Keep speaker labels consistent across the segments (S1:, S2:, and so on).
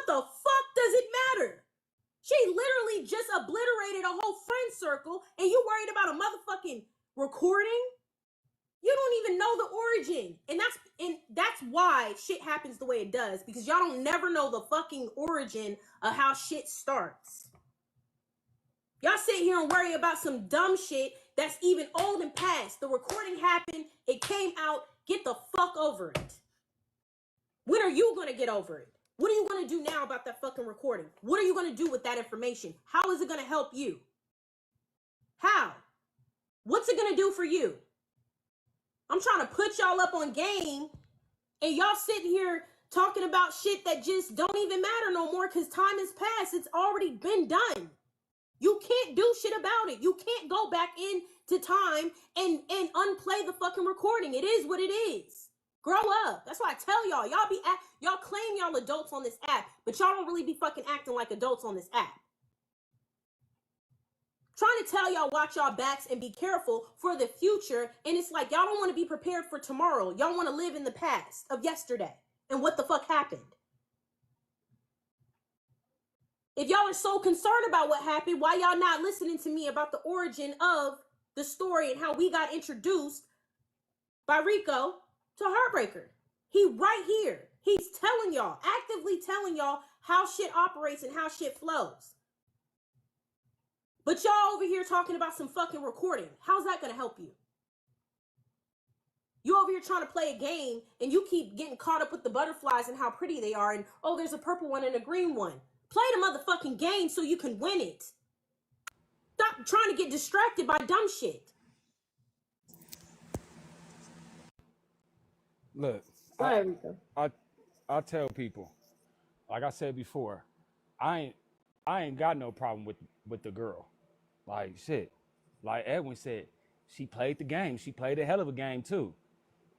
S1: what the fuck does it matter? She literally just obliterated a whole friend circle, and you worried about a motherfucking recording? You don't even know the origin. And that's why shit happens the way it does, because y'all don't never know the fucking origin of how shit starts. Y'all sit here and worry about some dumb shit that's even old and past. The recording happened, it came out, get the fuck over it. When are you gonna get over it? What are you gonna do now about that fucking recording? What are you gonna do with that information? How is it gonna help you? How? What's it gonna do for you? I'm trying to put y'all up on game, and y'all sitting here talking about shit that just don't even matter no more because time has passed. It's already been done. You can't do shit about it. You can't go back into time and unplay the fucking recording. It is what it is. Grow up. That's why I tell y'all. Y'all claim y'all adults on this app, but y'all don't really be fucking acting like adults on this app. Trying to tell y'all watch y'all backs and be careful for the future, and it's like y'all don't want to be prepared for tomorrow. Y'all want to live in the past of yesterday and what the fuck happened. If y'all are so concerned about what happened, why y'all not listening to me about the origin of the story and how we got introduced by Rico to Heartbreaker? He right here. He's telling y'all, actively telling y'all how shit operates and how shit flows. But y'all over here talking about some fucking recording. How's that gonna help you? You over here trying to play a game and you keep getting caught up with the butterflies and how pretty they are, and oh, there's a purple one and a green one. Play the motherfucking game so you can win it. Stop trying to get distracted by dumb shit.
S2: Look, I tell people, like I said before, I ain't got no problem with the girl. Like shit. Like Edwin said, she played the game. She played a hell of a game too.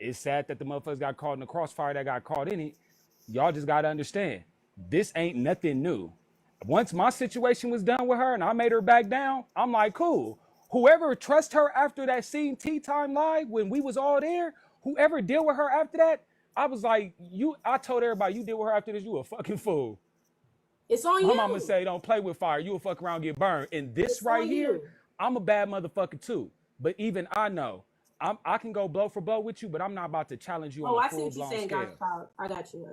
S2: It's sad that the motherfuckers got caught in the crossfire that got caught in it. Y'all just gotta understand, this ain't nothing new. Once my situation was done with her and I made her back down, I'm like, cool. Whoever trusts her after that scene Tea Time Live when we was all there, whoever deal with her after that, I was like, I told everybody, you deal with her after this, you a fucking fool.
S1: It's on
S2: My
S1: you.
S2: mama say, don't play with fire. You will fuck around and get burned. And this
S1: It's
S2: right
S1: on
S2: here,
S1: you.
S2: I'm a bad motherfucker too. But even I know, I can go blow for blow with you, but I'm not about to challenge you on a full blown scale.
S1: I got you.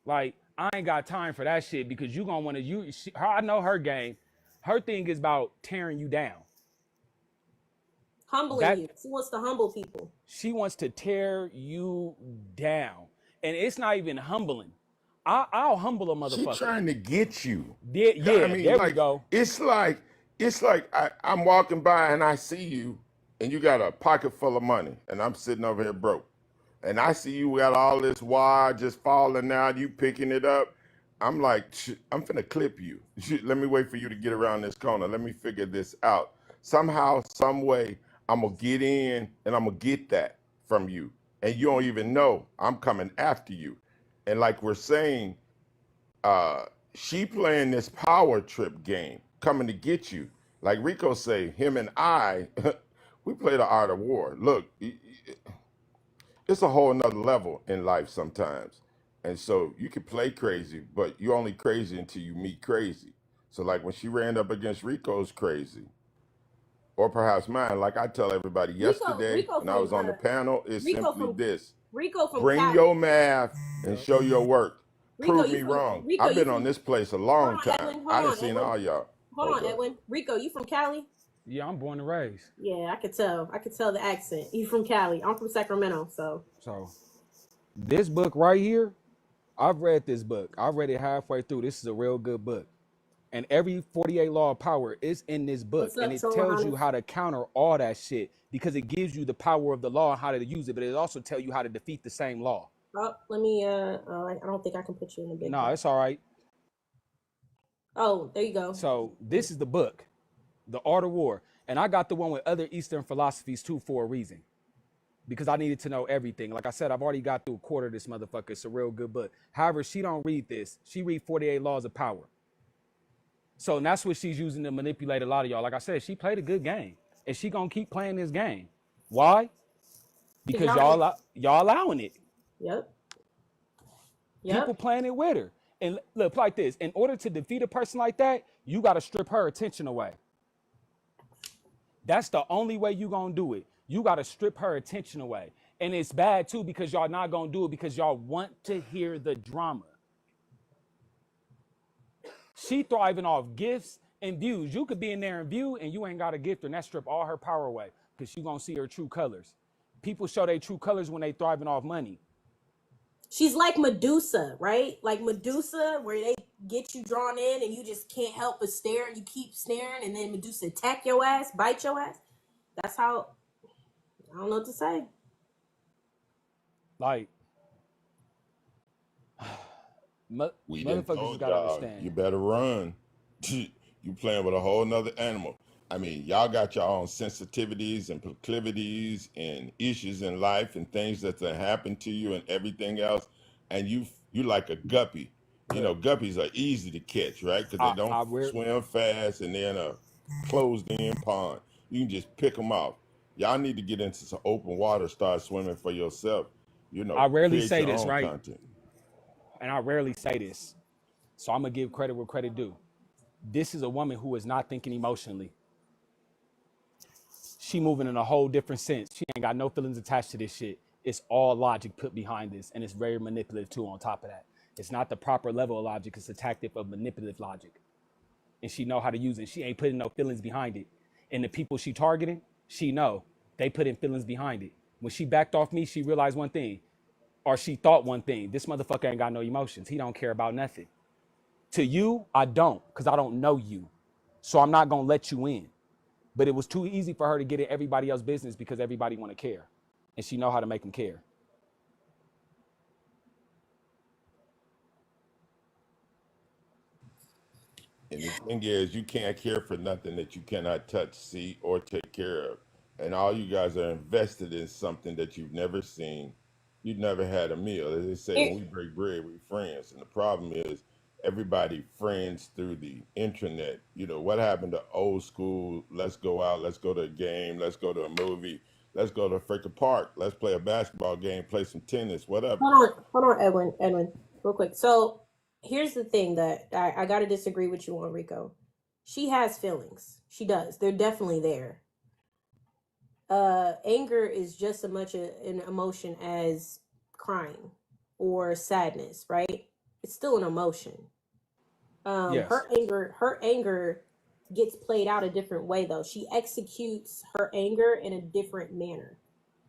S2: Like, I ain't got time for that shit because you gonna want to, I know her game. Her thing is about tearing you down.
S1: Humbling you. She wants to humble people.
S2: She wants to tear you down. And it's not even humbling. I'll humble a motherfucker.
S3: She trying to get you.
S2: Yeah, I mean, there we go.
S3: It's like I'm walking by and I see you and you got a pocket full of money and I'm sitting over here broke. And I see you got all this wire just falling out, you picking it up. I'm like, I'm finna clip you. Let me wait for you to get around this corner. Let me figure this out. Somehow, some way, I'm gonna get in and I'm gonna get that from you. And you don't even know I'm coming after you. And like we're saying, she playing this power trip game, coming to get you. Like Rico say, him and I, we play the art of war. Look, it's a whole nother level in life sometimes. And so you can play crazy, but you're only crazy until you meet crazy. So like when she ran up against Rico's crazy, or perhaps mine, like I tell everybody yesterday when I was on the panel, it's simply this. Bring your math and show your work. Prove me wrong. I've been on this place a long time. I done seen all y'all.
S1: Hold on, Edwin. Rico, you from Cali?
S2: Yeah, I'm born and raised.
S1: Yeah, I could tell. I could tell the accent. You from Cali. I'm from Sacramento, so.
S2: So, this book right here, I've read this book. I read it halfway through. This is a real good book. And every 48 law of power is in this book. And it tells you how to counter all that shit because it gives you the power of the law and how to use it. But it also tells you how to defeat the same law.
S1: Oh, let me, I don't think I can put you in the big book.
S2: It's all right.
S1: Oh, there you go.
S2: So this is the book, The Art of War. And I got the one with other Eastern philosophies too for a reason. Because I needed to know everything. Like I said, I've already got through a quarter of this motherfucker. It's a real good book. However, she don't read this. She read 48 Laws of Power. So and that's what she's using to manipulate a lot of y'all. Like I said, she played a good game. And she gonna keep playing this game. Why? Because y'all allowing it.
S1: Yep.
S2: People playing it with her. And look, like this, in order to defeat a person like that, you got to strip her attention away. That's the only way you gonna do it. You got to strip her attention away. And it's bad too because y'all not gonna do it because y'all want to hear the drama. She thriving off gifts and views. You could be in there and view and you ain't got a gift and that strip all her power away because you gonna see her true colors. People show their true colors when they thriving off money.
S1: She's like Medusa, right? Like Medusa, where they get you drawn in and you just can't help but stare and you keep staring and then Medusa attack your ass, bite your ass. That's how, I don't know what to say.
S2: Like,
S3: We done
S2: motherfuckers
S3: told
S2: gotta
S3: y'all,
S2: understand.
S3: you better run. You playing with a whole nother animal. I mean, y'all got your own sensitivities and proclivities and issues in life and things that happen to you and everything else. And you like a guppy. You know, guppies are easy to catch, right? Because they don't swim fast and they're in a closed-in pond. You can just pick them off. Y'all need to get into some open water, start swimming for yourself. You know,
S2: I rarely
S3: create
S2: say
S3: your
S2: this,
S3: own
S2: right?
S3: content.
S2: And I rarely say this. So I'm gonna give credit where credit due. This is a woman who is not thinking emotionally. She moving in a whole different sense. She ain't got no feelings attached to this shit. It's all logic put behind this, and it's very manipulative too on top of that. It's not the proper level of logic, it's a tactic of manipulative logic. And she know how to use it. She ain't putting no feelings behind it. And the people she targeting, she know they put in feelings behind it. When she backed off me, she realized one thing, or she thought one thing. This motherfucker ain't got no emotions. He don't care about nothing. To you, I don't, because I don't know you. So I'm not gonna let you in. But it was too easy for her to get in everybody else's business because everybody want to care. And she know how to make them care.
S3: And the thing is, you can't care for nothing that you cannot touch, see, or take care of. And all you guys are invested in something that you've never seen. You've never had a meal. As they say, when we break bread, we friends. And the problem is, everybody friends through the internet. You know, what happened to old school? Let's go out, let's go to a game, let's go to a movie, let's go to a freaking park, let's play a basketball game, play some tennis, whatever.
S1: Hold on, Edwin, real quick. So here's the thing that I got to disagree with you on, Rico. She has feelings. She does. They're definitely there. Anger is just as much an emotion as crying or sadness, right? It's still an emotion.
S2: Yes.
S1: Her anger gets played out a different way though. She executes her anger in a different manner.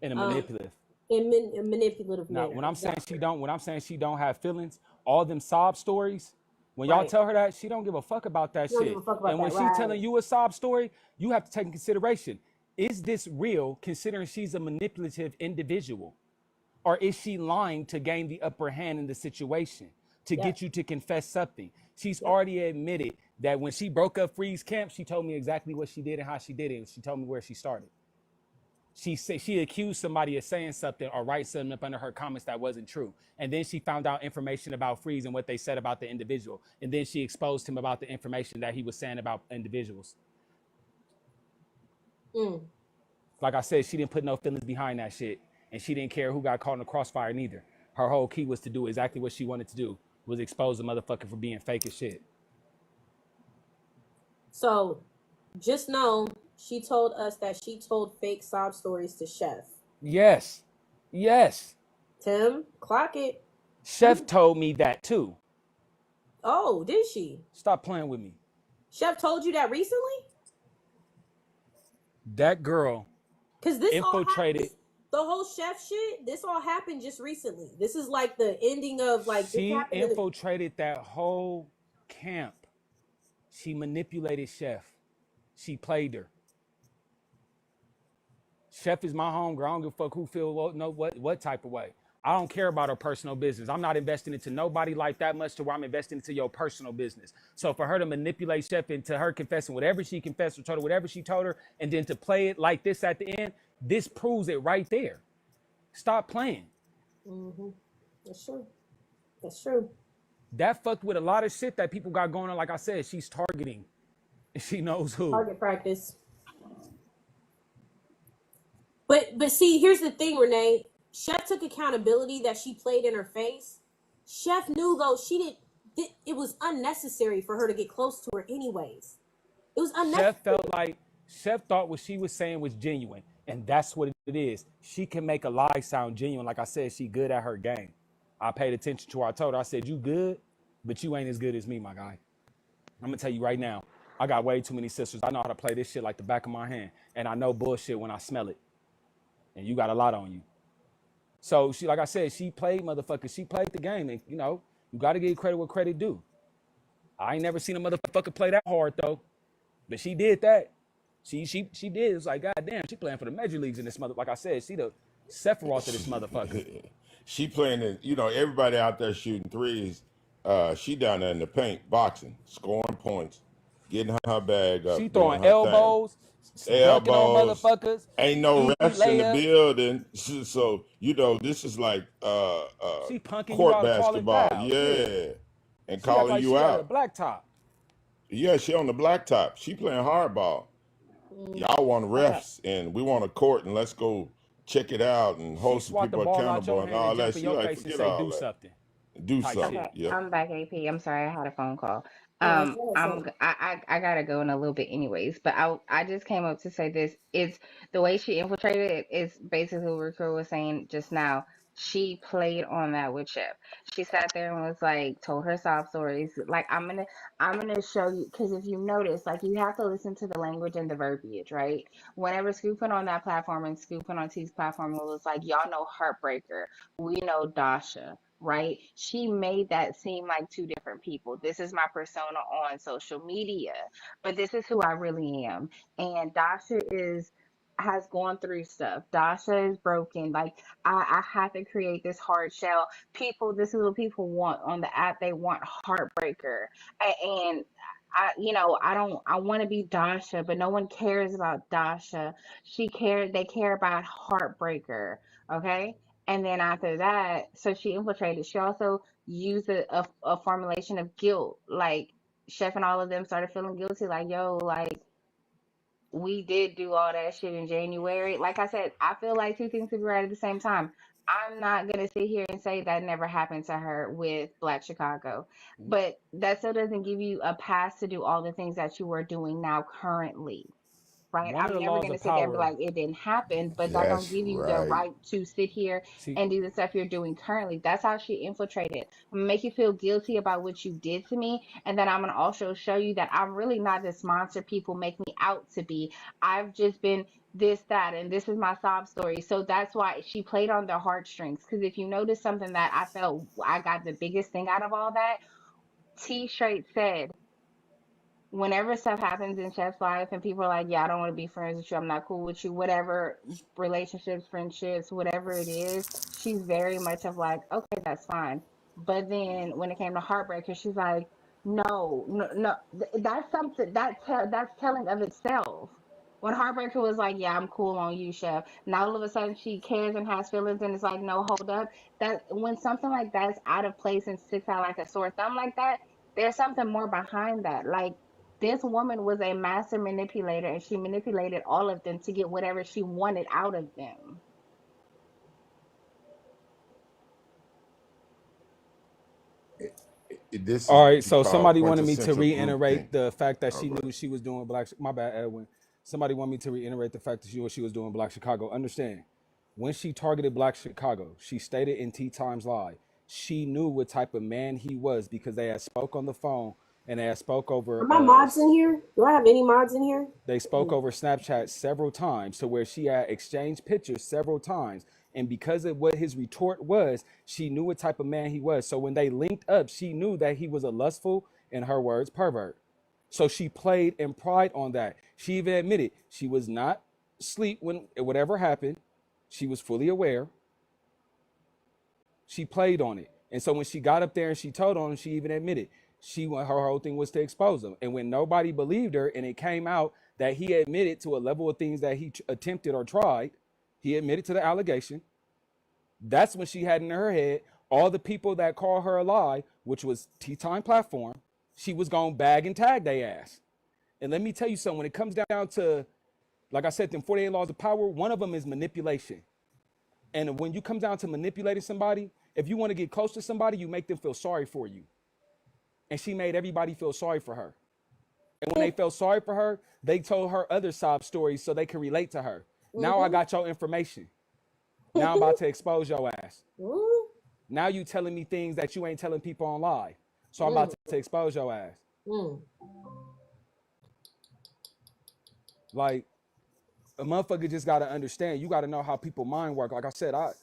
S2: In a manipulative.
S1: In a manipulative manner.
S2: Now, when I'm saying she don't have feelings, all them sob stories, when y'all tell her that, she don't give a fuck about that shit. And when she's telling you a sob story, you have to take in consideration, is this real considering she's a manipulative individual? Or is she lying to gain the upper hand in the situation, to get you to confess something? She's already admitted that when she broke up Freeze Camp, she told me exactly what she did and how she did it. And she told me where she started. She said she accused somebody of saying something or write something up under her comments that wasn't true. And then she found out information about Freeze and what they said about the individual. And then she exposed him about the information that he was saying about individuals. Like I said, she didn't put no feelings behind that shit. And she didn't care who got caught in the crossfire neither. Her whole key was to do exactly what she wanted to do, was expose the motherfucker for being fake as shit.
S1: So just know she told us that she told fake sob stories to Chef.
S2: Yes. Yes.
S1: Tim, clock it.
S2: Chef told me that too.
S1: Oh, did she?
S2: Stop playing with me.
S1: Chef told you that recently?
S2: That girl infiltrated.
S1: The whole Chef shit, this all happened just recently. This is like the ending of like.
S2: She infiltrated that whole camp. She manipulated Chef. She played her. Chef is my homegirl. I don't give a fuck who feel what type of way. I don't care about her personal business. I'm not investing into nobody like that much to where I'm investing into your personal business. So for her to manipulate Chef into her confessing whatever she confessed or told her whatever she told her, and then to play it like this at the end, this proves it right there. Stop playing.
S1: That's true. That's true.
S2: That fucked with a lot of shit that people got going on. Like I said, she's targeting. She knows who.
S1: Target practice. But see, here's the thing, Renee. Chef took accountability that she played in her face. Chef knew though she didn't. it was unnecessary for her to get close to her anyways. It was unnecessary.
S2: Chef thought what she was saying was genuine, and that's what it is. She can make a lie sound genuine. Like I said, she good at her game. I paid attention to her. I told her, I said, you good, but you ain't as good as me, my guy. I'm gonna tell you right now, I got way too many sisters. I know how to play this shit like the back of my hand, and I know bullshit when I smell it. And you got a lot on you. So she, like I said, she played motherfucker. She played the game, and you know, you got to give credit what credit due. I ain't never seen a motherfucker play that hard though, but she did that. She did. It's like, goddamn, she playing for the major leagues in this mother. Like I said, she the Sephiroth of this motherfucker.
S3: She playing in, you know, everybody out there shooting threes. She down there in the paint, boxing, scoring points, getting her bag up.
S2: She throwing elbows, dunking on motherfuckers.
S3: Ain't no refs in the
S2: layups.
S3: building. So, you know, this is like
S2: She punking
S3: court
S2: you out,
S3: basketball.
S2: calling fouls.
S3: Yeah. And
S2: She
S3: calling
S2: like
S3: you
S2: she
S3: out.
S2: On the blacktop.
S3: Yeah, she on the blacktop. She playing hardball. Y'all want refs and we want a court and let's go check it out and hold some people accountable and all that. She like, forget all
S2: do
S3: that.
S2: something.
S3: Do
S2: Type
S3: something.
S4: Okay,
S3: Yeah.
S4: I'm back, AP. I'm sorry, I had a phone call.
S1: Yeah, go ahead, Sam.
S4: I gotta go in a little bit anyways, but I just came up to say this. It's the way she infiltrated it is basically what Rico was saying just now. She played on that with Chip. She sat there and was like, told her sob stories. Like, I'm gonna show you, because if you notice, like, you have to listen to the language and the verbiage, right? Whenever Scooping on that platform and Scooping on T's platform, it was like, y'all know Heartbreaker, we know Dasha, right? She made that seem like two different people. This is my persona on social media, but this is who I really am. And Dasha has gone through stuff. Dasha is broken. Like, I have to create this hard shell. People, this is what people want on the app. They want Heartbreaker. And I want to be Dasha, but no one cares about Dasha. They care about Heartbreaker. Okay. And then after that, so she infiltrated. She also used a formulation of guilt. Like, Chef and all of them started feeling guilty. Like, yo, like, we did do all that shit in January. Like I said, I feel like two things could be right at the same time. I'm not gonna sit here and say that never happened to her with Black Chicago, but that still doesn't give you a pass to do all the things that you are doing now currently. Right?
S2: One of
S4: I'm
S2: the
S4: never
S2: laws
S4: gonna
S2: of
S4: sit there and be
S2: power.
S4: like, it didn't happen, but that don't
S3: That's
S4: give you the
S3: right.
S4: right to sit here
S2: See,
S4: and do the stuff you're doing currently. That's how she infiltrated. Make you feel guilty about what you did to me, and then I'm gonna also show you that I'm really not this monster people make me out to be. I've just been this, that, and this is my sob story. So that's why she played on their heartstrings. Because if you notice something that I felt I got the biggest thing out of all that, T straight said, whenever stuff happens in Chef's life and people are like, yeah, I don't want to be friends with you, I'm not cool with you, whatever, relationships, friendships, whatever it is, she's very much of like, okay, that's fine. But then when it came to Heartbreaker, she's like, no, no, no, that's something that's telling of itself. When Heartbreaker was like, yeah, I'm cool on you, Chef. Now all of a sudden she cares and has feelings and it's like, no, hold up. That when something like that's out of place and sticks out like a sore thumb like that, there's something more behind that. Like, this woman was a master manipulator and she manipulated all of them to get whatever she wanted out of them.
S3: This is
S2: all right, so
S3: called
S2: somebody wanted me to
S3: quintessential group
S2: reiterate
S3: think.
S2: the fact that
S3: All
S2: she
S3: right.
S2: knew she was doing black. My bad, Edwin. Somebody wanted me to reiterate the fact that she knew what she was doing Black Chicago. Understand, when she targeted Black Chicago, she stated in T Times Live, she knew what type of man he was because they had spoke on the phone and they had spoke
S1: Are
S2: over
S1: my mods in here? Do I have any mods in here?
S2: they spoke over Snapchat several times to where she had exchanged pictures several times. And because of what his retort was, she knew what type of man he was. So when they linked up, she knew that he was a lustful, in her words, pervert. So she played and pried on that. She even admitted she was not asleep when whatever happened. She was fully aware. She played on it. And so when she got up there and she told on him, she even admitted her whole thing was to expose him. And when nobody believed her and it came out that he admitted to a level of things that he attempted or tried, he admitted to the allegation. That's when she had in her head all the people that call her a lie, which was Tea Time platform. She was going to bag and tag they ass. And let me tell you something, when it comes down to, like I said, them 48 laws of power, one of them is manipulation. And when you come down to manipulating somebody, if you want to get close to somebody, you make them feel sorry for you. and she made everybody feel sorry for her. And when they felt sorry for her, they told her other sob stories so they could relate to her. Now I got your information. Now I'm about to expose your ass. Now you telling me things that you ain't telling people on live. So I'm about to expose your ass. Like, a motherfucker just got to understand. You got to know how people mind work. Like I said, I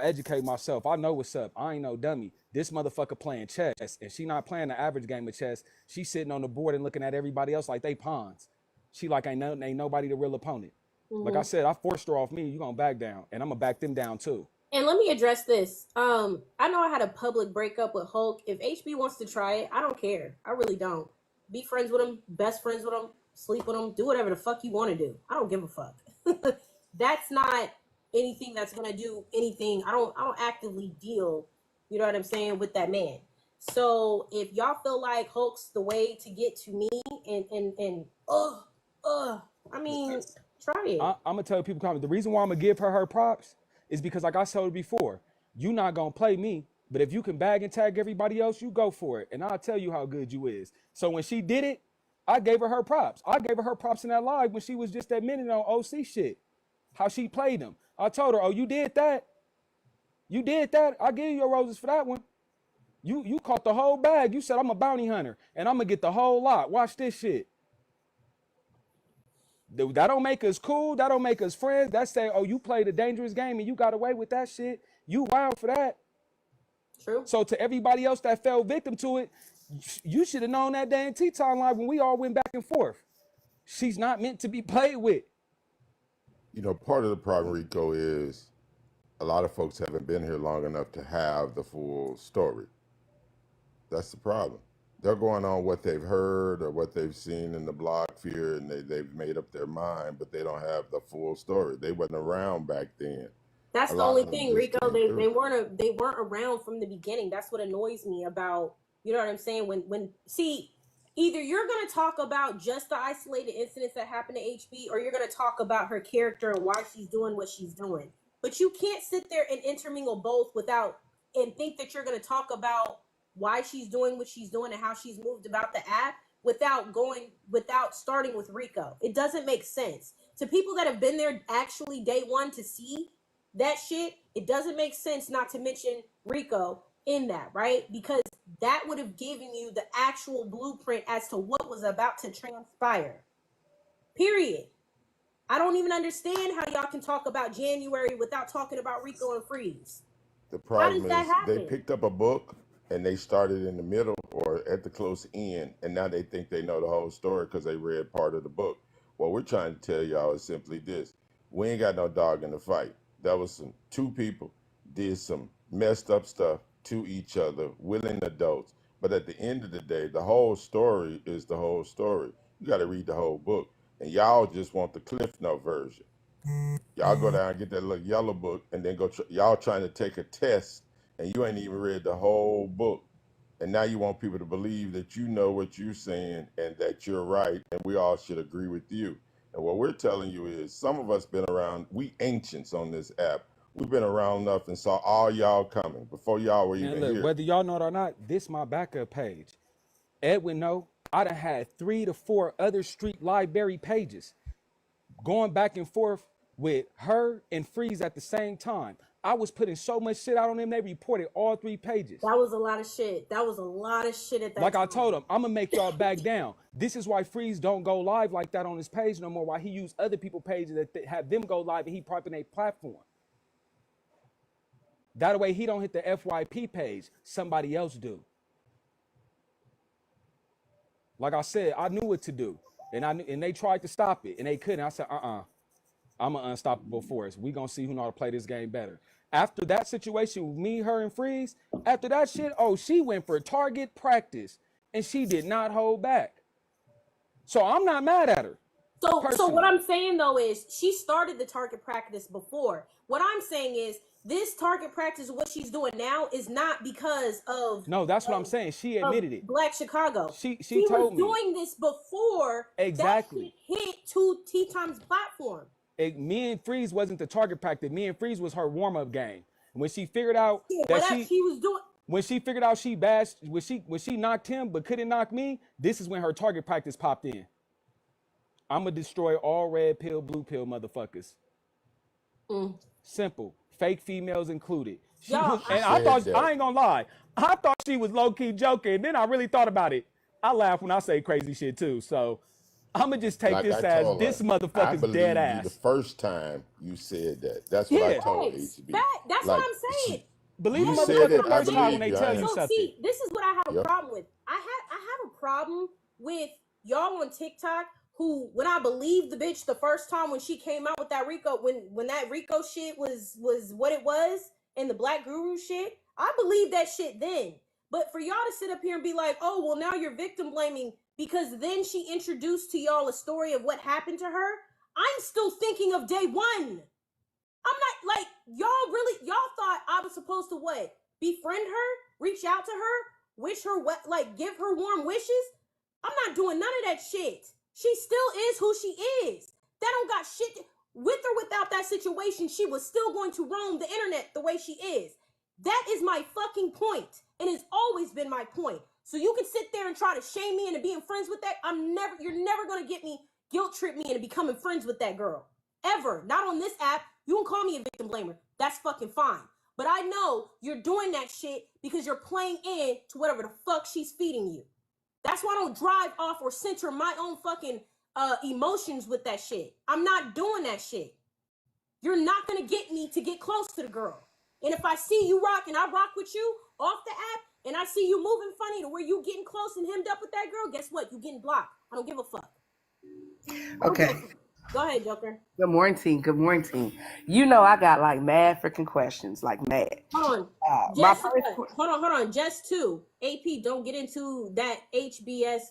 S2: educate myself. I know what's up. I ain't no dummy. This motherfucker playing chess, and she not playing the average game of chess. She sitting on the board and looking at everybody else like they pawns. She like ain't nobody the real opponent. Like I said, I forced her off me. You gonna back down, and I'm gonna back them down too.
S1: And let me address this. I know I had a public breakup with Hulk. If HB wants to try it, I don't care. I really don't. Be friends with him, best friends with him, sleep with him, do whatever the fuck you want to do. I don't give a fuck. That's not anything that's gonna do anything. I don't actively deal, you know what I'm saying, with that man. So if y'all feel like Hulk's the way to get to me and I mean, try it.
S2: I'm gonna tell people comment. The reason why I'm gonna give her props is because, like I told her before, you not gonna play me, but if you can bag and tag everybody else, you go for it, and I'll tell you how good you is. So when she did it, I gave her props. I gave her props in that live when she was just admitting on OC shit, how she played them. I told her, oh, you did that? You did that? I give you your roses for that one. You caught the whole bag. You said, I'm a bounty hunter, and I'm gonna get the whole lot. Watch this shit. That don't make us cool. That don't make us friends. That say, oh, you played a dangerous game and you got away with that shit. You wild for that.
S1: True.
S2: So to everybody else that fell victim to it, you should have known that day in Tea Time Live when we all went back and forth. She's not meant to be played with.
S3: You know, part of the problem, Rico, is a lot of folks haven't been here long enough to have the full story. That's the problem. They're going on what they've heard or what they've seen in the blog sphere, and they've made up their mind, but they don't have the full story. They wasn't around back then.
S1: That's the only thing, Rico. They weren't around from the beginning. That's what annoys me about, you know what I'm saying? When see, either you're gonna talk about just the isolated incidents that happened to HB, or you're gonna talk about her character and why she's doing what she's doing. But you can't sit there and intermingle both and think that you're gonna talk about why she's doing what she's doing and how she's moved about the app without starting with Rico. It doesn't make sense. To people that have been there actually day one to see that shit, it doesn't make sense not to mention Rico in that, right? Because that would have given you the actual blueprint as to what was about to transpire. Period. I don't even understand how y'all can talk about January without talking about Rico and Freeze.
S3: The problem is they picked up a book and they started in the middle or at the close end, and now they think they know the whole story because they read part of the book. What we're trying to tell y'all is simply this. We ain't got no dog in the fight. That was two people did some messed up stuff to each other, willing adults. But at the end of the day, the whole story is the whole story. You got to read the whole book. And y'all just want the Cliff Note version. Y'all go down and get that little yellow book and then go, y'all trying to take a test and you ain't even read the whole book. And now you want people to believe that you know what you're saying and that you're right and we all should agree with you. And what we're telling you is some of us been around, we ancients on this app. We've been around enough and saw all y'all coming before y'all were even here.
S2: Whether y'all know it or not, this my backup page. Edwin know I done had 3 to 4 other street library pages going back and forth with her and Freeze at the same time. I was putting so much shit out on them, they reported all 3 pages.
S1: That was a lot of shit. That was a lot of shit at that time.
S2: I told them, I'm going to make y'all back down. This is why Freeze don't go live like that on his page no more, why he use other people's pages that have them go live and he propping their platform. That way he don't hit the FYP page. Somebody else do. Like I said, I knew what to do. And they tried to stop it and they couldn't. I said, I'm an unstoppable force. We gonna see who know how to play this game better. After that situation with me, her, and Freeze, after that shit, she went for target practice and she did not hold back. So I'm not mad at her.
S1: So what I'm saying though is she started the target practice before. What I'm saying is this target practice, what she's doing now, is not because of.
S2: No, that's what I'm saying. She admitted it.
S1: Black Chicago.
S2: She told me.
S1: She was doing this before.
S2: Exactly.
S1: That hit to Tea Time's platform.
S2: Me and Freeze wasn't the target practice. Me and Freeze was her warm-up game. When she figured out
S1: she was doing.
S2: When she figured out she bashed, when she knocked him but couldn't knock me, this is when her target practice popped in. I'ma destroy all red pill, blue pill motherfuckers. Simple. Fake females included. She
S1: Y'all,
S2: was, and I
S3: Said
S2: thought, I
S3: that.
S2: ain't gonna lie, I thought she was low-key joking, and then I really thought about it. I laugh when I say crazy shit too, so I'ma just take
S3: Like I
S2: this as
S3: told her,
S2: this
S3: I
S2: motherfucker's dead
S3: believe you the
S2: ass.
S3: first time you said that. That's what I
S2: Yeah.
S3: told
S1: facts.
S3: HB.
S1: Fact. That's what
S3: Like
S1: I'm saying.
S2: Believe a
S3: you said
S2: motherfucker
S3: it,
S2: the
S3: I
S2: first time when
S3: believe
S2: they
S3: you.
S2: tell you
S1: So
S2: something.
S1: see, this is what I have a
S3: Yep.
S1: problem with. I have a problem with y'all on TikTok who, when I believed the bitch the first time when she came out with that Rico, when that Rico shit was what it was, and the Black Guru shit, I believed that shit then. But for y'all to sit up here and be like, oh well, now you're victim blaming because then she introduced to y'all a story of what happened to her. I'm still thinking of day one. I'm not like y'all thought I was supposed to what? Befriend her, reach out to her, wish her what, like give her warm wishes. I'm not doing none of that shit. She still is who she is. That don't got shit with or without that situation. She was still going to roam the internet the way she is. That is my fucking point, and it's always been my point. So you can sit there and try to shame me into being friends with that. You're never gonna get me, guilt trip me into becoming friends with that girl. Ever. Not on this app. You can call me a victim blamer. That's fucking fine. But I know you're doing that shit because you're playing in to whatever the fuck she's feeding you. That's why I don't drive off or center my own fucking emotions with that shit. I'm not doing that shit. You're not gonna get me to get close to the girl. And if I see you rock and I rock with you off the app and I see you moving funny to where you getting close and hemmed up with that girl, guess what? You getting blocked. I don't give a fuck.
S5: Okay.
S1: Go ahead, Joker.
S5: Good morning. Good morning. You know I got like mad freaking questions, like mad.
S1: Hold on.
S5: My
S1: Just
S5: first
S1: hold on. Just two. AP, don't get into that HBBS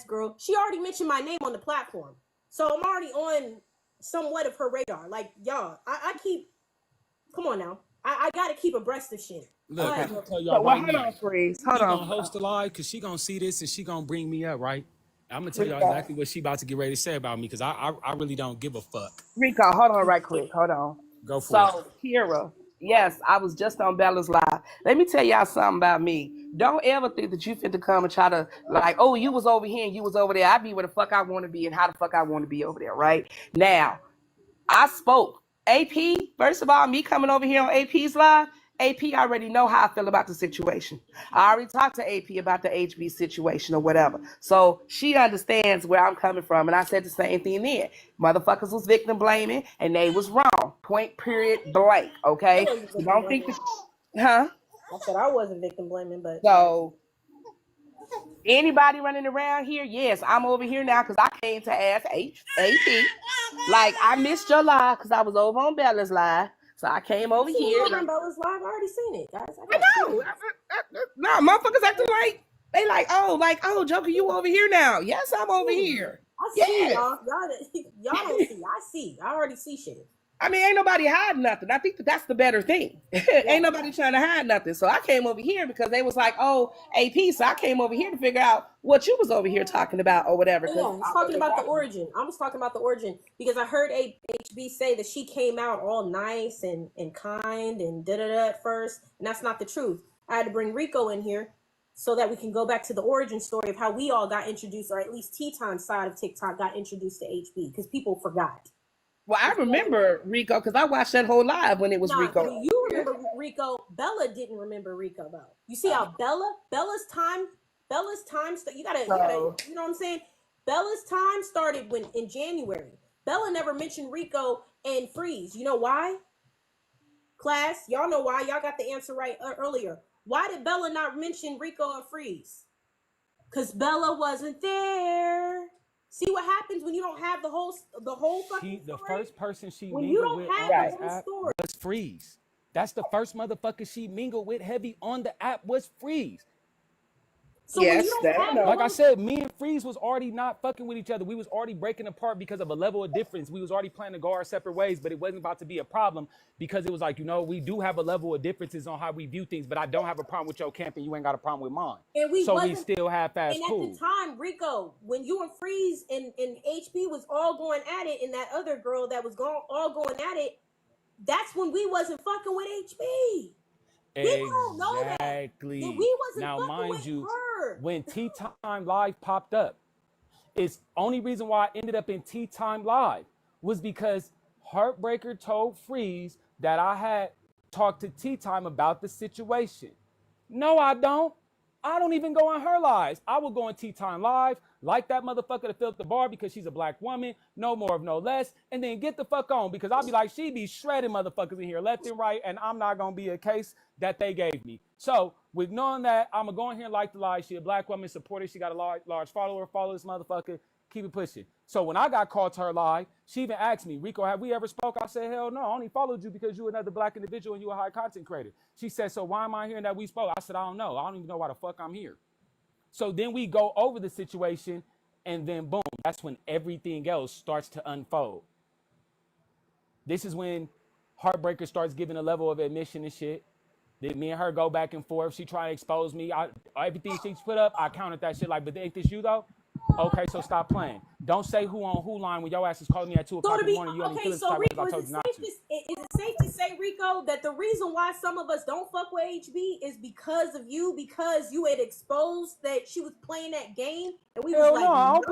S1: girl. She already mentioned my name on the platform. So I'm already on somewhat of her radar. Like, y'all, I keep, come on now. I gotta keep abreast of shit.
S2: Look,
S1: Go
S2: I'm
S1: ahead,
S2: gonna
S1: Joker.
S2: tell y'all
S5: so well,
S2: right
S5: hold
S2: now.
S5: on, Freeze. Hold
S2: She gonna
S5: on,
S2: host the live because she gonna see this and she gonna bring me up, right? I'm gonna tell y'all
S5: Rico.
S2: exactly what she about to get ready to say about me because I really don't give a fuck.
S5: Rico, hold on right quick. Hold on.
S2: Go for it.
S5: So, Kira, yes, I was just on Bella's Live. Let me tell y'all something about me. Don't ever think that you fit to come and try to, like, oh, you was over here and you was over there. I be where the fuck I want to be and how the fuck I want to be over there, right? Now, I spoke. AP, first of all, me coming over here on AP's live, AP already know how I feel about the situation. I already talked to AP about the HB situation or whatever. So she understands where I'm coming from. And I said the same thing then. Motherfuckers was victim blaming and they was wrong. Point, period, blank.
S1: I
S5: Okay?
S1: wasn't
S5: So
S1: victim
S5: don't think
S1: blaming.
S5: that, huh?
S1: I said I wasn't victim blaming, but
S5: So anybody running around here, yes, I'm over here now because I came to ask AP. Like, I missed your live because I was over on Bella's live. So I came
S1: I
S5: over
S1: seen you
S5: here.
S1: over on Bella's live. I already seen it, guys. I
S5: I
S1: got you.
S5: know. No, motherfuckers acting like they like, oh, Joker, you over here now. Yes, I'm over here.
S1: I see
S5: Yes.
S1: y'all don't see. I see. I already see shit.
S5: I mean, ain't nobody hiding nothing. I think that's the better thing. Ain't nobody trying to hide nothing. So I came over here because they was like, oh, AP. So I came over here to figure out what you was over here talking about or whatever.
S1: Yeah, I was talking about the origin. I was talking about the origin because I heard HB say that she came out all nice and kind and da at first, and that's not the truth. I had to bring Rico in here so that we can go back to the origin story of how we all got introduced, or at least Teton's side of TikTok got introduced to HB because people forgot.
S5: Well, I remember Rico because I watched that whole live when it was
S1: Nah,
S5: Rico.
S1: you remember Rico. Bella didn't remember Rico though. You see how Bella's time, you gotta, you know what I'm saying? Bella's time started when in January. Bella never mentioned Rico and Freeze. You know why? Class, y'all know why. Y'all got the answer right earlier. Why did Bella not mention Rico and Freeze? Because Bella wasn't there. See what happens when you don't have the whole fucking story?
S2: The first person she
S1: When you
S2: mingled
S1: don't
S2: with
S1: have
S2: on
S1: the
S2: this
S1: whole
S2: app
S1: story.
S2: was Freeze. That's the first motherfucker she mingled with heavy on the app was Freeze.
S1: So when you don't have
S2: Like I said, me and Freeze was already not fucking with each other. We was already breaking apart because of a level of difference. We was already planning to go our separate ways, but it wasn't about to be a problem because it was like, you know, we do have a level of differences on how we view things, but I don't have a problem with your camp and you ain't got a problem with mine.
S1: and
S2: we still have fast cool.
S1: And at the time, Rico, when you and Freeze and HB was all going at it, and that other girl that was all going at it, that's when we wasn't fucking with HB. People don't know that
S2: Exactly.
S1: we wasn't
S2: Now,
S1: fucking
S2: mind
S1: with
S2: you,
S1: her.
S2: when Tea Time Live popped up, it's only reason why I ended up in Tea Time Live was because Heartbreaker told Freeze that I had talked to Tea Time about the situation. No, I don't. I don't even go on her lives. I will go on Tea Time Live, like that motherfucker to fill up the bar because she's a black woman, no more of no less, and then get the fuck on because I'll be like, she be shredding motherfuckers in here left and right, and I'm not gonna be a case that they gave me. So with knowing that, I'm gonna go in here and like the lie. She a black woman, supporter, she got a large follower, follow this motherfucker, keep it pushing. So when I got called to her live, she even asked me, Rico, have we ever spoke? I said, hell no, I only followed you because you another black individual and you a high content creator. She said, so why am I hearing that we spoke? I said, I don't know. I don't even know why the fuck I'm here. So then we go over the situation and then boom, that's when everything else starts to unfold. This is when Heartbreaker starts giving a level of admission and shit. Then me and her go back and forth. She try to expose me. Everything she put up, I counted that shit like, but ain't this you though? Okay, so stop playing. Don't say who on who line when your ass is calling me at 2 o'clock in the morning. You only feel this type of I told you not to.
S1: Is it safe to say, Rico, that the reason why some of us don't fuck with HB is because of you, because you had exposed that she was playing that game, and we was like,
S2: no, I ain't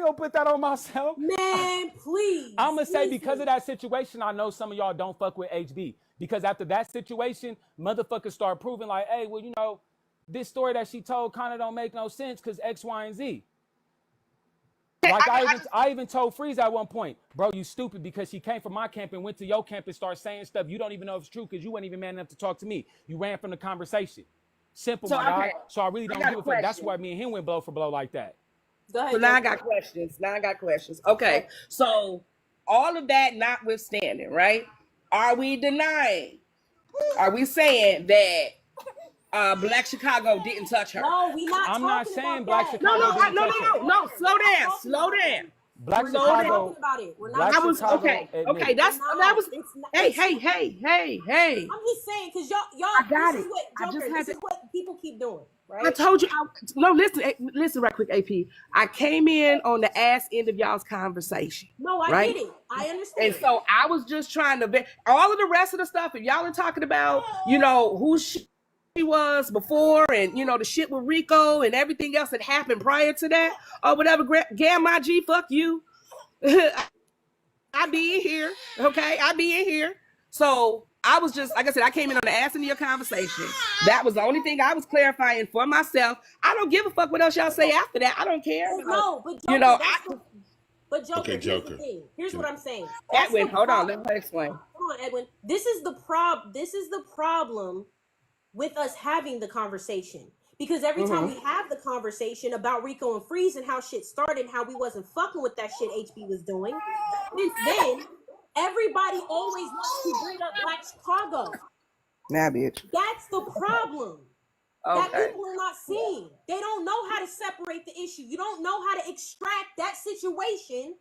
S2: gonna put that on myself.
S1: Man, please.
S2: I'm gonna say because of that situation, I know some of y'all don't fuck with HB. Because after that situation, motherfuckers start proving like, hey, well, you know, this story that she told kind of don't make no sense because X, Y, and Z. Like I even told Freeze at one point, bro, you stupid because she came from my camp and went to your camp and started saying stuff you don't even know if it's true because you weren't even man enough to talk to me. You ran from the conversation. Simple, my guy. So I really don't give a fuck. That's why me and him went blow for blow like that.
S1: Go ahead.
S5: So now I got questions. Okay, so all of that notwithstanding, right? Are we denying? Are we saying that Black Chicago didn't touch her?
S1: No, we not.
S2: I'm not saying Black
S1: that.
S2: Chicago.
S5: No. Slow down.
S2: Black
S1: We're
S2: Chicago.
S1: not talking about it. We're not.
S2: Black
S1: talking
S2: Chicago
S1: about it.
S5: Okay. Okay. That was. Hey.
S1: I'm just saying because y'all.
S5: I got
S1: this
S5: it.
S1: Is what, Joker, this is what people keep doing, right?
S5: I told you. No, listen right quick, AP. I came in on the ass end of y'all's conversation.
S1: No, I get it. I understand.
S5: And so I was just trying to all of the rest of the stuff. If y'all are talking about, you know, who she was before, and you know the shit with Rico and everything else that happened prior to that, or whatever. Gamma G, fuck you. I be in here, okay? I be in here. So I was just, like I said, I came in on the ass into your conversation. That was the only thing I was clarifying for myself. I don't give a fuck what else y'all say after that. I don't care.
S1: No, but Joker,
S5: you know,
S1: but Joker,
S3: Okay,
S1: here's the thing. Here's what I'm saying.
S5: Edwin, hold on, let me explain.
S1: Hold on, Edwin. This is the problem with us having the conversation. Because every time we have the conversation about Rico and Freeze and how shit started, how we wasn't fucking with that shit HB was doing, since then, everybody always wants to bring up Black Chicago.
S5: Nah, bitch.
S1: That's the problem. That people are not seeing. They don't know how to separate the issue. You don't know how to extract that situation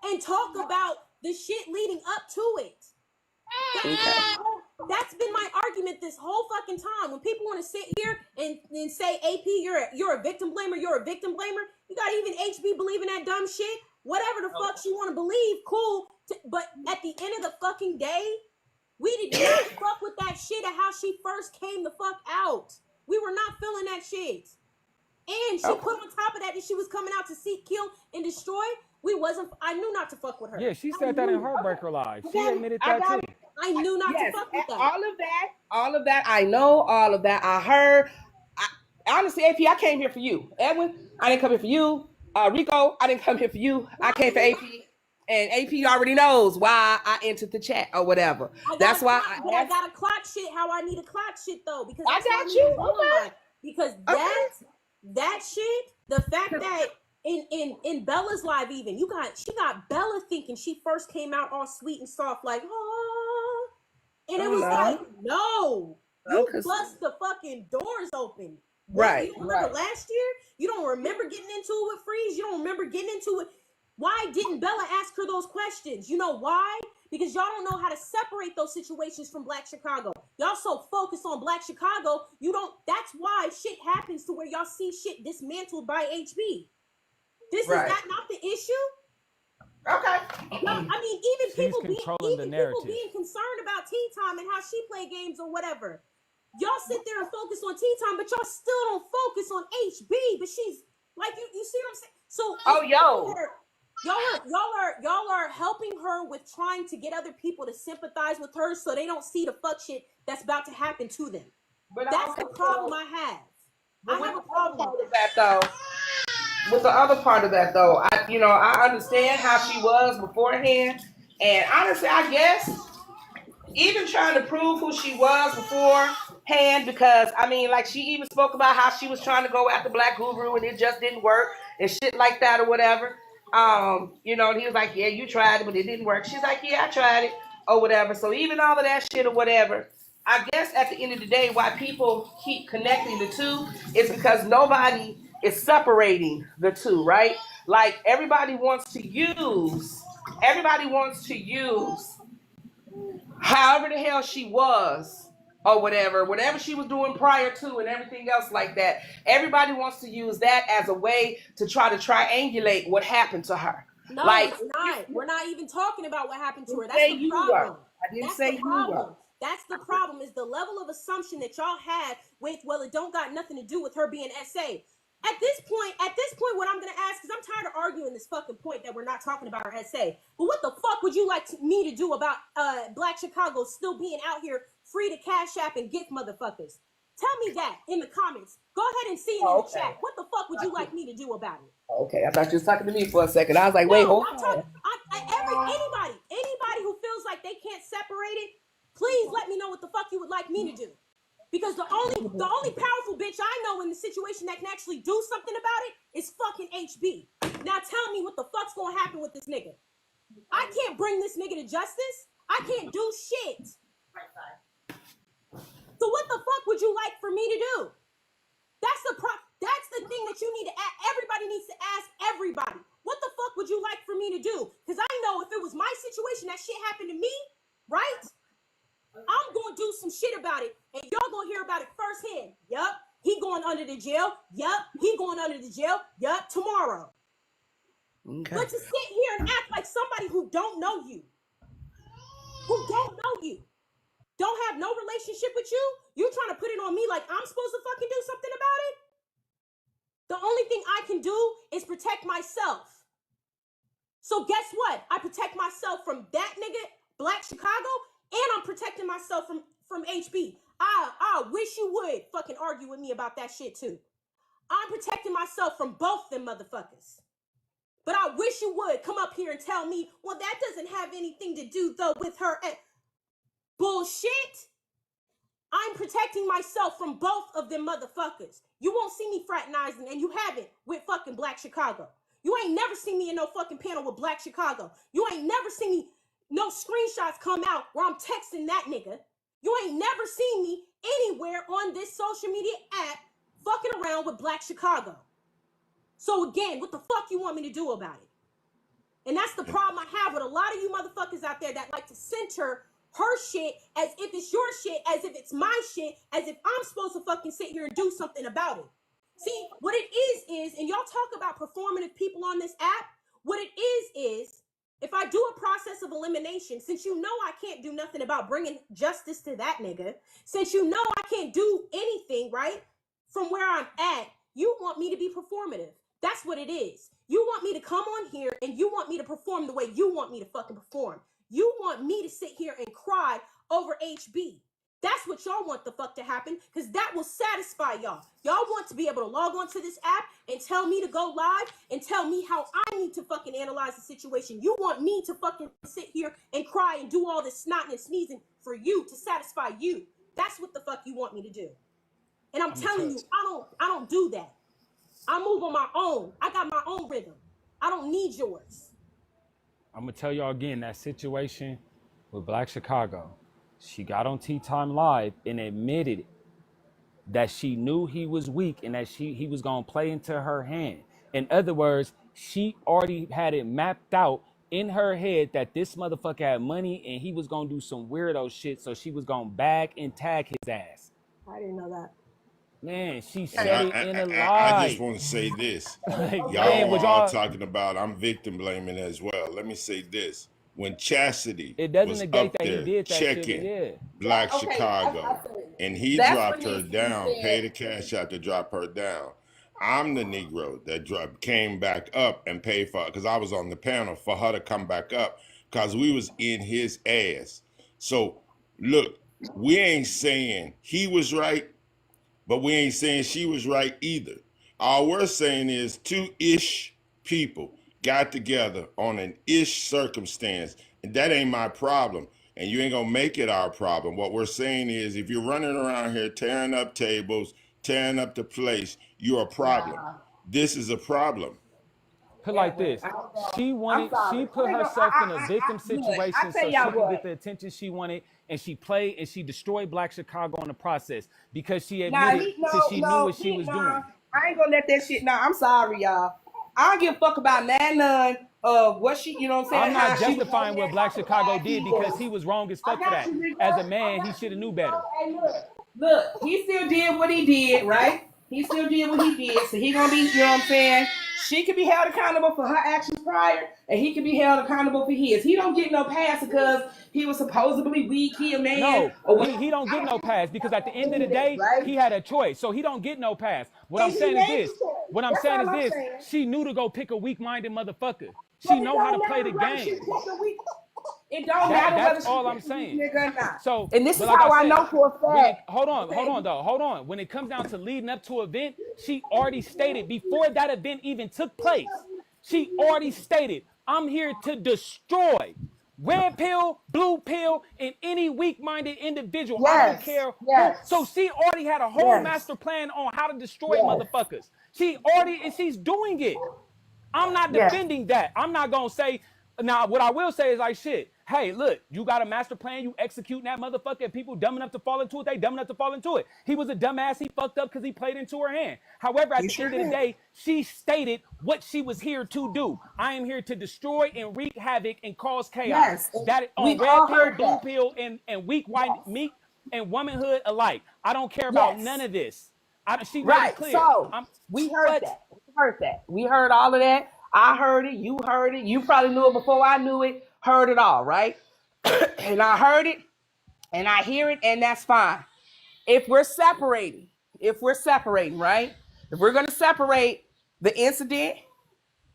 S1: and talk about the shit leading up to it. That's been my argument this whole fucking time. When people want to sit here and say, AP, you're a victim blamer, you got even HB believing that dumb shit. Whatever the fuck she want to believe, cool. But at the end of the fucking day, we did not fuck with that shit of how she first came the fuck out. We were not feeling that shit. And she put on top of that she was coming out to seek, kill, and destroy. I knew not to fuck with her.
S2: Yeah, she said that in Heartbreaker Live. She admitted that too.
S1: I knew not to fuck with that.
S5: All of that, I know. All of that, I heard. Honestly, AP, I came here for you. Edwin, I didn't come here for you. Rico, I didn't come here for you. I came for AP. And AP already knows why I entered the chat or whatever. That's why
S1: I got to clock shit how I need to clock shit though. Because
S5: I got you. Okay.
S1: Because that shit, the fact that in Bella's live even, she got Bella thinking she first came out all sweet and soft like, oh. And it was like, no. You bust the fucking doors open.
S5: Right.
S1: You remember last year? You don't remember getting into it with Freeze? You don't remember getting into it? Why didn't Bella ask her those questions? You know why? Because y'all don't know how to separate those situations from Black Chicago. Y'all so focused on Black Chicago, that's why shit happens to where y'all see shit dismantled by HB. Is that not the issue?
S5: Okay.
S1: I mean, even people being
S2: concerned
S1: about Tea Time and how she play games or whatever. y'all sit there and focus on tea time, but y'all still don't focus on HB. But she's like, you see what I'm saying? So y'all are helping her with trying to get other people to sympathize with her, so they don't see the fuck shit that's about to happen to them. But that's the problem I have. I have a problem with
S5: that though. With the other part of that though, I understand how she was beforehand, and honestly, I guess even trying to prove who she was beforehand, because I mean, like she even spoke about how she was trying to go after Black Guru and it just didn't work and shit like that or whatever. And he was like, yeah, you tried it, but it didn't work. She's like, yeah, I tried it or whatever. So even all of that shit or whatever, I guess at the end of the day, why people keep connecting the two is because nobody is separating the two, right? Like everybody wants to use however the hell she was or whatever she was doing prior to and everything else like that. Everybody wants to use that as a way to try to triangulate what happened to her.
S1: No, like, it's not. We're not even talking about what happened to her. That's the problem.
S5: I didn't say you were.
S1: That's the problem, is the level of assumption that y'all had with, well, it don't got nothing to do with her being SA. At this point, what I'm going to ask, because I'm tired of arguing this fucking point that we're not talking about her SA, but what the fuck would you like me to do about Black Chicago still being out here free to cash app and gift motherfuckers? Tell me that in the comments. Go ahead and see it in the chat. What the fuck would you like me to do about it?
S5: Okay, I thought you was talking to me for a second. I was like, wait, hold on.
S1: Anybody who feels like they can't separate it, please let me know what the fuck you would like me to do. Because the only powerful bitch I know in the situation that can actually do something about it is fucking HB. Now tell me what the fuck's gonna happen with this nigga. I can't bring this nigga to justice. I can't do shit. So what the fuck would you like for me to do? That's the thing that you need to ask. Everybody needs to ask everybody. What the fuck would you like for me to do? Because I know if it was my situation, that shit happened to me, right? I'm gonna do some shit about it, and y'all gonna hear about it firsthand. Yup, he going under the jail. Yup, he going under the jail. Yup, tomorrow. Okay. But to sit here and act like somebody who don't know you, don't have no relationship with you trying to put it on me like I'm supposed to fucking do something about it? The only thing I can do is protect myself. So guess what? I protect myself from that nigga, Black Chicago, and I'm protecting myself from HB. I wish you would fucking argue with me about that shit too. I'm protecting myself from both them motherfuckers. But I wish you would come up here and tell me, well, that doesn't have anything to do though with her. Bullshit. I'm protecting myself from both of them motherfuckers. You won't see me fraternizing, and you haven't with fucking Black Chicago. You ain't never seen me in no fucking panel with Black Chicago. You ain't never seen me, no screenshots come out where I'm texting that nigga. You ain't never seen me anywhere on this social media app fucking around with Black Chicago. So again, what the fuck you want me to do about it? And that's the problem I have with a lot of you motherfuckers out there that like to center her shit as if it's your shit, as if it's my shit, as if I'm supposed to fucking sit here and do something about it. See, what it is, and y'all talk about performative people on this app, what it is, if I do a process of elimination, since you know I can't do nothing about bringing justice to that nigga, since you know I can't do anything, right, from where I'm at, you want me to be performative. That's what it is. You want me to come on here and you want me to perform the way you want me to fucking perform. You want me to sit here and cry over HB. That's what y'all want the fuck to happen, because that will satisfy y'all. Y'all want to be able to log on to this app and tell me to go live and tell me how I need to fucking analyze the situation. You want me to fucking sit here and cry and do all this snotting and sneezing for you, to satisfy you. That's what the fuck you want me to do. And I'm telling you, I don't do that. I move on my own. I got my own rhythm. I don't need yours.
S2: I'm gonna tell y'all again, that situation with Black Chicago, she got on Tea Time Live and admitted that she knew he was weak and that he was gonna play into her hand. In other words, she already had it mapped out in her head that this motherfucker had money and he was gonna do some weirdo shit, so she was gonna bag and tag his ass.
S1: I didn't know that.
S2: Man, she said it in a lie.
S3: I just want to say this.
S2: Like,
S3: y'all are all talking about I'm victim blaming as well. Let me say this. when Chastity
S2: It doesn't
S3: was
S2: negate
S3: up
S2: that he
S3: there
S2: did that shit, but
S3: checking
S2: yeah.
S3: Black
S5: Okay,
S3: Chicago, and he
S5: that's
S3: dropped
S5: when
S3: her down, paid a cash out to drop her down. I'm the Negro that came back up and paid for it because I was on the panel for her to come back up because we was in his ass. So look, we ain't saying he was right, but we ain't saying she was right either. All we're saying is two ish people got together on an ish circumstance, and that ain't my problem. And you ain't gonna make it our problem. What we're saying is if you're running around here tearing up tables, tearing up the place, you're a problem. This is a problem.
S2: Put like this.
S5: I'm sorry.
S2: She put
S5: I ain't
S2: herself in a victim
S5: look, I
S2: situation
S5: tell
S2: so she
S5: y'all
S2: could get
S5: what.
S2: the attention she wanted, and she played and she destroyed Black Chicago in the process because she
S5: Nah,
S2: admitted to she knew what she was
S5: nah.
S2: doing.
S5: I ain't gonna let that shit. Nah, I'm sorry, y'all. I don't give a fuck about none of what she, you know what I'm saying?
S2: I'm not
S5: How she was over
S2: justifying
S5: there
S2: what Black
S5: talking
S2: Chicago
S5: about
S2: did because
S5: people.
S2: he was wrong as
S5: I
S2: fuck for
S5: got
S2: that.
S5: you, Rico.
S2: As a
S5: I
S2: man, he
S5: got
S2: should
S5: you,
S2: have knew
S5: Rico.
S2: better.
S5: Hey, look, he still did what he did, right? He still did what he did, so he gonna be, you know what I'm saying? She can be held accountable for her actions prior, and he can be held accountable for his. He don't get no pass because he was supposedly weak, he a man,
S2: No,
S5: or what?
S2: he don't get no pass because at the end of the day,
S5: Right?
S2: he had a choice. So he don't get no pass. What I'm
S5: And he
S2: saying is
S5: made
S2: this.
S5: the choice.
S2: What I'm
S5: That's
S2: saying
S5: all
S2: is
S5: I'm
S2: this.
S5: saying.
S2: She knew to go pick a weak-minded motherfucker.
S5: But
S2: She
S5: it
S2: know how to
S5: don't
S2: play
S5: matter
S2: the
S5: whether she
S2: game.
S5: picked a weak. It don't
S2: That
S5: matter
S2: that's
S5: whether she
S2: all I'm
S5: picked a weak
S2: saying.
S5: nigga or not.
S2: So,
S5: And this
S2: but
S5: is
S2: like I
S5: how I
S2: said,
S5: know for a
S2: when it
S5: fact.
S2: hold on. When it comes down to leading up to an event, she already stated before that event even took place. She already stated, "I'm here to destroy red pill, blue pill, and any weak-minded individual. I don't
S5: Yes,
S2: care who." So
S5: yes,
S2: she already had a whole
S5: yes,
S2: master plan on how to destroy
S5: yes,
S2: motherfuckers. She already and she's doing it. I'm not
S5: yes.
S2: defending that. I'm not gonna say now. What I will say is like shit. Hey, look, you got a master plan. You executing that motherfucker. And people dumb enough to fall into it. They dumb enough to fall into it. He was a dumbass. He fucked up because he played into her hand. However, at
S5: You
S2: the
S5: sure
S2: end of the
S5: did.
S2: day, she stated what she was here to do. I am here to destroy and wreak havoc and cause chaos.
S5: Yes, and
S2: That on
S5: we've
S2: red
S5: all
S2: pill,
S5: heard
S2: blue
S5: that.
S2: pill, and weak white
S5: Yes,
S2: meat and womanhood alike. I don't care about none
S5: yes.
S2: of this. She made it
S5: Right.
S2: clear.
S5: So
S2: I'm
S5: we heard
S2: what?
S5: that. We heard that. We heard all of that. I heard it. You heard it. You probably knew it before I knew it. Heard it all, right? And I heard it, and I hear it, and that's fine. If we're separating, right? If we're gonna separate the incident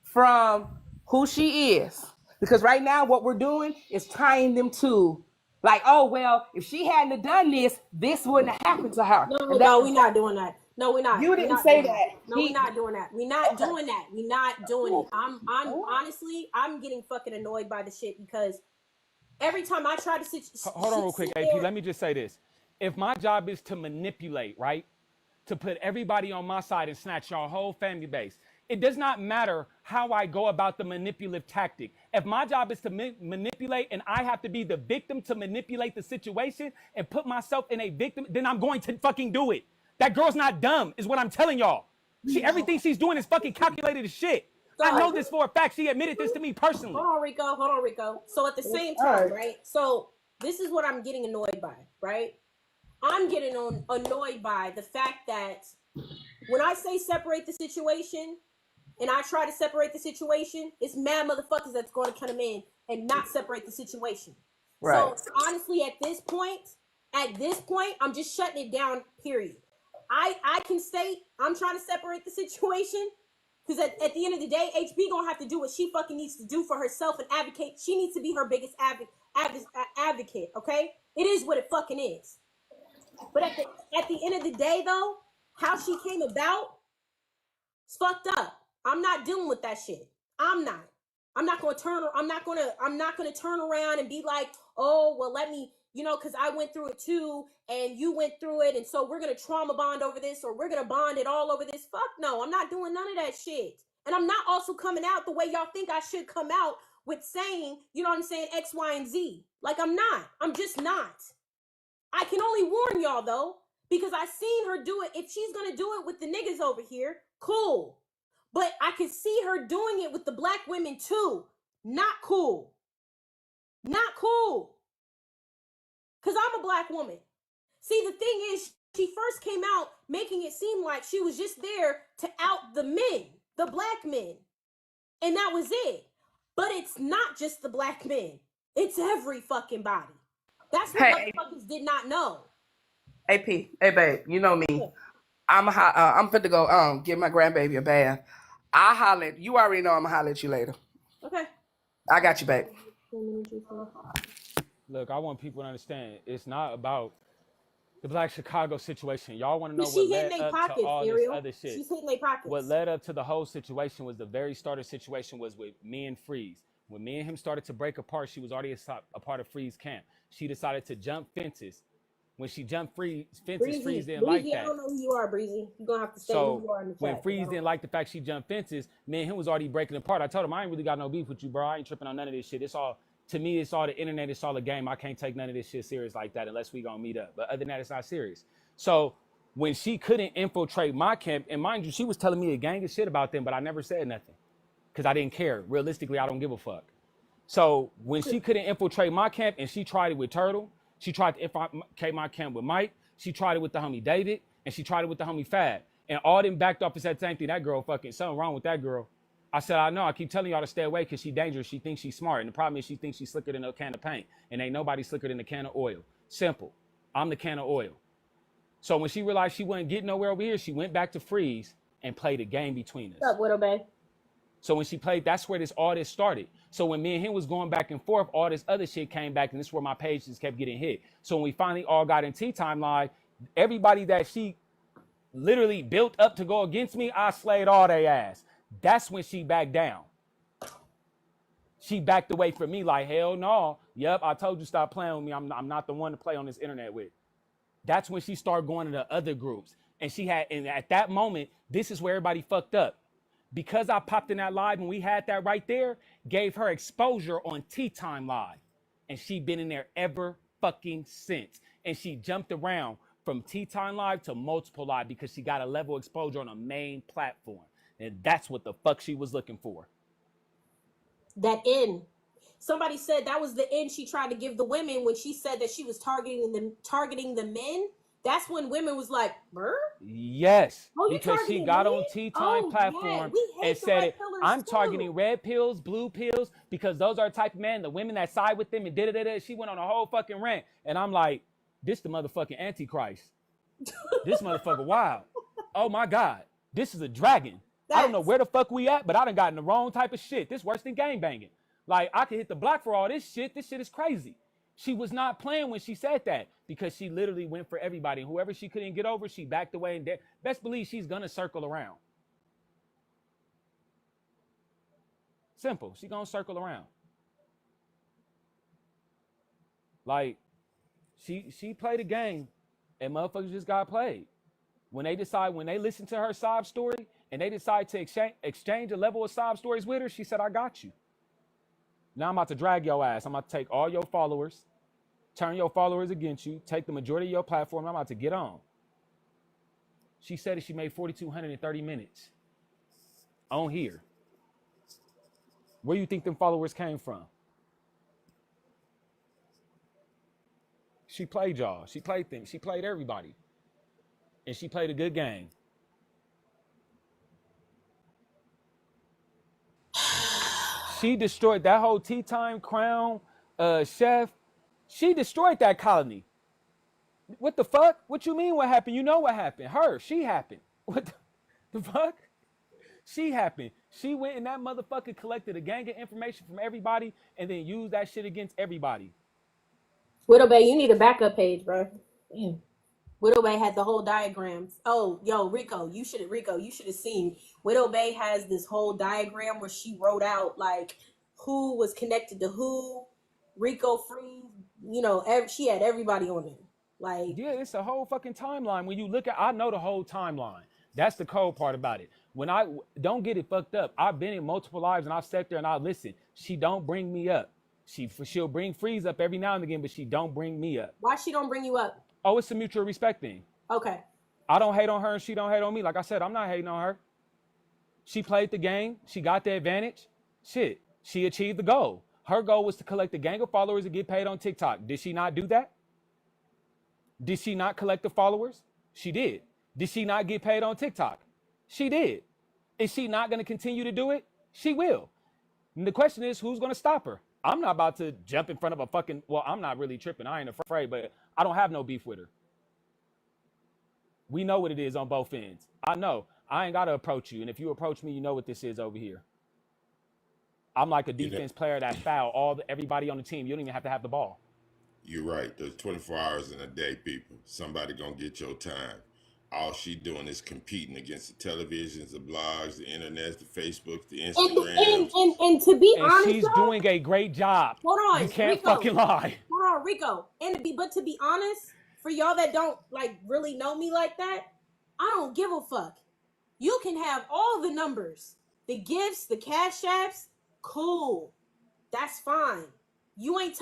S5: from who she is, because right now what we're doing is tying them to, like, oh well, if she hadn't have done this, this wouldn't have happened to her,
S1: No,
S5: and
S1: no,
S5: that's
S1: we're not doing that. No, we're not.
S5: you
S1: We're
S5: didn't
S1: not
S5: say
S1: doing that.
S5: that.
S1: No, we're not doing that. We're not
S5: Okay.
S1: doing that. We're not doing it. I'm honestly, I'm getting fucking annoyed by the shit because every time I try to
S2: Hold on real quick,
S1: sit
S2: AP.
S1: there,
S2: Let me just say this. If my job is to manipulate, right? To put everybody on my side and snatch your whole family base, it does not matter how I go about the manipulative tactic. If my job is to manipulate and I have to be the victim to manipulate the situation and put myself in a victim, then I'm going to fucking do it. That girl's not dumb, is what I'm telling y'all. Everything she's doing is fucking calculated as shit. I know
S1: so
S2: this for a fact. She admitted this to me personally.
S1: hold on, Rico. Hold on, Rico. So at the same
S5: All
S1: time,
S5: right.
S1: right? So this is what I'm getting annoyed by, right? I'm getting annoyed by the fact that when I say separate the situation and I try to separate the situation, it's mad motherfuckers that's going to come in and not separate the situation.
S5: Right.
S1: So honestly, at this point, I'm just shutting it down. Period. I can state I'm trying to separate the situation because at the end of the day, HB gonna have to do what she fucking needs to do for herself and advocate. She needs to be her biggest advocate. Okay, it is what it fucking is. But at the end of the day, though, how she came about, it's fucked up. I'm not dealing with that shit. I'm not. I'm not gonna turn around and be like, oh well, let me, because I went through it too, and you went through it, and so we're gonna trauma bond over this, or we're gonna bond it all over this. Fuck no, I'm not doing none of that shit. And I'm not also coming out the way y'all think I should come out with saying, you know what I'm saying, X, Y, and Z. Like I'm not. I'm just not. I can only warn y'all though, because I seen her do it. If she's gonna do it with the niggas over here, cool. But I can see her doing it with the black women too. Not cool. Not cool. Because I'm a black woman. See, the thing is, she first came out making it seem like she was just there to out the men, the black men. And that was it. But it's not just the black men. It's every fucking body. That's what
S5: Hey,
S1: motherfuckers did not know.
S5: AP, hey babe, you know me. I'm fit to go give my grandbaby a bath. I'll holler at you. Already know I'm gonna holler at you later.
S1: Okay.
S5: I got you, babe.
S2: Look, I want people to understand it's not about the Black Chicago situation. Y'all want to know
S1: But
S2: what
S1: she hitting
S2: led
S1: their
S2: up to
S1: pockets,
S2: all this
S1: Ariel.
S2: other shit.
S1: She's hitting their pockets.
S2: What led up to the whole situation was the very start of situation was with me and Freeze. When me and him started to break apart, she was already a part of Freeze camp. She decided to jump fences. When she jumped fences, Freeze didn't like that.
S1: I don't know who you are, Breezy. You're going to have to say who you are in the chat.
S2: When Freeze didn't like the fact she jumped fences, me and him was already breaking apart. I told him, I ain't really got no beef with you, bro. I ain't tripping on none of this shit. It's all, to me, it's all the internet. It's all a game. I can't take none of this shit serious like that unless we gonna meet up. But other than that, it's not serious. So when she couldn't infiltrate my camp, and mind you, she was telling me a gang of shit about them, but I never said nothing because I didn't care. Realistically, I don't give a fuck. So when she couldn't infiltrate my camp and she tried it with Turtle, she tried to infiltrate my camp with Mike, she tried it with the homie David, and she tried it with the homie Fab. And all them backed off and said, same thing, that girl fucking, something wrong with that girl. I said, I know, I keep telling y'all to stay away because she's dangerous. She thinks she's smart. And the problem is she thinks she's slicker than a can of paint. And ain't nobody slicker than a can of oil. Simple. I'm the can of oil. So when she realized she wasn't getting nowhere over here, she went back to Freeze and played a game between us.
S1: What's up, Widow Bay?
S2: So when she played, that's where all this started. So when me and him was going back and forth, all this other shit came back, and this is where my page just kept getting hit. So when we finally all got in Tea Time Live, everybody that she literally built up to go against me, I slayed all they ass. That's when she backed down. She backed away from me like, hell no. Yep, I told you stop playing with me. I'm not the one to play on this internet with. That's when she started going to the other groups. And at that moment, this is where everybody fucked up. Because I popped in that live and we had that right there, gave her exposure on Tea Time Live. And she been in there ever fucking since. And she jumped around from Tea Time Live to multiple live because she got a level exposure on a main platform. And that's what the fuck she was looking for.
S1: That end. Somebody said that was the end she tried to give the women when she said that she was targeting the men. That's when women was like, "Brr?"
S2: Yes,
S1: Oh,
S2: because she got on Tea Time platform and said, I'm targeting red pills, blue pills, because those are the type of men, the women that side with them and da-da-da-da. She went on a whole fucking rant. And I'm like, this the motherfucking Antichrist. This motherfucker wild. Oh my God. This is a dragon. I don't know where the fuck we at, but I done gotten the wrong type of shit. This worse than gangbanging. Like, I could hit the block for all this shit. This shit is crazy. She was not playing when she said that because she literally went for everybody. And whoever she couldn't get over, she backed away. And best believe she's going to circle around. Simple. She going to circle around. Like, she played a game and motherfuckers just got played. When they listen to her sob story and they decide to exchange a level of sob stories with her, she said, I got you. Now I'm about to drag your ass. I'm about to take all your followers, turn your followers against you, take the majority of your platform. I'm about to get on. She said that she made 4,230 minutes on here. Where do you think them followers came from? She played y'all. She played them. She played everybody. And she played a good game. She destroyed that whole Tea Time Crown chef. She destroyed that colony. What the fuck? What you mean what happened? You know what happened. She happened. What the fuck? She happened. She went and that motherfucker collected a gang of information from everybody and then used that shit against everybody.
S1: Widow Bay, you need a backup page, bro. Damn. Widow Bay had the whole diagrams. Oh, yo, Rico, you should have seen. Widow Bay has this whole diagram where she wrote out like who was connected to who. Rico Free, she had everybody on it. Like,
S2: yeah, it's a whole fucking timeline. When you look at, I know the whole timeline. That's the cold part about it. When I don't get it fucked up, I've been in multiple lives and I've sat there and I listen. She don't bring me up. She'll bring Freeze up every now and again, but she don't bring me up.
S1: Why she don't bring you up?
S2: Oh, it's a mutual respect thing.
S1: Okay.
S2: I don't hate on her and she don't hate on me. Like I said, I'm not hating on her. She played the game. She got the advantage. Shit, she achieved the goal. Her goal was to collect a gang of followers and get paid on TikTok. Did she not do that? Did she not collect the followers? She did. Did she not get paid on TikTok? She did. Is she not going to continue to do it? She will. And the question is, who's going to stop her? I'm not about to jump in front of a fucking, well, I'm not really tripping. I ain't afraid, but I don't have no beef with her. We know what it is on both ends. I know. I ain't got to approach you. And if you approach me, you know what this is over here. I'm like a defense player that foul everybody on the team. You don't even have to have the ball.
S3: You're right. There's 24 hours in a day, people. Somebody gonna get your time. All she doing is competing against the televisions, the blogs, the internet, the Facebooks, the Instagrams.
S1: And to be
S2: and
S1: honest,
S2: she's doing a great job.
S1: Hold on,
S2: you can't
S1: Rico,
S2: fucking lie.
S1: Hold on, Rico. But to be honest, for y'all that don't like really know me like that, I don't give a fuck. You can have all the numbers, the gifts, the cash apps. Cool, that's fine. You ain't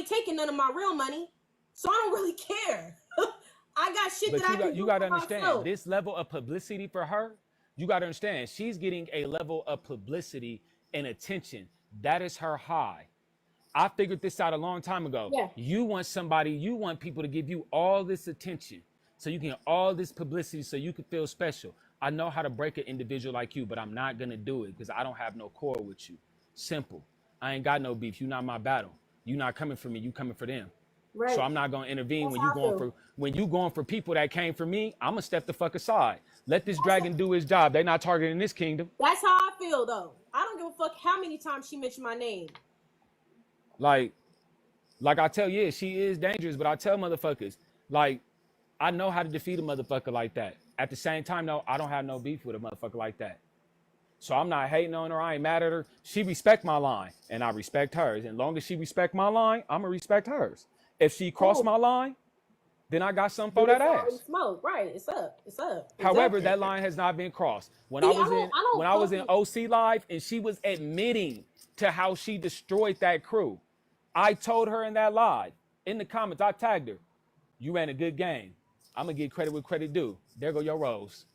S1: taking none of my real money, so I don't really care. I got shit
S2: but
S1: that I can do.
S2: You got to understand
S1: myself.
S2: this level of publicity for her. You got to understand she's getting a level of publicity and attention. That is her high. I figured this out a long time ago.
S1: Yeah.
S2: You want people to give you all this attention so you can get all this publicity so you can feel special. I know how to break an individual like you, but I'm not going to do it because I don't have no core with you. Simple. I ain't got no beef. You're not my battle. You're not coming for me. You coming for them. Right. So I'm not going to intervene when you going for people that came for me. I'm going to step the fuck aside. Let this dragon do his job. They're not targeting this kingdom.
S1: That's how I feel, though. I don't give a fuck how many times she mentioned my name.
S2: Like I tell you, she is dangerous, but I tell motherfuckers, like, I know how to defeat a motherfucker like that. At the same time, though, I don't have no beef with a motherfucker like that. So I'm not hating on her. I ain't mad at her. She respect my line, and I respect hers. And as long as she respect my line, I'm going to respect hers. If she cross my line, then I got something for that ass.
S1: Smoke, right? It's up.
S2: However, that line has not been crossed. When I was in OC Live, and she was admitting to how she destroyed that crew, I told her in that live, in the comments, I tagged her, you ran a good game. I'm going to give credit where credit due. There go your rose.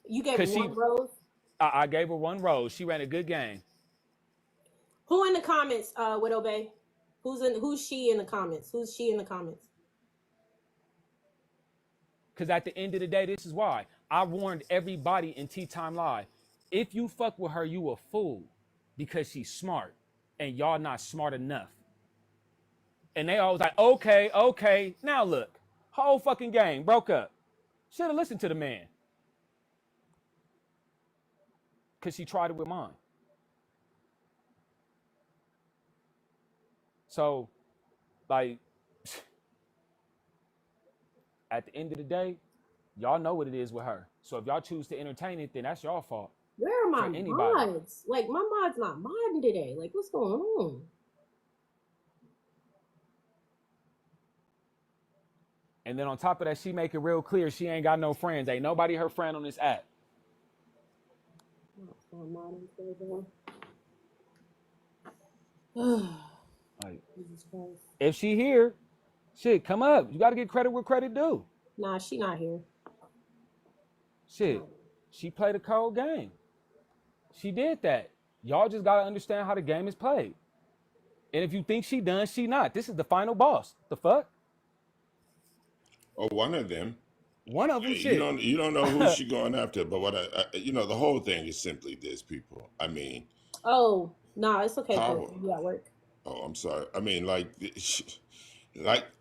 S1: You gave her one rose?
S2: I gave her one rose. She ran a good game.
S1: Who in the comments, Widow Bay? Who's she in the comments? Who's she in the comments?
S2: Because at the end of the day, this is why. I warned everybody in Tea Time Live. If you fuck with her, you a fool. Because she's smart. And y'all not smart enough. And they always like, okay. Now look. Whole fucking game broke up. Should have listened to the man. Because she tried it with mine. So, like, at the end of the day, y'all know what it is with her. So if y'all choose to entertain it, then that's your fault.
S1: Where are my mods? Like, my mod's not modding today. Like, what's going on?
S2: And then on top of that, she make it real clear she ain't got no friends. Ain't nobody her friend on this app. Like, if she here, shit, come up. You got to get credit where credit due.
S1: Nah, she not here.
S2: Shit, she played a cold game. She did that. Y'all just got to understand how the game is played. And if you think she done, she not. This is the final boss. The fuck?
S3: Or one of them.
S2: One of them, shit.
S3: You don't know who she going after, but what the whole thing is simply this, people. I mean.
S1: Oh, no, it's okay. You at work.
S3: Oh, I'm sorry. I mean, like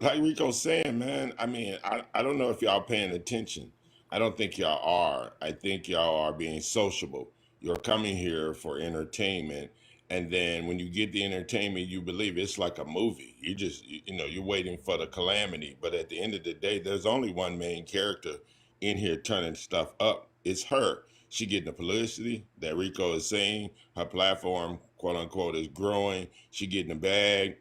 S3: Rico's saying, man. I mean, I don't know if y'all paying attention. I don't think y'all are. I think y'all are being sociable. You're coming here for entertainment. And then when you get the entertainment, you believe it's like a movie. You just, you're waiting for the calamity. But at the end of the day, there's only one main character in here turning stuff up. It's her. She getting the publicity that Rico is saying. Her platform, quote unquote, is growing. She getting the bag.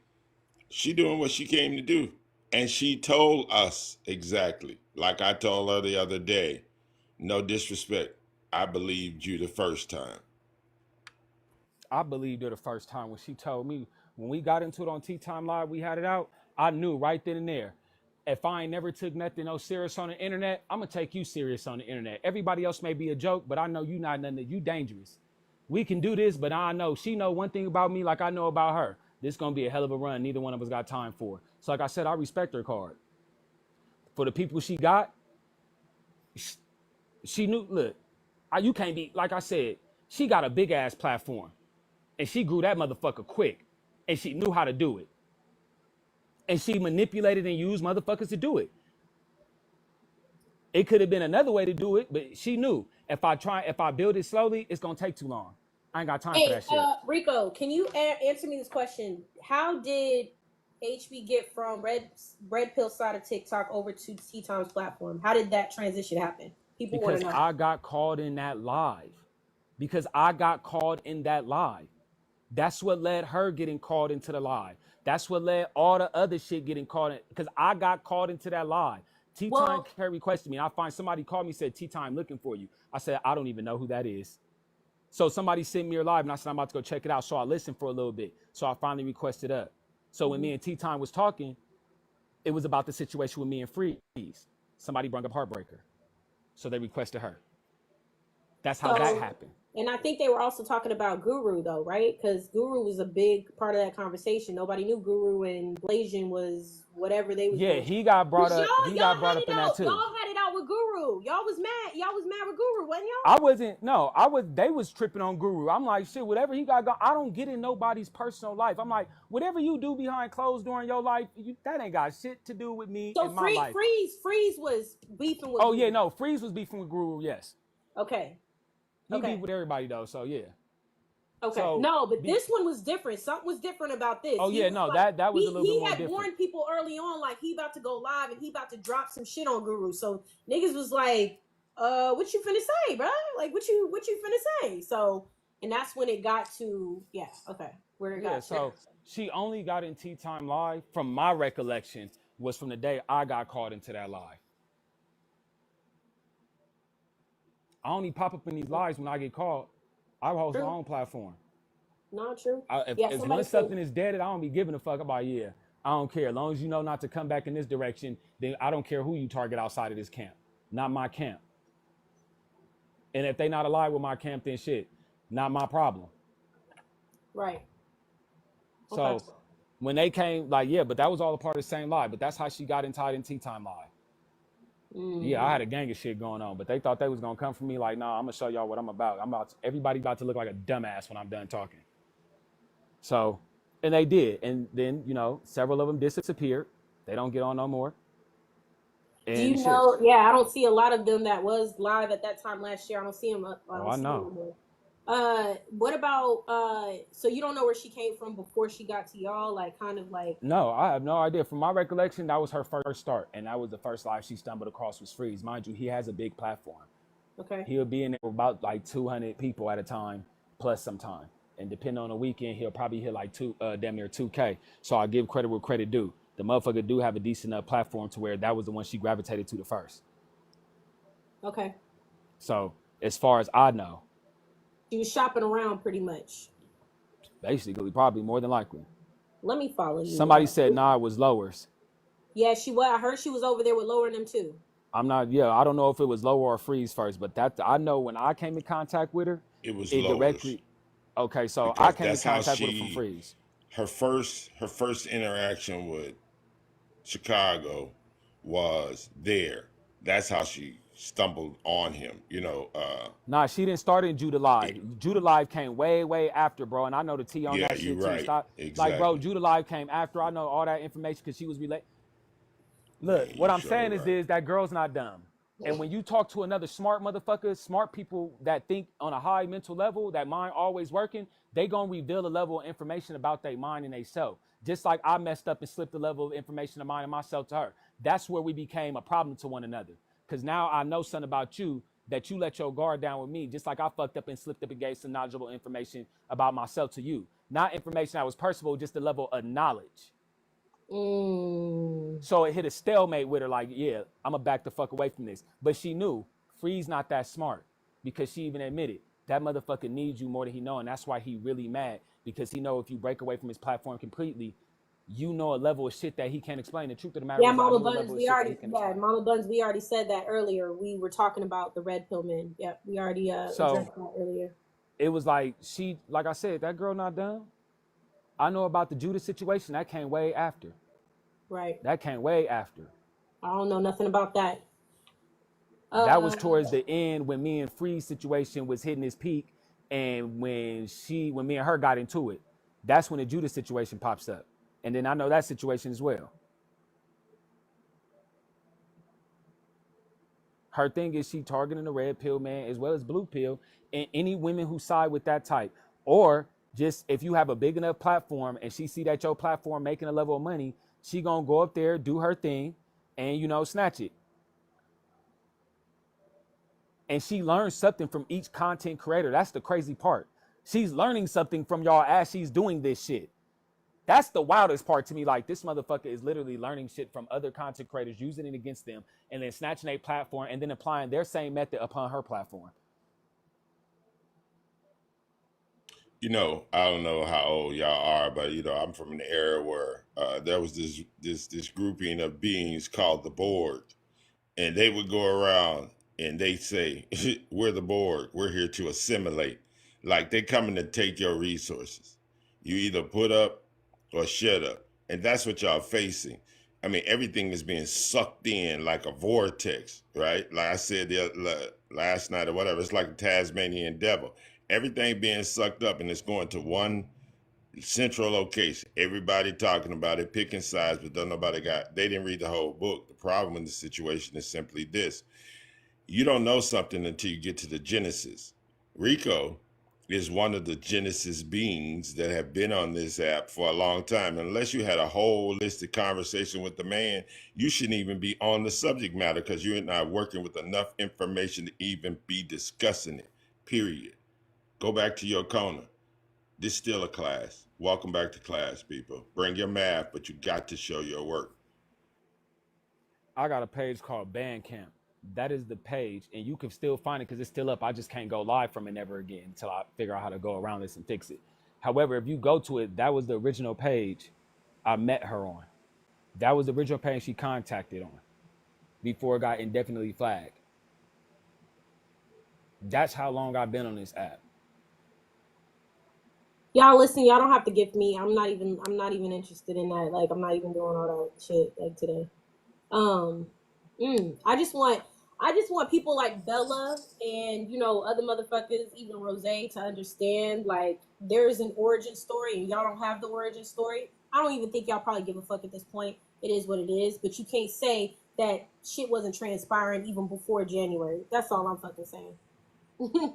S3: She doing what she came to do. And she told us exactly, like I told her the other day, no disrespect, I believed you the first time.
S2: I believed her the first time when she told me, when we got into it on Tea Time Live, we had it out, I knew right then and there. If I ain't never took nothing no serious on the internet, I'm going to take you serious on the internet. Everybody else may be a joke, but I know you not nothing. You dangerous. We can do this, but I know she know one thing about me like I know about her. This is going to be a hell of a run. Neither one of us got time for. So like I said, I respect her card. For the people she got, she knew, look, you can't be, like I said, she got a big ass platform. And she grew that motherfucker quick. And she knew how to do it. And she manipulated and used motherfuckers to do it. It could have been another way to do it, but she knew if I build it slowly, it's gonna take too long. I ain't got time for that shit.
S1: Rico, can you answer me this question? How did HB get from Red Pill side of TikTok over to Tea Time's platform? How did that transition happen? People want to know.
S2: I got called in that live. That's what led her getting called into the live. That's what led all the other shit getting called in, because I got called into that live. Tea Time requested me. I find somebody called me, said, Tea Time looking for you. I said, I don't even know who that is. So somebody sent me your live, and I said, I'm about to go check it out. So I listened for a little bit. So I finally requested up. So when me and Tea Time was talking, it was about the situation with me and Freeze. Somebody brought up Heartbreaker. So they requested her. That's how that happened.
S1: And I think they were also talking about Guru, though, right? Because Guru was a big part of that conversation. Nobody knew Guru, and Blasian was whatever they was.
S2: Yeah,
S1: doing.
S2: he got brought up. He got brought up in that too.
S1: Y'all had it out with Guru. Y'all was mad. Y'all was mad with Guru, wasn't y'all?
S2: I wasn't. No, I was. They was tripping on Guru. I'm like, shit. Whatever he got going, I don't get in nobody's personal life. I'm like, whatever you do behind closed during your life, that ain't got shit to do with me and my life.
S1: Freeze was beefing with.
S2: Oh yeah, no, Freeze was beefing with Guru. Yes.
S1: Okay.
S2: He beat with everybody though, so yeah.
S1: Okay. So, no, but this one was different. Something was different about this.
S2: Oh yeah, no, like, that was a little bit more different. He had
S1: warned people early on, like he about to go live and he about to drop some shit on Guru. So niggas was like, what you finna say, bro? Like what you finna say? So, and that's when it got to where it got. Yeah.
S2: So she only got in Tea Time live, from my recollection, was from the day I got called into that live. I only pop up in these lives when I get called. I host my own platform.
S1: Not true.
S2: If something is dead, I don't be giving a fuck about. I don't care. As long as you know not to come back in this direction, then I don't care who you target outside of this camp. Not my camp. And if they not aligned with my camp, then shit, not my problem.
S1: Right.
S2: So when they came, but that was all a part of the same live. But that's how she got tied in Tea Time live. Yeah, I had a gang of shit going on, but they thought they was gonna come for me like, nah, I'm gonna show y'all what I'm about. Everybody about to look like a dumbass when I'm done talking. So, and they did, and then several of them disappeared. They don't get on no more. And
S1: do you know? Yeah, I don't see a lot of them that was live at that time last year. I don't see them.
S2: I know.
S1: What about so you don't know where she came from before she got to y'all,
S2: No, I have no idea. From my recollection, that was her first start, and that was the first live she stumbled across was Freeze. Mind you, he has a big platform.
S1: Okay.
S2: He'll be in there with about 200 people at a time, plus some time. And depending on the weekend, he'll probably hit damn near 2K. So I give credit where credit due. The motherfucker do have a decent enough platform to where that was the one she gravitated to the first.
S1: Okay.
S2: So as far as I know,
S1: she was shopping around pretty much.
S2: Basically, probably more than likely.
S1: Let me follow you.
S2: Somebody said it was Lowers.
S1: Yeah, she was. I heard she was over there with Lower them too.
S2: I don't know if it was Lower or Freeze first, but I know when I came in contact with her,
S3: it was Lowers.
S2: Okay, so I came in contact with her from Freeze.
S3: Her first interaction with Chicago was there. That's how she stumbled on him,
S2: Nah, she didn't start in Judah Live. Judah Live came way after, bro. And I know the T on that shit
S3: right.
S2: too. Stop.
S3: Exactly.
S2: Bro, Judah Live came after. I know all that information because she was related. Look, what I'm saying is that girl's not dumb. And when you talk to another smart motherfucker, smart people that think on a high mental level, that mind always working, they gonna reveal a level of information about their mind and they self. Just like I messed up and slipped a level of information of mine and myself to her. That's where we became a problem to one another. Because now I know something about you that you let your guard down with me, just like I fucked up and slipped up and gave some knowledgeable information about myself to you. Not information that was personal, just the level of knowledge. So it hit a stalemate with her, I'm going to back the fuck away from this. But she knew Freeze not that smart because she even admitted that motherfucker needs you more than he know. And that's why he really mad, because he know if you break away from his platform completely, you know a level of shit that he can't explain. The truth of the matter is,
S1: Mama Buns, Mama Buns, we already said that earlier. We were talking about the red pill men. Yep, we already addressed that earlier.
S2: It was like I said, that girl not dumb. I know about the Judah situation. That came way after.
S1: Right.
S2: That came way after.
S1: I don't know nothing about that.
S2: That was towards the end when me and Freeze situation was hitting his peak, And when me and her got into it, that's when the Judas situation pops up. And then I know that situation as well. Her thing is she targeting the red pill man as well as blue pill and any women who side with that type. Or just if you have a big enough platform and she see that your platform making a level of money, she gonna go up there, do her thing, and snatch it. And she learns something from each content creator. That's the crazy part. She's learning something from y'all as she's doing this shit. That's the wildest part to me. Like, this motherfucker is literally learning shit from other content creators, using it against them, and then snatching a platform and then applying their same method upon her platform.
S3: I don't know how old y'all are, but I'm from an era where there was this grouping of beings called the Borg, and they would go around and they say, "We're the Borg. We're here to assimilate." Like, they coming to take your resources. You either put up or shut up, and that's what y'all facing. I mean, everything is being sucked in like a vortex, right? Like I said last night or whatever, it's like a Tasmanian devil. Everything being sucked up, and it's going to one central location. Everybody talking about it, picking sides, but they didn't read the whole book. The problem in the situation is simply this. You don't know something until you get to the genesis. Rico is one of the genesis beings that have been on this app for a long time. Unless you had a holistic conversation with the man, you shouldn't even be on the subject matter because you're not working with enough information to even be discussing it, period. Go back to your corner. This is still a class. Welcome back to class, people. Bring your math, but you got to show your work.
S2: I got a page called Bandcamp. That is the page, and you can still find it because it's still up. I just can't go live from it ever again until I figure out how to go around this and fix it. However, if you go to it, that was the original page I met her on. That was the original page she contacted on before it got indefinitely flagged. That's how long I've been on this app.
S1: Y'all listen, y'all don't have to gift me. I'm not even interested in that. Like, I'm not even doing all that shit like today. I just want people like Bella and other motherfuckers, even Rose, to understand, like, there's an origin story and y'all don't have the origin story. I don't even think y'all probably give a fuck at this point. It is what it is, but you can't say that shit wasn't transpiring even before January. That's all I'm fucking saying.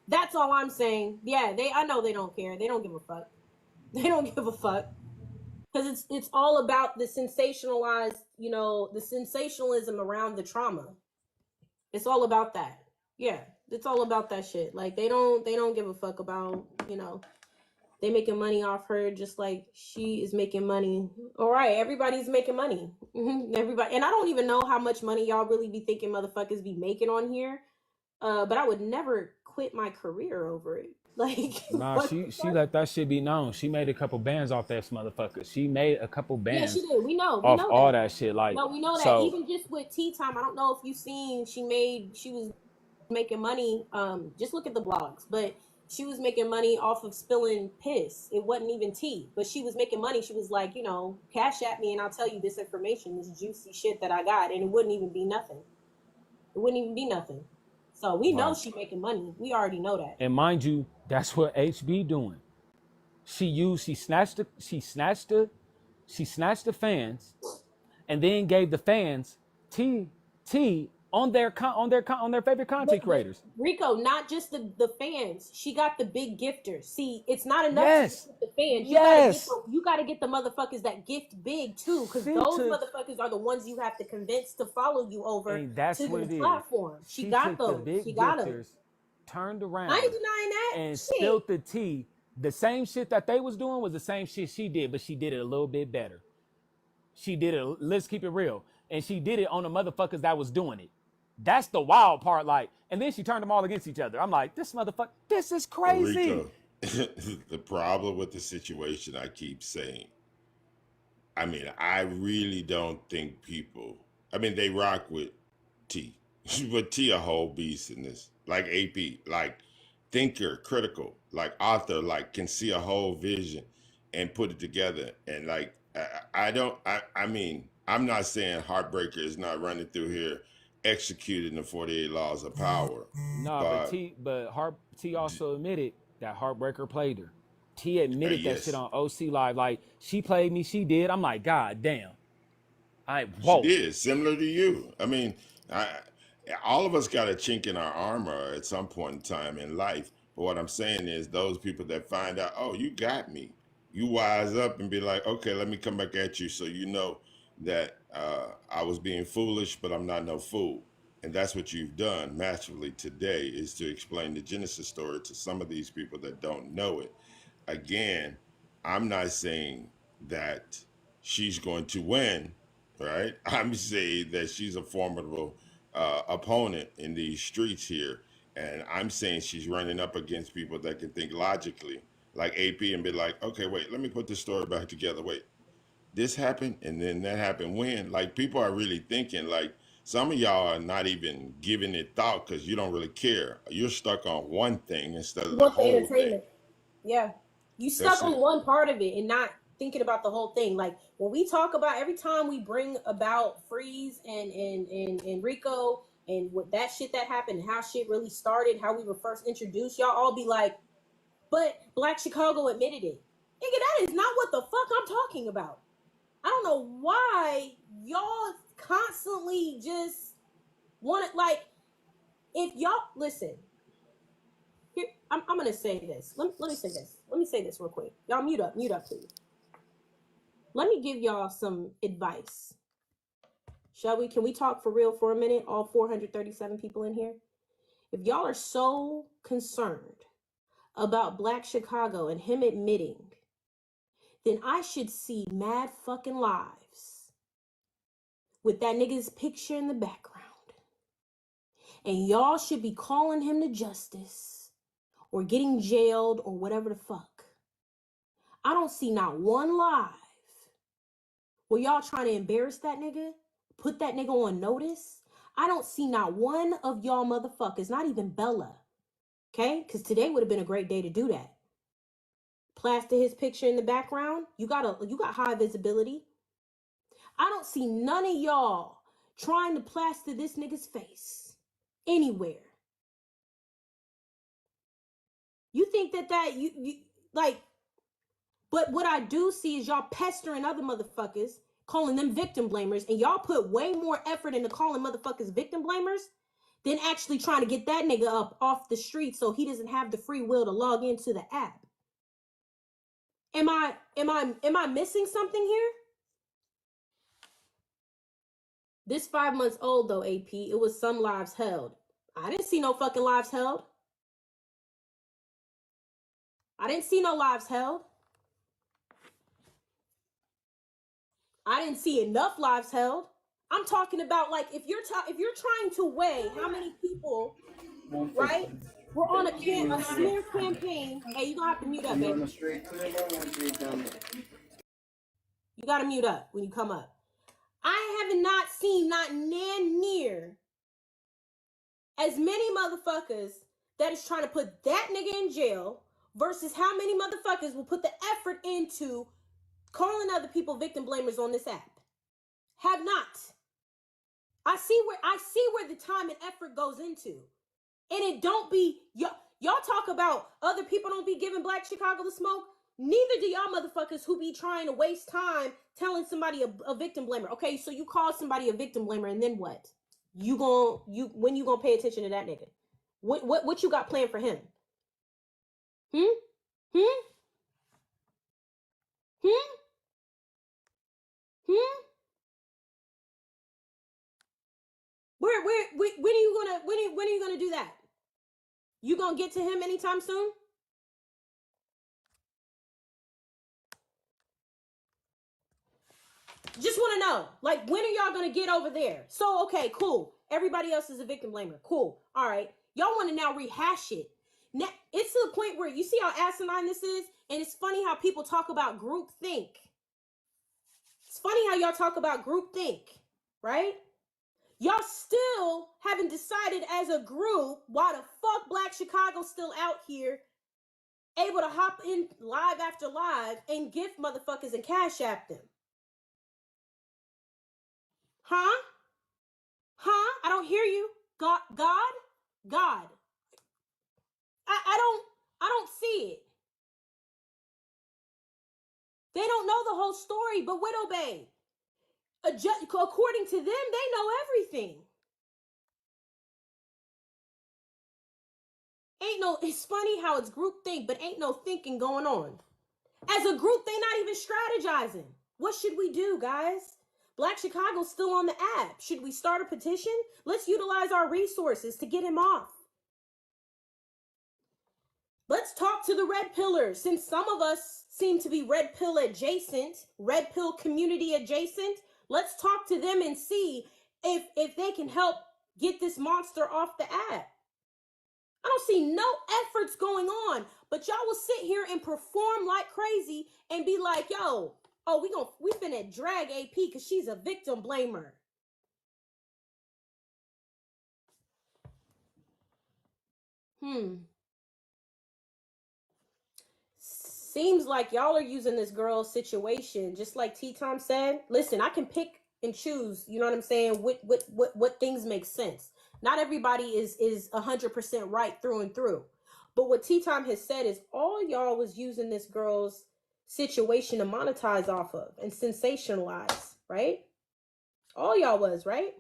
S1: That's all I'm saying. Yeah, I know they don't care. They don't give a fuck. They don't give a fuck. Because it's all about the sensationalized, the sensationalism around the trauma. It's all about that. Yeah, it's all about that shit. Like, they don't give a fuck about, they making money off her just like she is making money. All right, everybody's making money. Everybody. And I don't even know how much money y'all really be thinking motherfuckers be making on here. But I would never quit my career over it. Like,
S2: nah, she let that shit be known. She made a couple bands off that motherfucker. She made a couple bands.
S1: Yeah, she did. We know
S2: all that shit. Like,
S1: no, we know that.
S2: So,
S1: even just with Tea Time, I don't know if you seen. She was making money. Just look at the blogs, but she was making money off of spilling piss. It wasn't even tea, but she was making money. She was like, cash at me and I'll tell you this information, this juicy shit that I got, and it wouldn't even be nothing. It wouldn't even be nothing. So we know she making money. We already know that.
S2: And mind you, that's what HB doing. She snatched the fans, and then gave the fans tea on their favorite content creators.
S1: Rico, not just the fans. She got the big gifters. See, it's not enough
S2: Yes.
S1: to get the fans. You gotta get the motherfuckers that gift big too, because those motherfuckers are the ones you have to convince to follow you over to the platform. She got those. She got them.
S2: Turned around.
S1: I ain't denying that.
S2: And spilled the tea. The same shit that they was doing was the same shit she did, but she did it a little bit better. She did it. Let's keep it real. And she did it on the motherfuckers that was doing it. That's the wild part. Like, and then she turned them all against each other. I'm like, this motherfucker, this is crazy.
S3: Rico, the problem with the situation, I keep saying, I mean, I really don't think people, they rock with T, but T a whole beast in this, like AP, like thinker, critical, like author, like can see a whole vision and put it together. And like, I'm not saying Heartbreaker is not running through here executed in the 48 Laws of Power.
S2: Nah,
S3: But
S2: T also admitted that Heartbreaker played her. T admitted that shit
S3: yes,
S2: on OC Live. Like, she played me, she did. I'm like, God damn.
S3: she
S2: Whoa.
S3: did, similar to you. I mean, I, all of us got a chink in our armor at some point in time in life. But what I'm saying is, those people that find out, oh, you got me, you wise up and be like, okay, let me come back at you, so you know that I was being foolish, but I'm not no fool. And that's what you've done masterfully today, is to explain the Genesis story to some of these people that don't know it. Again, I'm not saying that she's going to win, right? I'm saying that she's a formidable opponent in these streets here. And I'm saying she's running up against people that can think logically, like AP, and be like, okay, wait, let me put this story back together. Wait, this happened and then that happened when? Like, people are really thinking, like, some of y'all are not even giving it thought because you don't really care. You're stuck on one thing instead
S1: You
S3: of the
S1: want the
S3: whole thing.
S1: entertainment. Yeah. You
S3: That's
S1: stuck on
S3: it.
S1: one part of it and not thinking about the whole thing. Like when we talk about every time we bring about Freeze and Rico and what that shit that happened and how shit really started, how we were first introduced, y'all all be like, but Black Chicago admitted it. Nigga, that is not what the fuck I'm talking about. I don't know why y'all constantly just want it. Like, if y'all listen, here, I'm gonna say this. Let me say this. Let me say this real quick. Y'all mute up, please. Let me give y'all some advice. Shall we? Can we talk for real for a minute? All 437 people in here. If y'all are so concerned about Black Chicago and him admitting, then I should see mad fucking lives with that nigga's picture in the background. And y'all should be calling him to justice or getting jailed or whatever the fuck. I don't see not one live where y'all trying to embarrass that nigga, put that nigga on notice. I don't see not one of y'all motherfuckers, not even Bella, okay? Because today would have been a great day to do that. Plaster his picture in the background. You got high visibility. I don't see none of y'all trying to plaster this nigga's face anywhere. You think that you like, but what I do see is y'all pestering other motherfuckers, calling them victim blamers, and y'all put way more effort into calling motherfuckers victim blamers than actually trying to get that nigga up off the street so he doesn't have the free will to log into the app. Am I missing something here? This 5 months old though, AP, it was some lives held. I didn't see no fucking lives held. I didn't see no lives held. I didn't see enough lives held. I'm talking about, like, if you're trying to weigh how many people, right? We're on a smear campaign. Hey, you gonna have to mute up, baby. You gotta mute up when you come up. I have not seen not near as many motherfuckers that is trying to put that nigga in jail versus how many motherfuckers will put the effort into calling other people victim blamers on this app. Have not. I see where the time and effort goes into. And it don't be y'all talk about other people don't be giving Black Chicago the smoke. Neither do y'all motherfuckers who be trying to waste time telling somebody a victim blamer. Okay, so you call somebody a victim blamer and then what? When you gonna pay attention to that nigga? What you got planned for him? Hmm? Hmm? Hmm? Hmm? When are you gonna do that? You gonna get to him anytime soon? Just want to know, like, when are y'all gonna get over there? So, okay, cool. Everybody else is a victim blamer. Cool. All right. Y'all want to now rehash it. Now, it's to the point where you see how asinine this is, and it's funny how people talk about group think. It's funny how y'all talk about group think, right? Y'all still haven't decided as a group why the fuck Black Chicago's still out here, able to hop in live after live and gift motherfuckers and cash app them. Huh? Huh? I don't hear you. God. I don't see it. They don't know the whole story, but Widow Babe, according to them, they know everything. It's funny how it's groupthink, but ain't no thinking going on. As a group, they not even strategizing. What should we do, guys? Black Chicago's still on the app. Should we start a petition? Let's utilize our resources to get him off. Let's talk to the red pillars. Since some of us seem to be red pill adjacent, red pill community adjacent, let's talk to them and see if they can help get this monster off the app. I don't see no efforts going on, but y'all will sit here and perform like crazy and be like, yo, we finna drag AP because she's a victim blamer. Seems like y'all are using this girl's situation, just like T-Tom said. Listen, I can pick and choose, you know what I'm saying, what things make sense. Not everybody is 100% right through and through. But what T-Tom has said is all y'all was using this girl's situation to monetize off of and sensationalize, right? All y'all was, right?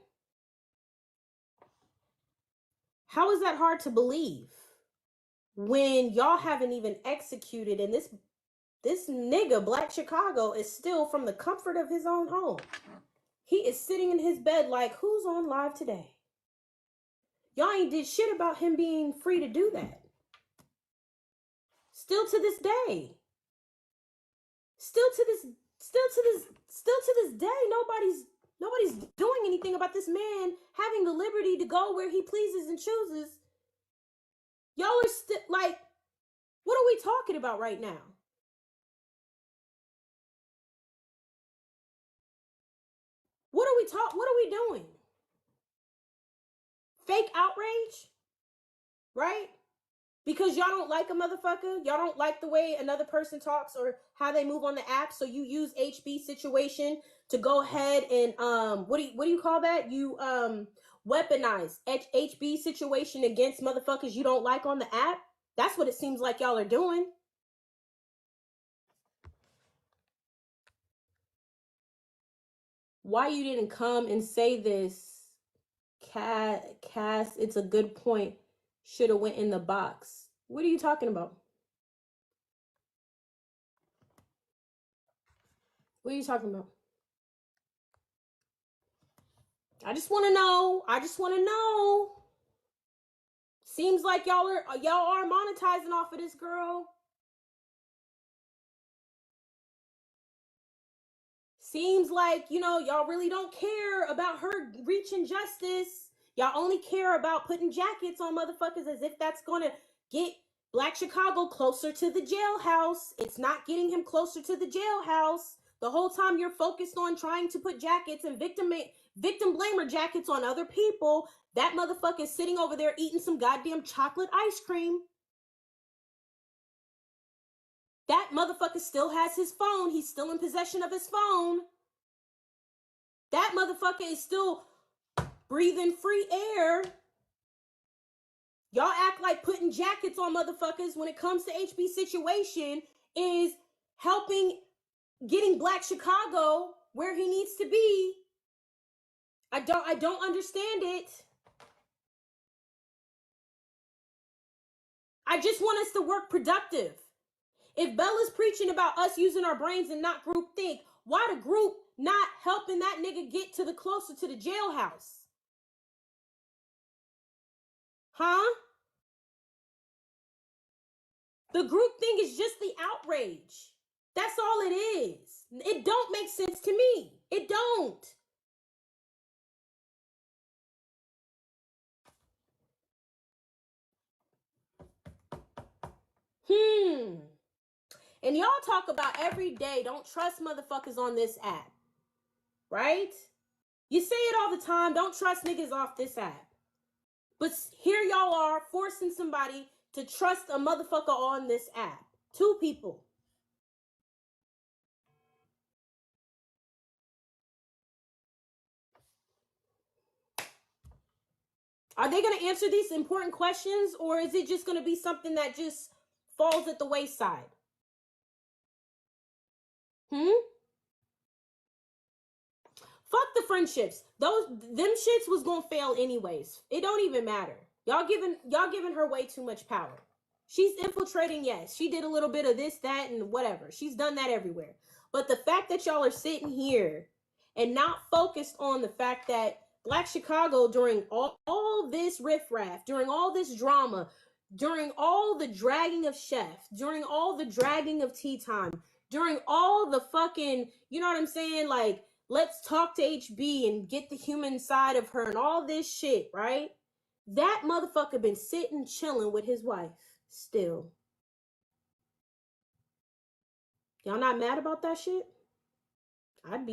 S1: How is that hard to believe when y'all haven't even executed, and this nigga, Black Chicago, is still from the comfort of his own home. He is sitting in his bed like, who's on live today? Y'all ain't did shit about him being free to do that. Still to this day. Still to this day, nobody's doing anything about this man having the liberty to go where he pleases and chooses. Y'all are still like, what are we talking about right now? What are we doing? Fake outrage? Right? Because y'all don't like a motherfucker, y'all don't like the way another person talks or how they move on the app, so you use HB situation to go ahead and what do you call that? You weaponize HB situation against motherfuckers you don't like on the app. That's what it seems like y'all are doing. Why you didn't come and say this, Cass? It's a good point. Should have went in the box. What are you talking about? What are you talking about? I just want to know. Seems like y'all are monetizing off of this girl. Seems like, y'all really don't care about her reaching justice. Y'all only care about putting jackets on motherfuckers as if that's gonna get Black Chicago closer to the jailhouse. It's not getting him closer to the jailhouse. The whole time you're focused on trying to put jackets and victim blamer jackets on other people. That motherfucker is sitting over there eating some goddamn chocolate ice cream. That motherfucker still has his phone. He's still in possession of his phone. That motherfucker is still breathing free air. Y'all act like putting jackets on motherfuckers when it comes to HB situation is helping getting Black Chicago where he needs to be. I don't understand it. I just want us to work productive. If Bella's preaching about us using our brains and not group think, why the group not helping that nigga get to the closer to the jailhouse? Huh? The group thing is just the outrage. That's all it is. It don't make sense to me. It don't. And y'all talk about every day, don't trust motherfuckers on this app. Right? You say it all the time, don't trust niggas off this app. But here y'all are forcing somebody to trust a motherfucker on this app. 2 people. Are they going to answer these important questions, or is it just going to be something that just falls at the wayside? Fuck the friendships. Them shits was gonna fail anyways. It don't even matter. Y'all giving her way too much power. She's infiltrating, yes. She did a little bit of this, that, and whatever. She's done that everywhere. But the fact that y'all are sitting here and not focused on the fact that Black Chicago, during all this riffraff, during all this drama, during all the dragging of Chef, during all the dragging of Tea Time, during all the fucking, you know what I'm saying? Like, let's talk to HB and get the human side of her and all this shit, right? That motherfucker been sitting chilling with his wife still. Y'all not mad about that shit? I'm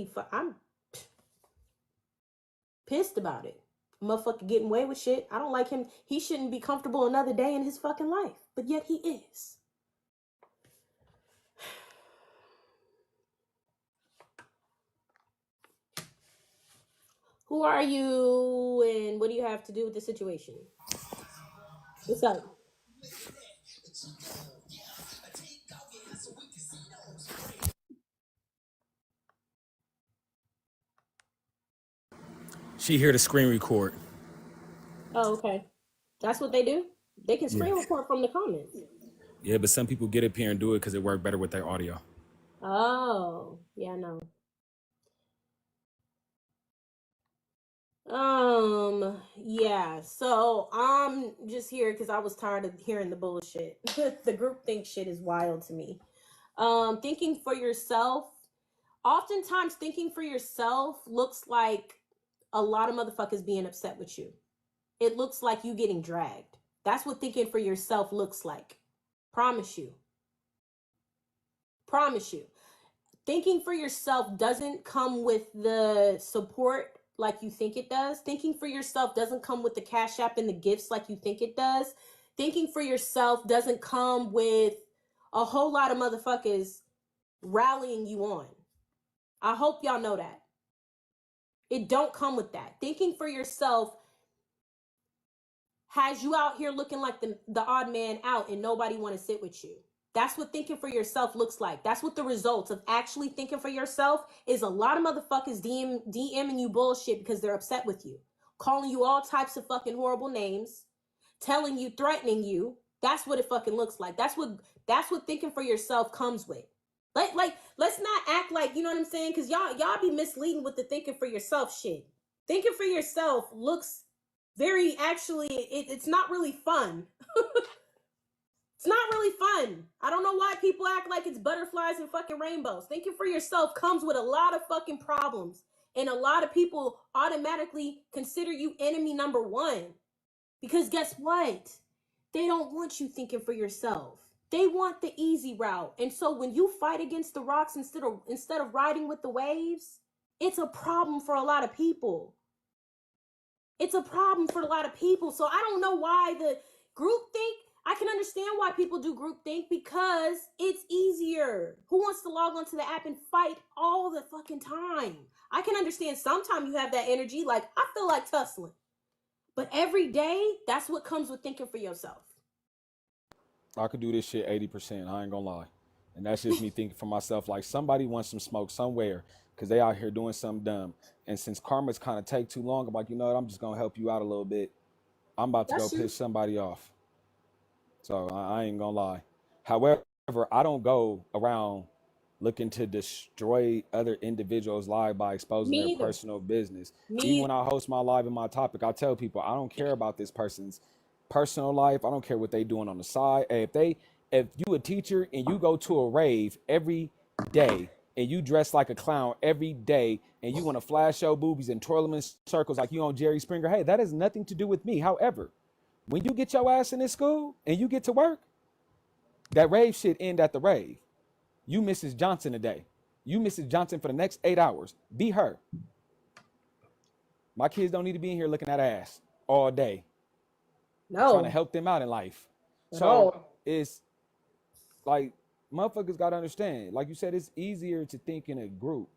S1: pissed about it. Motherfucker getting away with shit. I don't like him. He shouldn't be comfortable another day in his fucking life, but yet he is. Who are you and what do you have to do with the situation? What's up?
S2: She here to screen record.
S1: Oh, okay. That's what they do? They can screen record from the comments.
S2: Yeah, but some people get up here and do it because it works better with their audio.
S1: Oh, yeah, no. Yeah, so I'm just here because I was tired of hearing the bullshit. The groupthink shit is wild to me. Thinking for yourself, oftentimes thinking for yourself looks like a lot of motherfuckers being upset with you. It looks like you getting dragged. That's what thinking for yourself looks like. Promise you. Promise you. Thinking for yourself doesn't come with the support like you think it does. Thinking for yourself doesn't come with the cash app and the gifts like you think it does. Thinking for yourself doesn't come with a whole lot of motherfuckers rallying you on. I hope y'all know that. It don't come with that. Thinking for yourself has you out here looking like the odd man out and nobody want to sit with you. That's what thinking for yourself looks like. That's what the results of actually thinking for yourself is. A lot of motherfuckers DMing you bullshit because they're upset with you. Calling you all types of fucking horrible names. Telling you, threatening you. That's what it fucking looks like. That's what thinking for yourself comes with. Like, let's not act like, you know what I'm saying? Because y'all be misleading with the thinking for yourself shit. Thinking for yourself looks very, actually, it's not really fun. It's not really fun. I don't know why people act like it's butterflies and fucking rainbows. Thinking for yourself comes with a lot of fucking problems. And a lot of people automatically consider you enemy number one. Because guess what? They don't want you thinking for yourself. They want the easy route. And so when you fight against the rocks instead of riding with the waves, it's a problem for a lot of people. It's a problem for a lot of people. So I don't know why the groupthink. I can understand why people do groupthink because it's easier. Who wants to log onto the app and fight all the fucking time? I can understand sometimes you have that energy, like I feel like tussling. But every day, that's what comes with thinking for yourself.
S2: I could do this shit 80%, I ain't gonna lie. And that's just me thinking for myself, like somebody wants some smoke somewhere because they out here doing something dumb. And since karma's kind of take too long, I'm like, you know what, I'm just gonna help you out a little bit. I'm about to go piss somebody off. So I ain't gonna lie. However, I don't go around looking to destroy other individuals' lives by exposing their personal business. Even when I host my live and my topic, I tell people I don't care about this person's personal life. I don't care what they doing on the side. Hey, if you a teacher and you go to a rave every day and you dress like a clown every day and you want to flash your boobies and twirl them in circles like you on Jerry Springer, hey, that has nothing to do with me. However, when you get your ass in this school and you get to work, that rave shit end at the rave. You Mrs. Johnson today. You Mrs. Johnson for the next 8 hours. Be her. My kids don't need to be in here looking at ass all day. No. Trying to help them out in life. So it's like motherfuckers got to understand. Like you said, it's easier to think in a group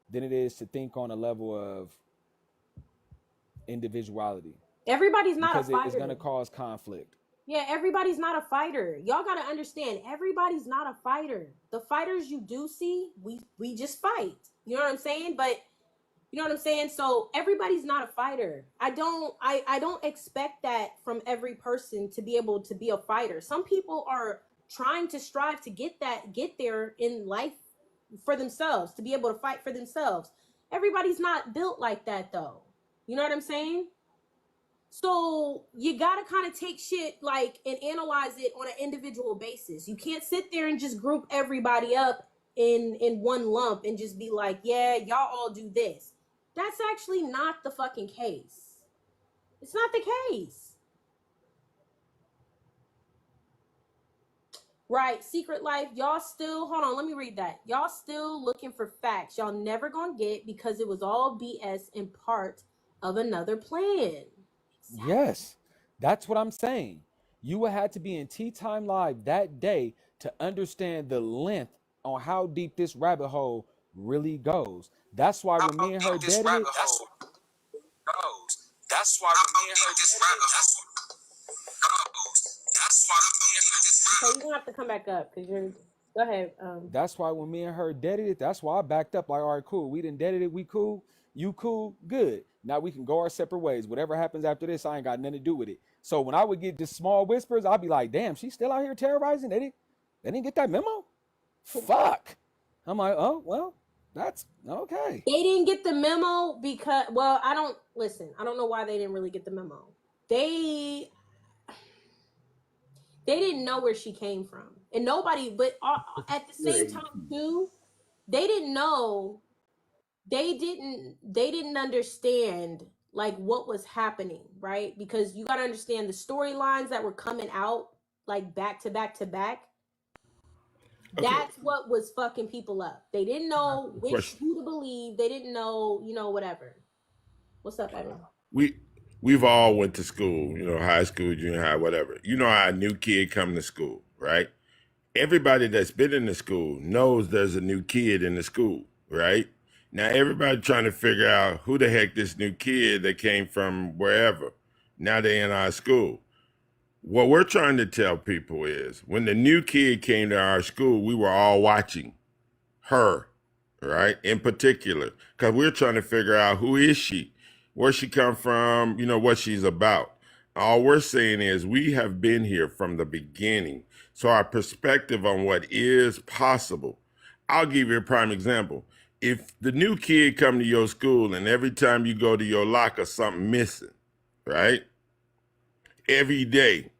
S2: than it is to think on a level of individuality.
S1: Everybody's not a
S2: because it's
S1: fighter.
S2: gonna cause conflict.
S1: Yeah, everybody's not a fighter. Y'all gotta understand, everybody's not a fighter. The fighters you do see, we just fight. You know what I'm saying? But you know what I'm saying? So everybody's not a fighter. I don't expect that from every person to be able to be a fighter. Some people are trying to strive to get there in life for themselves, to be able to fight for themselves. Everybody's not built like that though. You know what I'm saying? So you gotta kind of take shit like and analyze it on an individual basis. You can't sit there and just group everybody up in one lump and just be like, yeah, y'all all do this. That's actually not the fucking case. It's not the case. Right, Secret Life, y'all still, hold on, let me read that. Y'all still looking for facts y'all never gonna get because it was all BS and part of another plan.
S2: Yes, that's what I'm saying. You would have to be in Tea Time Live that day to understand the length on how deep this rabbit hole really goes. That's why when me and her deaded it,
S1: That's why when me and her So you're gonna have to come back up because you're. Go ahead.
S2: that's why when me and her deaded it, that's why I backed up like, all right, cool. We done deaded it, we cool. You cool, good. Now we can go our separate ways. Whatever happens after this, I ain't got nothing to do with it. So when I would get just small whispers, I'd be like, damn, she's still out here terrorizing. They didn't get that memo? Fuck. I'm like, oh, well, that's okay.
S1: They didn't get the memo because, well, I don't know why they didn't really get the memo. They didn't know where she came from, and nobody. But at the same time, too, they didn't know. They didn't understand like what was happening, right? Because you got to understand the storylines that were coming out like back to back to back.
S3: Okay.
S1: That's what was fucking people up. They didn't know
S3: Question.
S1: who to believe. They didn't know, whatever. What's up, Evan?
S3: We've all went to school, high school, junior high, whatever. You know how a new kid come to school, right? Everybody that's been in the school knows there's a new kid in the school, right? Now everybody trying to figure out who the heck this new kid that came from wherever. Now they in our school. What we're trying to tell people is when the new kid came to our school, we were all watching her, right? In particular, because we're trying to figure out who is she, where she come from, what she's about. All we're saying is we have been here from the beginning. So our perspective on what is possible. I'll give you a prime example. If the new kid come to your school and every time you go to your locker, something missing, right? Every day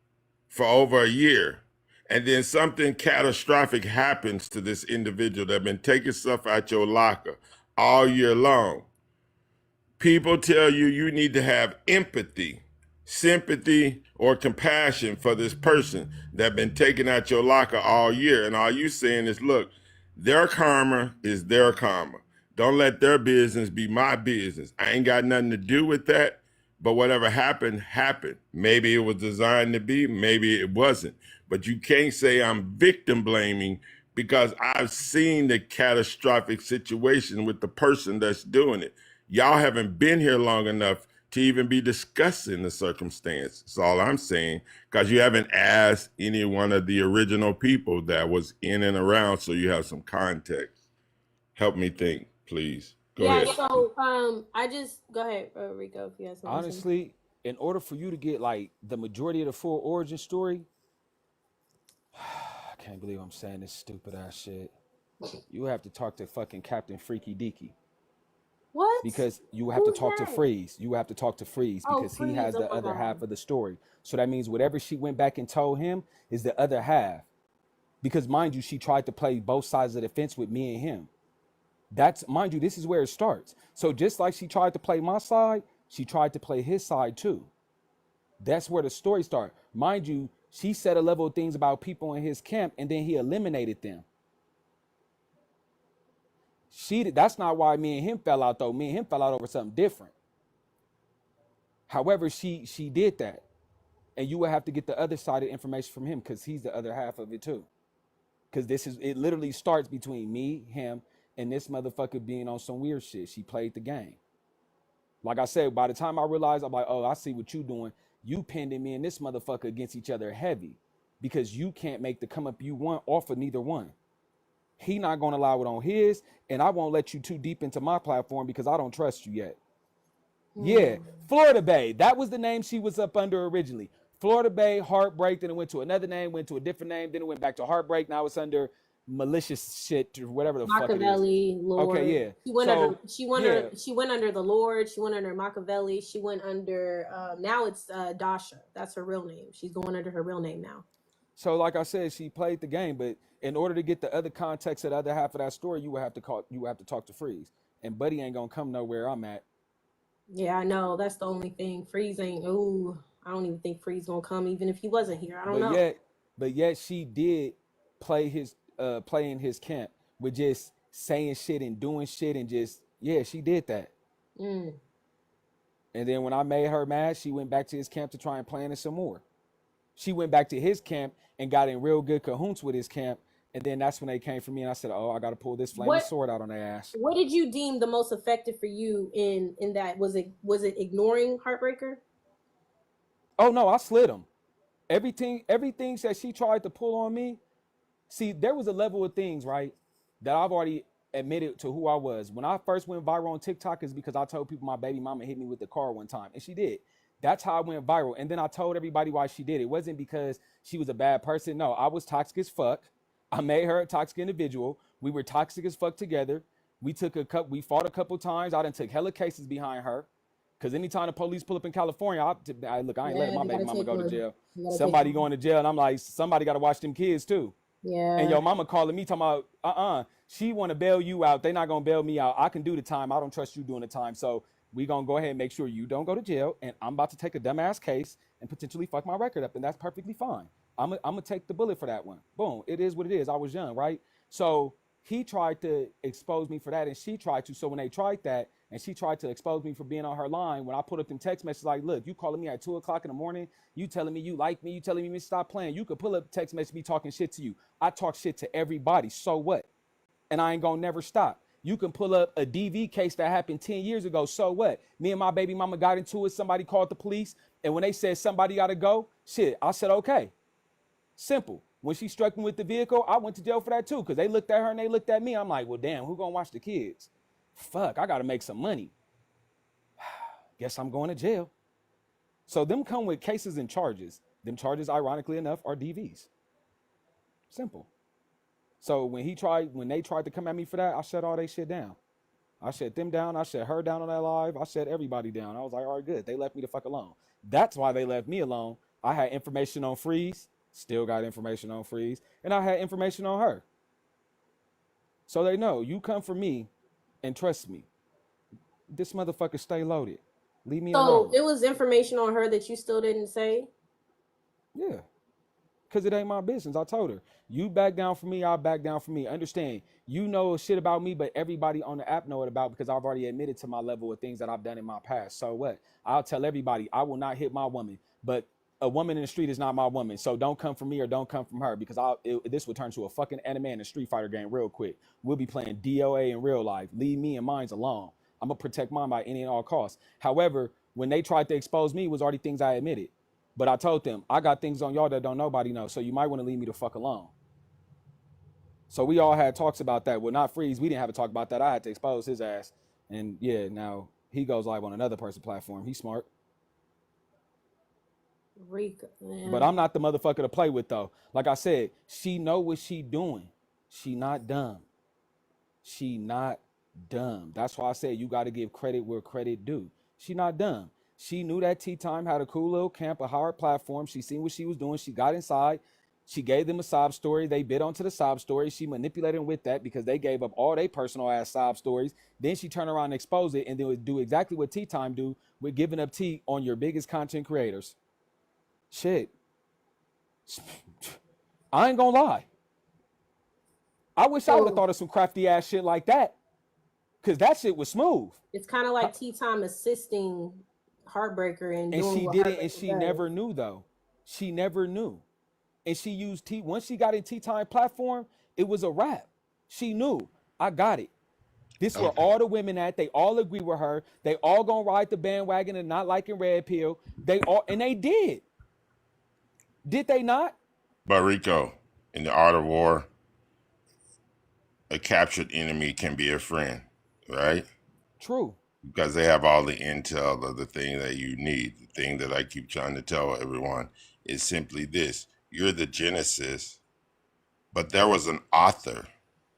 S3: for over a year, and then something catastrophic happens to this individual that been taking stuff out your locker all year long. People tell you you need to have empathy, sympathy, or compassion for this person that been taking out your locker all year. And all you saying is, look, their karma is their karma. Don't let their business be my business. I ain't got nothing to do with that. But whatever happened, happened. Maybe it was designed to be, maybe it wasn't. But you can't say I'm victim blaming because I've seen the catastrophic situation with the person that's doing it. Y'all haven't been here long enough to even be discussing the circumstance. That's all I'm saying, because you haven't asked any one of the original people that was in and around, so you have some context. Help me think, please. Go ahead.
S1: So I just go ahead, Rico, if you have something.
S2: Honestly, in order for you to get like the majority of the full origin story, I can't believe I'm saying this stupid ass shit. You have to talk to fucking Captain Freaky Deaky.
S1: What?
S2: Because you have to talk to Freeze. You have to talk to Freeze because he has the other half of the story. So that means whatever she went back and told him is the other half. Because mind you, she tried to play both sides of the fence with me and him. That's, mind you, this is where it starts. So just like she tried to play my side, she tried to play his side too. That's where the story starts. Mind you, she said a level of things about people in his camp and then he eliminated them. That's not why me and him fell out though. Me and him fell out over something different. However, she did that. And you would have to get the other side of information from him because he's the other half of it too. Because it literally starts between me, him, and this motherfucker being on some weird shit. She played the game. Like I said, by the time I realized, I'm like, oh, I see what you doing. You pinned me and this motherfucker against each other heavy because you can't make the come up you want off of neither one. He not gonna allow it on his, and I won't let you too deep into my platform because I don't trust you yet. Yeah, Florida Bay. That was the name she was up under originally. Florida Bay, Heartbreak. Then it went to another name, went to a different name. Then it went back to Heartbreak. Now it's under malicious shit or whatever the fuck it is.
S1: Machiavelli, Lord.
S2: Okay, yeah.
S1: She went under the Lord. She went under Machiavelli. She went under now it's Dasha. That's her real name. She's going under her real name now.
S2: So like I said, she played the game, but in order to get the other context of the other half of that story, you would have to talk to Freeze. And Buddy ain't gonna come nowhere I'm at.
S1: Yeah, I know. That's the only thing. Freeze ain't. Ooh, I don't even think Freeze gonna come, even if he wasn't here. I don't know.
S2: But yet she did play in his camp with just saying shit and doing shit and just she did that. And then when I made her mad, she went back to his camp to try and plan it some more. She went back to his camp and got in real good cahoots with his camp. And then that's when they came for me and I said, oh, I got to pull this flaming sword out on their ass.
S1: What did you deem the most effective for you in that? Was it ignoring Heartbreaker?
S2: Oh, no, I slid him. Everything that she tried to pull on me. See, there was a level of things, right, that I've already admitted to who I was. When I first went viral on TikTok is because I told people my baby mama hit me with the car one time. And she did. That's how I went viral. And then I told everybody why she did it. It wasn't because she was a bad person. No, I was toxic as fuck. I made her a toxic individual. We were toxic as fuck together. We fought a couple times. I done took hella cases behind her. Because anytime the police pull up in California, I ain't letting my baby mama go to jail. Somebody going to jail. And I'm like, somebody got to watch them kids too.
S1: Yeah.
S2: And your mama calling me talking about, she want to bail you out. They not going to bail me out. I can do the time. I don't trust you doing the time. So we going to go ahead and make sure you don't go to jail. And I'm about to take a dumbass case and potentially fuck my record up. And that's perfectly fine. I'm going to take the bullet for that one. Boom. It is what it is. I was young, right? So he tried to expose me for that. And she tried to. So when they tried that and she tried to expose me for being on her line, when I put up them text messages like, look, you calling me at 2 o'clock in the morning. You telling me you like me. You telling me to stop playing. You could pull up text message me talking shit to you. I talk shit to everybody. So what? And I ain't going to never stop. You can pull up a DV case that happened 10 years ago. So what? Me and my baby mama got into it. Somebody called the police. And when they said somebody got to go, shit, I said, okay. Simple. When she struck me with the vehicle, I went to jail for that too. Because they looked at her and they looked at me. I'm like, well, damn, who going to watch the kids? Fuck, I got to make some money. Guess I'm going to jail. So them come with cases and charges. Them charges, ironically enough, are DVs. Simple. So when they tried to come at me for that, I shut all they shit down. I shut them down. I shut her down on that live. I shut everybody down. I was like, all right, good. They left me the fuck alone. That's why they left me alone. I had information on Freeze. Still got information on Freeze. And I had information on her. So they know, you come for me and trust me. This motherfucker stay loaded. Leave me alone.
S1: So it was information on her that you still didn't say?
S2: Yeah. Because it ain't my business. I told her, you back down for me, I'll back down for me. Understand, you know shit about me, but everybody on the app know it about because I've already admitted to my level of things that I've done in my past. So what? I'll tell everybody, I will not hit my woman. But a woman in the street is not my woman. So don't come from me or don't come from her because this would turn to a fucking anime and a Street Fighter game real quick. We'll be playing DOA in real life. Leave me and mine's alone. I'm going to protect mine by any and all costs. However, when they tried to expose me, it was already things I admitted. But I told them, I got things on y'all that don't nobody know. So you might want to leave me the fuck alone. So we all had talks about that. Well, not Freeze. We didn't have a talk about that. I had to expose his ass. And yeah, now he goes live on another person's platform. He's smart.
S1: Rika, man.
S2: But I'm not the motherfucker to play with though. Like I said, she know what she doing. She not dumb. She not dumb. That's why I said you got to give credit where credit due. She not dumb. She knew that Tea Time had a cool little camp, a hard platform. She seen what she was doing. She got inside. She gave them a sob story. They bit onto the sob story. She manipulated them with that because they gave up all their personal ass sob stories. Then she turned around and exposed it and then would do exactly what Tea Time do with giving up tea on your biggest content creators. Shit. I ain't gonna lie. I wish I would have thought of some crafty ass shit like that. Cause that shit was smooth.
S1: It's kind of like Tea Time assisting Heartbreaker and doing
S2: she did it and she never knew though. She never knew. And she used once she got in Tea Time platform, it was a wrap. She knew. I got it. This where
S3: Okay.
S2: all the women at. They all agree with her. They all gonna ride the bandwagon and not liking red pill. They all, and they did. Did they not?
S3: But Rico, in the art of war, a captured enemy can be a friend, right?
S2: True.
S3: Because they have all the intel of the thing that you need. The thing that I keep trying to tell everyone is simply this: you're the genesis, but there was an author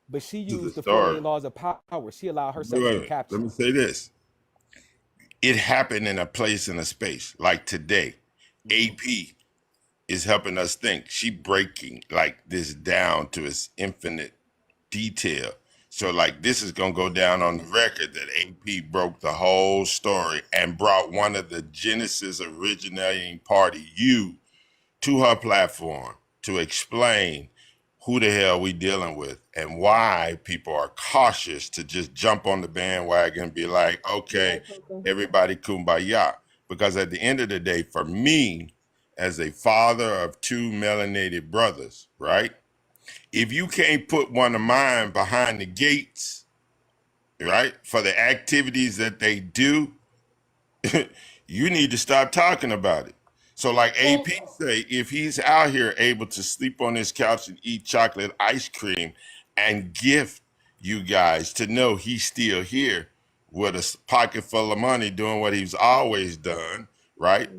S2: But she
S3: to the
S2: used the
S3: story.
S2: 48 laws of power. She allowed
S3: Wait,
S2: herself to
S3: wait,
S2: be
S3: wait. Let
S2: captured.
S3: me say this: it happened in a place and a space. Like today, AP is helping us think. She breaking like this down to its infinite detail. So like this is gonna go down on the record that AP broke the whole story and brought one of the Genesis originating party, you, to her platform to explain who the hell we dealing with and why people are cautious to just jump on the bandwagon and be like, okay, everybody kumbaya. Because at the end of the day, for me, as a father of two melanated brothers, right? If you can't put one of mine behind the gates, right, for the activities that they do, you need to stop talking about it. So like AP say, if he's out here able to sleep on his couch and eat chocolate ice cream and gift you guys to know he's still here with a pocket full of money doing what he's always done, right?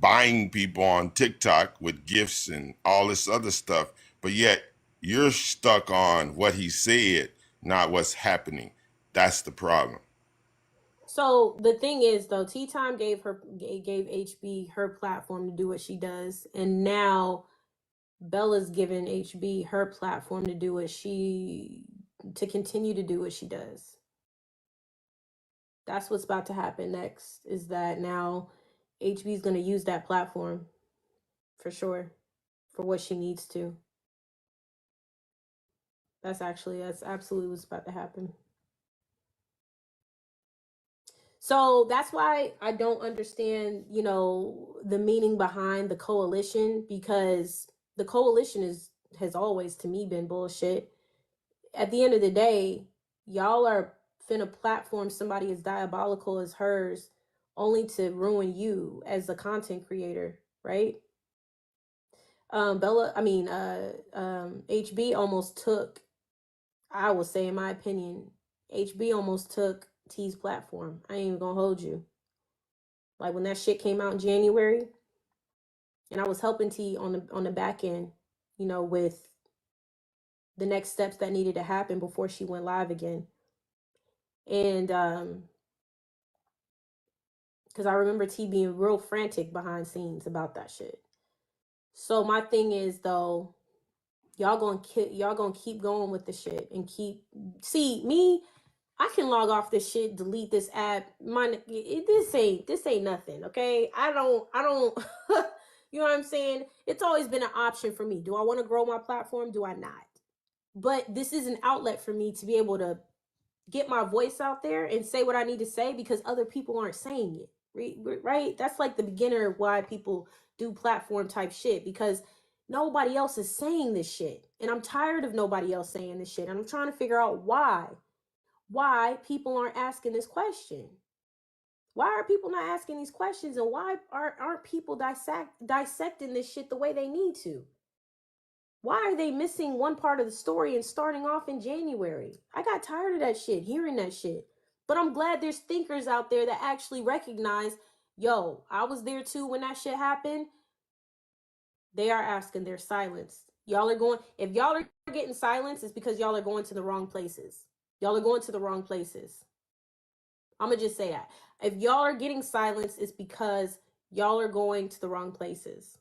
S3: Buying people on TikTok with gifts and all this other stuff. But yet you're stuck on what he said, not what's happening. That's the problem.
S1: So the thing is, though, Tea Time gave HB her platform to do what she does, and now Bella's given HB her platform to continue to do what she does. That's what's about to happen next. Is that now HB is going to use that platform for sure for what she needs to. That's absolutely what's about to happen. So that's why I don't understand, the meaning behind the coalition, because the coalition has always to me been bullshit. At the end of the day, y'all are finna platform somebody as diabolical as hers only to ruin you as a content creator, right? HB almost took, I will say in my opinion, HB almost took T's platform. I ain't even gonna hold you. Like when that shit came out in January, and I was helping T on the back end, with the next steps that needed to happen before she went live again. And because I remember T being real frantic behind scenes about that shit. So my thing is, though, y'all gonna keep going with the shit and see me. I can log off this shit, delete this app. This ain't nothing, okay? I don't you know what I'm saying? It's always been an option for me. Do I want to grow my platform? Do I not? But this is an outlet for me to be able to get my voice out there and say what I need to say because other people aren't saying it. Right? That's like the beginner of why people do platform type shit, because nobody else is saying this shit. And I'm tired of nobody else saying this shit. And I'm trying to figure out why people aren't asking this question. Why are people not asking these questions, and why aren't people dissecting this shit the way they need to? Why are they missing one part of the story and starting off in January? I got tired of that shit, hearing that shit. But I'm glad there's thinkers out there that actually recognize, yo, I was there too when that shit happened. They are asking, they're silenced. If y'all are getting silenced, it's because y'all are going to the wrong places. Y'all are going to the wrong places. I'm going to just say that. If y'all are getting silenced, it's because y'all are going to the wrong places.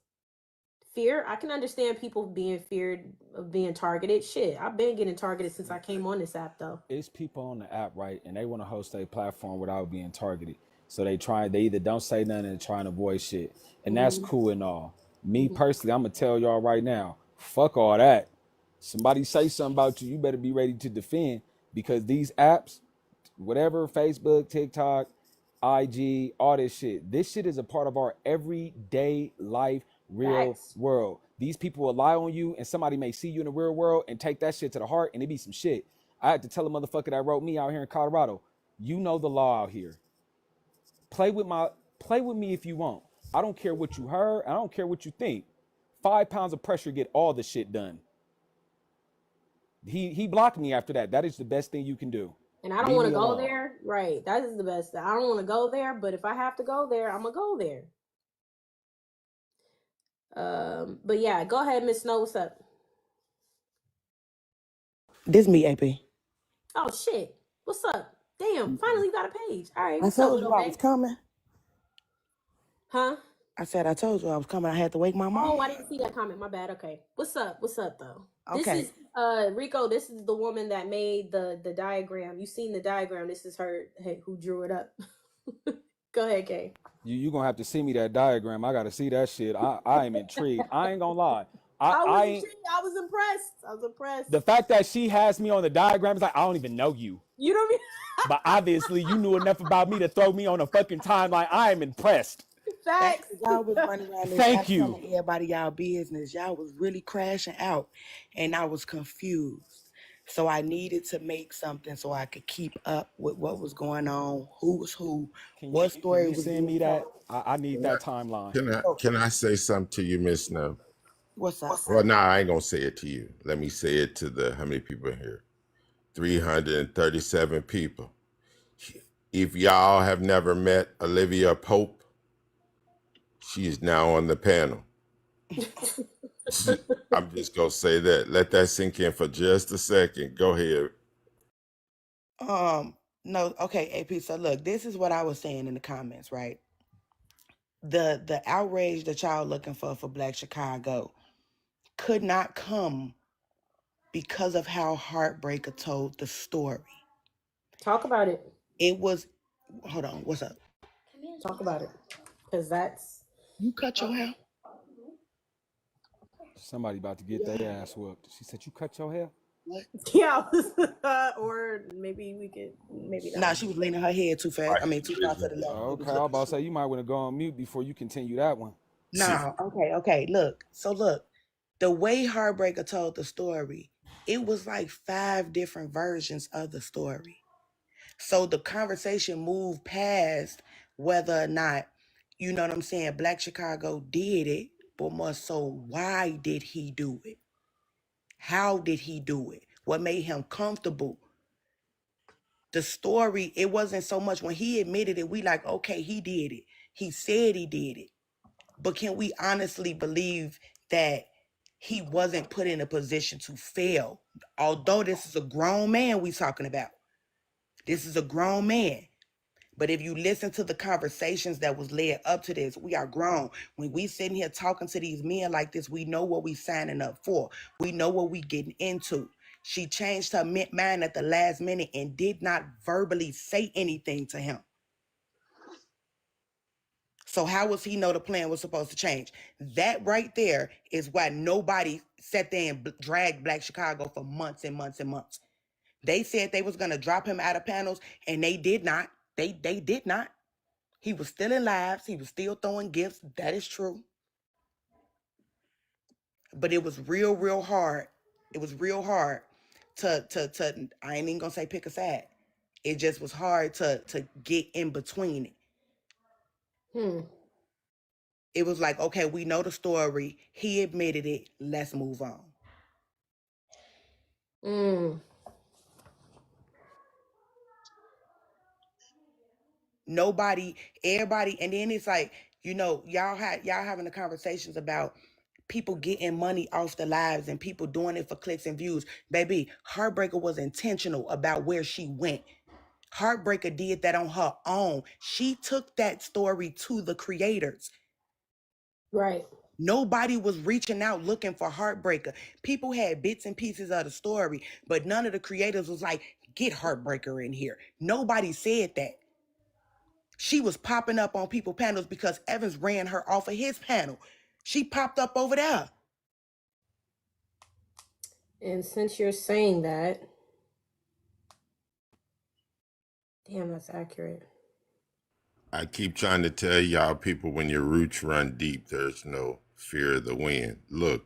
S1: Fear, I can understand people being feared of being targeted. Shit, I've been getting targeted since I came on this app, though.
S2: It's people on the app, right? And they want to host a platform without being targeted. So they either don't say nothing and try and avoid shit. And that's cool and all. Me personally, I'm going to tell y'all right now, fuck all that. Somebody say something about you, you better be ready to defend, because these apps, whatever, Facebook, TikTok, IG, all this shit is a part of our everyday life, real
S1: Facts.
S2: world. These people will lie on you, and somebody may see you in the real world and take that shit to the heart, and it be some shit. I had to tell a motherfucker that wrote me out here in Colorado, you know the law out here. Play with me if you want. I don't care what you heard. I don't care what you think. 5 pounds of pressure get all the shit done. He blocked me after that. That is the best thing you can do.
S1: And I don't want to go there. Right. That is the best. I don't want to go there, but if I have to go there, I'm going to go there. But yeah, go ahead, Miss Snow. What's up?
S6: This me, AP.
S1: Oh, shit. What's up? Damn, finally you got a page. All right.
S6: I told you I was coming.
S1: Huh?
S6: I said I told you I was coming. I had to wake my mom.
S1: Oh, I didn't see that comment. My bad. Okay. What's up? What's up, though?
S6: Okay.
S1: This is Rico. This is the woman that made the diagram. You seen the diagram? This is her. Hey, who drew it up? Go ahead, Kay.
S2: You gonna have to see me that diagram. I gotta see that shit. I am intrigued. I ain't gonna lie.
S1: I was impressed.
S2: The fact that she has me on the diagram is like, I don't even know you.
S1: You know me.
S2: But obviously you knew enough about me to throw me on a fucking timeline. I am impressed.
S1: Facts.
S6: Y'all was running around this
S2: Thank you.
S6: telling everybody y'all business. Y'all was really crashing out, and I was confused. So I needed to make something so I could keep up with what was going on, who was who, what story was.
S2: Send me that. I need that timeline.
S3: Can I say something to you, Miss Snow?
S6: What's up?
S3: Well, no, I ain't gonna say it to you. Let me say it to how many people in here? 337 people. If y'all have never met Olivia Pope, she is now on the panel. I'm just gonna say that. Let that sink in for just a second. Go ahead.
S6: No, okay, AP. So look, this is what I was saying in the comments, right? The outrage that y'all looking for Black Chicago could not come because of how Heartbreaker told the story.
S1: Talk about it.
S6: It was, hold on, what's up?
S1: Talk about it, because that's.
S6: You cut your hair?
S2: Somebody about to get their ass whooped. She said, you cut your hair?
S6: What?
S1: Yeah, or maybe we could, maybe not.
S6: Nah, she was leaning her head too fast. I mean, too far to the left.
S2: Okay, I was about to say, you might want to go on mute before you continue that one.
S6: Nah, okay, look. So look, the way Heartbreaker told the story, it was like 5 different versions of the story. So the conversation moved past whether or not, you know what I'm saying, Black Chicago did it, but more so, why did he do it? How did he do it? What made him comfortable? The story, it wasn't so much when he admitted it, we like, okay, he did it. He said he did it. But can we honestly believe that he wasn't put in a position to fail? Although this is a grown man we talking about. This is a grown man. But if you listen to the conversations that was led up to this, we are grown. When we sitting here talking to these men like this, we know what we signing up for. We know what we getting into. She changed her mind at the last minute and did not verbally say anything to him. So how was he know the plan was supposed to change? That right there is why nobody sat there and dragged Black Chicago for months and months and months. They said they was going to drop him out of panels, and they did not. They did not. He was still in lives. He was still throwing gifts. That is true. But it was real hard. It was real hard to I ain't even going to say pick a side. It just was hard to get in between it. It was like, okay, we know the story. He admitted it. Let's move on. Everybody, and then it's like, you know, y'all having the conversations about people getting money off the lives and people doing it for clicks and views. Baby, Heartbreaker was intentional about where she went. Heartbreaker did that on her own. She took that story to the creators.
S1: Right.
S6: Nobody was reaching out looking for Heartbreaker. People had bits and pieces of the story, but none of the creators was like, get Heartbreaker in here. Nobody said that. She was popping up on people's panels because Evans ran her off of his panel. She popped up over there.
S1: And since you're saying that, damn, that's accurate.
S3: I keep trying to tell y'all people, when your roots run deep, there's no fear of the wind. Look,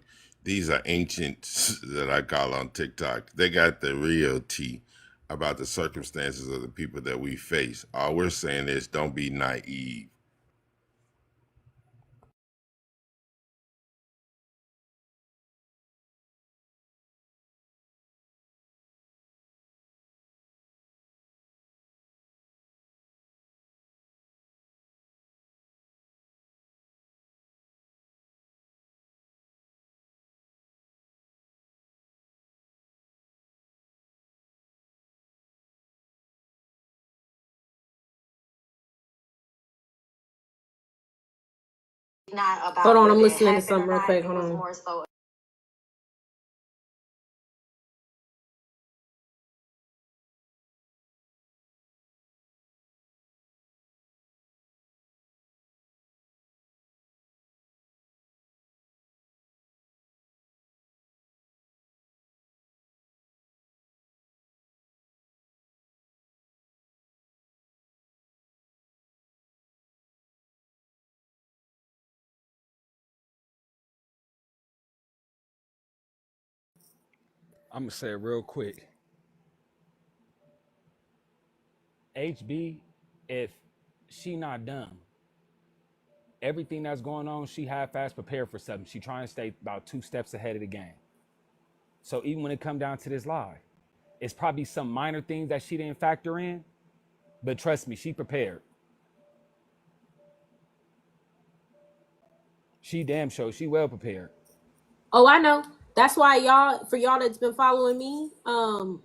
S3: These are ancients that I call on TikTok. They got the real tea about the circumstances of the people that we face. All we're saying is don't be naive.
S1: Not about. Hold on, I'm listening to something real quick. Hold on. More so.
S2: I'm gonna say it real quick. HB, if she not dumb, everything that's going on, she half-ass prepared for something. She trying to stay about 2 steps ahead of the game. So even when it come down to this lie, it's probably some minor things that she didn't factor in, but trust me, she prepared. She damn sure, she well prepared.
S1: Oh, I know. That's why y'all, for y'all that's been following me,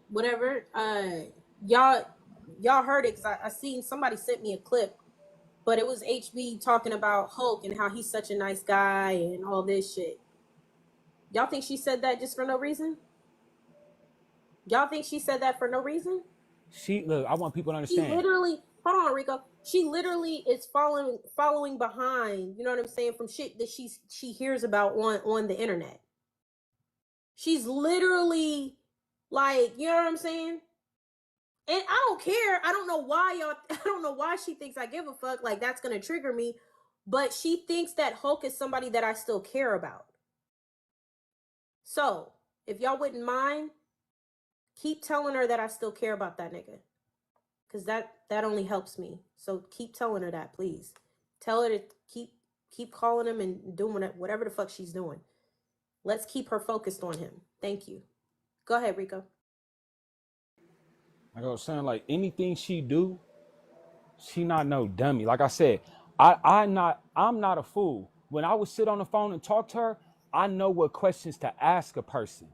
S1: whatever, y'all heard it, because I seen somebody sent me a clip, but it was HB talking about Hulk and how he's such a nice guy and all this shit. Y'all think she said that just for no reason? Y'all think she said that for no reason?
S2: Look, I want people to understand.
S1: She literally, hold on, Rico. She literally is following behind, you know what I'm saying, from shit that she hears about on the internet. She's literally like, you know what I'm saying? And I don't care. I don't know why y'all I don't know why she thinks I give a fuck. Like, that's gonna trigger me. But she thinks that Hulk is somebody that I still care about. So, if y'all wouldn't mind, keep telling her that I still care about that nigga. Cause that only helps me. So keep telling her that, please. Tell her to keep calling him and doing whatever the fuck she's doing. Let's keep her focused on him. Thank you. Go ahead, Rico.
S2: Like I was saying, like anything she do, she not no dummy. Like I said, I'm not a fool. When I would sit on the phone and talk to her, I know what questions to ask a person.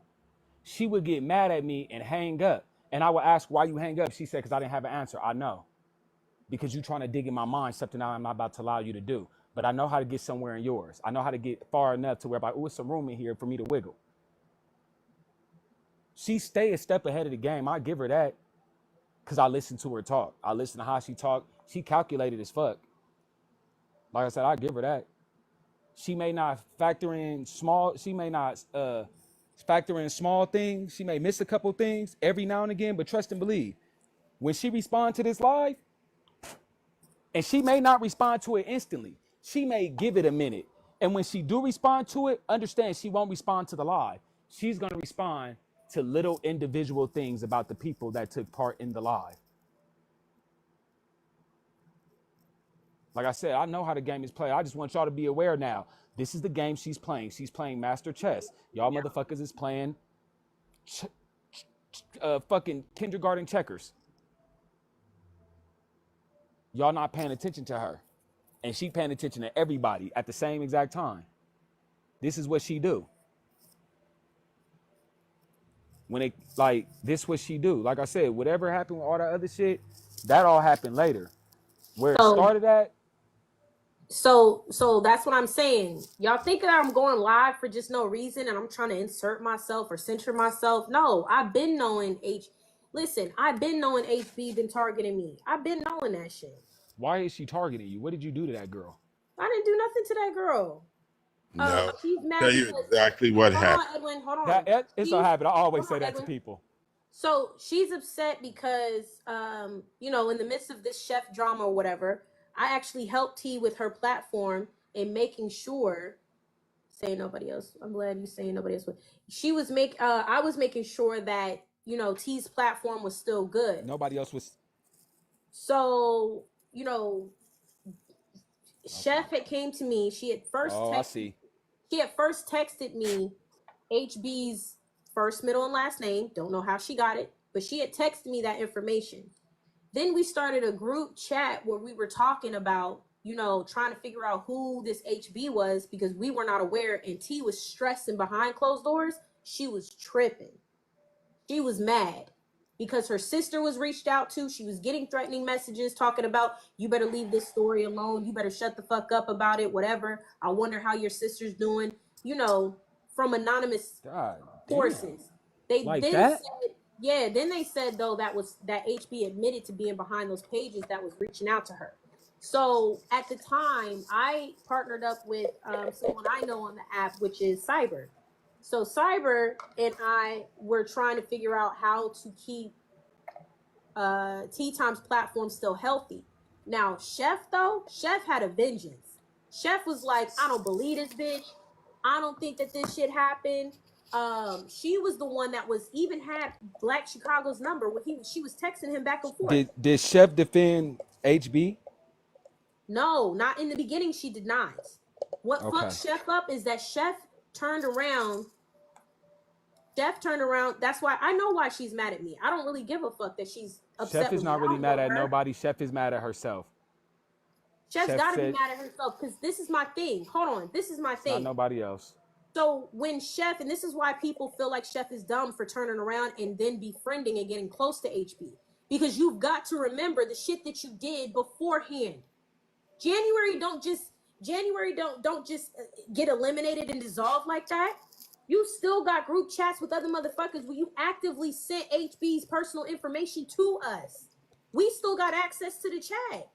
S2: She would get mad at me and hang up. And I would ask, why you hang up? She said, because I didn't have an answer. I know. Because you're trying to dig in my mind something I'm not about to allow you to do. But I know how to get somewhere in yours. I know how to get far enough to where, oh, it's some room in here for me to wiggle. She stay a step ahead of the game. I give her that because I listen to her talk. I listen to how she talk. She calculated as fuck. Like I said, I give her that. She may not factor in small. She may not factor in small things. She may miss a couple things every now and again. But trust and believe, when she respond to this live, and she may not respond to it instantly. She may give it a minute. And when she do respond to it, understand she won't respond to the live. She's going to respond to little individual things about the people that took part in the live. Like I said, I know how the game is played. I just want y'all to be aware now. This is the game she's playing. She's playing master chess. Y'all motherfuckers is playing fucking kindergarten checkers. Y'all not paying attention to her. And she paying attention to everybody at the same exact time. This is what she do. When it, like, this what she do. Like I said, whatever happened with all that other shit, that all happened later. Where it started at.
S1: So that's what I'm saying. Y'all think that I'm going live for just no reason and I'm trying to insert myself or censor myself. No, I've been knowing I've been knowing HB been targeting me. I've been knowing that shit.
S2: Why is she targeting you? What did you do to that girl?
S1: I didn't do nothing to that girl.
S3: No,
S1: She's mad
S3: tell you exactly what happened.
S1: Hold on, Edwin, hold on.
S2: It's a habit. I always say that to people.
S1: So she's upset because, in the midst of this chef drama or whatever, I actually helped T with her platform in making sure saying nobody else. I'm glad you saying nobody else. She was I was making sure that, you know, T's platform was still good.
S2: Nobody else was.
S1: So, you know, Chef had came to me. She had first
S2: I see.
S1: She had first texted me HB's first, middle, and last name. Don't know how she got it, but she had texted me that information. Then we started a group chat where we were talking about, you know, trying to figure out who this HB was because we were not aware, and T was stressing behind closed doors. She was tripping. She was mad because her sister was reached out to. She was getting threatening messages talking about, you better leave this story alone. You better shut the fuck up about it, whatever. I wonder how your sister's doing, you know, from anonymous sources. They
S2: like
S1: then
S2: that?
S1: said, yeah, then they said, though, that HB admitted to being behind those pages that was reaching out to her. So at the time, I partnered up with someone I know on the app, which is Cyber. So Cyber and I were trying to figure out how to keep Tea Time's platform still healthy. Now, Chef had a vengeance. Chef was like, I don't believe this bitch. I don't think that this shit happened. She was the one that was even had Black Chicago's number when she was texting him back and forth.
S2: Did Chef defend HB?
S1: No, not in the beginning. She did not. What fucked Chef up is that Chef turned around. That's why I know why she's mad at me. I don't really give a fuck that she's upset.
S2: Chef is not really mad at nobody. Chef is mad at herself.
S1: Chef's got to be mad at herself because this is my thing. Hold on. This is my thing.
S2: Not nobody else.
S1: So when Chef, and this is why people feel like Chef is dumb for turning around and then befriending and getting close to HB. Because you've got to remember the shit that you did beforehand. January don't just get eliminated and dissolved like that. You still got group chats with other motherfuckers where you actively sent HB's personal information to us. We still got access to the chat.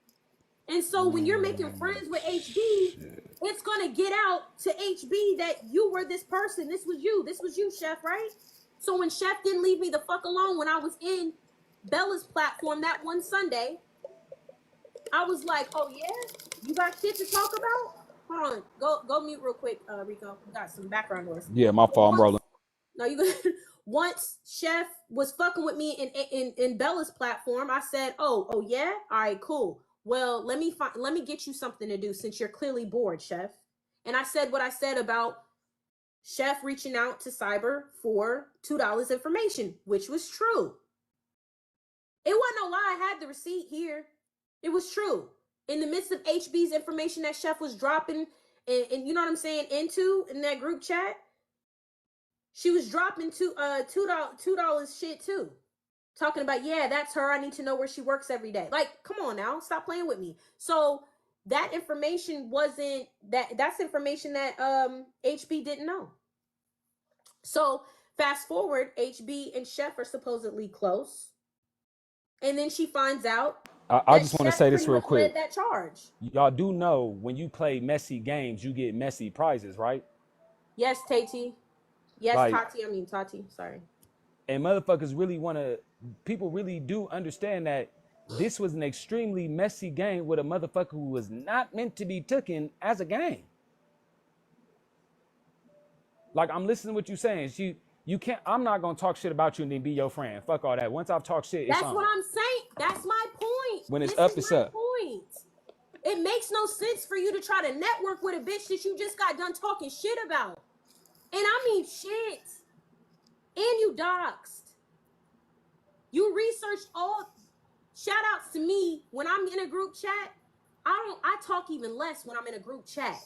S1: And so when you're making friends with HB, it's going to get out to HB that you were this person. This was you, Chef, right? So when Chef didn't leave me the fuck alone when I was in Bella's platform that one Sunday, I was like, oh yeah, you got shit to talk about? Hold on, go mute real quick, Rico. We got some background noise.
S2: Yeah, my fault. I'm rolling.
S1: No, you good. Once Chef was fucking with me in Bella's platform, I said, oh yeah, all right, cool. Well, let me get you something to do since you're clearly bored, Chef. And I said what I said about Chef reaching out to Cyber for $2 information, which was true. It wasn't no lie. I had the receipt here. It was true. In the midst of HB's information that Chef was dropping, and you know what I'm saying, in that group chat, she was dropping $2 shit too. Talking about, yeah, that's her. I need to know where she works every day. Like, come on now, stop playing with me. So that information wasn't that's information that HB didn't know. So fast forward, HB and Chef are supposedly close. And then she finds out
S2: I just want to say this real quick.
S1: That charge.
S2: Y'all do know when you play messy games, you get messy prizes, right?
S1: Yes, Tati. Yes, like, Tati. Sorry.
S2: And motherfuckers really people really do understand that this was an extremely messy game with a motherfucker who was not meant to be taken as a game. Like, I'm listening to what you're saying. You can't, I'm not going to talk shit about you and then be your friend. Fuck all that. Once I've talked shit, it's on.
S1: That's what I'm saying. That's my point.
S2: When it's up, it's up.
S1: Point. It makes no sense for you to try to network with a bitch that you just got done talking shit about. And I mean shit. And you doxed. You researched all. Shout outs to me when I'm in a group chat. I talk even less when I'm in a group chat.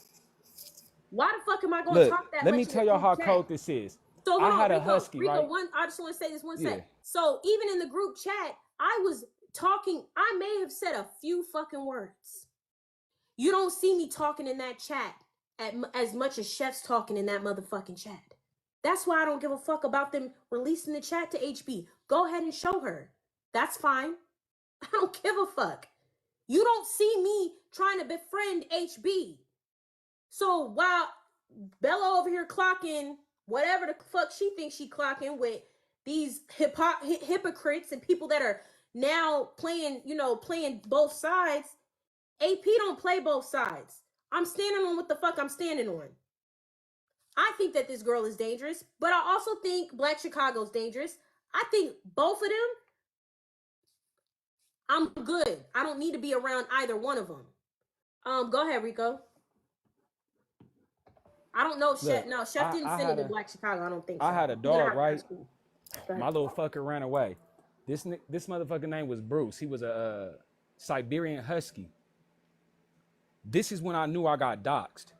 S1: Why the fuck am I going to talk that much?
S2: Let me tell y'all how cold this is.
S1: So
S2: I had a husky,
S1: Rico,
S2: right?
S1: I just want to say this one second. So even in the group chat, I was talking. I may have said a few fucking words. You don't see me talking in that chat as much as Chef's talking in that motherfucking chat. That's why I don't give a fuck about them releasing the chat to HB. Go ahead and show her. That's fine. I don't give a fuck. You don't see me trying to befriend HB. So while Bella over here clocking whatever the fuck she thinks she clocking with these hypocrites and people that are now playing both sides, AP don't play both sides. I'm standing on what the fuck I'm standing on. I think that this girl is dangerous, but I also think Black Chicago's dangerous. I think both of them, I'm good. I don't need to be around either one of them. Go ahead, Rico. I don't know.
S2: Look,
S1: Chef didn't send it to Black Chicago. I don't think so.
S2: I had a
S1: You're gonna
S2: dog,
S1: have to
S2: right?
S1: ask him. Go ahead.
S2: My little fucker ran away. This motherfucker name was Bruce. He was a Siberian Husky. This is when I knew I got doxxed.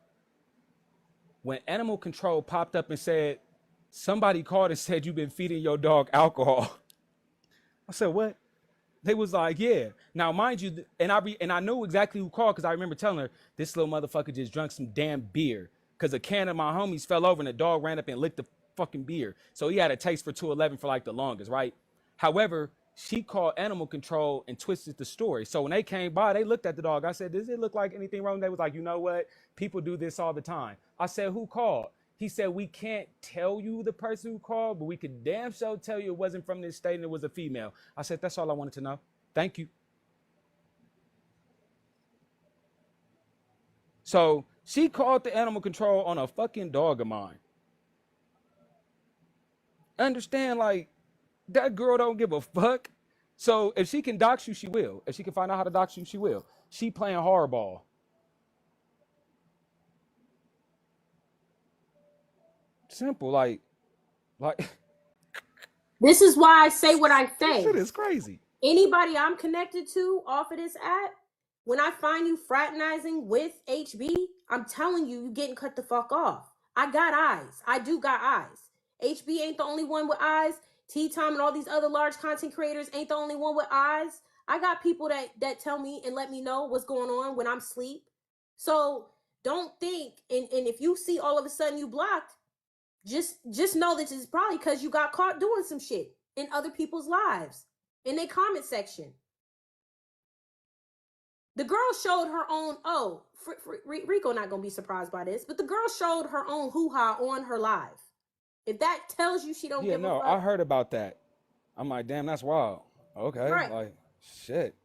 S2: When animal control popped up and said, somebody called and said you've been feeding your dog alcohol. I said, what? They was like, yeah. Now, mind you, and I knew exactly who called because I remember telling her, this little motherfucker just drank some damn beer because a can of my homies fell over and the dog ran up and licked the fucking beer. So he had a taste for 211 for like the longest, right? However, she called animal control and twisted the story. So when they came by, they looked at the dog. I said, does it look like anything wrong? They was like, you know what? People do this all the time. I said, who called? He said, we can't tell you the person who called, but we could damn sure tell you it wasn't from this state and it was a female. I said, that's all I wanted to know. Thank you. So she called the animal control on a fucking dog of mine. Understand, like, that girl don't give a fuck. So if she can dox you, she will. If she can find out how to dox you, she will. She playing hardball. Simple, like.
S1: This is why I say what I say.
S2: Shit is crazy.
S1: Anybody I'm connected to off of this app, when I find you fraternizing with HB, I'm telling you, you getting cut the fuck off. I got eyes. I do got eyes. HB ain't the only one with eyes. T-Time and all these other large content creators ain't the only one with eyes. I got people that tell me and let me know what's going on when I'm asleep. So don't think, and if you see all of a sudden you blocked, just know that it's probably because you got caught doing some shit in other people's lives, in their comment section. The girl showed her own, Rico not going to be surprised by this, but the girl showed her own hoo-ha on her live. If that tells you she don't give a fuck.
S2: I heard about that. I'm like, damn, that's wild. Okay,
S1: right.
S2: Like, shit.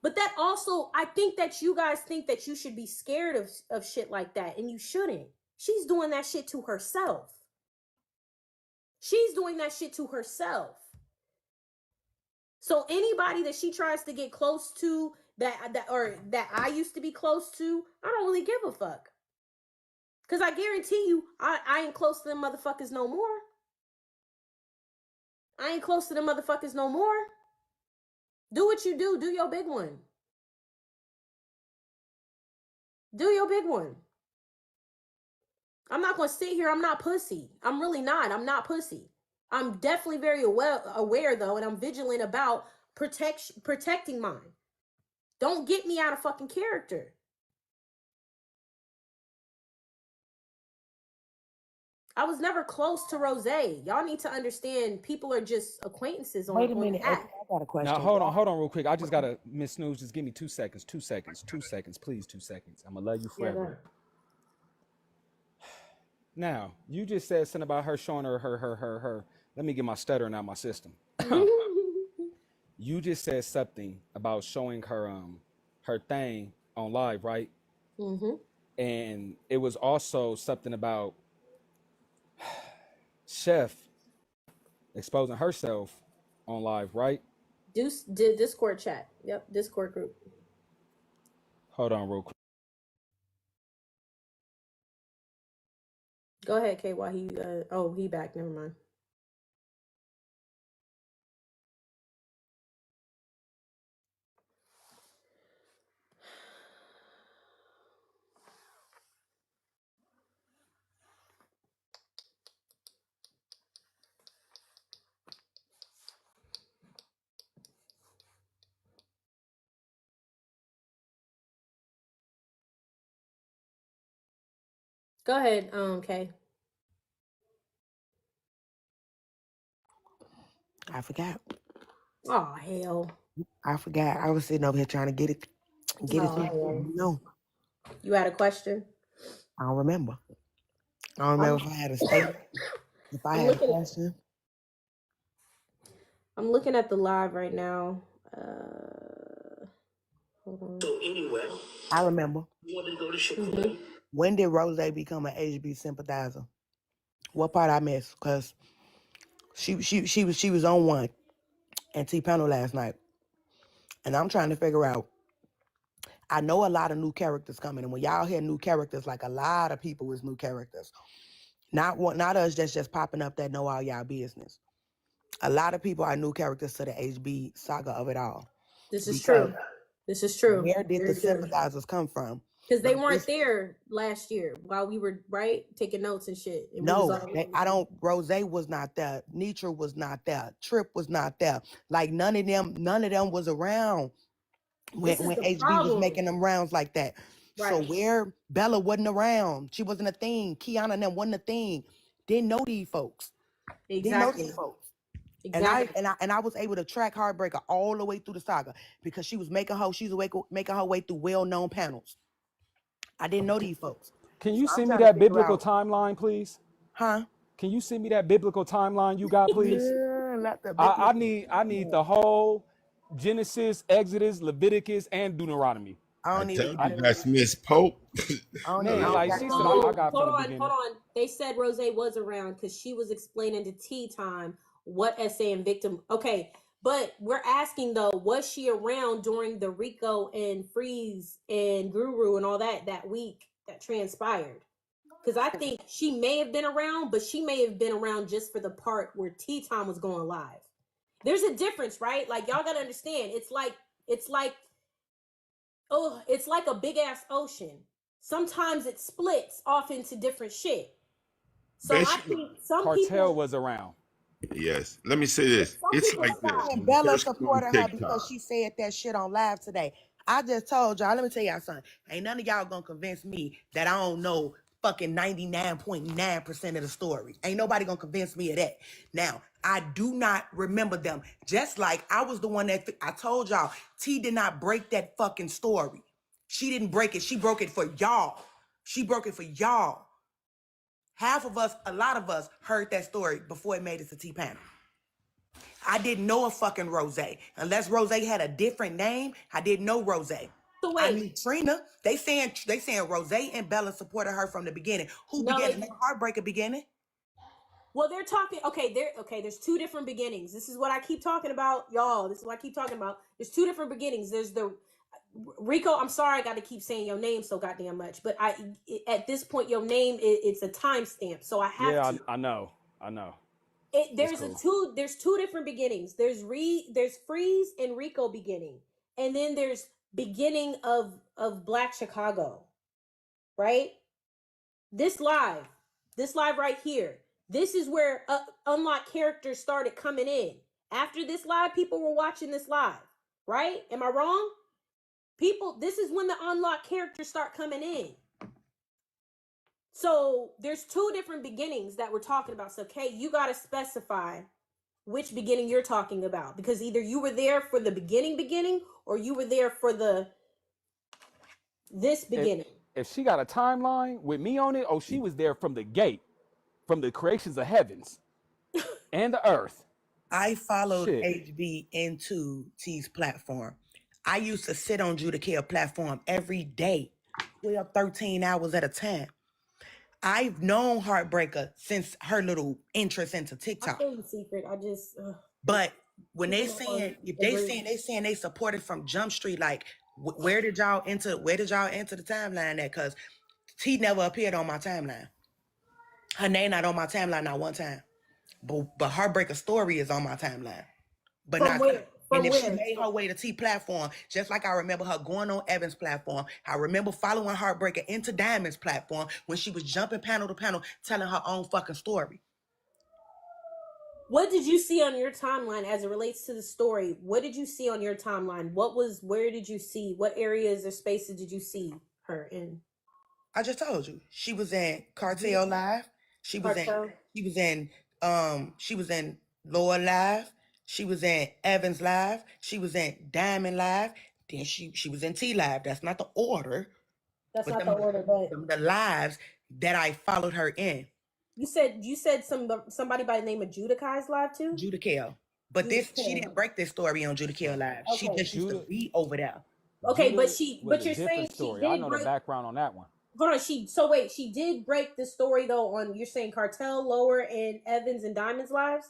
S1: But that also, I think that you guys think that you should be scared of shit like that, and you shouldn't. She's doing that shit to herself. She's doing that shit to herself. So anybody that she tries to get close to, that I used to be close to, I don't really give a fuck. Because I guarantee you, I ain't close to them motherfuckers no more. I ain't close to them motherfuckers no more. Do what you do. Do your big one. Do your big one. I'm not going to sit here. I'm not pussy. I'm really not. I'm not pussy. I'm definitely very aware though, and I'm vigilant about protecting mine. Don't get me out of fucking character. I was never close to Rose. Y'all need to understand people are just acquaintances on
S6: Wait a minute,
S1: the app.
S6: I got a question.
S2: Now, hold on real quick. I just got to, Miss Snooze, just give me 2 seconds. 2 seconds. 2 seconds, please. 2 seconds. I'm going to love you forever.
S1: Yeah,
S2: now, you just said something about her showing her. Let me get my stuttering out my system. You just said something about showing her her thing on live, right?
S1: Mm-hmm.
S2: And it was also something about Chef exposing herself on live, right?
S1: Did Discord chat. Yep, Discord group.
S2: Hold on real quick.
S1: Go ahead, Kay, while he back. Never mind. Go ahead, Kay.
S6: I forgot.
S1: Oh hell.
S6: I forgot. I was sitting over here trying to get it. No.
S1: You had a question?
S6: I don't remember. I don't remember if I had a statement. If I had a question.
S1: I'm looking at the live right now. Hold on.
S6: So anyway, I remember.
S1: You wanted to go to Chick-fil-A.
S6: When did Rose become an HB sympathizer? What part I missed? Cause she was on one and T-Panel last night, and I'm trying to figure out. I know a lot of new characters coming, and when y'all hear new characters, like a lot of people is new characters. Not us that's just popping up that know all y'all business. A lot of people are new characters to the HB saga of it all.
S1: This is
S6: Because
S1: true. This is true.
S6: where did the sympathizers come from?
S1: Because they weren't there last year while we were taking notes and shit. And
S6: no, I don't. Rose was not there. Nitra was not there. Trip was not there. Like none of them was around when HB was making them rounds like that. Right. So where Bella wasn't around, she wasn't a thing. Kiana and them wasn't a thing. Didn't know these folks.
S1: Exactly.
S6: Didn't know these folks. Exactly. And I was able to track Heartbreaker all the way through the saga because she was making her way through well-known panels. I didn't know these folks.
S2: Can you send me that biblical timeline, please?
S6: Huh?
S2: Can you send me that biblical timeline you got, please? I need the whole Genesis, Exodus, Leviticus, and Deuteronomy.
S3: I tell you, that's Miss Pope.
S1: Hold on. They said Rose was around because she was explaining to Tea Time what SA and victim. Okay, but we're asking though, was she around during the Rico and Freeze and Guru and all that week that transpired? Because I think she may have been around, but she may have been around just for the part where Tea Time was going live. There's a difference, right? Like y'all gotta understand. It's like a big ass ocean. Sometimes it splits off into different shit. So I think some
S2: Cartel was around.
S3: Yes. Let me say this. It's like this.
S6: And Bella supported her because she said that shit on live today. I just told y'all, let me tell y'all something. Ain't none of y'all gonna convince me that I don't know fucking 99.9% of the story. Ain't nobody gonna convince me of that. Now, I do not remember them. Just like I was the one that I told y'all, T did not break that fucking story. She didn't break it. She broke it for y'all. She broke it for y'all. Half of us, a lot of us heard that story before it made it to T-Panel. I didn't know a fucking Rose. Unless Rose had a different name, I didn't know Rose. So wait. I knew Trina. They saying Rose and Bella supported her from the beginning. Who began? Heartbreaker beginning?
S1: Well, they're talking. There's two different beginnings. This is what I keep talking about, y'all. This is what I keep talking about. There's two different beginnings. There's the Rico. I'm sorry, I got to keep saying your name so goddamn much, but at this point, your name it's a timestamp, so I have to.
S2: I know.
S1: There's cool. There's two different beginnings. There's Freeze and Rico beginning, and then there's beginning of Black Chicago, right? This live right here. This is where unlocked characters started coming in. After this live, people were watching this live, right? Am I wrong? This is when the unlocked characters start coming in. So there's two different beginnings that we're talking about. So, Kay, you got to specify which beginning you're talking about, because either you were there for the beginning, or you were there for this beginning.
S2: If she got a timeline with me on it, she was there from the gate, from the creations of heavens and the earth.
S6: I followed HB into T's platform. I used to sit on Judicare platform every day, 12, 13 hours at a time. I've known Heartbreaker since her little interest into TikTok. I feel secret. But when they saying they supported from Jump Street, like where did y'all enter the timeline at? Because T never appeared on my timeline. Her name not on my timeline not one time. But Heartbreaker story is on my timeline. But not where? And if she made her way to T platform, just like I remember her going on Evan's platform, I remember following Heartbreaker into Diamond's platform when she was jumping panel to panel, telling her own fucking story.
S1: What did you see on your timeline as it relates to the story? What did you see on your timeline? Where did you see? What areas or spaces did you see her in?
S6: I just told you. She was in Cartel Live. She was in Lower Live. She was in Evans Live. She was in Diamond Live. Then she was in T Live. That's not the order. That's not the order, but the lives that I followed her in.
S1: You said somebody by the name of Judicai's live too?
S6: Judicale. But she didn't break this story on Judicale Live. Okay. She just used to be over there.
S1: Okay, but you're saying
S2: story. I know the background on that one.
S1: Hold on, she did break the story though on, you're saying Cartel, Lower, and Evans and Diamond's lives?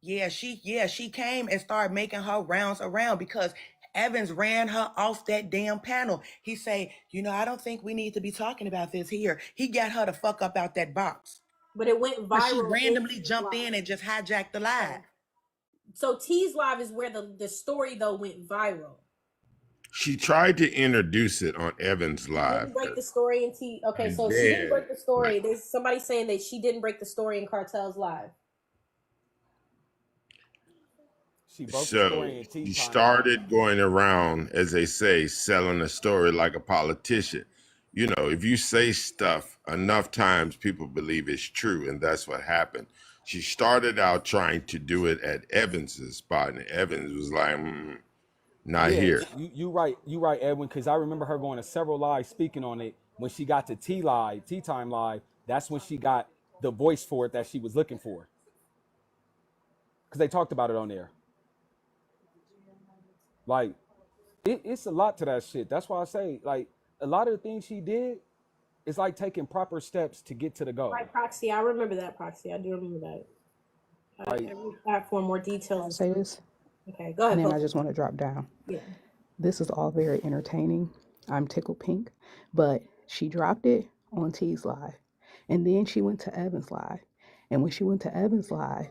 S6: Yeah, she came and started making her rounds around because Evans ran her off that damn panel. He say, I don't think we need to be talking about this here. He got her to fuck up out that box.
S1: But it went
S6: But she
S1: viral.
S6: randomly jumped in and just hijacked the live.
S1: So T's live is where the story though went viral.
S3: She tried to introduce it on Evans Live.
S1: She didn't break the story in T. Okay, so she didn't break the story. There's somebody saying that she didn't break the story in Cartel's live.
S3: So she started going around, as they say, selling a story like a politician. If you say stuff enough times, people believe it's true, and that's what happened. She started out trying to do it at Evans's spot, and Evans was like, not here.
S2: You right, Edwin, because I remember her going to several lives speaking on it. When she got to Tea Time Live, that's when she got the voice for it that she was looking for. Because they talked about it on there. Like, it's a lot to that shit. That's why I say, like, a lot of the things she did is like taking proper steps to get to the goal.
S1: Right, Proxy. I remember that, Proxy. I do remember that. Every platform, more details.
S7: Say this.
S1: Okay, go ahead.
S7: And then I just want to drop down.
S1: Yeah.
S7: This is all very entertaining. I'm tickled pink. But she dropped it on T's live. And then she went to Evans live. And when she went to Evans live,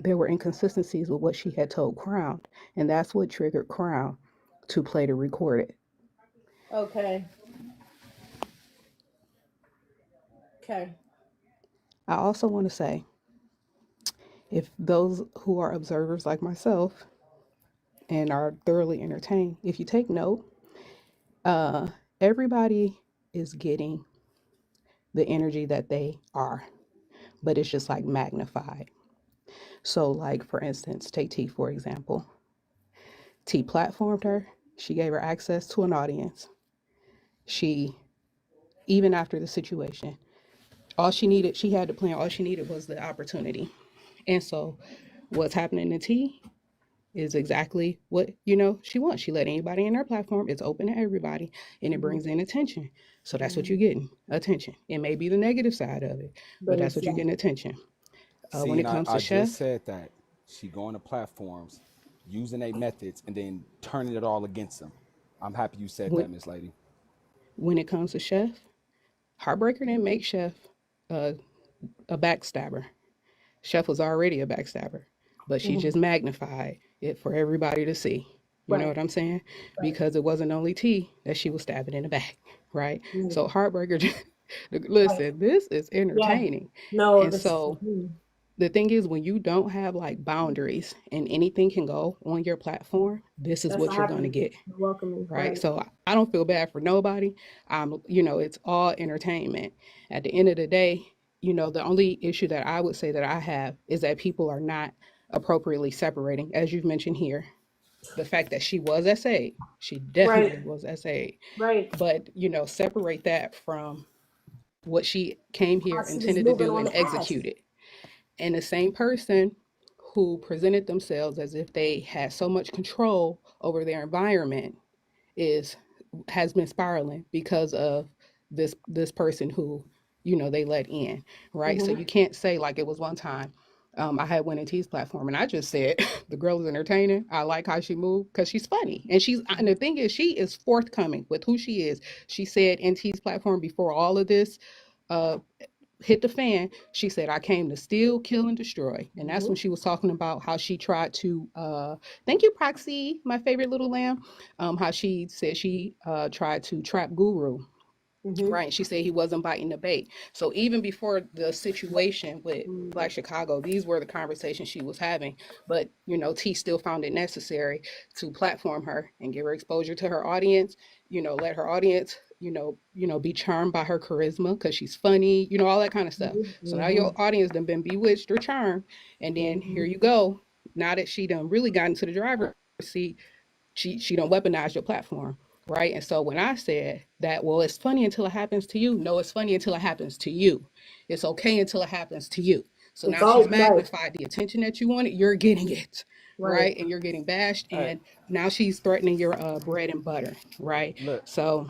S7: there were inconsistencies with what she had told Crown. And that's what triggered Crown to play to record it.
S1: Okay.
S7: I also want to say, if those who are observers like myself and are thoroughly entertained, if you take note, everybody is getting the energy that they are, but it's just like magnified. So like, for instance, take T, for example. T platformed her. She gave her access to an audience. She, even after the situation, she had the plan. All she needed was the opportunity. And so what's happening to T is exactly what, she wants. She let anybody in her platform. It's open to everybody, and it brings in attention. So that's what you're getting, attention. It may be the negative side of it, but that's what you're getting, attention. When it comes to Chef, I
S2: just said that she going to platforms, using their methods, and then turning it all against them. I'm happy you said that, Miss Lady.
S7: When it comes to Chef, Heartbreaker didn't make Chef a backstabber. Chef was already a backstabber, but she just magnified it for everybody to see. You know what I'm saying? Because it wasn't only T that she was stabbing in the back, right? So Heartbreaker, listen, this is entertaining.
S1: No,
S7: and so the thing is, when you don't have like boundaries and anything can go on your platform, this is what you're going to get. Right? So I don't feel bad for nobody. It's all entertainment. At the end of the day, the only issue that I would say that I have is that people are not appropriately separating, as you've mentioned here. The fact that she was SA, she definitely was SA.
S1: Right.
S7: But, separate that from what she came here intended to do and executed. And the same person who presented themselves as if they had so much control over their environment has been spiraling because of this person who, they let in, right? So you can't say like it was one time. I had went in T's platform and I just said, the girl is entertaining. I like how she moved because she's funny. And the thing is, she is forthcoming with who she is. She said in T's platform before all of this, hit the fan, she said, I came to steal, kill, and destroy. And that's when she was talking about how she tried to, thank you, Proxy, my favorite little lamb, how she said she tried to trap Guru. Right. She said he wasn't biting the bait. So even before the situation with Black Chicago, these were the conversations she was having. But, T still found it necessary to platform her and give her exposure to her audience, let her audience, be charmed by her charisma because she's funny, all that kind of stuff. So now your audience done been bewitched or charmed. And then here you go. Now that she done really got into the driver's seat, she done weaponized your platform. Right. And so when I said that, well, it's funny until it happens to you. No, it's funny until it happens to you. It's okay until it happens to you. So now she's magnified the attention that you wanted. You're getting it. Right. And you're getting bashed. And now she's threatening your bread and butter. Right.
S2: Look,
S7: so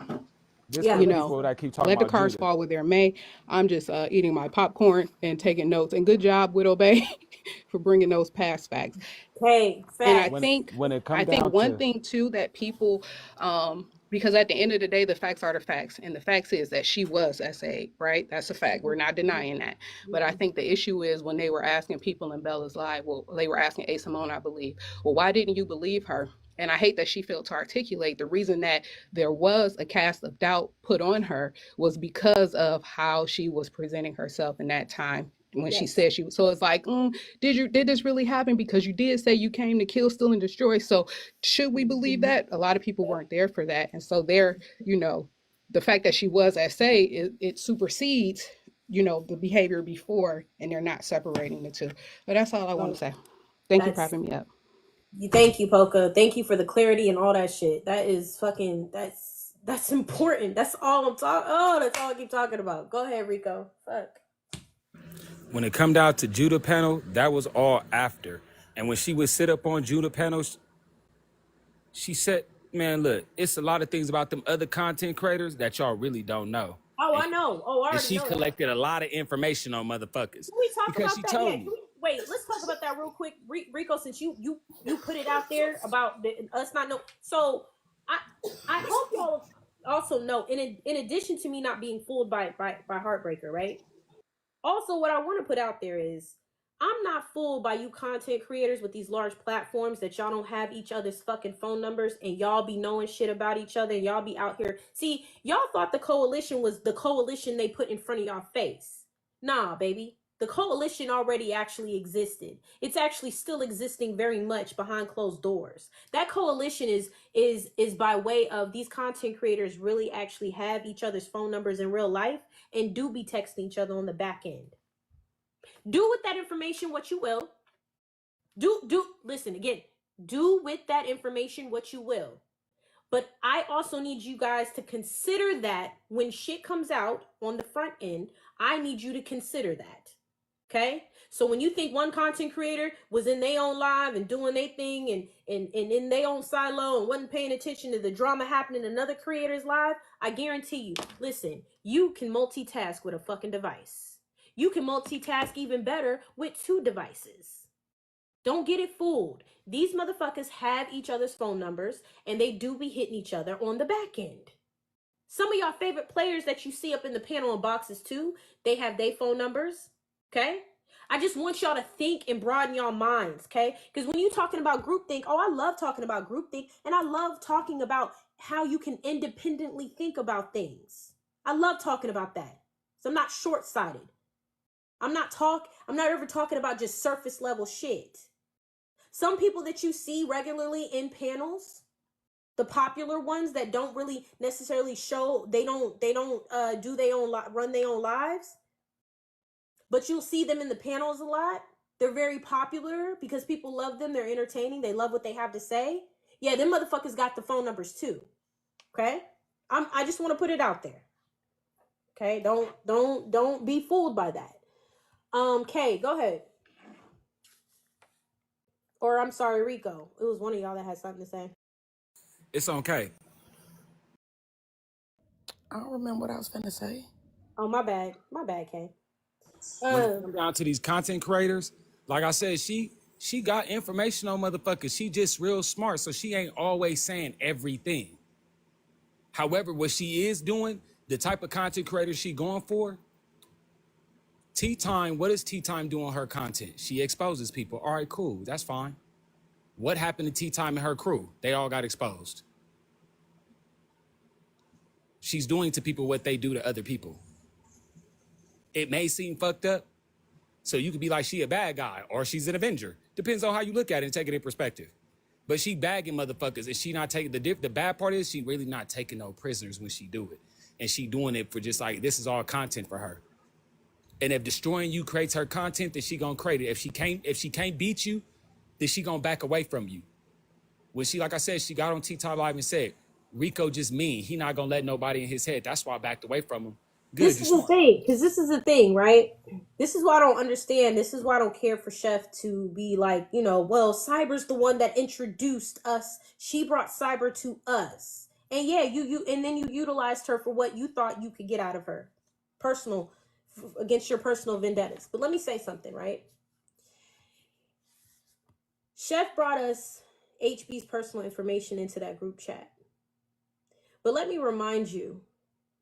S2: Just
S1: Yeah.
S2: for the
S7: You know,
S2: people that keep talking
S7: let the
S2: about
S7: cards
S2: Judah.
S7: fall where they may. I'm just eating my popcorn and taking notes. And good job, Widow Bay, for bringing those past facts.
S1: Hey,
S7: And I
S1: facts.
S7: think
S2: When it come
S7: I think
S2: down
S7: one
S2: to
S7: thing too that people because at the end of the day the facts are the facts, and the facts is that she was SA, right? That's a fact. We're not denying that. But I think the issue is when they were asking people in Bella's live, well, they were asking A Simone, I believe, well, why didn't you believe her? And I hate that she failed to articulate the reason that there was a cast of doubt put on her was because of how she was presenting herself in that time when she
S1: Yes.
S7: said she was. So it's like, did this really happen? Because you did say you came to kill, steal, and destroy. So should we believe that? A lot of people weren't there for that. And so there, the fact that she was SA, it supersedes, the behavior before, and they're not separating the two. But that's all I want to say. Thank you for
S1: That's
S7: having me up.
S1: thank you, Polka. Thank you for the clarity and all that shit. That is fucking that's important. That's all I'm talking. Oh, that's all I keep talking about. Go ahead, Rico. Fuck.
S2: when it come down to Judah panel, that was all after. And when she would sit up on Judah panels, she said, man, look, it's a lot of things about them other content creators that y'all really don't know.
S1: Oh,
S2: And,
S1: I know. Oh, I
S2: and
S1: already
S2: she
S1: know that.
S2: collected a lot of information on motherfuckers
S1: Can we talk
S2: because
S1: about
S2: she
S1: that? Yeah.
S2: told
S1: Can
S2: me.
S1: we wait? Let's talk about that real quick, Rico. Since you put it out there about us not know. So I hope y'all also know. In addition to me not being fooled by Heartbreaker, right? Also, what I want to put out there is I'm not fooled by you content creators with these large platforms that y'all don't have each other's fucking phone numbers and y'all be knowing shit about each other and y'all be out here. See, y'all thought the coalition was the coalition they put in front of y'all face. Nah, baby. The coalition already actually existed. It's actually still existing very much behind closed doors. That coalition is by way of these content creators really actually have each other's phone numbers in real life and do be texting each other on the back end. Do with that information what you will. Listen again. Do with that information what you will. But I also need you guys to consider that when shit comes out on the front end, I need you to consider that. Okay? So when you think one content creator was in their own live and doing their thing and in their own silo and wasn't paying attention to the drama happening in another creator's live, I guarantee you, listen, you can multitask with a fucking device. You can multitask even better with 2 devices. Don't get it fooled. These motherfuckers have each other's phone numbers and they do be hitting each other on the back end. Some of y'all favorite players that you see up in the panel and boxes too, they have their phone numbers. Okay? I just want y'all to think and broaden y'all minds, okay? Because when you're talking about groupthink, oh, I love talking about groupthink, and I love talking about how you can independently think about things. I love talking about that. So I'm not short-sighted. I'm not ever talking about just surface level shit. Some people that you see regularly in panels, the popular ones that don't really necessarily show, they don't do their own run their own lives, but you'll see them in the panels a lot. They're very popular because people love them. They're entertaining. They love what they have to say. Yeah, them motherfuckers got the phone numbers too. Okay, I just want to put it out there. Okay, don't be fooled by that. Kay, go ahead. Or I'm sorry, Rico. It was one of y'all that had something to say.
S2: It's okay.
S6: I don't remember what I was finna say.
S1: Oh, my bad, Kay.
S2: When it comes down to these content creators, like I said, she got information on motherfuckers. She just real smart, so she ain't always saying everything. However, what she is doing, the type of content creator she going for, Tea Time, what does Tea Time do on her content? She exposes people. All right, cool, that's fine. What happened to Tea Time and her crew? They all got exposed. She's doing to people what they do to other people. It may seem fucked up, so you could be like, she a bad guy or she's an Avenger. Depends on how you look at it and take it in perspective. But she bagging motherfuckers and she not taking, the bad part is she really not taking no prisoners when she do it. And she doing it for just like, this is all content for her. And if destroying you creates her content, then she gonna create it. If she can't beat you, then she gonna back away from you. When she, like I said, she got on T-Top Live and said, Rico just mean. He not gonna let nobody in his head. That's why I backed away from him. Good,
S1: This is the thing, because this is the thing, right? This is why I don't understand. This is why I don't care for Chef to be like, well, Cyber's the one that introduced us. She brought Cyber to us. And yeah, and then you utilized her for what you thought you could get out of her, against your personal vendettas. But let me say something, right? Chef brought us HB's personal information into that group chat. But let me remind you,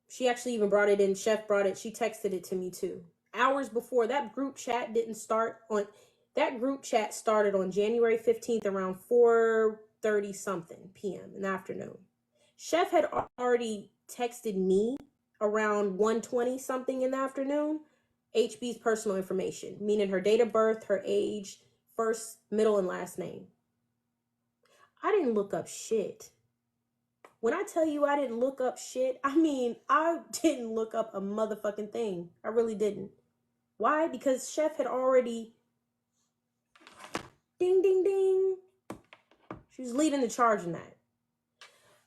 S1: she actually even brought it in. Chef brought it. She texted it to me too. Hours before that group chat didn't start on. That group chat started on January 15th around 4:30 something p.m. in the afternoon. Chef had already texted me around 1:20 something in the afternoon HB's personal information, meaning her date of birth, her age, first, middle, and last name. I didn't look up shit. When I tell you I didn't look up shit, I mean, I didn't look up a motherfucking thing. I really didn't. Why? Because Chef had already, ding, ding, ding. She was leading the charge in that.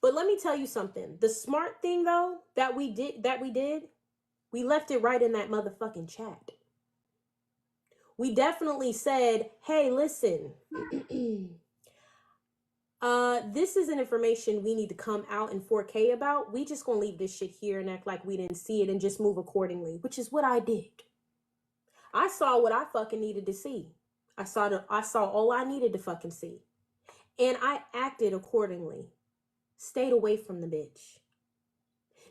S1: But let me tell you something. The smart thing, though, that we did, we left it right in that motherfucking chat. We definitely said, hey, listen, this is an information we need to come out in 4K about. We just gonna leave this shit here and act like we didn't see it and just move accordingly, which is what I did. I saw what I fucking needed to see. I saw all I needed to fucking see. And I acted accordingly. Stayed away from the bitch.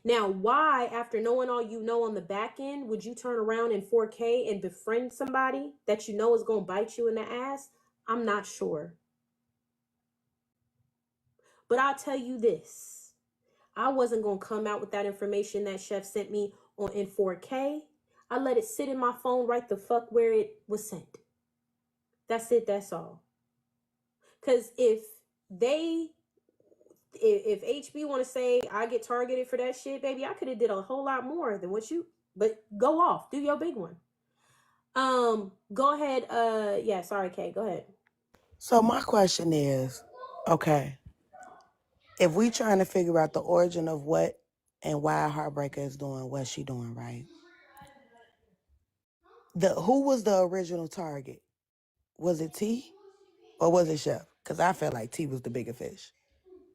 S1: Now, why, after knowing all you know on the back end, would you turn around in 4K and befriend somebody that you know is gonna bite you in the ass? I'm not sure. But I'll tell you this. I wasn't going to come out with that information that Chef sent me in 4K. I let it sit in my phone right the fuck where it was sent. That's it. That's all. Because if HB want to say I get targeted for that shit, baby, I could have did a whole lot more than what you, but go off. Do your big one. Go ahead. Yeah, sorry, Kay. Go ahead.
S6: So my question is, okay, if we trying to figure out the origin of what and why Heartbreaker is doing what she doing, right? Who was the original target? Was it T or was it Chef? Because I felt like T was the bigger fish.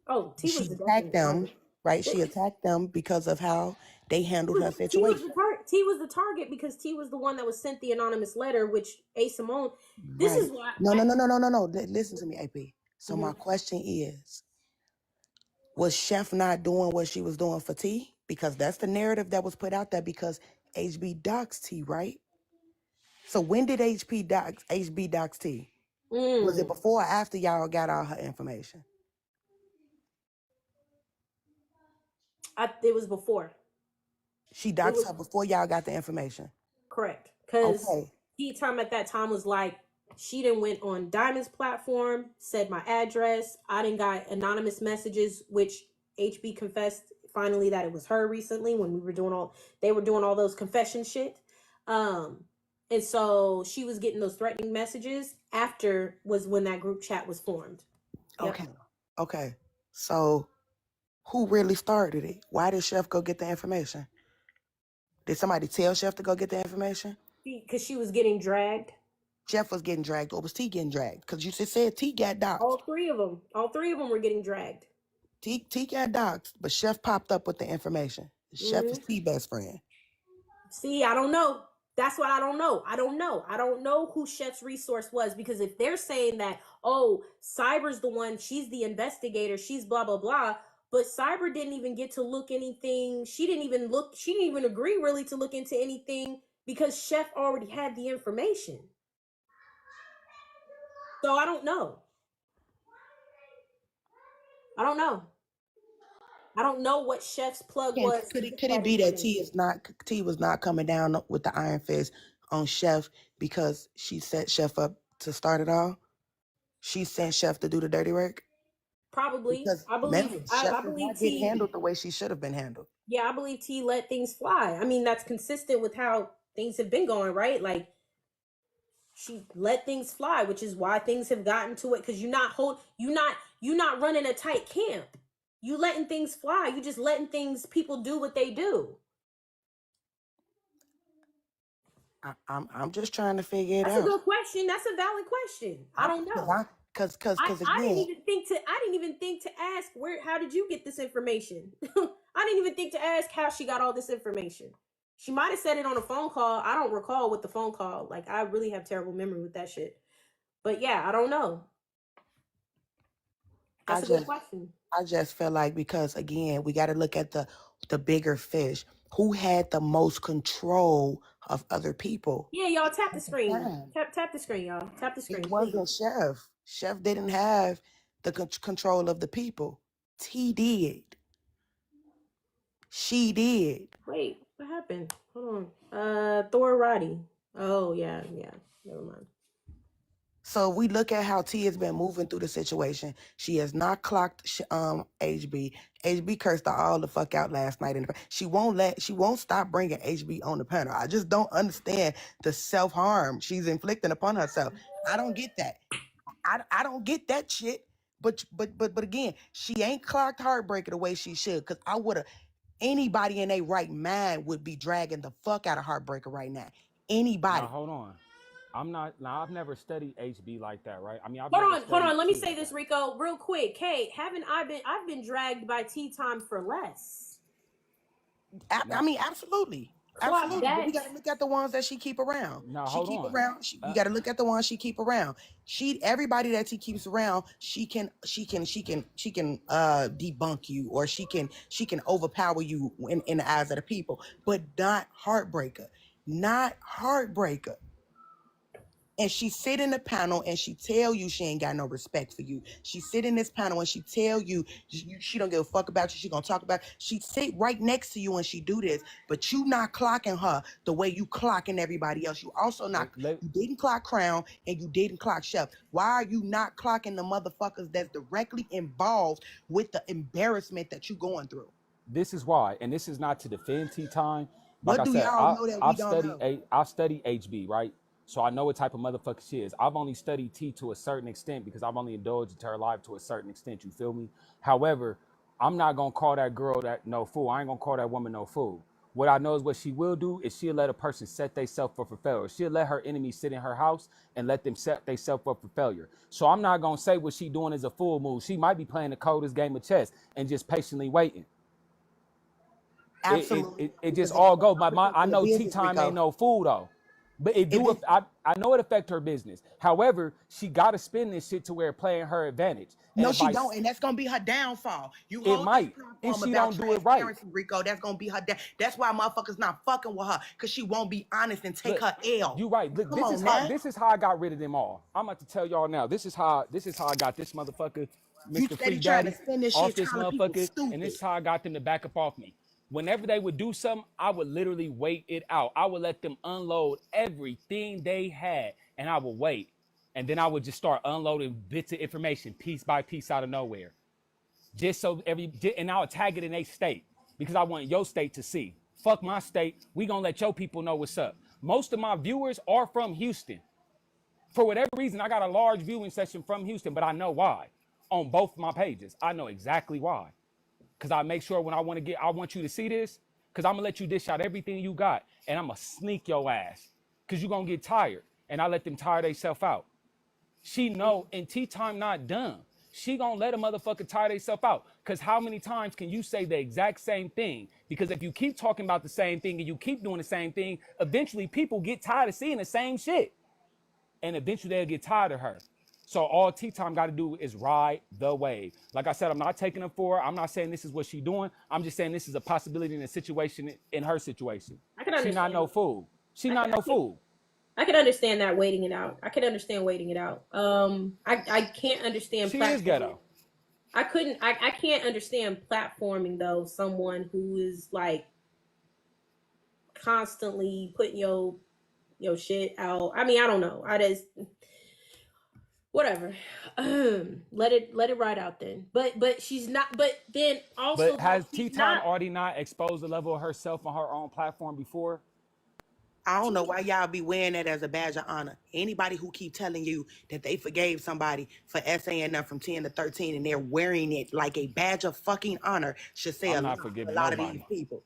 S1: Oh, T was
S6: She
S1: the
S6: attacked
S1: definite
S6: them,
S1: target.
S6: right? She attacked them because of how they handled her
S1: T was
S6: situation.
S1: T was the target because T was the one that was sent the anonymous letter, which A. Simone. This
S6: Right.
S1: is why.
S6: No. Listen to me, AP. So my question is, was Chef not doing what she was doing for T? Because that's the narrative that was put out there because HB docs T, right? So when did HB docs T? Was it before or after y'all got all her information?
S1: It was before.
S6: She doxed her before y'all got the information.
S1: Correct. Because
S6: Okay.
S1: T time at that time was like, she done went on Diamond's platform, said my address. I done got anonymous messages, which HB confessed finally that it was her recently when they were doing all those confession shit. And so she was getting those threatening messages after was when that group chat was formed. Yep.
S6: Okay. So who really started it? Why did Chef go get the information? Did somebody tell Chef to go get the information?
S1: Because she was getting dragged.
S6: Chef was getting dragged, or was T getting dragged? Because you just said T got doxxed.
S1: All three of them were getting dragged.
S6: T got doxxed, but Chef popped up with the information. Chef is T's best friend.
S1: See, I don't know. That's what I don't know. I don't know who Chef's resource was, because if they're saying that, oh, Cyber's the one, she's the investigator, she's blah, blah, blah, but Cyber didn't even get to look anything. She didn't even agree really to look into anything because Chef already had the information. So I don't know. I don't know what Chef's plug was.
S6: Could it be that T was not coming down with the iron fist on Chef because she set Chef up to start it all? She sent Chef to do the dirty work?
S1: Probably.
S6: Because
S1: I believe
S6: Chef is not getting
S1: T
S6: handled the way she should have been handled.
S1: Yeah, I believe T let things fly. I mean, that's consistent with how things have been going, right? Like, she let things fly, which is why things have gotten to it. Because you're not running a tight camp. You letting things fly. You just letting people do what they do.
S6: I'm just trying to figure it out.
S1: That's a good question. That's a valid question. I don't know. I didn't
S6: again,
S1: even think to ask how did you get this information? I didn't even think to ask how she got all this information. She might have said it on a phone call. I don't recall what the phone call. Like, I really have terrible memory with that shit. But yeah, I don't know. That's a good question.
S6: I just feel like, because again, we got to look at the bigger fish. Who had the most control of other people?
S1: Yeah, y'all tap the
S6: At the
S1: screen.
S6: time,
S1: Tap the screen, y'all. Tap the screen,
S6: it
S1: please.
S6: wasn't Chef. Chef didn't have the control of the people. T did. She did.
S1: Wait, what happened? Hold on. Thor Roddy. Oh yeah. Never mind.
S6: So we look at how T has been moving through the situation. She has not clocked HB. HB cursed her all the fuck out last night. She won't stop bringing HB on the panel. I just don't understand the self-harm she's inflicting upon herself. I don't get that. I don't get that shit. But again, she ain't clocked Heartbreaker the way she should. Cause anybody in their right mind would be dragging the fuck out of Heartbreaker right now. Anybody.
S2: Now hold on. I've never studied HB like that, right? I mean,
S1: Hold on. Let me say this, Rico, real quick. Kate, I've been dragged by tea time for less.
S6: I mean, absolutely. Absolutely. But we gotta look at the ones that she keep around. You gotta look at the ones she keep around. Everybody that she keeps around, she can debunk you, or she can overpower you in the eyes of the people, but not Heartbreaker. Not Heartbreaker. And she sit in the panel and she tell you she ain't got no respect for you. She sit in this panel and she tell you she don't give a fuck about you. She gonna talk about. She sit right next to you and she do this, but you not clocking her the way you clocking everybody else. You also not. You didn't clock Crown and you didn't clock Chef. Why are you not clocking the motherfuckers that's directly involved with the embarrassment that you going through?
S2: This is why, and this is not to defend Tea Time.
S6: Like what do y'all know that we don't know?
S2: I've studied HB, right? So I know what type of motherfucker she is. I've only studied T to a certain extent because I've only indulged into her life to a certain extent. You feel me? However, I'm not gonna call that girl no fool. I ain't gonna call that woman no fool. What I know is what she will do is she'll let a person set themselves up for failure. She'll let her enemies sit in her house and let them set themselves up for failure. So I'm not gonna say what she doing is a fool move. She might be playing the coldest game of chess and just patiently waiting.
S6: Absolutely.
S2: It just all go. I know Tea Time ain't no fool though. But I know it affect her business. However, she got to spin this shit to where it play in her advantage.
S6: No, she don't, and that's gonna be her downfall.
S2: It might, if she don't do it right.
S6: Rico, that's gonna be her. That's why motherfuckers not fucking with her, cause she won't be honest and take her L.
S2: You right. Look, this is how I got rid of them all. I'm about to tell y'all now. This is how I got this motherfucker, Mr. Free Daddy, off this motherfucker, and this is how I got them to back up off me. Whenever they would do something, I would literally wait it out. I would let them unload everything they had, and I would wait. And then I would just start unloading bits of information, piece by piece, out of nowhere. Just so and I would tag it in a state, because I want your state to see. Fuck my state. We gonna let your people know what's up. Most of my viewers are from Houston. For whatever reason, I got a large viewing session from Houston, but I know why. On both my pages, I know exactly why. Because I make sure when I want you to see this, because I'm going to let you dish out everything you got, and I'm going to sneak your ass, because you're going to get tired, and I let them tire themselves out. She know, and Tea Time not dumb. She going to let a motherfucker tire themselves out, because how many times can you say the exact same thing? Because if you keep talking about the same thing and you keep doing the same thing, eventually people get tired of seeing the same shit, and eventually they'll get tired of her. So all Tea Time got to do is ride the wave. Like I said, I'm not taking her for her. I'm not saying this is what she's doing. I'm just saying this is a possibility in a situation, in her situation. She's not no fool. She's not no fool.
S1: I can understand that, waiting it out. I can understand waiting it out. I can't understand.
S2: She is ghetto.
S1: I can't understand platforming though someone who is like constantly putting your shit out. I mean, I don't know. I just. Whatever. Let it ride out then. But she's not. But then also.
S2: But has Tea Time already not exposed the level of herself on her own platform before?
S6: I don't know why y'all be wearing that as a badge of honor. Anybody who keep telling you that they forgave somebody for essaying them from 10 to 13 and they're wearing it like a badge of fucking honor should say a lot of these people.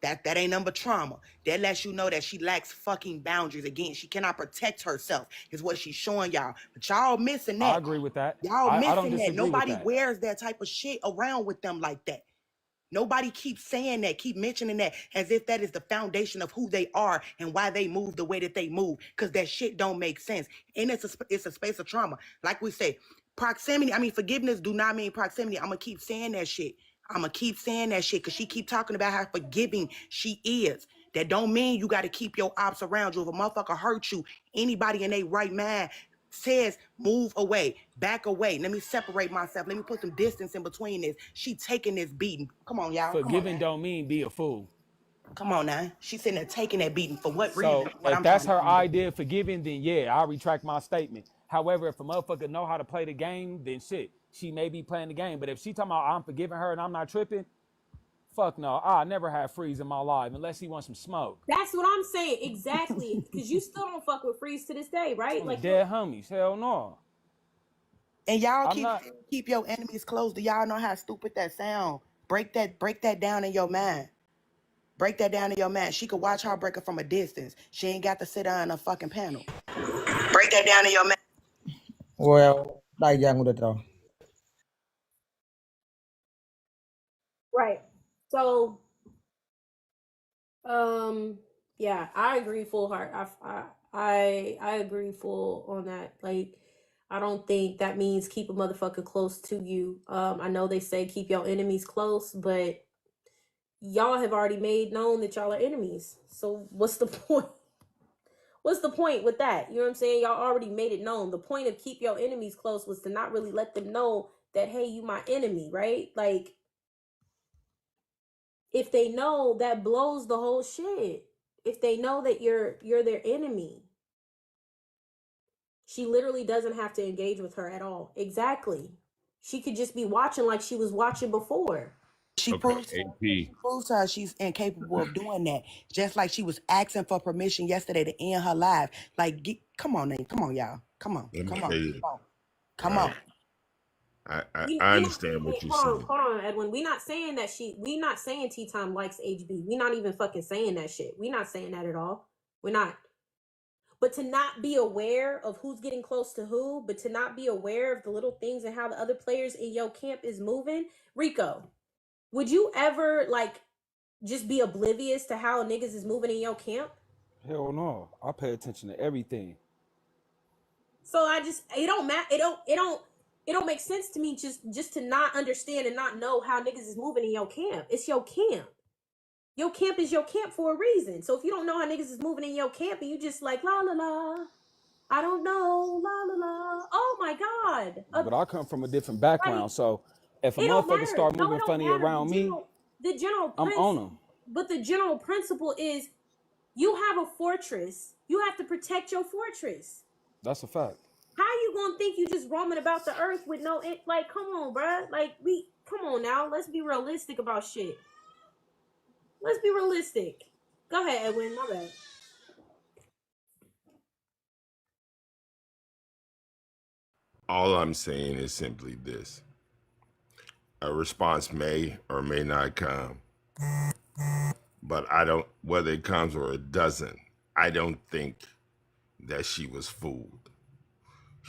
S6: That ain't number trauma. That lets you know that she lacks fucking boundaries. Again, she cannot protect herself, is what she's showing y'all. But y'all missing
S2: I
S6: that.
S2: agree with that.
S6: Y'all
S2: I don't
S6: missing that.
S2: disagree with
S6: Nobody
S2: that.
S6: wears that type of shit around with them like that. Nobody keeps saying that, keep mentioning that as if that is the foundation of who they are and why they move the way that they move, because that shit don't make sense. And it's a space of trauma. Like we say, forgiveness do not mean proximity. I'm going to keep saying that shit. I'm going to keep saying that shit because she keep talking about how forgiving she is. That don't mean you got to keep your ops around you. If a motherfucker hurt you, anybody in their right mind says move away, back away. Let me separate myself. Let me put some distance in between this. She taking this beating. Come on, y'all. Come on
S2: Forgiving
S6: now.
S2: don't mean be a fool.
S6: Come on now. She's sitting there taking that beating for what
S2: So
S6: reason? What
S2: if
S6: I'm trying
S2: that's
S6: to
S2: her
S6: find out.
S2: idea of forgiving, then yeah, I'll retract my statement. However, if a motherfucker know how to play the game, then shit, she may be playing the game. But if she talking about I'm forgiving her and I'm not tripping, fuck no. I never had Freeze in my life unless he wants some smoke.
S1: That's what I'm saying. Exactly. Because you still don't fuck with Freeze to this day, right?
S2: On the
S1: Like,
S2: dead homies. Hell no.
S6: And y'all
S2: I'm not.
S6: keep your enemies close. Do y'all know how stupid that sound? Break that down in your mind. Break that down in your mind. She could watch Heartbreaker from a distance. She ain't got to sit down in a fucking panel. Break that down in your mind.
S8: Well, đại dạng udah tahu.
S1: right. So, yeah, I agree full heart. I agree full on that. Like, I don't think that means keep a motherfucker close to you. I know they say keep your enemies close, but y'all have already made known that y'all are enemies. So what's the point? What's the point with that? You know what I'm saying? Y'all already made it known. The point of keep your enemies close was to not really let them know that, hey, you my enemy, right? Like, if they know, that blows the whole shit. If they know that you're their enemy, she literally doesn't have to engage with her at all. Exactly. She could just be watching like she was watching before.
S6: She
S3: Okay,
S6: proves
S3: AP.
S6: to her she's incapable of doing that. Just like she was asking for permission yesterday to end her live. Like, come on, y'all. Come on.
S3: Let me
S6: Come
S3: tell
S6: on.
S3: you.
S6: Come on.
S3: I understand what you're saying.
S1: Hold on, Edwin. We not saying Tea Time likes HB. We not even fucking saying that shit. We not saying that at all. We're not. But to not be aware of who's getting close to who, but to not be aware of the little things and how the other players in your camp is moving. Rico, would you ever like just be oblivious to how niggas is moving in your camp?
S2: Hell no. I pay attention to everything.
S1: So it don't matter. It don't make sense to me just to not understand and not know how niggas is moving in your camp. It's your camp. Your camp is your camp for a reason. So if you don't know how niggas is moving in your camp and you just like la la la, I don't know, la la la. Oh my god.
S2: But I come from a different
S1: Like,
S2: background. So if a
S1: it don't
S2: motherfucker
S1: matter.
S2: start
S1: No, it
S2: moving
S1: don't
S2: funny
S1: matter.
S2: around me,
S1: The general
S2: I'm on them.
S1: But the general principle is you have a fortress. You have to protect your fortress.
S2: That's a fact.
S1: How you gonna think you just roaming about the earth with no like? Come on, bruh. Like come on now. Let's be realistic about shit. Let's be realistic. Go ahead, Edwin. My bad.
S3: All I'm saying is simply this. A response may or may not come, but whether it comes or it doesn't, I don't think that she was fooled.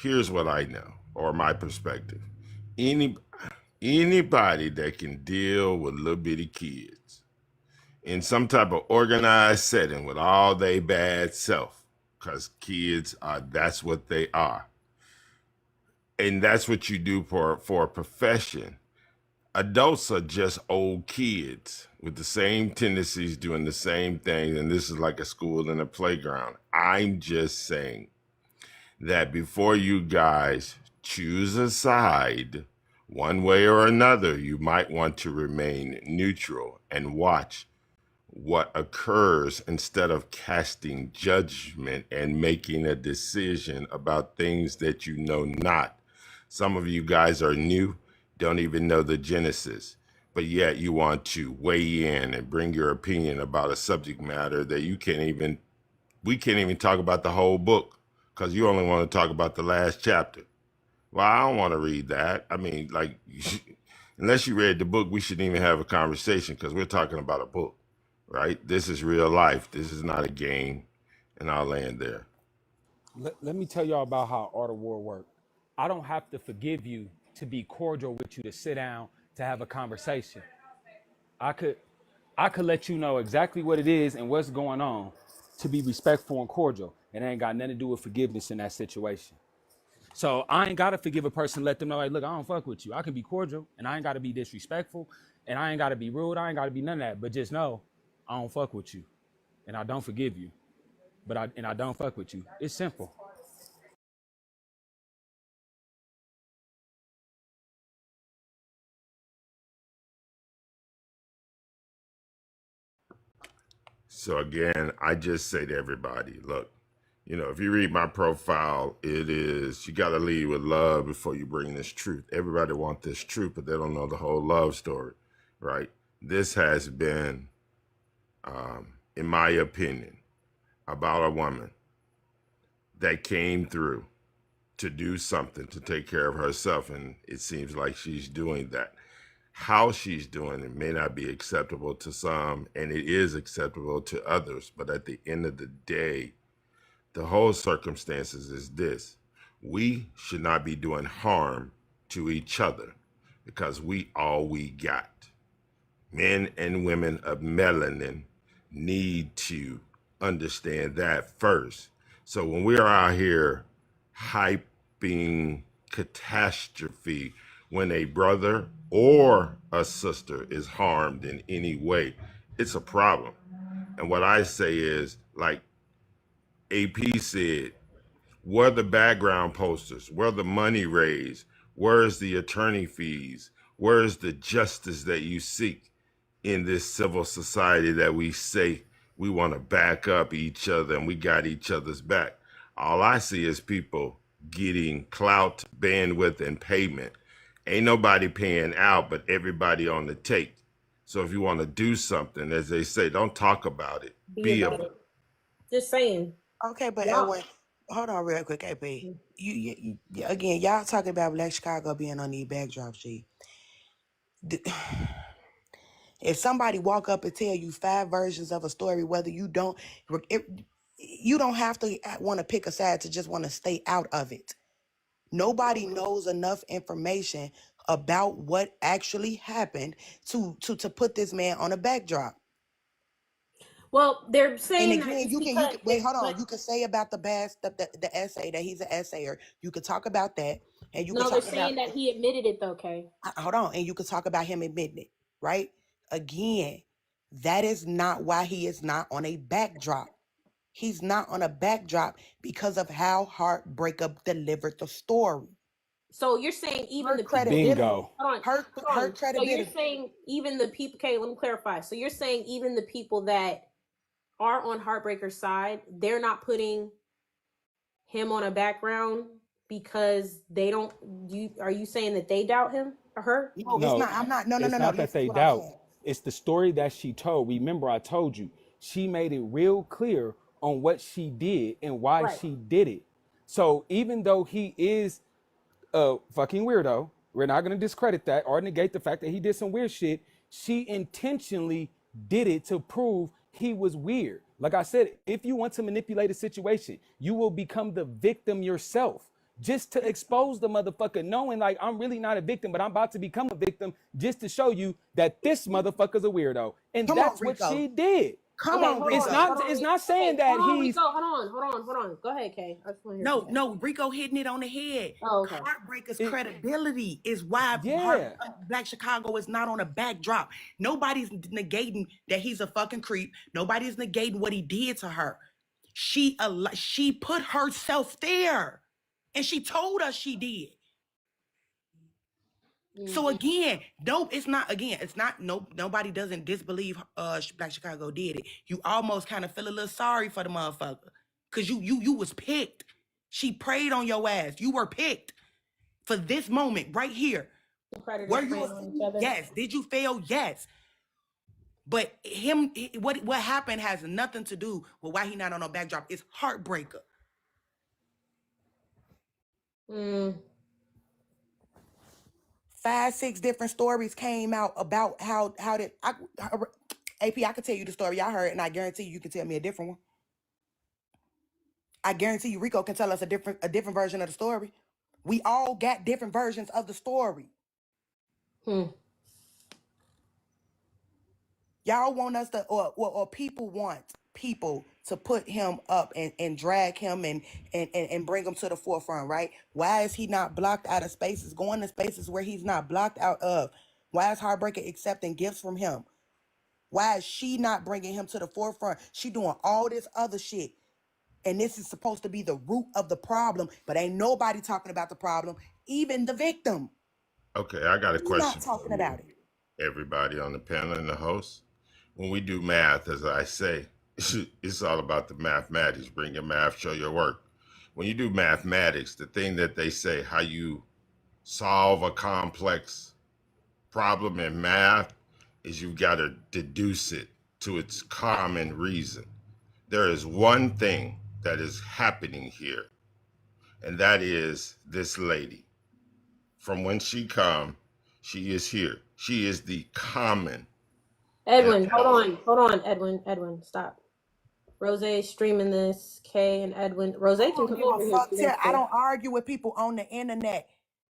S3: Here's what I know, or my perspective. Anybody that can deal with little bitty kids in some type of organized setting with all they bad self, because kids that's what they are. And that's what you do for a profession. Adults are just old kids with the same tendencies, doing the same things, and this is like a school and a playground. I'm just saying that before you guys choose a side, one way or another, you might want to remain neutral and watch what occurs instead of casting judgment and making a decision about things that you know not. Some of you guys are new, don't even know the genesis, but yet you want to weigh in and bring your opinion about a subject matter that we can't even talk about the whole book because you only want to talk about the last chapter. Well, I don't want to read that. I mean, like, unless you read the book, we shouldn't even have a conversation because we're talking about a book. right? This is real life. This is not a game, and I'll land there.
S2: Let me tell y'all about how Art of War works. I don't have to forgive you to be cordial with you, to sit down, to have a conversation. I could let you know exactly what it is and what's going on, to be respectful and cordial. And it ain't got nothing to do with forgiveness in that situation. So I ain't gotta forgive a person, let them know, like, look, I don't fuck with you. I can be cordial and I ain't gotta be disrespectful and I ain't gotta be rude. I ain't gotta be none of that. But just know I don't fuck with you and I don't forgive you. But I don't fuck with you. It's simple.
S3: So again, I just say to everybody, look, if you read my profile, it is, you got to lead with love before you bring this truth. Everybody wants this truth, but they don't know the whole love story, right? This has been, in my opinion, about a woman that came through to do something to take care of herself. And it seems like she's doing that. How she's doing it may not be acceptable to some, and it is acceptable to others. But at the end of the day, the whole circumstances is this: we should not be doing harm to each other because we all we got. Men and women of melanin need to understand that first. So when we are out here hyping catastrophe when a brother or a sister is harmed in any way, it's a problem. And what I say is, like AP said, where are the background posters? Where are the money raised? Where is the attorney fees? Where is the justice that you seek in this civil society that we say we want to back up each other and we got each other's back? All I see is people getting clout, bandwidth, and payment. Ain't nobody paying out, but everybody on the take. So if you want to do something, as they say, don't talk about it. Be about it.
S1: Just saying.
S6: Okay, but Edwin, hold on real quick, AP. You again, y'all talking about Black Chicago being on the backdrop sheet. If somebody walk up and tell you 5 versions of a story, whether you don't have to want to pick a side to just want to stay out of it. Nobody knows enough information about what actually happened to put this man on a backdrop.
S1: Well, they're saying,
S6: and again, you can wait, hold on. You can say about the essay that he's an essayer. You could talk about that, and you could talk about.
S1: No, they're saying that he admitted it though. Okay,
S6: hold on, and you could talk about him admitting it, right? Again, that is not why he is not on a backdrop. He's not on a backdrop because of how Heartbreaker delivered the story.
S1: So you're saying even
S6: her
S1: the
S6: credibility.
S2: Bingo.
S1: Hold on.
S6: Her credibility.
S1: So you're saying even the people. Okay, let me clarify. So you're saying even the people that are on Heartbreaker's side, they're not putting him on a background because they don't. Are you saying that they doubt him or her?
S6: No, it's not. I'm not. No.
S2: It's not that they doubt. It's the story that she told. Remember, I told you she made it real clear on what she did and why she did it. So even though he is a fucking weirdo, we're not going to discredit that or negate the fact that he did some weird shit. She intentionally did it to prove he was weird. Like I said, if you want to manipulate a situation, you will become the victim yourself. Just to expose the motherfucker, knowing like I'm really not a victim, but I'm about to become a victim just to show you that this motherfucker's a weirdo. And that's what she did.
S6: Come on, Rico.
S2: It's not saying that he's.
S1: Rico, hold on. Go ahead, Kay. I just want to hear
S6: No, Rico hitting it on the head.
S1: Oh, okay.
S6: Heartbreaker's credibility is why Black Chicago is not on a backdrop. Nobody's negating that he's a fucking creep. Nobody's negating what he did to her. She put herself there, and she told us she did. So again, it's not nobody doesn't disbelieve Black Chicago did it. You almost kind of feel a little sorry for the motherfucker because you was picked. She preyed on your ass. You were picked for this moment right here.
S1: Were you
S6: yes? Did you fail? Yes. But what happened has nothing to do with why he not on a backdrop. It's Heartbreaker. 5, 6 different stories came out about how AP, I can tell you the story I heard, and I guarantee you can tell me a different one. I guarantee you Rico can tell us a different version of the story. We all got different versions of the story. Y'all want us to, or people want people to put him up and drag him and bring him to the forefront, right? Why is he not blocked out of spaces, going to spaces where he's not blocked out of? Why is Heartbreaker accepting gifts from him? Why is she not bringing him to the forefront? She doing all this other shit. And this is supposed to be the root of the problem, but ain't nobody talking about the problem, even the victim.
S3: Okay, I got a
S6: He's not
S3: question for
S6: talking about it.
S3: everybody on the panel and the host. When we do math, as I say, it's all about the mathematics. Bring your math, show your work. When you do mathematics, the thing that they say, how you solve a complex problem in math, is you've got to deduce it to its common reason. There is one thing that is happening here, and that is this lady. From when she come, she is here. She is the common.
S1: Edwin, hold on, Edwin, stop. Rose streaming this, Kay and Edwin. Rose can come over here.
S6: I don't argue with people on the internet.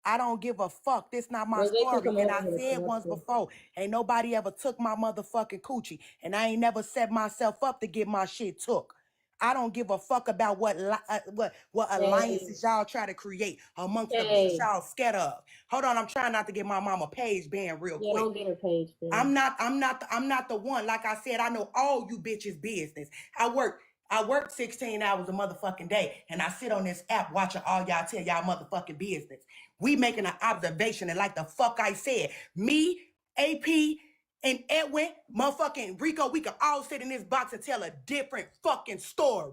S6: I don't give a fuck. This not my story. And I said once before, ain't nobody ever took my motherfucking coochie. And I ain't never set myself up to get my shit took. I don't give a fuck about what alliances y'all try to create amongst the bitches y'all scared of. Hold on, I'm trying not to get my mama page banned real quick.
S1: Don't get her page banned.
S6: I'm not the one. Like I said, I know all you bitches' business. I work 16 hours a motherfucking day, and I sit on this app watching all y'all tell y'all motherfucking business. We making an observation, and like the fuck I said, me, AP, and Edwin, motherfucking Rico, we can all sit in this box and tell a different fucking story.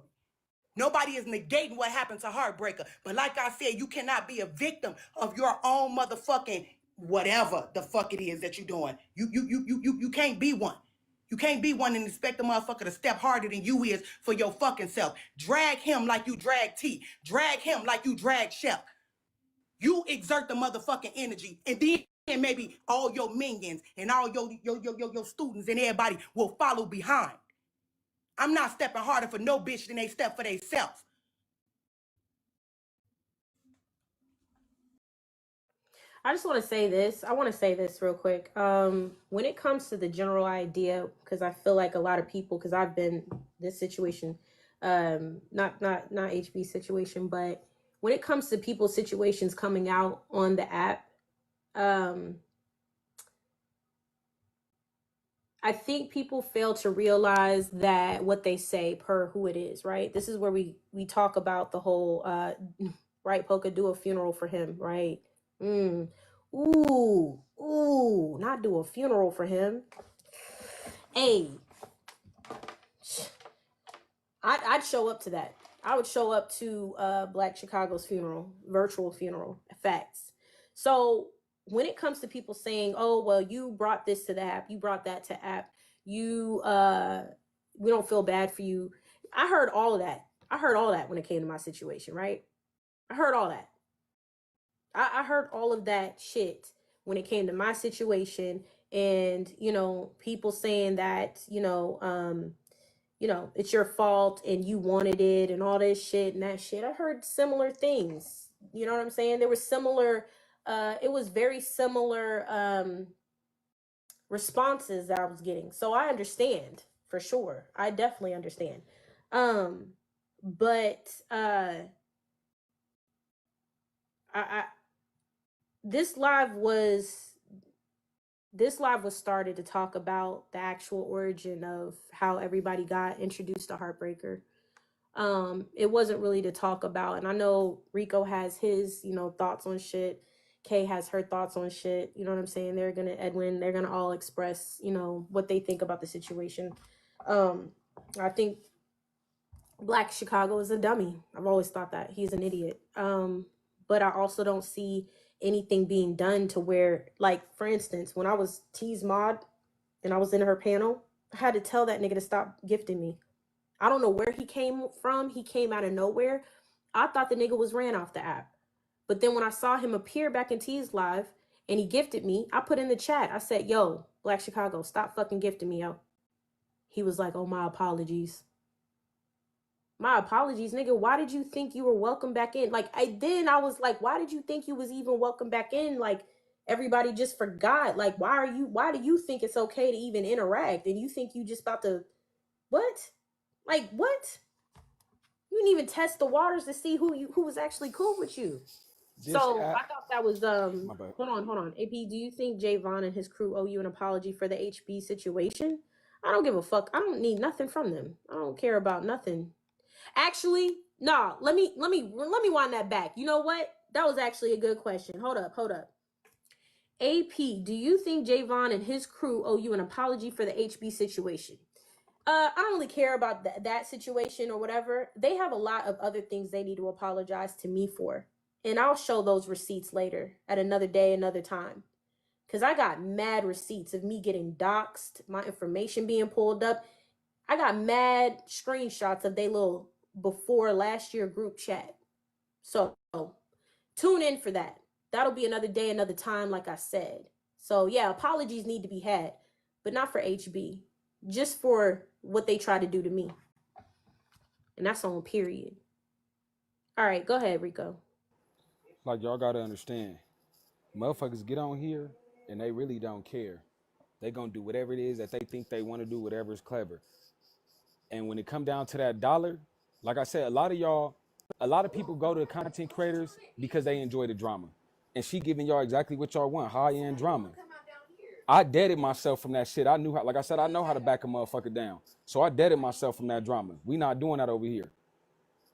S6: Nobody is negating what happened to Heartbreaker. But like I said, you cannot be a victim of your own motherfucking whatever the fuck it is that you're doing. You can't be one. You can't be one and expect the motherfucker to step harder than you is for your fucking self. Drag him like you drag T. Drag him like you drag Shep. You exert the motherfucking energy, and then maybe all your minions and all your students and everybody will follow behind. I'm not stepping harder for no bitch than they step for themselves.
S1: I just want to say this. I want to say this real quick. When it comes to the general idea, because I feel like a lot of people, because I've been this situation, not HB situation, but when it comes to people's situations coming out on the app, I think people fail to realize that what they say per who it is, right? This is where we talk about the whole, right, Polka, do a funeral for him, right? Ooh, not do a funeral for him. Hey, I'd show up to that. I would show up to Black Chicago's funeral, virtual funeral, facts. So when it comes to people saying, oh, well, you brought this to the app, you brought that to app, you, we don't feel bad for you. I heard all of that. I heard all that when it came to my situation, right? I heard all that. I heard all of that shit when it came to my situation, and, you know, people saying that, you know, it's your fault and you wanted it and all this shit and that shit. I heard similar things. You know what I'm saying? There was similar, it was very similar responses that I was getting. So I understand for sure. I definitely understand. But this live was started to talk about the actual origin of how everybody got introduced to Heartbreaker. It wasn't really to talk about, and I know Rico has his, you know, thoughts on shit. Kay has her thoughts on shit. You know what I'm saying? They're gonna all express, you know, what they think about the situation. I think Black Chicago is a dummy. I've always thought that he's an idiot. But I also don't see anything being done to where, like, for instance, when I was T's mod and I was in her panel, I had to tell that nigga to stop gifting me. I don't know where he came from. He came out of nowhere. I thought the nigga was ran off the app. But then when I saw him appear back in T's live and he gifted me, I put in the chat, I said, yo, Black Chicago, stop fucking gifting me, yo. He was like, oh, my apologies. My apologies, nigga. Why did you think you were welcome back in? Like, I was like, why did you think you was even welcome back in? Like, everybody just forgot. Like, why do you think it's okay to even interact? And you think you just about to, what? Like, what? You didn't even test the waters to see who was actually cool with you. So I thought that was hold on. AP, do you think Javon and his crew owe you an apology for the HB situation? I don't give a fuck. I don't need nothing from them. I don't care about nothing. Actually, no, let me wind that back. You know what? That was actually a good question. Hold up. AP, do you think Javon and his crew owe you an apology for the HB situation? I don't really care about that situation or whatever. They have a lot of other things they need to apologize to me for. And I'll show those receipts later at another day, another time. Because I got mad receipts of me getting doxxed, my information being pulled up. I got mad screenshots of they little before last year group chat. So tune in for that. That'll be another day, another time, like I said. So yeah, apologies need to be had, but not for HB. Just for what they try to do to me. And that's on period. All right, go ahead, Rico.
S2: Like, y'all gotta understand, motherfuckers get on here and they really don't care. They gonna do whatever it is that they think they want to do, whatever is clever. And when it come down to that dollar, like I said, a lot of people go to the content creators because they enjoy the drama. And she giving y'all exactly what y'all want, high-end drama. I deaded myself from that shit. I knew how, like I said, I know how to back a motherfucker down. So I deaded myself from that drama. We not doing that over here.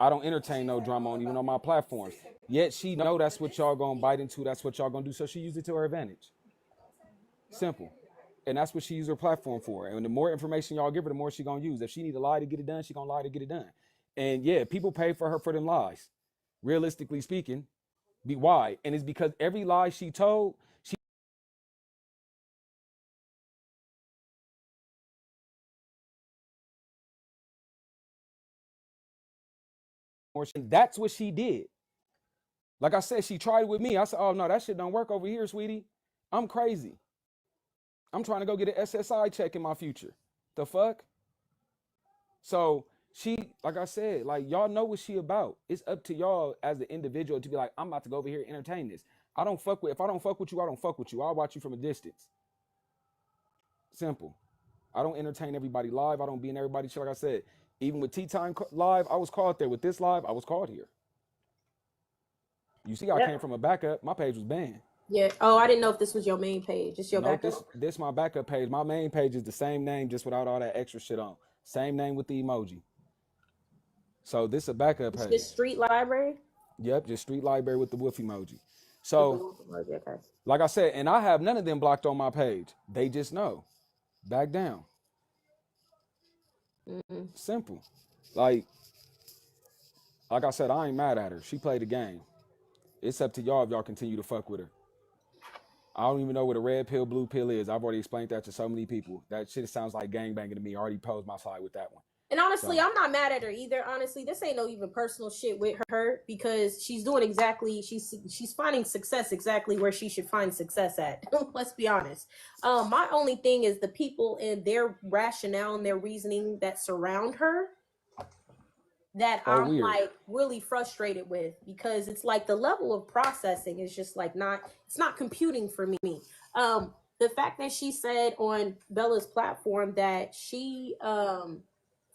S2: I don't entertain no drama on even on my platforms. Yet she know that's what y'all gonna bite into. That's what y'all gonna do. So she used it to her advantage. Simple. And that's what she used her platform for. And the more information y'all give her, the more she gonna use. If she need to lie to get it done, she gonna lie to get it done. And yeah, people pay for her for them lies. Realistically speaking, why? And it's because every lie she told, that's what she did. Like I said, she tried it with me. I said, oh no, that shit don't work over here, sweetie. I'm crazy. I'm trying to go get an SSI check in my future. The fuck? So she, like I said, like y'all know what she about. It's up to y'all as the individual to be like, I'm about to go over here and entertain this. If I don't fuck with you, I don't fuck with you. I'll watch you from a distance. Simple. I don't entertain everybody live. I don't be in everybody's shit. Like I said, even with Tea Time Live, I was called there. With this live, I was called here. You see, I came from a backup. My page was banned.
S1: Yeah. Oh, I didn't know if this was your main page. It's your backup?
S2: This my backup page. My main page is the same name, just without all that extra shit on. Same name with the emoji. So this is a backup page.
S1: Just Street Library?
S2: Yep, just Street Library with the wolf emoji. So, like I said, and I have none of them blocked on my page. They just know. Back down. Simple. Like I said, I ain't mad at her. She played the game. It's up to y'all if y'all continue to fuck with her. I don't even know what a red pill, blue pill is. I've already explained that to so many people. That shit sounds like gangbanging to me. I already posed my side with that one.
S1: And honestly, I'm not mad at her either. Honestly, this ain't no even personal shit with her because she's doing exactly, she's finding success exactly where she should find success at. Let's be honest. My only thing is the people and their rationale and their reasoning that surround her that I'm weird. Like really frustrated with because it's like the level of processing is just like it's not computing for me. The fact that she said on Bella's platform that she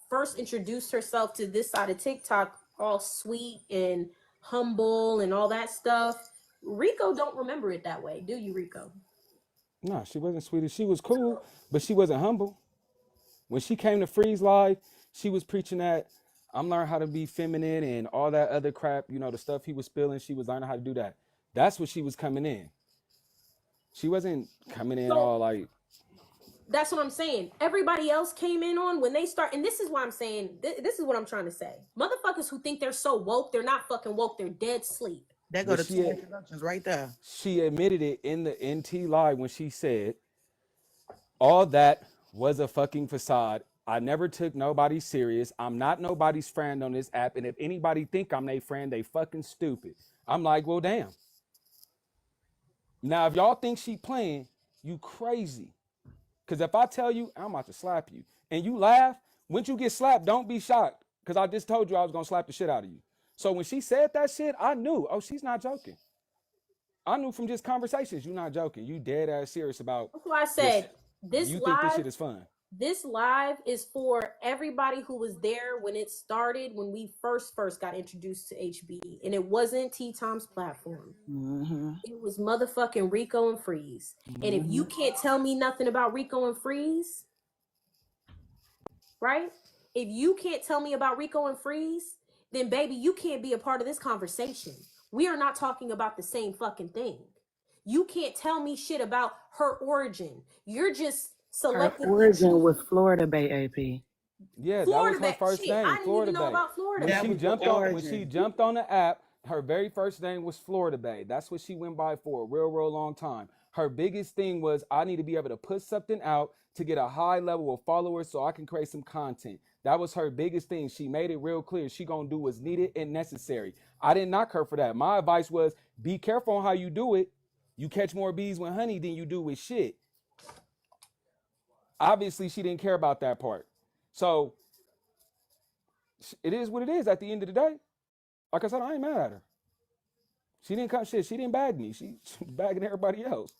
S1: first introduced herself to this side of TikTok all sweet and humble and all that stuff. Rico don't remember it that way, do you, Rico?
S2: No, she wasn't sweet. She was cool, but she wasn't humble. When she came to Freeze Live, she was preaching that I'm learning how to be feminine and all that other crap, you know, the stuff he was spilling, she was learning how to do that. That's what she was coming in. She wasn't coming in all like...
S1: That's what I'm saying. Everybody else came in on when they start, and this is why I'm saying, this is what I'm trying to say. Motherfuckers who think they're so woke, they're not fucking woke, they're dead sleep.
S6: That go to two introductions right there.
S2: She admitted it in the NT Live when she said, all that was a fucking facade. I never took nobody serious. I'm not nobody's friend on this app. And if anybody think I'm their friend, they fucking stupid. I'm like, well, damn. Now, if y'all think she playing, you crazy. Because if I tell you, I'm about to slap you. and you laugh, once you get slapped, don't be shocked. Because I just told you I was going to slap the shit out of you. So when she said that shit, I knew, oh, she's not joking. I knew from just conversations, you're not joking. You dead ass serious about
S1: That's why I said this
S2: you
S1: live.
S2: think this shit is fun.
S1: This live is for everybody who was there when it started, when we first got introduced to HB, and it wasn't T Tom's platform. It was motherfucking Rico and Freeze. And if you can't tell me nothing about Rico and Freeze, right? If you can't tell me about Rico and Freeze, then baby, you can't be a part of this conversation. We are not talking about the same fucking thing. You can't tell me shit about her origin. You're just selecting.
S6: Her origin was Florida Bay, AP.
S2: Yeah,
S1: Florida
S2: that was her first
S1: shit,
S2: name.
S1: I didn't
S2: Florida
S1: even know
S2: Bay.
S1: about Florida
S2: When she jumped on the app, her very first name was Florida Bay. That's what she went by for a real long time. Her biggest thing was, I need to be able to put something out to get a high level of followers so I can create some content. That was her biggest thing. She made it real clear. She gonna do what's needed and necessary. I didn't knock her for that. My advice was, be careful on how you do it. You catch more bees with honey than you do with shit. Obviously, she didn't care about that part. So it is what it is at the end of the day. Like I said, I ain't mad at her. She didn't come shit. She didn't bag me. She bagging everybody else.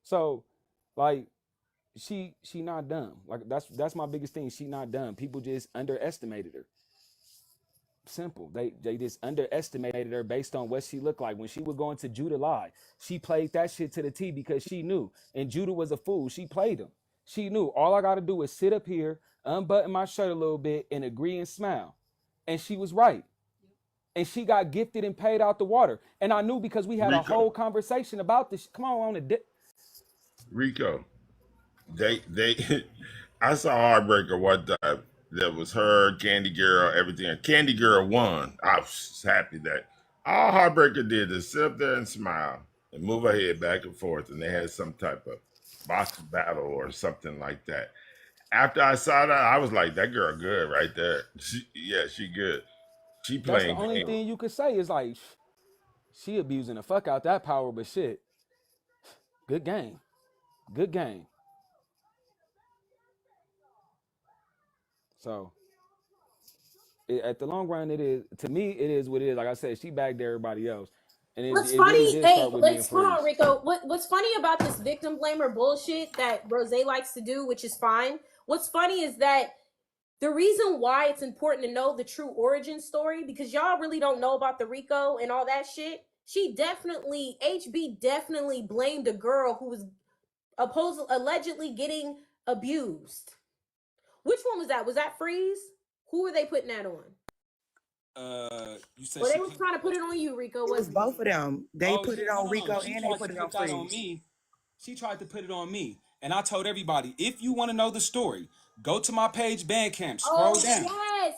S2: So, like, she not dumb. Like that's my biggest thing. She not dumb. People just underestimated her. Simple. They just underestimated her based on what she looked like. When she would go into Judah live, she played that shit to the T because she knew. And Judah was a fool. She played him. She knew all I got to do is sit up here, unbutton my shirt a little bit, and agree and smile. And she was right. And she got gifted and paid out the water. And I knew because we had a whole conversation about this. Come on the
S3: Rico, they I saw Heartbreaker one time. That was her, Candy Girl, everything. Candy Girl won. I was happy that all Heartbreaker did is sit up there and smile and move her head back and forth. And they had some type of box battle or something like that. After I saw that, I was like, that girl good right there. She good. She playing.
S2: That's the only thing you could say is like, she abusing the fuck out that power, but shit. Good game. Good game. So, at the long run, it is, to me, it is what it is. Like I said, she bagged everybody else. And
S1: what's
S2: it
S1: funny,
S2: really did start with
S1: let's hold on, Rico. What's funny about this victim blamer bullshit that Rose likes to do, which is fine. What's funny is that the reason why it's important to know the true origin story, because y'all really don't know about the Rico and all that shit. HB definitely blamed a girl who was allegedly getting abused. Which one was that? Was that Freeze? Who were they putting that on? You said they were trying to put it on you, Rico.
S6: It was both of them. They put it on Rico and they put it on Freeze.
S2: On me. She tried to put it on me. And I told everybody, if you want to know the story, go to my page Bandcamp, scroll down.
S1: Yes.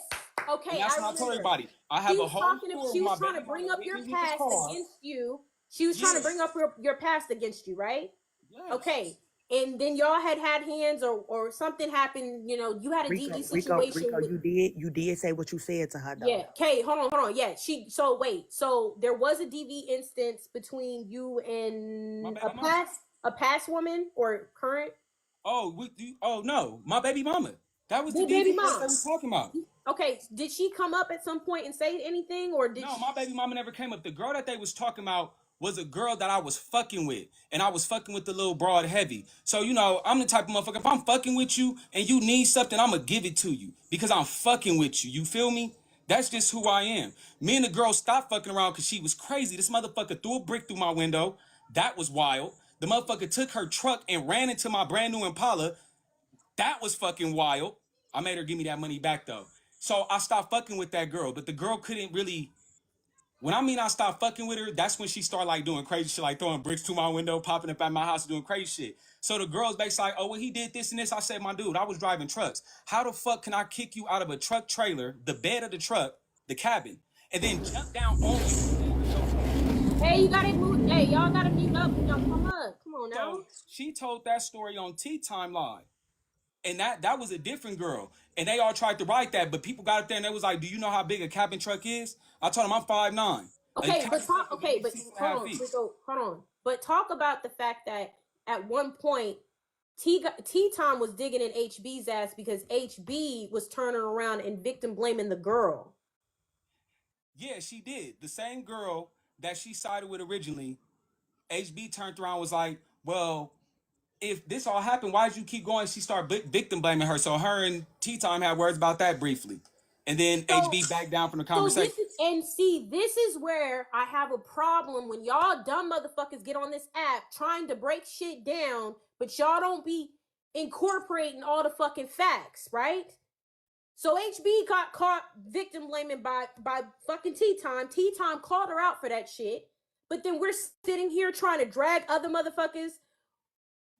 S1: Okay,
S2: and that's what I told everybody. I have a whole
S1: she was trying to bring up your past against you. She was trying to bring up your past against you, right? Yes. Okay. And then y'all had hands or something happened, you know, you had a DD situation.
S6: Rico, you did say what you said to her, though.
S1: Yeah, okay, hold on. Yeah, so there was a DV instance between you and a past woman or current?
S2: No, my baby mama. That was the
S1: baby
S2: mama I was talking about.
S1: Okay, did she come up at some point and say anything, or did?
S2: No, my baby mama never came up. The girl that they was talking about was a girl that I was fucking with, and I was fucking with the little broad heavy. So, you know, I'm the type of motherfucker, if I'm fucking with you and you need something, I'm gonna give it to you because I'm fucking with you. You feel me? That's just who I am. Me and the girl stopped fucking around because she was crazy. This motherfucker threw a brick through my window. That was wild. The motherfucker took her truck and ran into my brand new Impala. That was fucking wild. I made her give me that money back, though. So I stopped fucking with that girl, but the girl couldn't really... When I mean I stopped fucking with her, that's when she started like doing crazy shit, like throwing bricks to my window, popping up at my house, doing crazy shit. So the girl's basically like, oh, well, he did this and this. I said, my dude, I was driving trucks. How the fuck can I kick you out of a truck trailer, the bed of the truck, the cabin, and then jump down on you?
S1: Hey, you gotta move. Hey, y'all gotta mute up. Y'all come up. Come on now.
S2: So she told that story on Tea Time Live. And that was a different girl. And they all tried to write that, but people got up there and they was like, do you know how big a cabin truck is? I told them I'm 5'9".
S1: Okay, but hold on. But talk about the fact that at one point T-Time was digging in HB's ass because HB was turning around and victim blaming the girl.
S2: Yeah, she did. The same girl that she sided with originally, HB turned around and was like, well, if this all happened, why did you keep going? She started victim blaming her. So her and T-Time had words about that briefly. And then HB backed down from the conversation.
S1: This is where I have a problem when y'all dumb motherfuckers get on this app trying to break shit down, but y'all don't be incorporating all the fucking facts, right? So HB got caught victim blaming by fucking T-Time. T-Time called her out for that shit. But then we're sitting here trying to drag other motherfuckers.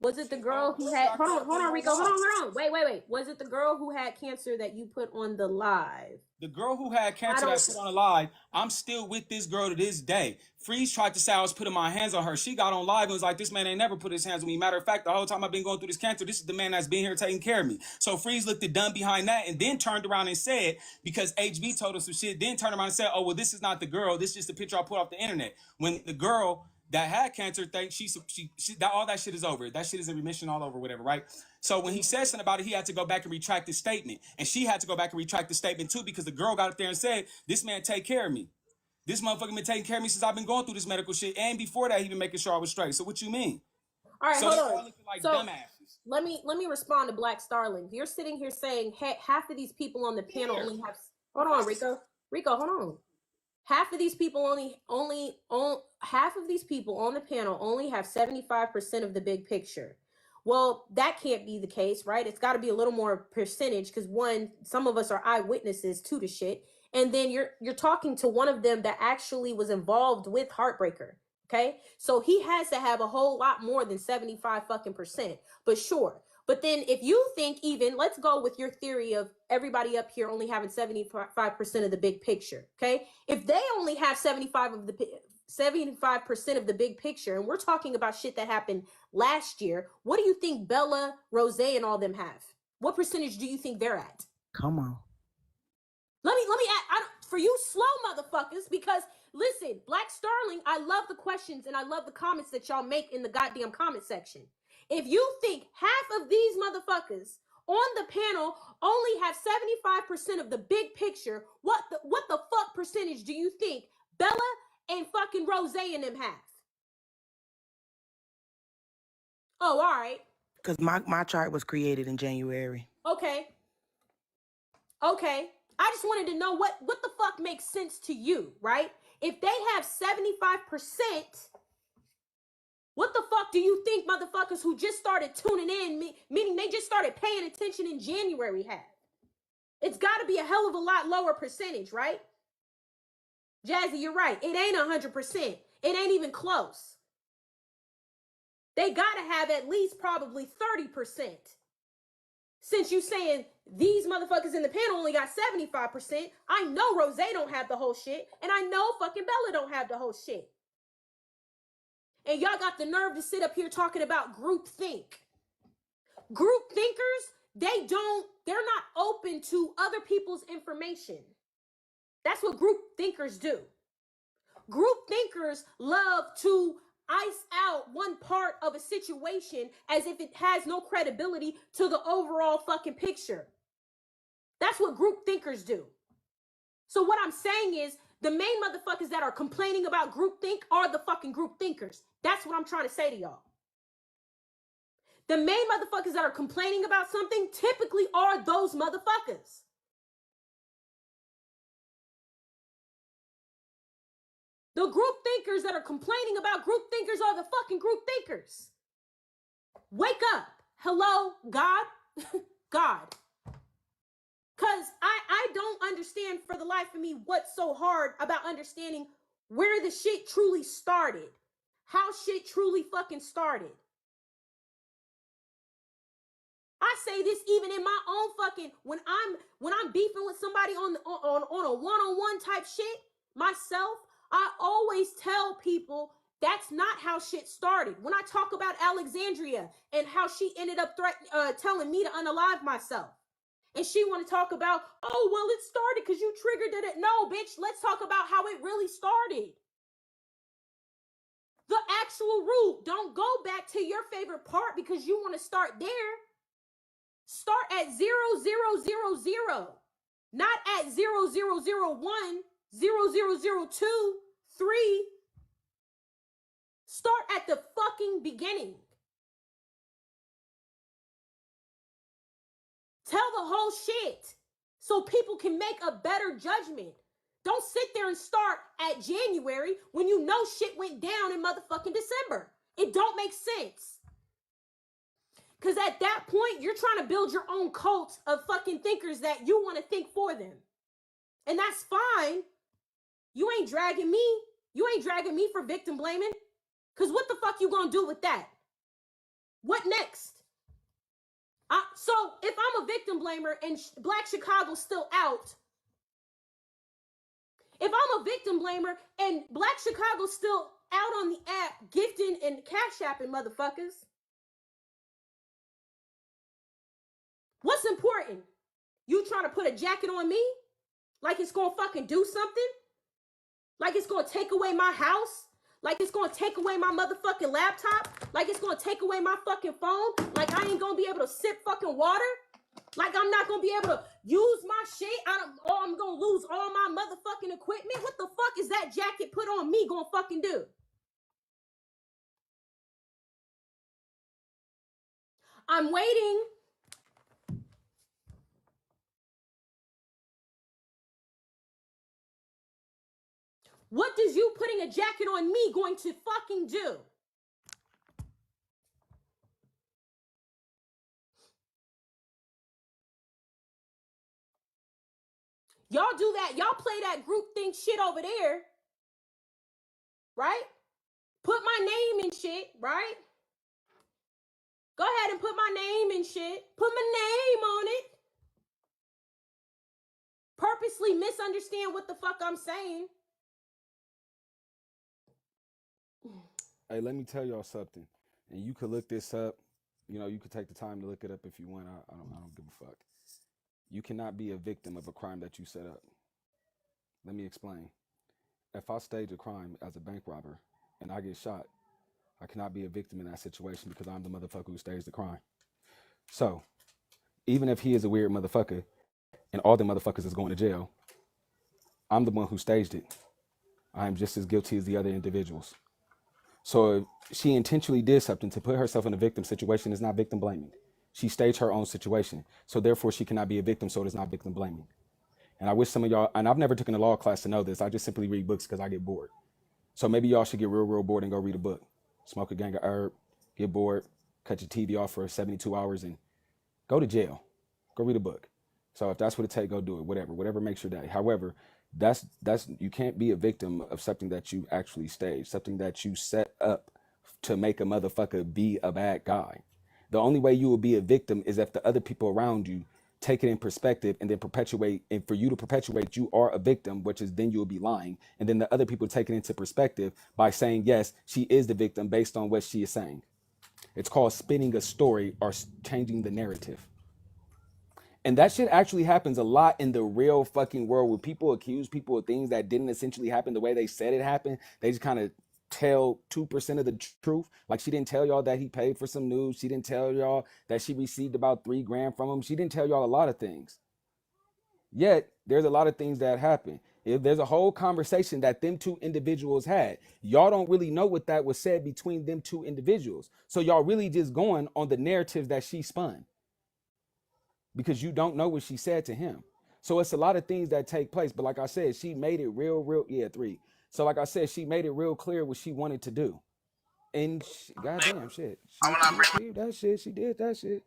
S1: Was it the girl who had... Hold on, Rico. Hold on. Wait. Was it the girl who had cancer that you put on the live?
S2: The girl who had cancer that put on a live, I'm still with this girl to this day. Freeze tried to say I was putting my hands on her. She got on live and was like, this man ain't never put his hands on me. Matter of fact, the whole time I've been going through this cancer, this is the man that's been here taking care of me. So Freeze looked at dumb behind that and then turned around and said, because HB told him some shit, then turned around and said, oh, well, this is not the girl. This is just a picture I put off the internet. When the girl that had cancer thinks she that all that shit is over. That shit is in remission all over, whatever, right? So when he said something about it, he had to go back and retract his statement. And she had to go back and retract the statement too, because the girl got up there and said, this man take care of me. This motherfucker been taking care of me since I've been going through this medical shit. And before that, he been making sure I was straight. So what you mean?
S1: All right,
S2: so
S1: hold on.
S2: Like
S1: so
S2: dumbasses.
S1: let me respond to Black Starling. You're sitting here saying half of these people on the panel only have... Hold on, Rico, hold on. Half of these people half of these people on the panel only have 75% of the big picture. Well, that can't be the case, right? It's got to be a little more percentage because one, some of us are eyewitnesses to the shit, and then you're talking to one of them that actually was involved with Heartbreaker. Okay, so he has to have a whole lot more than 75 fucking percent. But sure. But then if you think even, let's go with your theory of everybody up here only having 75% of the big picture, okay? If they only have 75% of the big picture, and we're talking about shit that happened last year, what do you think Bella, Rose, and all them have? What percentage do you think they're at?
S6: Come on.
S1: Let me add, for you slow motherfuckers, because listen, Black Starling, I love the questions and I love the comments that y'all make in the goddamn comment section. If you think half of these motherfuckers on the panel only have 75% of the big picture, what the fuck percentage do you think Bella and fucking Rose and them have? Oh, all right.
S6: Because my chart was created in January.
S1: Okay. I just wanted to know what the fuck makes sense to you, right? If they have 75%, what the fuck do you think motherfuckers who just started tuning in, meaning they just started paying attention in January, have? It's got to be a hell of a lot lower percentage, right? Jazzy, you're right. It ain't 100%. It ain't even close. They got to have at least probably 30%. Since you saying these motherfuckers in the panel only got 75%, I know Rose don't have the whole shit, and I know fucking Bella don't have the whole shit. And y'all got the nerve to sit up here talking about group think. Group thinkers, they're not open to other people's information. That's what group thinkers do. Group thinkers love to ice out one part of a situation as if it has no credibility to the overall fucking picture. That's what group thinkers do. So what I'm saying is, the main motherfuckers that are complaining about groupthink are the fucking group thinkers. That's what I'm trying to say to y'all. The main motherfuckers that are complaining about something typically are those motherfuckers. The group thinkers that are complaining about group thinkers are the fucking group thinkers. Wake up. Hello, God. God. Because I don't understand for the life of me what's so hard about understanding where the shit truly started. How shit truly fucking started. I say this even in my own fucking, when I'm beefing with somebody on a one-on-one type shit, myself, I always tell people that's not how shit started. When I talk about Alexandria and how she ended up telling me to unalive myself. And she want to talk about, oh, well, it started because you triggered it. No, bitch, let's talk about how it really started. The actual route. Don't go back to your favorite part because you want to start there. Start at 0, 0, 0, 0. Not at 0, 0, 0, 1, 0, 0, 0, 2, 3. Start at the fucking beginning. Tell the whole shit so people can make a better judgment. Don't sit there and start at January when you know shit went down in motherfucking December. It don't make sense. Because at that point, you're trying to build your own cult of fucking thinkers that you want to think for them. And that's fine. You ain't dragging me. You ain't dragging me for victim blaming. Because what the fuck you gonna do with that? What next? So if I'm a victim blamer and Black Chicago's still out, if I'm a victim blamer and Black Chicago's still out on the app gifting and cash apping motherfuckers, what's important? You trying to put a jacket on me? Like it's gonna fucking do something? Like it's gonna take away my house? Like it's gonna take away my motherfucking laptop? Like it's gonna take away my fucking phone? Like I ain't gonna be able to sip fucking water? Like I'm not gonna be able to use my shit? I'm gonna lose all my motherfucking equipment? What the fuck is that jacket put on me gonna fucking do? I'm waiting. What does you putting a jacket on me going to fucking do? Y'all do that. Y'all play that group think shit over there. Right? Put my name in shit, right? Go ahead and put my name in shit. Put my name on it. Purposely misunderstand what the fuck I'm saying.
S2: Hey, let me tell y'all something. And you could look this up. You know, you could take the time to look it up if you want. I don't give a fuck. You cannot be a victim of a crime that you set up. Let me explain. If I stage a crime as a bank robber and I get shot, I cannot be a victim in that situation because I'm the motherfucker who staged the crime. So, even if he is a weird motherfucker and all the motherfuckers is going to jail, I'm the one who staged it. I am just as guilty as the other individuals. So if she intentionally did something to put herself in a victim situation, it's not victim blaming. She staged her own situation. So therefore she cannot be a victim, so it is not victim blaming. And I wish some of y'all, and I've never taken a law class to know this, I just simply read books because I get bored. So maybe y'all should get real bored and go read a book. Smoke a gang of herb, get bored, cut your TV off for 72 hours and go to jail. Go read a book. So if that's what it takes, go do it. Whatever makes your day. However, that's you can't be a victim of something that you actually staged, something that you set up to make a motherfucker be a bad guy. The only way you will be a victim is if the other people around you take it in perspective and then perpetuate. And for you to perpetuate, you are a victim, which is then you'll be lying. And then the other people take it into perspective by saying, yes, she is the victim based on what she is saying. It's called spinning a story or changing the narrative. And that shit actually happens a lot in the real fucking world where people accuse people of things that didn't essentially happen the way they said it happened. They just kind of tell 2% of the truth. Like she didn't tell y'all that he paid for some news. She didn't tell y'all that she received about $3,000 from him. She didn't tell y'all a lot of things. Yet there's a lot of things that happen. If there's a whole conversation that them two individuals had, y'all don't really know what that was said between them two individuals. So y'all really just going on the narratives that she spun, because you don't know what she said to him. So it's a lot of things that take place. But like I said, she made it real, yeah, 3. So like I said, she made it real clear what she wanted to do. And goddamn shit, she achieved that shit. She did that shit.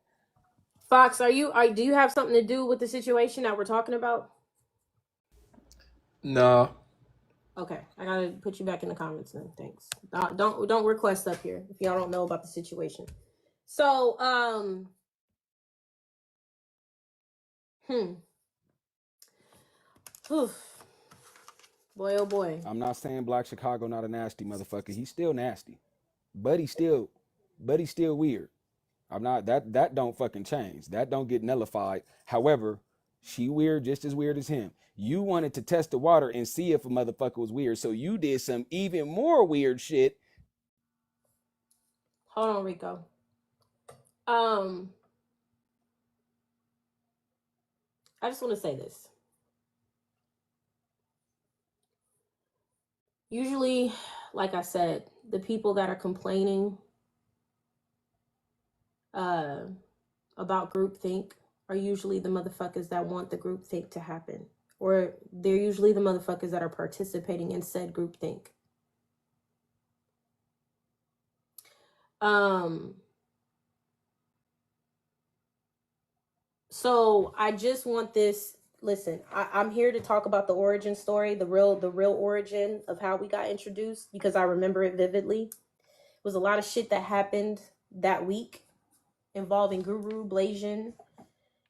S1: Fox, do you have something to do with the situation that we're talking about?
S9: No.
S1: Okay, I gotta put you back in the comments then. Thanks. Don't request up here if y'all don't know about the situation. So, boy, oh boy.
S2: I'm not saying Black Chicago not a nasty motherfucker. He's still nasty, but he's still weird. I'm not that don't fucking change. That don't get nullified. However, she weird just as weird as him. You wanted to test the water and see if a motherfucker was weird, so you did some even more weird shit
S1: Hold on, Rico. I just want to say this. Usually, like I said, the people that are complaining about groupthink are usually the motherfuckers that want the groupthink to happen. Or they're usually the motherfuckers that are participating in said groupthink. So I just want this. Listen, I'm here to talk about the origin story, the real origin of how we got introduced, because I remember it vividly. It was a lot of shit that happened that week involving Guru, Blasian,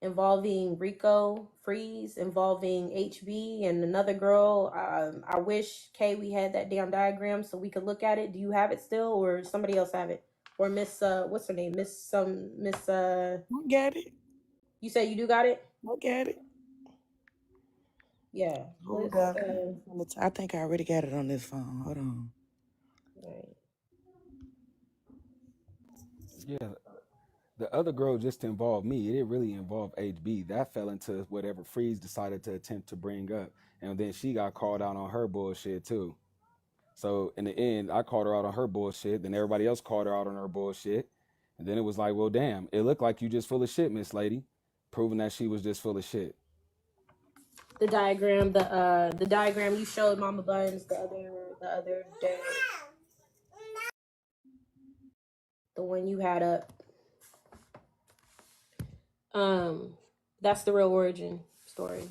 S1: involving Rico, Freeze, involving HB and another girl. I wish, Kay, we had that damn diagram so we could look at it. Do you have it still, or somebody else have it? Or Miss, what's her name? Miss.
S6: Look at it.
S1: You say you do got it?
S6: Look at it.
S1: Yeah.
S6: Hold up. I think I already got it on this phone. Hold on.
S1: Right.
S2: Yeah. The other girl just involved me. It didn't really involve HB. That fell into whatever Freeze decided to attempt to bring up. And then she got called out on her bullshit too. So in the end, I called her out on her bullshit. Then everybody else called her out on her bullshit. And then it was like, well, damn, it looked like you just full of shit, Miss Lady. Proving that she was just full of shit.
S1: The diagram, the diagram you showed Mama Buns the other day. The one you had up. That's the real origin story.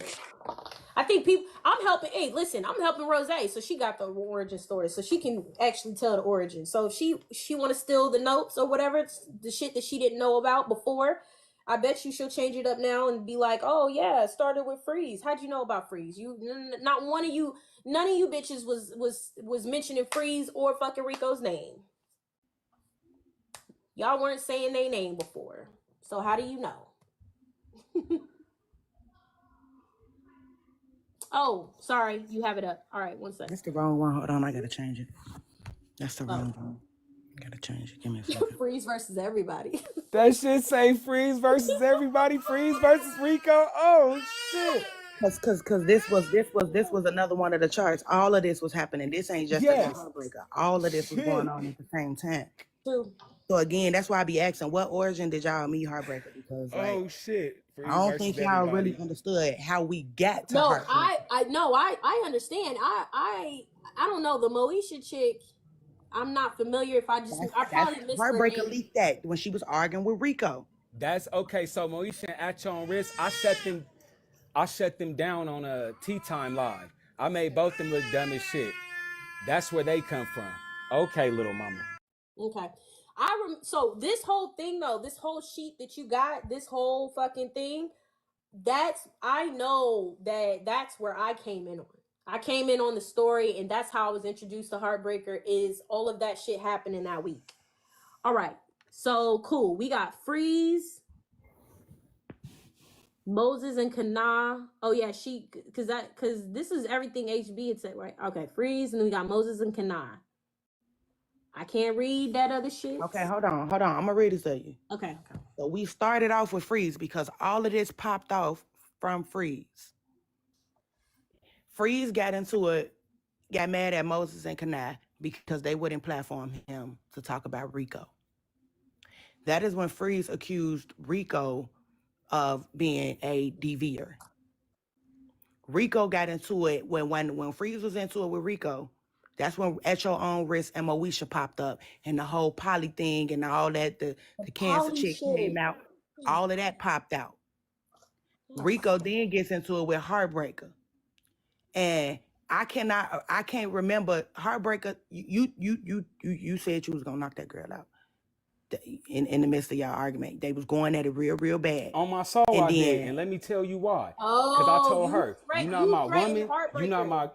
S1: I think people. I'm helping. Hey, listen, I'm helping Rose, so she got the origin story, so she can actually tell the origin. So if she want to steal the notes or whatever, the shit that she didn't know about before, I bet you she'll change it up now and be like, oh yeah, it started with Freeze. How'd you know about Freeze? You not one of you, none of you bitches was mentioning Freeze or fucking Rico's name. Y'all weren't saying their name before, so how do you know? Oh, sorry, you have it up. All right, 1 second.
S6: That's the wrong one. Hold on, I gotta change it. That's the wrong one. I gotta change it. Give me a second.
S1: Freeze versus everybody.
S2: That shit say Freeze versus everybody. Freeze versus Rico. Oh shit.
S6: Cause this was another one of the charts. All of this was happening. This ain't just a Heartbreaker. All of this was going on at the same time.
S1: True.
S6: So again, that's why I be asking, what origin did y'all meet Heartbreaker? Because like,
S2: shit. Freeze
S6: I don't think y'all really understood how we got to Heartbreaker.
S1: I understand. I don't know, the Moesha chick. I'm not familiar. If I probably missed
S6: Heartbreaker
S1: her name.
S6: leaked that when she was arguing with Rico.
S2: That's okay. So Moesha and At Your Own Risk, I shut them down on a Tea Time Live. I made both them look dumb as shit. That's where they come from. Okay, little mama.
S1: Okay. So this whole thing though, this whole sheet that you got, this whole fucking thing, I know that's where I came in on. I came in on the story, and that's how I was introduced to Heartbreaker, is all of that shit happening that week. All right. So cool. We got Freeze, Moses and Kana. Oh yeah, because this is everything HB had said, right? Okay, Freeze, and then we got Moses and Kana. I can't read that other shit.
S6: Okay, hold on. I'm gonna read it to you.
S1: Okay.
S6: So we started off with Freeze because all of this popped off from Freeze. Freeze got mad at Moses and Kanai because they wouldn't platform him to talk about Rico. That is when Freeze accused Rico of being a deviator. Rico got into it when Freeze was into it with Rico. That's when At Your Own Risk and Moesha popped up, and the whole poly thing and all that, the cancer chick came out. All of that popped out. Rico then gets into it with Heartbreaker. And I can't remember Heartbreaker. You said you was gonna knock that girl out. In the midst of y'all argument, they was going at it real bad.
S2: On my soul, I did, and let me tell you why. Because I told her, you're not my woman. You're not my.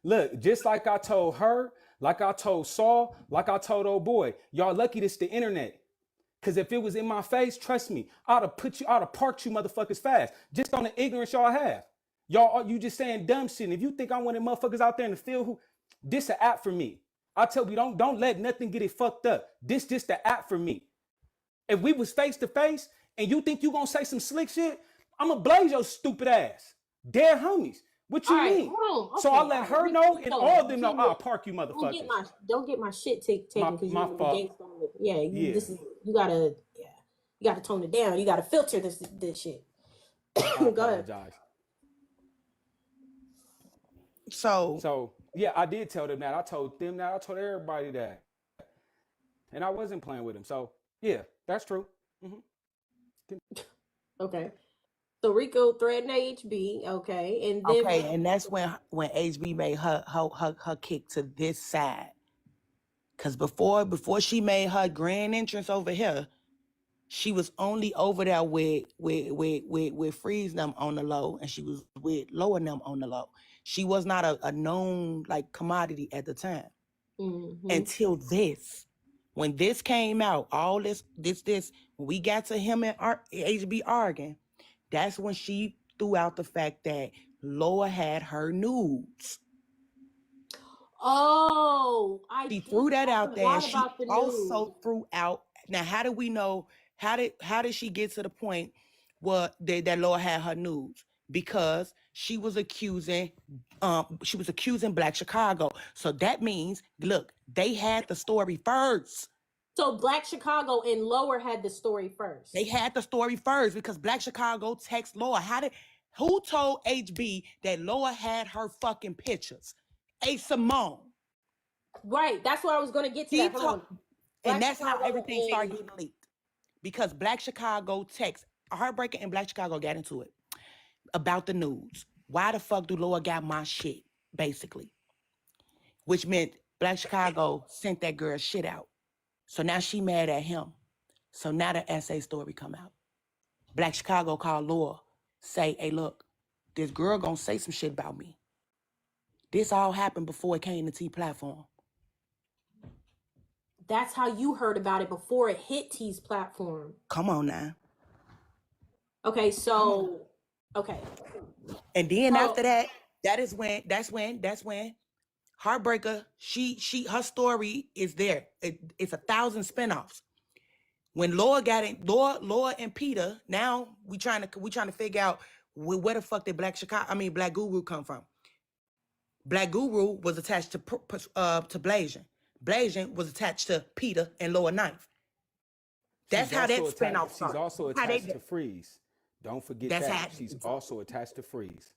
S2: Look, just like I told her, like I told Saul, like I told old boy, y'all lucky this the internet. Because if it was in my face, trust me, I'd have parked you motherfuckers fast. Just on the ignorance y'all have. You just saying dumb shit. And if you think I'm one of them motherfuckers out there in the field this an app for me. I tell you, don't let nothing get it fucked up. This just the app for me. If we was face to face and you think you gonna say some slick shit, I'm gonna blaze your stupid ass. Dead homies. What
S1: All
S2: you
S1: right,
S2: mean?
S1: hold on.
S2: So
S1: Okay,
S2: I
S1: all
S2: let
S1: right.
S2: her know and all of them know. I'll park you motherfuckers.
S1: Don't get my shit taken because you
S2: My
S1: want to be
S2: fault.
S1: gangsta on it. Yeah,
S2: Yeah.
S1: you gotta tone it down. You gotta filter this shit.
S2: I
S1: Go ahead.
S2: apologize. So yeah, I did tell them that. I told them that. I told everybody that. And I wasn't playing with him. So yeah, that's true.
S1: Okay. So Rico threatened HB, okay, and then
S6: Okay, and that's when HB made her kick to this side. Cause before she made her grand entrance over here, she was only over there with Freeze them on the low, and she was with Low and them on the low. She was not a known like commodity at the time until this. When this came out, all this, when we got to him and HB arguing, that's when she threw out the fact that Loa had her nudes.
S1: Oh,
S6: She threw that out there. And she
S1: about the
S6: also
S1: news.
S6: threw out. Now, how do we know? How did she get to the point where that Loa had her nudes? Because she was accusing Black Chicago. So that means, look, they had the story first.
S1: So Black Chicago and Lower had the story first.
S6: They had the story first because Black Chicago text Loa. Who told HB that Loa had her fucking pictures? A Simone.
S1: Right. That's what I was gonna get to.
S6: And that's how everything started getting leaked. Because Black Chicago text, Heartbreaker and Black Chicago got into it about the nudes. Why the fuck do Loa got my shit, basically? Which meant Black Chicago sent that girl shit out. So now she mad at him. So now the essay story come out. Black Chicago called Loa, say, hey, look, this girl gonna say some shit about me. This all happened before it came to T platform.
S1: That's how you heard about it before it hit T's platform.
S6: Come on now.
S1: Okay, so okay.
S6: And then after that, that's when Heartbreaker, her story is there. It's 1,000 spinoffs. When Laura got in, Laura and Peter, now we trying to figure out where the fuck did Black Guru come from. Black Guru was attached to Blasian. Blasian was attached to Peter and Lower Ninth. That's how that spinoff started.
S2: She's also attached to Freeze. Don't forget that. She's also attached to Freeze.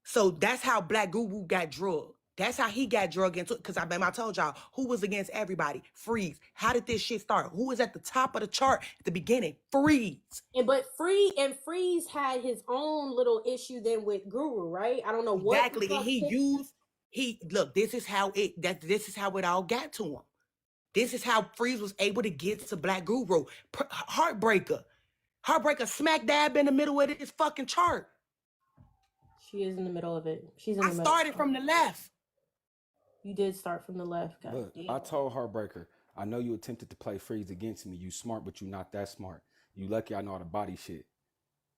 S6: So that's how Black Guru got drugged. That's how he got drugged into it. Because I told y'all, who was against everybody? Freeze. How did this shit start? Who was at the top of the chart at the beginning? Freeze.
S1: But Freeze had his own little issue then with Guru, right? I don't know what.
S6: Exactly. Look, this is how it all got to him. This is how Freeze was able to get to Black Guru. Heartbreaker smack dab in the middle of this fucking chart.
S1: She is in the middle of it. She's in the middle.
S6: I started from the left.
S1: You did start from the left, guys.
S2: Look, I told Heartbreaker, I know you attempted to play Freeze against me. You smart, but you not that smart. You lucky I know how to body shit.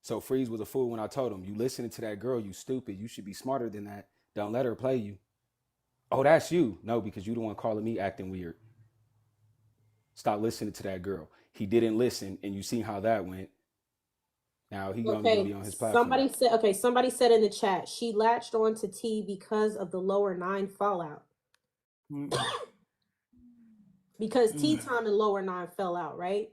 S2: So Freeze was a fool when I told him, you listening to that girl, you stupid. You should be smarter than that. Don't let her play you. Oh, that's you. No, because you the one calling me acting weird. Stop listening to that girl. He didn't listen, and you see how that went. Now he gonna be on his platform.
S1: Somebody said in the chat, she latched on to T because of the Lower Nine fallout. Because T-Time and Lower Nine fell out, right?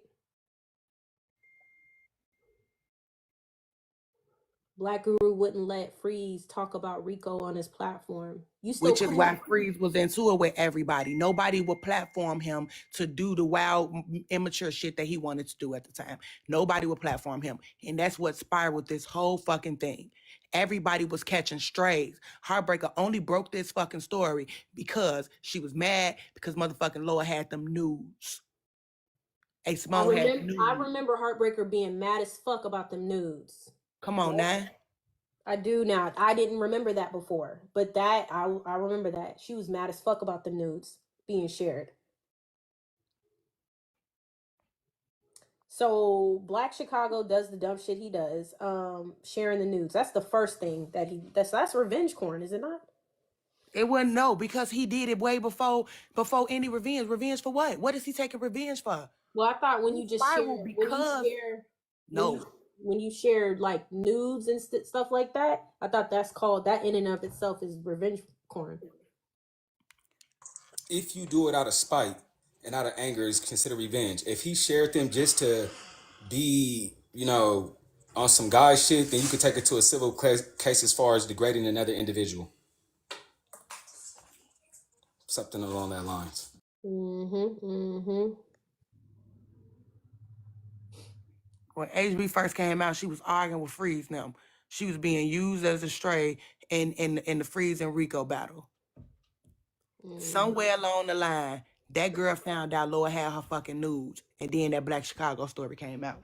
S1: Black Guru wouldn't let Freeze talk about Rico on his platform.
S6: Which is why Freeze was into it with everybody. Nobody would platform him to do the wild, immature shit that he wanted to do at the time. Nobody would platform him. And that's what spiraled this whole fucking thing. Everybody was catching strays. Heartbreaker only broke this fucking story because she was mad because motherfucking Loa had them nudes.
S1: I remember Heartbreaker being mad as fuck about them nudes.
S6: Come on now.
S1: I do now. I didn't remember that before, but that I remember that she was mad as fuck about the nudes being shared. So Black Chicago does the dumb shit he does, sharing the nudes. That's the first thing that that's revenge corn, is it not?
S6: It wasn't no, because he did it way before any revenge. Revenge for what? What is he taking revenge for?
S1: Well, I thought when
S6: He
S1: you just
S6: spiral
S1: share,
S6: because no.
S1: when you share like nudes and stuff like that, I thought that's called, that in and of itself is revenge porn.
S9: If you do it out of spite and out of anger, is considered revenge. If he shared them just to be, on some guy shit, then you could take it to a civil case as far as degrading another individual. Something along that lines.
S6: When HB first came out, she was arguing with Freeze now. She was being used as a stray in the Freeze and Rico battle. Somewhere along the line, that girl found out Lord had her fucking nudes, and then that Black Chicago story came out.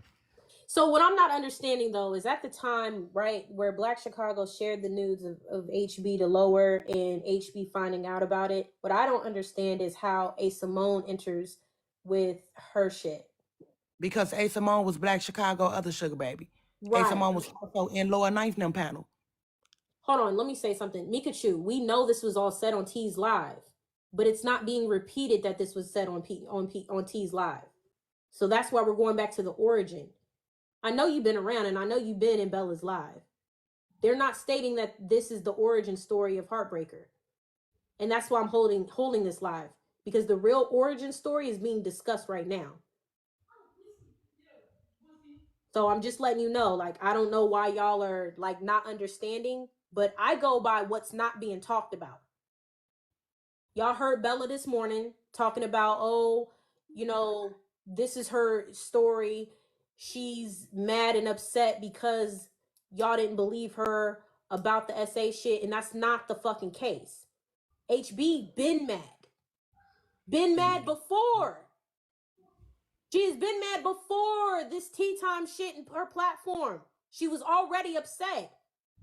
S1: So what I'm not understanding though is at the time, right, where Black Chicago shared the nudes of HB to Lower and HB finding out about it, what I don't understand is how A Simone enters with her shit.
S6: Because A Simone was Black Chicago, other sugar baby.
S1: Right.
S6: A Simone was also in Lower Ninth Them panel.
S1: Hold on, let me say something. Mikachu, we know this was all said on T's Live, but it's not being repeated that this was said on T's Live. So that's why we're going back to the origin. I know you've been around and I know you've been in Bella's Live. They're not stating that this is the origin story of Heartbreaker. And that's why I'm holding this live, because the real origin story is being discussed right now. So I'm just letting you know, like, I don't know why y'all are like not understanding, but I go by what's not being talked about. Y'all heard Bella this morning talking about, this is her story. She's mad and upset because y'all didn't believe her about the SA shit, and that's not the fucking case. HB been mad before. She's been mad before this tea time shit in her platform. She was already upset.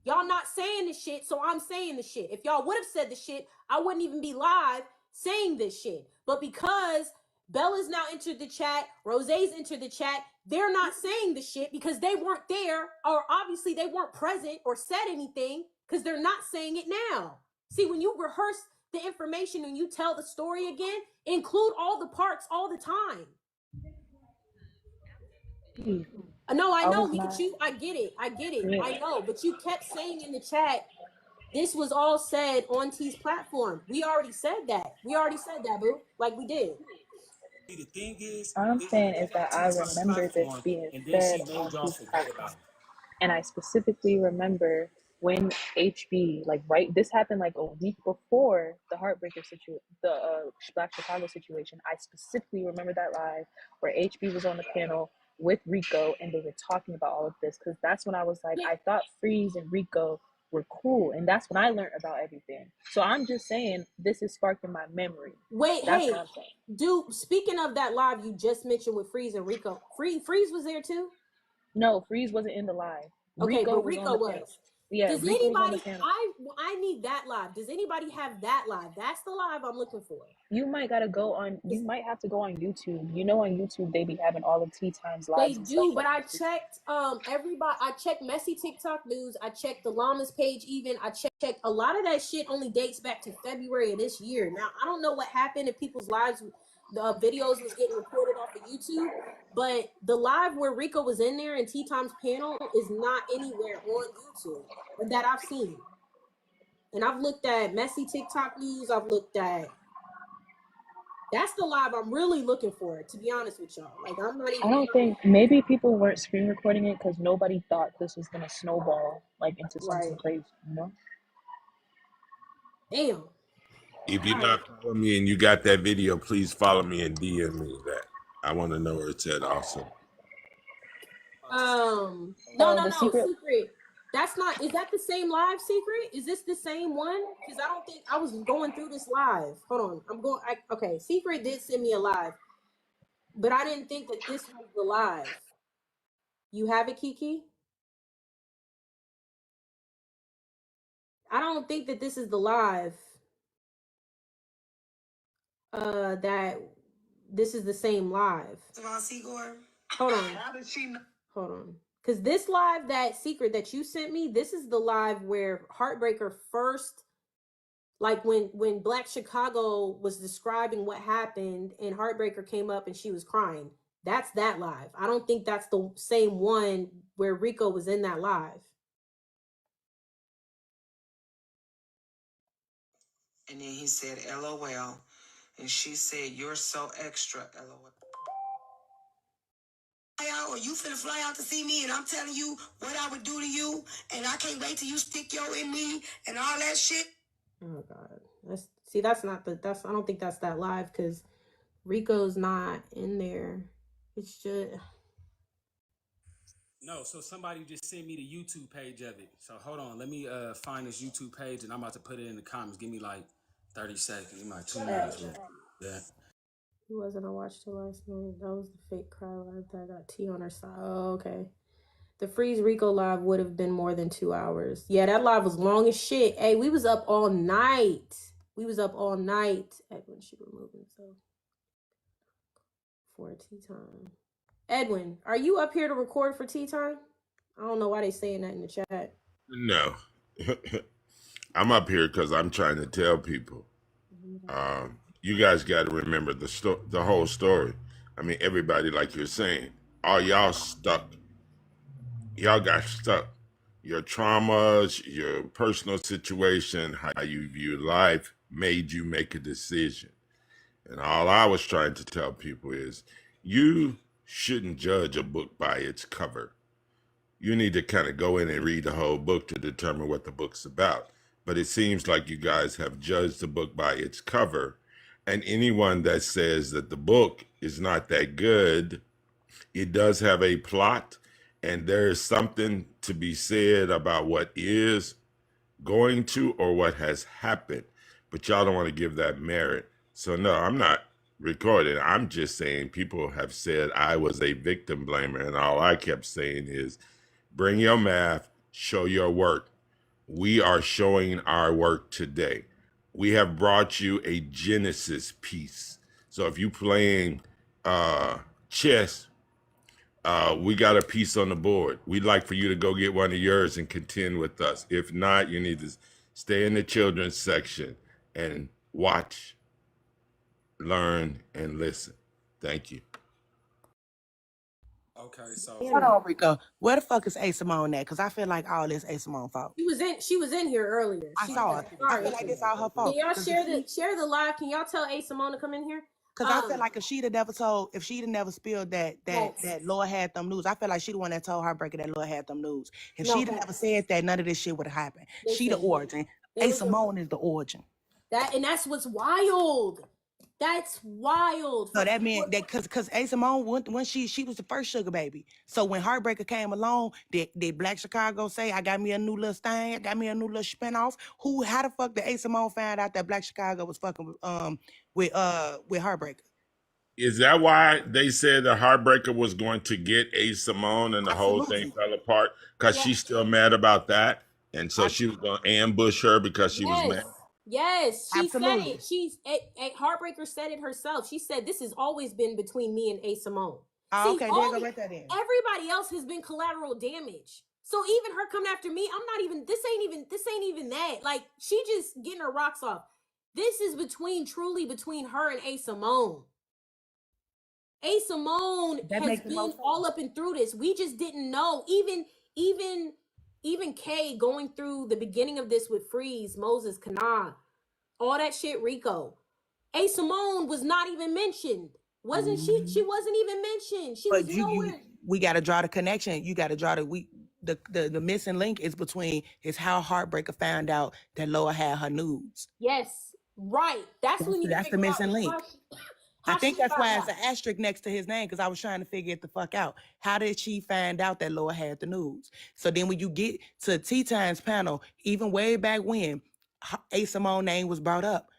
S1: Y'all not saying the shit, so I'm saying the shit. If y'all would have said the shit, I wouldn't even be live saying this shit. But because Bella's now entered the chat, Rosé's entered the chat, they're not saying the shit because they weren't there, or obviously they weren't present or said anything, because they're not saying it now. See, when you rehearse the information and you tell the story again, include all the parts all the time. No, I know, Mikachu. I get it. Yeah. I know, but you kept saying in the chat, this was all said on T's platform. We already said that. Boo. Like we did.
S9: See, the thing is,
S10: I'm saying is that I remember this being said on T's platform. And I specifically remember when HB, this happened like a week before the Heartbreaker situation, the Black Chicago situation. I specifically remember that live where HB was on the panel with Rico and they were talking about all of this, because that's when I was like, I thought Freeze and Rico were cool, and that's when I learned about everything. So I'm just saying this is sparking my memory. That's what I'm saying.
S1: Dude, speaking of that live you just mentioned with Freeze and Rico, Freeze was there too?
S10: No, Freeze wasn't in the live.
S1: Okay,
S10: Rico
S1: but Rico was.
S10: Panel. Yeah,
S1: does
S10: Rico
S1: anybody,
S10: was on the panel.
S1: I need that live. Does anybody have that live? That's the live I'm looking for.
S10: You might have to go on YouTube. You know, on YouTube they be having all of Tea Times lives.
S1: They do, but I checked everybody. I checked Messy TikTok News. I checked the Llama's page even. I checked a lot of that shit only dates back to February of this year. Now, I don't know what happened if people's lives, the videos was getting recorded off of YouTube, but the live where Rico was in there and Tea Time's panel is not anywhere on YouTube that I've seen. And I've looked at Messy TikTok News. I've looked at. That's the live I'm really looking for, to be honest with y'all. Like, I'm not even.
S10: I don't think, maybe people weren't screen recording it because nobody thought this was gonna snowball into something crazy, you know?
S1: Damn.
S3: If you're not following me and you got that video, please follow me and DM me that. I want to know where it's at also.
S1: No, Secret. That's not, is that the same live, Secret? Is this the same one? Because I don't think, I was going through this live. Hold on, okay, Secret did send me a live, but I didn't think that this was the live. You have it, Kiki? I don't think that this is the live. That this is the same live. Hold on. How did she know? Hold on. Because this live, that Secret that you sent me, this is the live where Heartbreaker first Like when Black Chicago was describing what happened and Heartbreaker came up and she was crying. That's that live. I don't think that's the same one where Rico was in that live.
S6: And then he said, LOL. And she said, you're so extra, LOL. Fly out, or you finna fly out to see me, and I'm telling you what I would do to you, and I can't wait till you stick your in me and all that shit.
S1: Oh God. That's I don't think that's that live because Rico's not in there. It's just
S9: No, so somebody just sent me the YouTube page of it. So hold on, let me find this YouTube page and I'm about to put it in the comments. Give me like 30 seconds. Give me like 2 minutes. Yeah.
S1: he wasn't. I watched it last night. That was the fake cry live that got T on her side. Oh, okay. The Freeze Rico live would have been more than 2 hours. Yeah, that live was long as shit. Hey, we was up all night. Edwin should remove himself for tea time. Edwin, are you up here to record for tea time? I don't know why they saying that in the chat.
S3: No. I'm up here because I'm trying to tell people. You guys got to remember the whole story. I mean, everybody, like you're saying, all y'all stuck. Y'all got stuck. Your traumas, your personal situation, how you view life made you make a decision. And all I was trying to tell people is you shouldn't judge a book by its cover. You need to kind of go in and read the whole book to determine what the book's about. But it seems like you guys have judged the book by its cover. And anyone that says that the book is not that good, it does have a plot, and there is something to be said about what is going to or what has happened. But y'all don't want to give that merit. So no, I'm not recording. I'm just saying people have said I was a victim blamer, and all I kept saying is bring your math, show your work. We are showing our work today. We have brought you a Genesis piece. So if you playing chess, we got a piece on the board. We'd like for you to go get one of yours and contend with us. If not, you need to stay in the children's section and watch, learn, and listen. Thank you.
S9: Okay, so
S6: Hold on, Rico. Where the fuck is A Simone at? Because I feel like all this A Simone fault.
S1: She was in here earlier.
S6: I saw it. I feel like it's all her fault.
S1: Can y'all share the live? Can y'all tell A Simone to come in here?
S6: Because I feel like if she'd have never spilled that Lord had them news, I feel like she the one that told Heartbreaker that Lord had them news. If she'd have never said that, none of this shit would have happened. She the origin. A Simone is the origin.
S1: That's what's wild. That's wild.
S6: So that meant that because A Simone, when she was the first sugar baby. So when Heartbreaker came along, did Black Chicago say, I got me a new little thing, I got me a new little spinoff? How the fuck did A Simone find out that Black Chicago was fucking with Heartbreaker?
S3: Is that why they said the Heartbreaker was going to get A Simone and the whole thing fell apart? Because she's still mad about that? And so she was going to ambush her because she was mad?
S1: Yes, she said it. Heartbreaker said it herself. She said, this has always been between me and A Simone.
S6: Oh, okay, there go right that in.
S1: Everybody else has been collateral damage. So even her coming after me, this ain't even that. Like, she just getting her rocks off. This is truly between her and A Simone. A Simone has been all up and through this. We just didn't know. Even Kay going through the beginning of this with Freeze, Moses, Kana, all that shit, Rico. A Simone was not even mentioned. Wasn't she? She wasn't even mentioned. She was nowhere.
S6: We got to draw the connection. You got to draw the missing link is how Heartbreaker found out that Loa had her nudes.
S1: Yes, right. That's the
S6: missing link. I think that's why it's an asterisk next to his name, because I was trying to figure it the fuck out. How did she find out that Laura had the news? So then when you get to Tea Time's panel, even way back when A Simone name was brought up,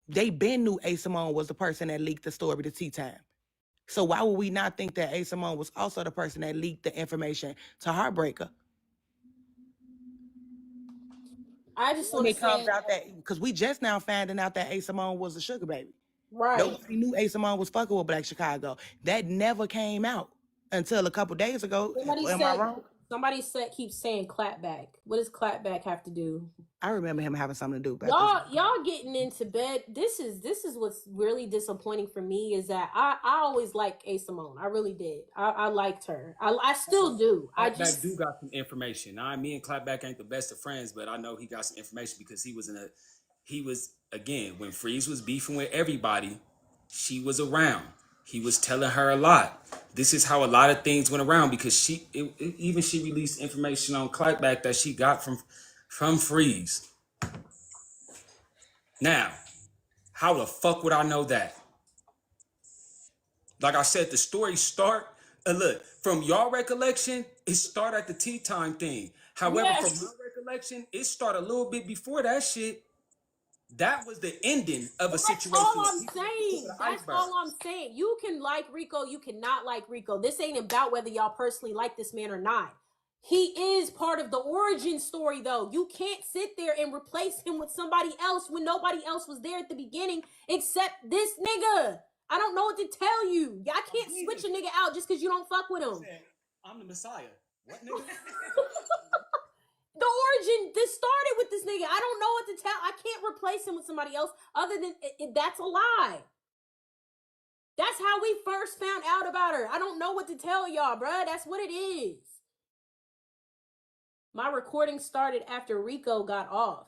S6: they been knew A Simone was the person that leaked the story to Tea Time. So why would we not think that A Simone was also the person that leaked the information to Heartbreaker?
S1: I just want to say
S6: out that because we just now finding out that A Simone was a sugar baby.
S1: Right.
S6: Nobody knew A Simone was fucking with Black Chicago. That never came out until a couple days ago. Am I wrong?
S1: Somebody keeps saying clapback. What does clapback have to do?
S6: I remember him having something to do about this.
S1: Y'all getting into bed. This is what's really disappointing for me is that I always liked A Simone. I really did. I liked her. I still do. I just
S9: do got some information. Now, me and Clapback ain't the best of friends, but I know he got some information because he was again when Freeze was beefing with everybody, she was around. He was telling her a lot. This is how a lot of things went around because she released information on Clapback that she got from Freeze. Now, how the fuck would I know that? Like I said, the story start. Look, from your recollection, it start at the tea time thing. However, from my recollection, it started a little bit before that shit. That was the ending of a situation.
S1: That's all I'm saying. That's all I'm saying. You can like Rico, you cannot like Rico. This ain't about whether y'all personally like this man or not. He is part of the origin story, though. You can't sit there and replace him with somebody else when nobody else was there at the beginning except this nigga. I don't know what to tell you. I can't switch a nigga out just because you don't fuck with him.
S9: I'm the Messiah. What nigga?
S1: The origin, this started with this nigga. I don't know what to tell. I can't replace him with somebody else other than that's a lie. That's how we first found out about her. I don't know what to tell y'all, bruh. That's what it is. My recording started after Rico got off.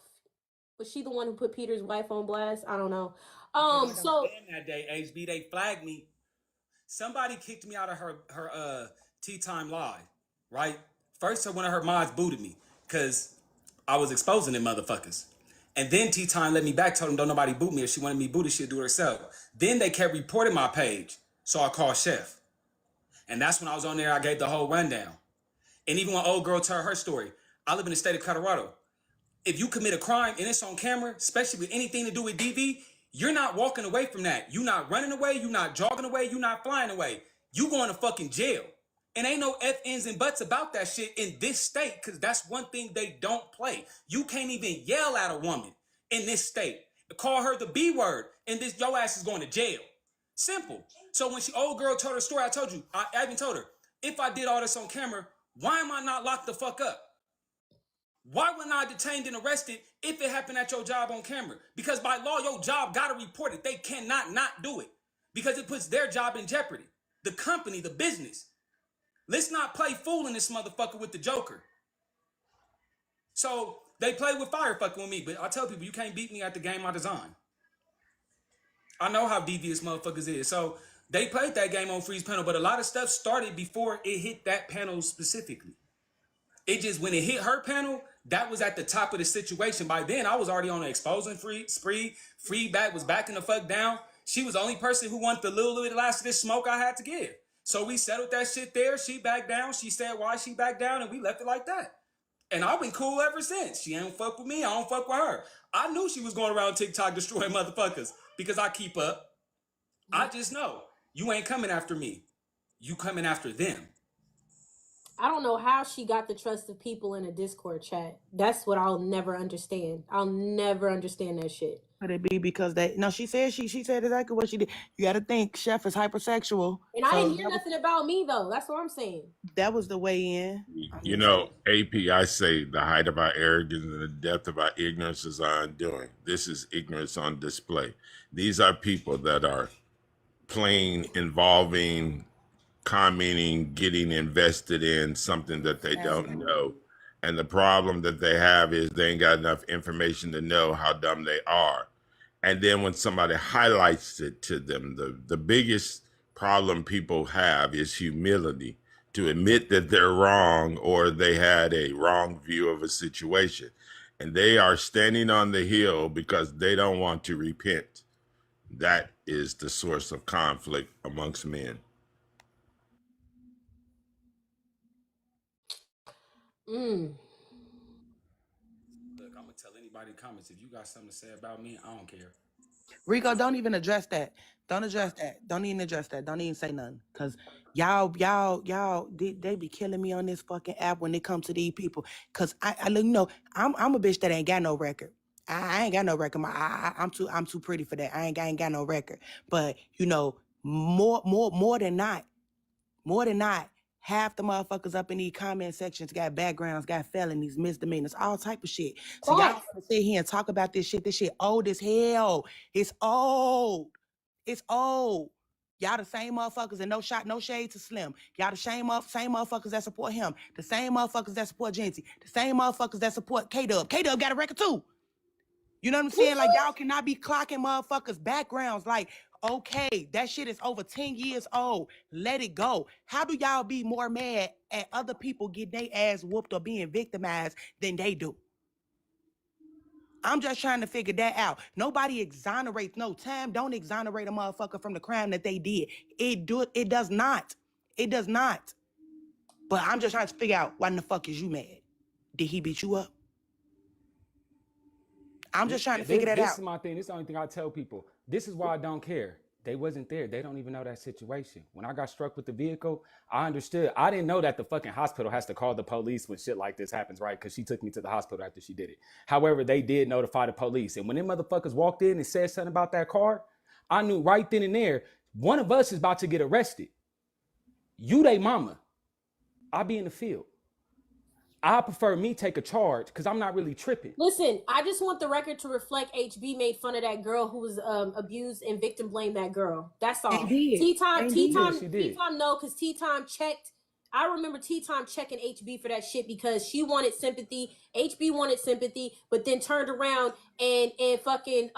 S1: Was she the one who put Peter's wife on blast? I don't know. So
S9: that day, HB, they flagged me. Somebody kicked me out of her Tea Time Live, right? First, one of her mods booted me because I was exposing them motherfuckers. And then Tea Time let me back, told them don't nobody boot me. If she wanted me booted, she'd do it herself. Then they kept reporting my page, so I called Chef. And that's when I was on there, I gave the whole rundown. And even when old girl told her story, I live in the state of Colorado. If you commit a crime and it's on camera, especially with anything to do with DV, you're not walking away from that. You're not running away. You're not jogging away. You're not flying away. You going to fucking jail. And ain't no F, N's, and buts about that shit in this state because that's one thing they don't play. You can't even yell at a woman in this state. Call her the B word and your ass is going to jail. Simple. So when old girl told her story, I told you, I even told her, if I did all this on camera, why am I not locked the fuck up? Why wasn't I detained and arrested if it happened at your job on camera? Because by law, your job got to report it. They cannot not do it because it puts their job in jeopardy. The company, the business. Let's not play fool in this motherfucker with the Joker. So they play with fire fucking with me, but I tell people you can't beat me at the game I design. I know how devious motherfuckers is. So they played that game on Freeze panel, but a lot of stuff started before it hit that panel specifically. It just, when it hit her panel, that was at the top of the situation. By then, I was already on an exposing spree. Freeback was backing the fuck down. She was the only person who wanted the little bit of last of this smoke I had to give. So we settled that shit there. She backed down. She said why she backed down, and we left it like that. And I've been cool ever since. She ain't fuck with me. I don't fuck with her. I knew she was going around TikTok destroying motherfuckers because I keep up. I just know you ain't coming after me. You coming after them.
S1: I don't know how she got the trust of people in a Discord chat. That's what I'll never understand. I'll never understand that shit.
S6: Could it be because she said she said exactly what she did. You got to think Chef is hypersexual.
S1: And I didn't hear nothing about me though. That's what I'm saying.
S6: That was the way in.
S3: You know, AP, I say the height of our arrogance and the depth of our ignorance is our undoing. This is ignorance on display. These are people that are playing, involving, commenting, getting invested in something that they don't know. And the problem that they have is they ain't got enough information to know how dumb they are. And then when somebody highlights it to them, the biggest problem people have is humility, to admit that they're wrong or they had a wrong view of a situation. And they are standing on the hill because they don't want to repent. That is the source of conflict amongst men.
S9: Look, I'm gonna tell anybody in the comments, if you got something to say about me, I don't care.
S6: Rico, don't even address that. Don't address that. Don't even address that. Don't even say nothing. Cause y'all, they be killing me on this fucking app when it comes to these people. Cause I'm a bitch that ain't got no record. I ain't got no record. I'm too pretty for that. I ain't got no record. But more than not, half the motherfuckers up in these comment sections got backgrounds, got felonies, misdemeanors, all type of shit. So y'all don't wanna sit here and talk about this shit. This shit old as hell. It's old. It's old. Y'all the same motherfuckers, and no shade to Slim. Y'all the same motherfuckers that support him. The same motherfuckers that support Genty. The same motherfuckers that support K-Dub. K-Dub got a record too. You know what I'm saying? Like, y'all cannot be clocking motherfuckers' backgrounds. Like, okay, that shit is over 10 years old. Let it go. How do y'all be more mad at other people getting their ass whooped or being victimized than they do? I'm just trying to figure that out. Nobody exonerates. No, time don't exonerate a motherfucker from the crime that they did. It does not. It does not. But I'm just trying to figure out, why in the fuck is you mad? Did he beat you up? I'm just trying to figure that out.
S2: This is my thing. This is the only thing I tell people. This is why I don't care. They wasn't there. They don't even know that situation. When I got struck with the vehicle, I understood. I didn't know that the fucking hospital has to call the police when shit like this happens, right? Because she took me to the hospital after she did it. However, they did notify the police. And when them motherfuckers walked in and said something about that car, I knew right then and there, one of us is about to get arrested. You they mama. I be in the field. I prefer me take a charge because I'm not really tripping.
S1: Listen, I just want the record to reflect HB made fun of that girl who was abused and victim blamed that girl. That's all. T-Time, no, because T-Time checked. I remember T-Time checking HB for that shit because she wanted sympathy. HB wanted sympathy, but then turned around and fucking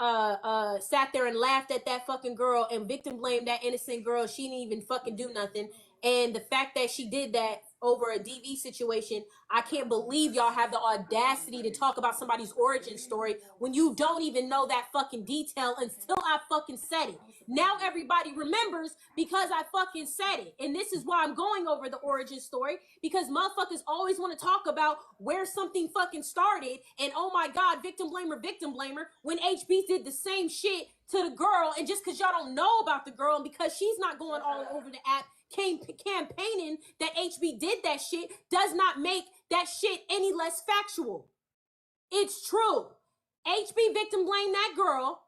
S1: sat there and laughed at that fucking girl and victim blamed that innocent girl. She didn't even fucking do nothing. And the fact that she did that over a DV situation, I can't believe y'all have the audacity to talk about somebody's origin story when you don't even know that fucking detail until I fucking said it. Now everybody remembers because I fucking said it. And this is why I'm going over the origin story, because motherfuckers always want to talk about where something fucking started and oh my God, victim blamer, when HB did the same shit to the girl. And just because y'all don't know about the girl and because she's not going all over the app campaigning that HB did that shit does not make that shit any less factual. It's true. HB victim blamed that girl,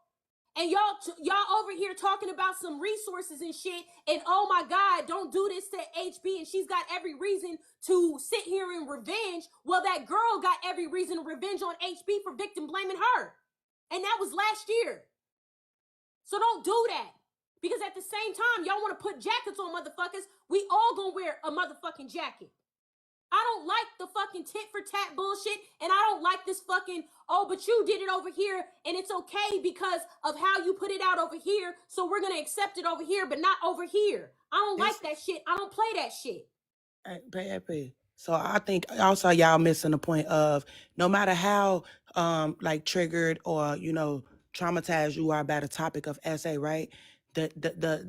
S1: and y'all over here talking about some resources and shit, and oh my God, don't do this to HB, and she's got every reason to sit here and revenge. Well, that girl got every reason to revenge on HB for victim blaming her, and that was last year. So don't do that. Because at the same time, y'all want to put jackets on motherfuckers. We all gonna wear a motherfucking jacket. I don't like the fucking tit for tat bullshit. And I don't like this fucking, oh, but you did it over here. And it's okay because of how you put it out over here. So we're going to accept it over here, but not over here. I don't like that shit. I don't play that shit.
S6: Hey. So I think also y'all missing the point of no matter how like triggered or, you know, traumatized you are by the topic of SA, right?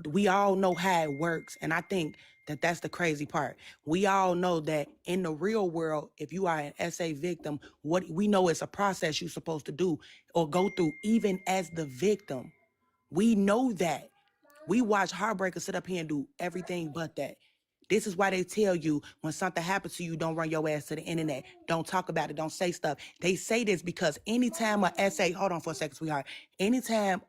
S6: We all know how it works, and I think that's the crazy part. We all know that in the real world, if you are an SA victim, what we know it's a process you're supposed to do or go through, even as the victim. We know that. We watch Heartbreaker sit up here and do everything but that. This is why they tell you when something happens to you, don't run your ass to the internet. Don't talk about it. Don't say stuff. They say this because anytime a essay, hold on for a second, sweetheart. Anytime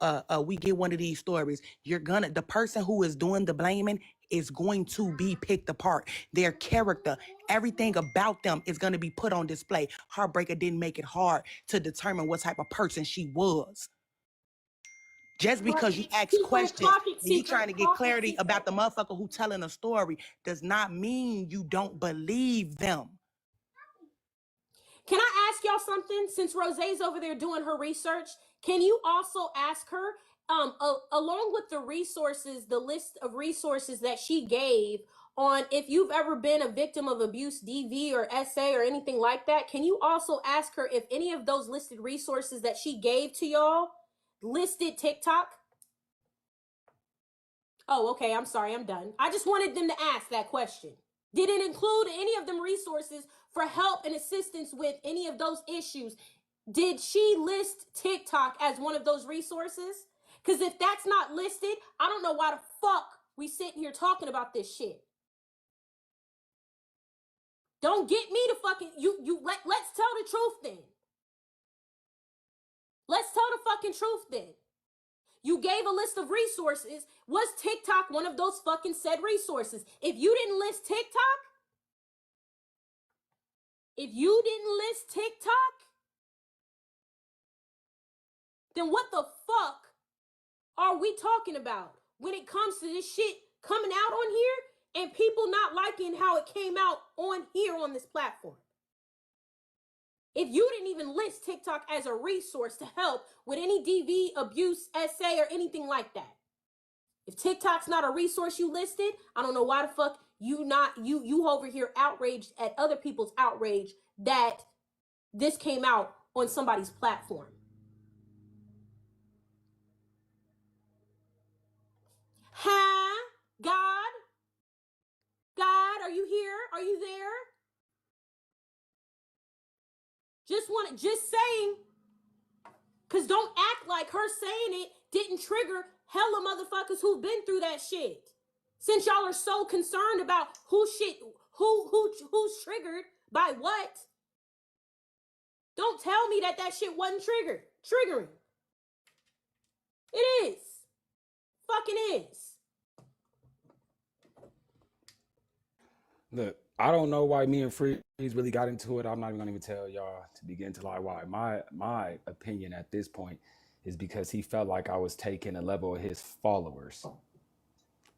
S6: we get one of these stories, the person who is doing the blaming is going to be picked apart. Their character, everything about them is going to be put on display. Heartbreaker didn't make it hard to determine what type of person she was. Just because you ask questions and you trying to get clarity about the motherfucker who telling a story does not mean you don't believe them.
S1: Can I ask y'all something? Since Rosé's over there doing her research, can you also ask her, along with the resources, the list of resources that she gave on if you've ever been a victim of abuse, DV or SA or anything like that, can you also ask her if any of those listed resources that she gave to y'all listed TikTok? Oh, okay. I'm sorry. I'm done. I just wanted them to ask that question. Did it include any of them resources for help and assistance with any of those issues? Did she list TikTok as one of those resources? Because if that's not listed, I don't know why the fuck we sitting here talking about this shit. Don't get me to fucking let's tell the truth then. Let's tell the fucking truth then. You gave a list of resources. Was TikTok one of those fucking said resources? If you didn't list TikTok, If you didn't list TikTok, then what the fuck are we talking about when it comes to this shit coming out on here and people not liking how it came out on here on this platform? If you didn't even list TikTok as a resource to help with any DV, abuse, essay, or anything like that. If TikTok's not a resource you listed, I don't know why the fuck you over here outraged at other people's outrage that this came out on somebody's platform. Huh? God, are you here? Are you there? Just saying, cause don't act like her saying it didn't trigger hella motherfuckers who've been through that shit. Since y'all are so concerned about who's triggered by what, don't tell me that shit wasn't triggering. It is. Fucking is.
S2: Look, I don't know why me and Freeze really got into it. I'm not even gonna even tell y'all to begin to lie why. My opinion at this point is because he felt like I was taking a level of his followers,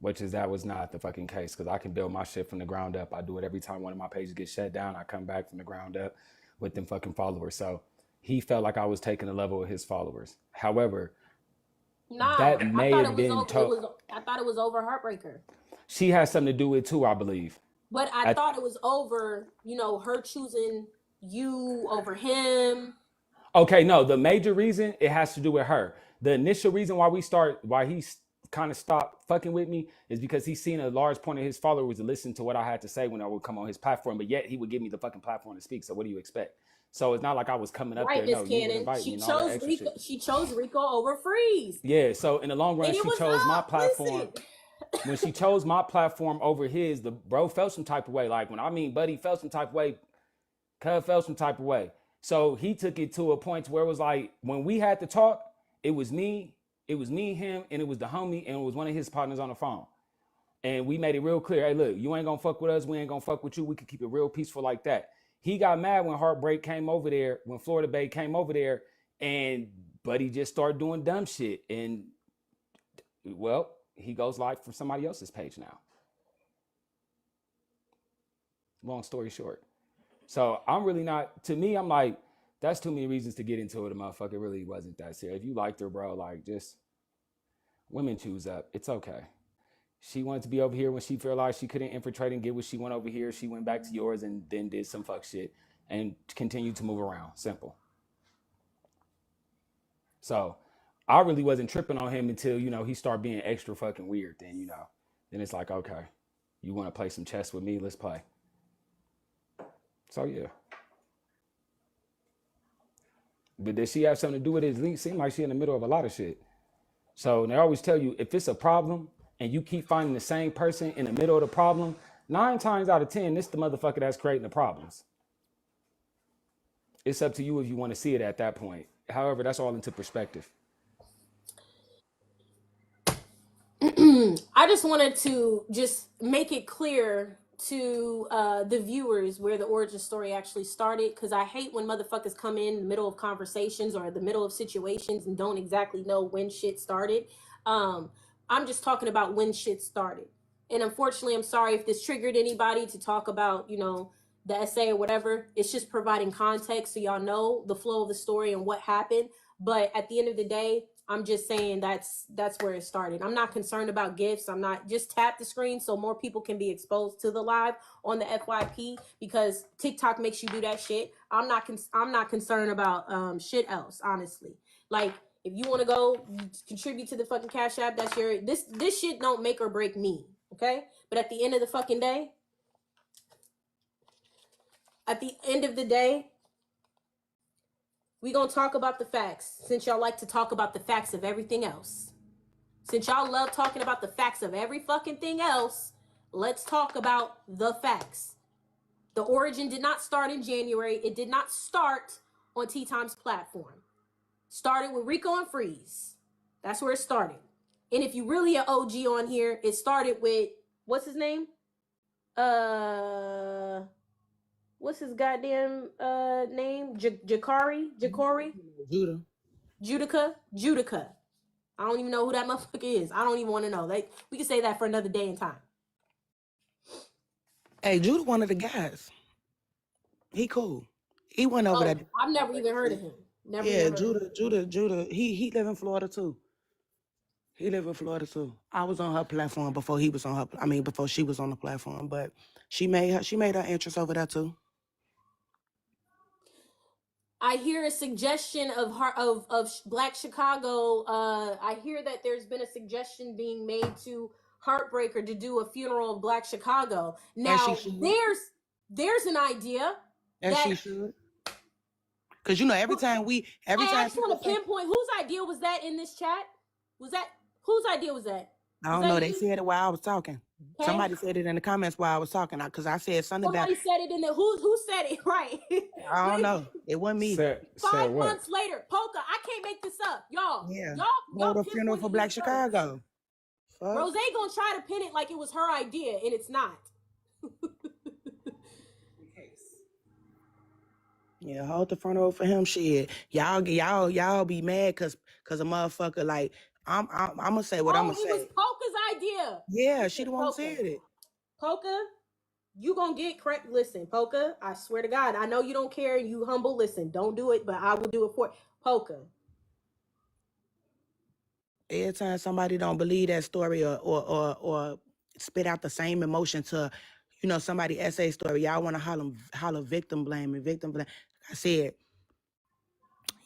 S2: which is that was not the fucking case. Because I can build my shit from the ground up. I do it every time one of my pages gets shut down. I come back from the ground up with them fucking followers. So he felt like I was taking a level of his followers. However, that may have been told.
S1: I thought it was over Heartbreaker.
S2: She has something to do with it too, I believe.
S1: But I thought it was over, her choosing you over him.
S2: Okay, no, the major reason it has to do with her. The initial reason why he kind of stopped fucking with me is because he's seen a large point of his followers to listen to what I had to say when I would come on his platform, but yet he would give me the fucking platform to speak. So what do you expect? So it's not like I was coming up there. No, you would invite me and all that extra shit.
S1: She chose Rico over Freeze.
S2: Yeah, so in the long run, she chose my platform. When she chose my platform over his, the bro felt some type of way. Like when I mean buddy felt some type of way, Cub felt some type of way. So he took it to a point where it was like when we had to talk, it was me, him, and it was the homie, and it was one of his partners on the phone. And we made it real clear, hey, look, you ain't gonna fuck with us, we ain't gonna fuck with you. We could keep it real peaceful like that. He got mad when Heartbreak came over there, when Florida Bay came over there, and Buddy just started doing dumb shit. And well, he goes live from somebody else's page now. Long story short. So I'm really not, to me, I'm like, that's too many reasons to get into it. A motherfucker really wasn't that serious. If you liked her, bro, like just women choose up. It's okay. She wanted to be over here when she realized she couldn't infiltrate and get what she went over here. She went back to yours and then did some fuck shit and continued to move around. Simple. So I really wasn't tripping on him until, he started being extra fucking weird. Then, then it's like, okay, you want to play some chess with me? Let's play. So, yeah. But does she have something to do with it? It seems like she's in the middle of a lot of shit. So they always tell you, if it's a problem and you keep finding the same person in the middle of the problem, 9 times out of 10, this the motherfucker that's creating the problems. It's up to you if you want to see it at that point. However, that's all into perspective.
S1: I just wanted to just make it clear to the viewers where the origin story actually started, because I hate when motherfuckers come in the middle of conversations or the middle of situations and don't exactly know when shit started. I'm just talking about when shit started. And unfortunately, I'm sorry if this triggered anybody to talk about, the essay or whatever. It's just providing context so y'all know the flow of the story and what happened. But at the end of the day, I'm just saying that's where it started. I'm not concerned about gifts. I'm not, just tap the screen so more people can be exposed to the live on the FYP, because TikTok makes you do that shit. I'm not concerned about shit else, honestly. Like, if you want to go contribute to the fucking Cash App, that's your, this shit don't make or break me, okay? But at the end of the fucking day, we gonna talk about the facts, since y'all like to talk about the facts of everything else. Since y'all love talking about the facts of every fucking thing else, let's talk about the facts. The origin did not start in January. It did not start on Tea Time's platform. Started with Rico and Freeze. That's where it started. And if you really an OG on here, it started with, what's his name? What's what's his goddamn name? Jakari? Judica. I don't even know who that motherfucker is. I don't even want to know. Like, we can say that for another day and time.
S6: Hey, Judah, one of the guys. He cool. He went over that.
S1: I've never even heard of him.
S6: Judah. He live in Florida too. I was on her platform before he was on her. I mean, before she was on the platform. But she made her interest over there too.
S1: I hear a suggestion of Black Chicago. I hear that there's been a suggestion being made to Heartbreaker to do a funeral of Black Chicago. Now there's an idea
S6: that she should. Because every time
S1: I just want to pinpoint whose idea was that in this chat. Whose idea was that?
S6: I don't know. They said it while I was talking. Okay. Somebody said it in the comments while I was talking, because I said something about.
S1: Somebody said it in the who said it, right?
S6: I don't know. It wasn't me.
S1: 5 months later, Polka. I can't make this up, y'all.
S6: Yeah.
S1: Y'all
S6: the funeral for Black Chicago.
S1: Rose gonna try to pin it like it was her idea, and it's not.
S6: Yeah, hold the front row for him. Shit, y'all be mad because a motherfucker like I'm gonna say what I'm gonna say.
S1: It was Polka's idea.
S6: Yeah, she the one who said it.
S1: Polka, you gonna get correct. Listen, Polka, I swear to God, I know you don't care and you humble. Listen, don't do it, but I will do it for Polka.
S6: Every time somebody don't believe that story or spit out the same emotion to, somebody essay story, y'all want to holler victim blame. I said,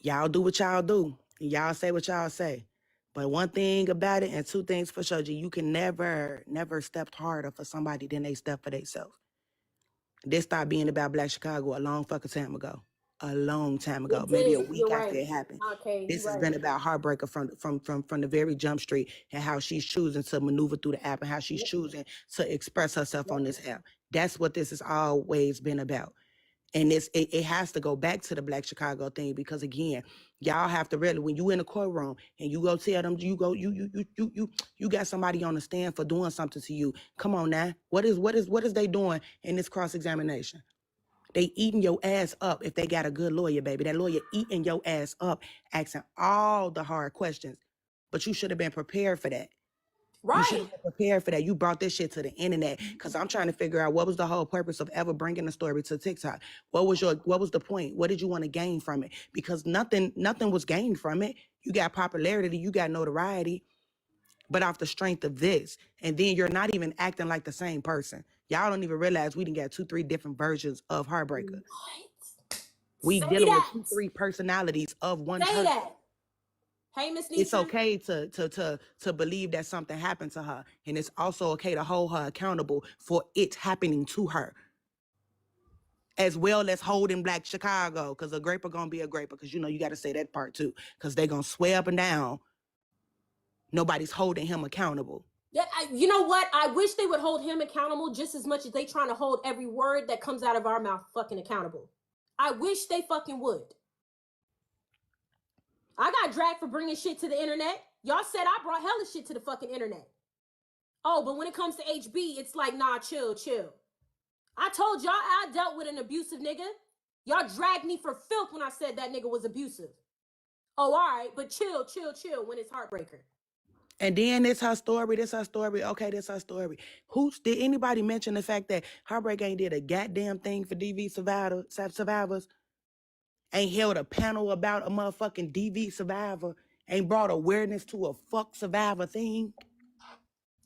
S6: y'all do what y'all do, and y'all say what y'all say. But one thing about it, and two things for sure, G, you can never step harder for somebody than they step for themselves. This started being about Black Chicago a long fucking time ago. Maybe a week after it happened.
S1: Okay,
S6: this has been about Heartbreaker from the very jump street, and how she's choosing to maneuver through the app, and how she's choosing to express herself on this app. That's what this has always been about. And it has to go back to the Black Chicago thing, because again, y'all have to really, when you in a courtroom and you go tell them you got somebody on the stand for doing something to you. Come on now, what is they doing in this cross-examination? They eating your ass up if they got a good lawyer, baby. That lawyer eating your ass up, asking all the hard questions. But you should have been prepared for that.
S1: Right.
S6: You should have been prepared for that. You brought this shit to the internet, because I'm trying to figure out what was the whole purpose of ever bringing the story to TikTok. What was the point? What did you want to gain from it? Because nothing was gained from it. You got popularity, you got notoriety, but off the strength of this. And then you're not even acting like the same person. Y'all don't even realize we done got 2-3 different versions of Heartbreaker.
S1: What?
S6: We dealing with 2-3 personalities of one person.
S1: That. Hey, Miss Nisha.
S6: It's okay to believe that something happened to her. And it's also okay to hold her accountable for it happening to her. As well as holding Black Chicago, because a graper gonna be a graper, because you got to say that part too, because they gonna swear up and down nobody's holding him accountable.
S1: You know what? I wish they would hold him accountable just as much as they trying to hold every word that comes out of our mouth fucking accountable. I wish they fucking would. I got dragged for bringing shit to the internet. Y'all said I brought hella shit to the fucking internet. Oh, but when it comes to HB, it's like, nah, chill. I told y'all I dealt with an abusive nigga. Y'all dragged me for filth when I said that nigga was abusive. Oh, all right, but chill when it's Heartbreaker.
S6: And then this her story. Okay, this her story. Did anybody mention the fact that Heartbreaker ain't did a goddamn thing for DV survivors? Ain't held a panel about a motherfucking DV survivor? Ain't brought awareness to a fuck survivor thing?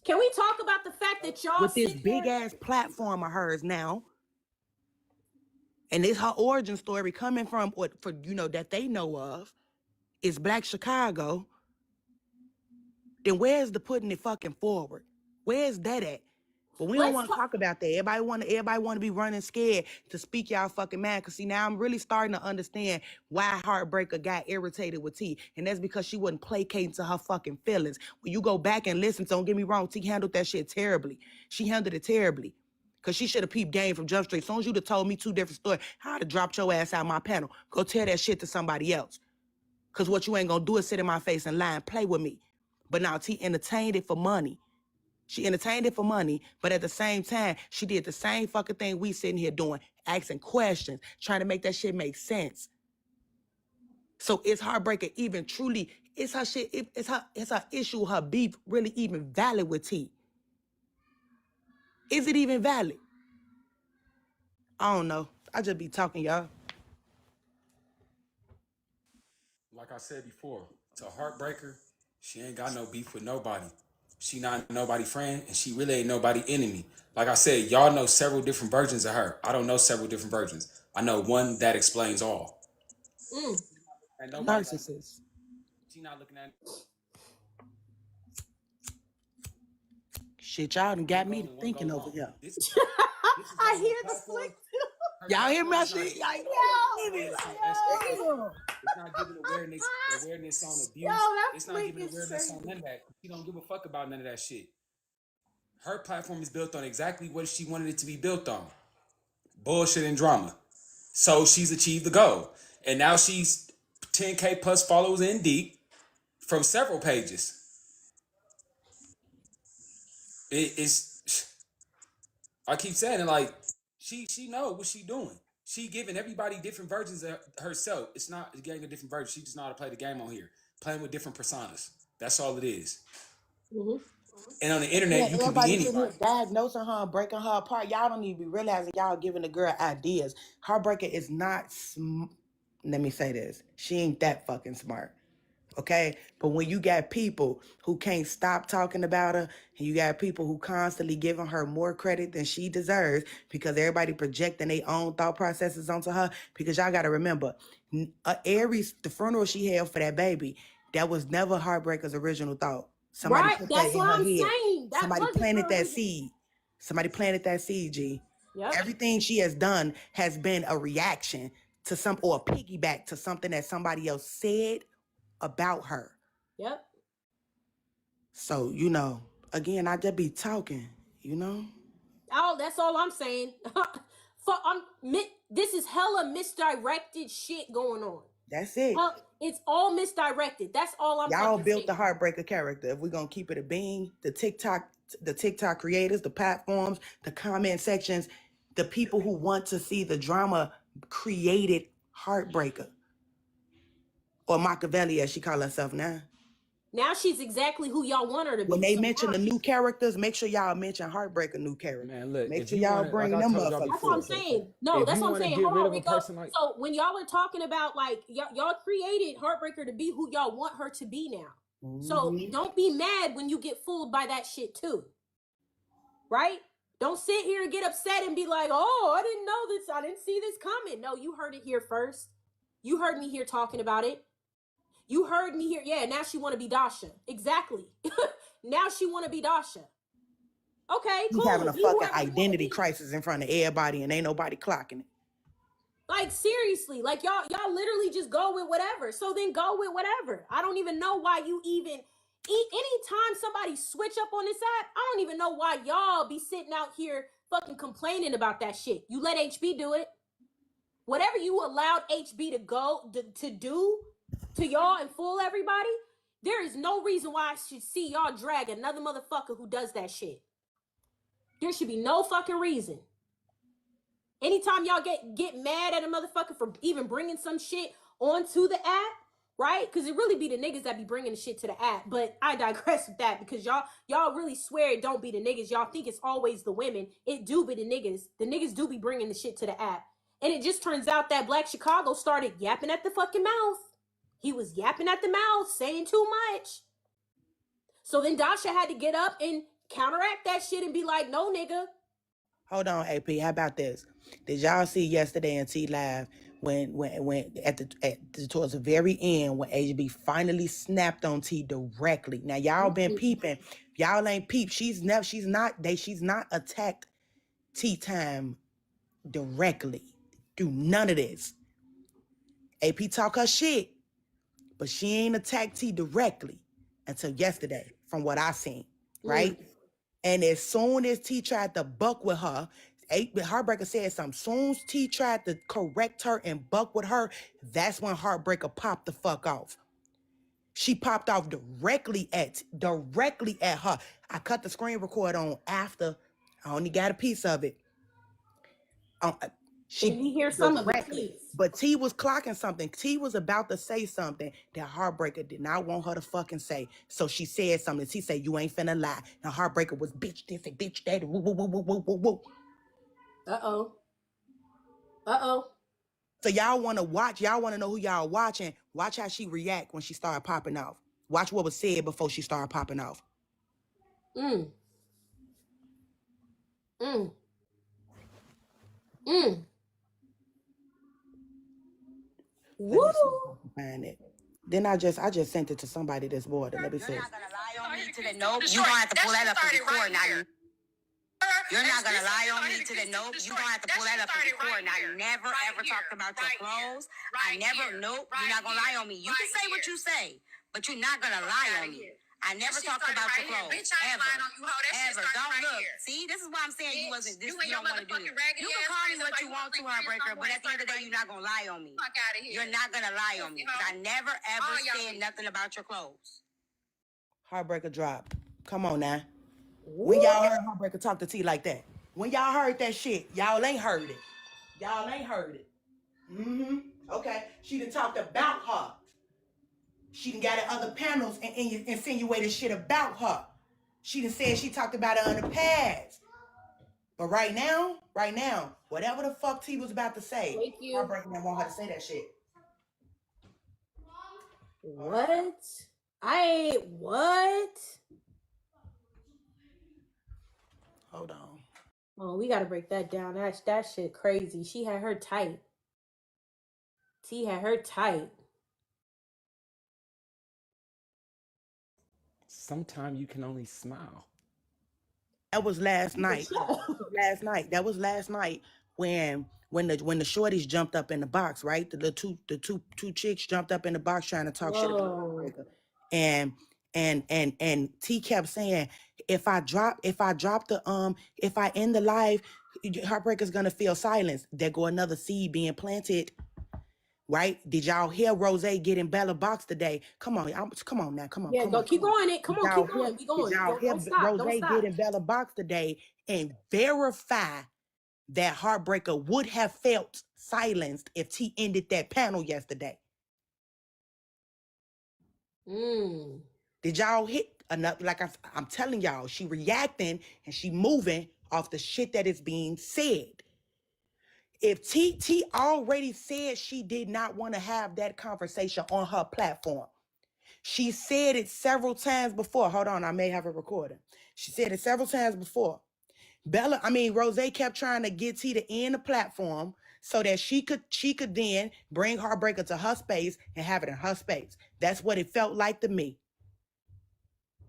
S1: Can we talk about the fact that y'all
S6: with this big ass platform of hers now? And it's her origin story coming from that they know of is Black Chicago. Then where's the putting it fucking forward? Where's that at? But we don't want to talk about that. Everybody want to be running scared to speak y'all fucking mad. Because see, now I'm really starting to understand why Heartbreaker got irritated with T. And that's because she wasn't placating to her fucking feelings. When you go back and listen, don't get me wrong, T handled that shit terribly. She handled it terribly. Because she should have peeped game from Jump Street. As soon as you'd have told me 2 different stories, I'd have dropped your ass out my panel. Go tell that shit to somebody else. Because what you ain't going to do is sit in my face and lie and play with me. But now T entertained it for money. She entertained it for money, but at the same time, she did the same fucking thing we sitting here doing, asking questions, trying to make that shit make sense. So is Heartbreaker even truly, is her shit, is her issue, her beef really even valid with T? Is it even valid? I don't know. I just be talking, y'all.
S9: Like I said before, to Heartbreaker, she ain't got no beef with nobody. She not nobody friend, and she really ain't nobody enemy. Like I said, y'all know several different versions of her. I don't know several different versions. I know one that explains all. And nobody,
S6: Narcissist.
S9: she not looking at
S6: Shit, y'all done got me
S9: goes and what
S6: thinking
S9: goes
S6: over
S9: wrong.
S6: here.
S9: This is
S1: I
S9: on
S1: hear
S9: her
S1: the
S9: platform.
S1: flick.
S6: Y'all hear my
S9: It's not
S6: shit?
S9: giving-
S6: Like,
S9: it's not giving awareness on abuse.
S1: That
S9: It's not
S1: flick
S9: giving
S1: is
S9: awareness on
S1: crazy.
S9: none of that. She don't give a fuck about none of that shit. Her platform is built on exactly what she wanted it to be built on. Bullshit and drama. So she's achieved the goal. And now she's 10K plus followers in deep from several pages. It's I keep saying it, like she know what she doing. She giving everybody different versions of herself. It's not a gang of different versions. She just know how to play the game on here. Playing with different personas. That's all it is. And on the
S6: yeah,
S9: internet, you can be
S6: everybody sitting here
S9: anybody.
S6: diagnosing her and breaking her apart. Y'all don't even be realizing y'all giving the girl ideas. Heartbreaker is not let me say this. She ain't that fucking smart. Okay? But when you got people who can't stop talking about her, and you got people who constantly giving her more credit than she deserves because everybody projecting their own thought processes onto her, because y'all got to remember, Aries, the funeral she held for that baby, that was never Heartbreaker's original thought. Somebody
S1: Right?
S6: put that
S1: That's
S6: in
S1: what
S6: her
S1: I'm
S6: head.
S1: saying. That
S6: Somebody
S1: wasn't
S6: planted
S1: her
S6: that
S1: original.
S6: seed. Somebody planted that seed, G.
S1: Yep.
S6: Everything she has done has been a reaction to or a piggyback to something that somebody else said about her.
S1: Yep.
S6: So, again, I just be talking,
S1: Oh, that's all I'm saying. This is hella misdirected shit going on.
S6: That's it.
S1: It's all misdirected. That's all I'm
S6: Y'all
S1: fucking
S6: built the
S1: saying.
S6: Heartbreaker character. If we're gonna keep it a being, the TikTok creators, the platforms, the comment sections, the people who want to see the drama created Heartbreaker. Or Machiavelli, as she call herself now.
S1: Now she's exactly who y'all want her to be.
S6: When they mention the new characters, make sure y'all mention Heartbreaker new characters.
S2: Man, look,
S6: Make
S2: if
S6: sure
S2: you
S6: y'all
S2: want to, like
S6: bring
S2: I
S6: them
S2: told y'all
S6: motherfuckers.
S1: That's what I'm
S2: before,
S1: saying. No,
S2: if
S1: that's
S2: you
S1: what I'm
S2: want to
S1: saying.
S2: get
S1: Hold
S2: rid
S1: on,
S2: of a
S1: Rico.
S2: person like,
S1: So when y'all are talking about like y'all created Heartbreaker to be who y'all want her to be now. So don't be mad when you get fooled by that shit too. Right? Don't sit here and get upset and be like, oh, I didn't know this. I didn't see this coming. No, you heard it here first. You heard me here talking about it. You heard me here. Yeah, now she want to be Dasha. Exactly. Now she want to be Dasha. Okay,
S6: She's
S1: cool.
S6: having a
S1: Be
S6: fucking
S1: whoever you want to
S6: identity
S1: be.
S6: crisis in front of everybody and ain't nobody clocking it.
S1: Like seriously, like y'all literally just go with whatever. So then go with whatever. I don't even know why you even anytime somebody switch up on this app, I don't even know why y'all be sitting out here fucking complaining about that shit. You let HB do it. Whatever you allowed HB to go to do to y'all and fool everybody, there is no reason why I should see y'all drag another motherfucker who does that shit. There should be no fucking reason. Anytime y'all get mad at a motherfucker for even bringing some shit onto the app, right? Because it really be the niggas that be bringing the shit to the app. But I digress with that because y'all really swear it don't be the niggas. Y'all think it's always the women. It do be the niggas. The niggas do be bringing the shit to the app. And it just turns out that Black Chicago started yapping at the fucking mouth. He was yapping at the mouth, saying too much. So then Dasha had to get up and counteract that shit and be like, no, nigga.
S6: Hold on, AP. How about this? Did y'all see yesterday in T Live when towards the very end when HB finally snapped on T directly? Now y'all been peeping. Y'all ain't peeped. She's not attacked Tea Time directly. Do none of this. AP talk her shit, but she ain't attacked T directly until yesterday, from what I seen, right? And as soon as T tried to buck with her, Heartbreaker said something. Soon as T tried to correct her and buck with her, that's when Heartbreaker popped the fuck off. She popped off directly at her. I cut the screen record on after. I only got a piece of it.
S1: Can we hear some of it,
S6: directly.
S1: please?
S6: But T was clocking something. T was about to say something that Heartbreaker did not want her to fucking say. So she said something. T said, "You ain't finna lie." And Heartbreaker was bitch this and bitch that. Woo, woo, woo, woo, woo, woo, woo. So y'all want to watch. Y'all want to know who y'all watching. Watch how she react when she started popping off. Watch what was said before she started popping off.
S1: Woo!
S6: Find it. Then I just sent it to somebody that's bored. Let me see.
S11: You're not gonna lie on me to the nope. You're gonna have to pull that up in court now. You're not gonna lie on me to the nope. You're gonna have to pull that up in court now. You never ever talked about your clothes. Nope. You're not gonna lie on me. You can say what you say, but you're not gonna lie on me. I never talked about your clothes. Ever. Don't look. See, this is why I'm saying you wasn't this. You don't want to do this. You can call me what you want to, Heartbreaker, but at the end of the day, you're not gonna lie on me. You're not gonna lie on me. I never ever said nothing about your clothes.
S6: Heartbreaker dropped. Come on now. When y'all heard Heartbreaker talk to T like that? When y'all heard that shit, y'all ain't heard it. Y'all ain't heard it. Okay. She done talked about her. She done got in other panels and insinuated shit about her. She done said she talked about her in the past. But right now, whatever the fuck T was about to say, Heartbreaker didn't want her to say that shit.
S1: What?
S6: Hold on.
S1: Oh, we gotta break that down. That shit crazy. She had her tight. T had her tight.
S2: Sometimes you can only smile.
S6: That was last night. That was last night when the shorties jumped up in the box, right? The two chicks jumped up in the box trying to talk shit about Heartbreaker. And T kept saying, if I end the live, Heartbreaker's gonna feel silence. There go another seed being planted. Right? Did y'all hear Rose get in Bella box today? Come on, come on now.
S1: Yeah, keep going. Keep going. We going.
S6: Did y'all hear Rose get in Bella box today and verify that Heartbreaker would have felt silenced if T ended that panel yesterday? Did y'all hit enough? Like I'm telling y'all, she reacting and she moving off the shit that is being said. If T already said she did not want to have that conversation on her platform, she said it several times before. Hold on, I may have a recording. She said it several times before. Rose kept trying to get T to end the platform so that she could then bring Heartbreaker to her space and have it in her space. That's what it felt like to me.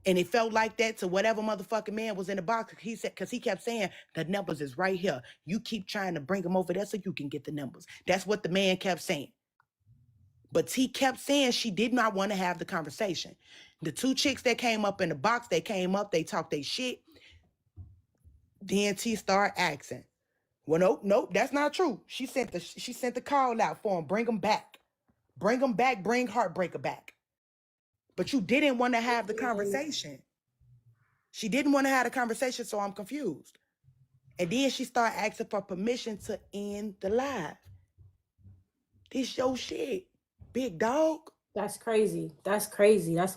S6: And it felt like that to whatever motherfucking man was in the box. He said, because he kept saying, the numbers is right here. You keep trying to bring them over there so you can get the numbers. That's what the man kept saying. But T kept saying she did not want to have the conversation. The two chicks that came up in the box, they talked their shit. Then T started asking, well, nope, that's not true. She sent the call out for him. Bring them back. Bring Heartbreaker back. But you didn't want to have the conversation. She didn't want to have the conversation, so I'm confused. And then she started asking for permission to end the live. This your shit, big dog.
S1: That's crazy. That's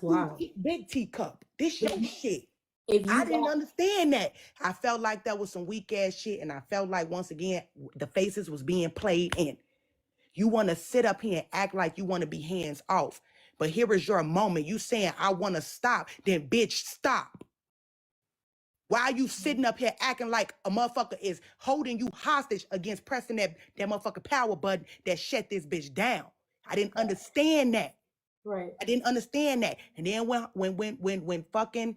S1: wild.
S6: Big teacup. This your shit. I didn't understand that. I felt like that was some weak ass shit, and I felt like once again the faces was being played in. You want to sit up here and act like you want to be hands off. But here is your moment. You saying, I want to stop. Then, bitch, stop. Why are you sitting up here acting like a motherfucker is holding you hostage against pressing that motherfucking power button that shut this bitch down? I didn't understand that.
S1: Right.
S6: I didn't understand that. And then when fucking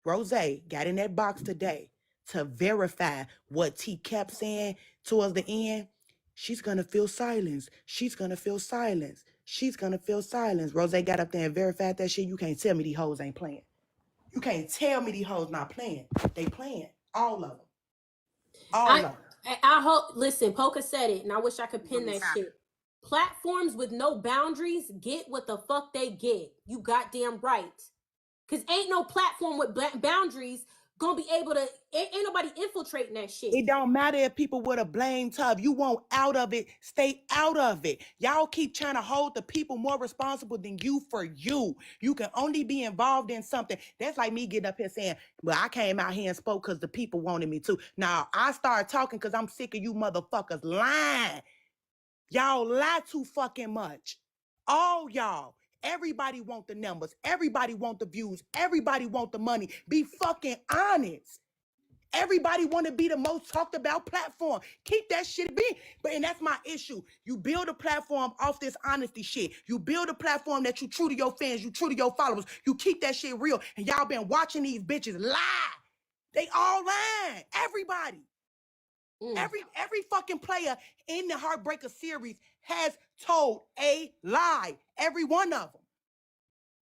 S6: Rose got in that box today to verify what T kept saying towards the end, she's going to feel silence. She's going to feel silence. She's going to feel silence. Rose got up there and verified that shit. You can't tell me these hoes ain't playing. You can't tell me these hoes not playing. They playing. All of them. All of them.
S1: I hope, listen, Polka said it, and I wish I could pin that shit. Platforms with no boundaries get what the fuck they get. You goddamn right. Because ain't no platform with boundaries gonna be able to, ain't nobody infiltrating that shit.
S6: It don't matter if people would have blamed Tub. You want out of it, stay out of it. Y'all keep trying to hold the people more responsible than you for you. You can only be involved in something. That's like me getting up here saying, well, I came out here and spoke because the people wanted me to. Now, I started talking because I'm sick of you motherfuckers lying. Y'all lie too fucking much. All y'all. Everybody want the numbers. Everybody want the views. Everybody want the money. Be fucking honest. Everybody want to be the most talked about platform. Keep that shit being. And that's my issue. You build a platform off this honesty shit. You build a platform that you true to your fans, you true to your followers. You keep that shit real. And y'all been watching these bitches lie. They all lying. Everybody. Every fucking player in the Heartbreaker series has told a lie. Every one of them.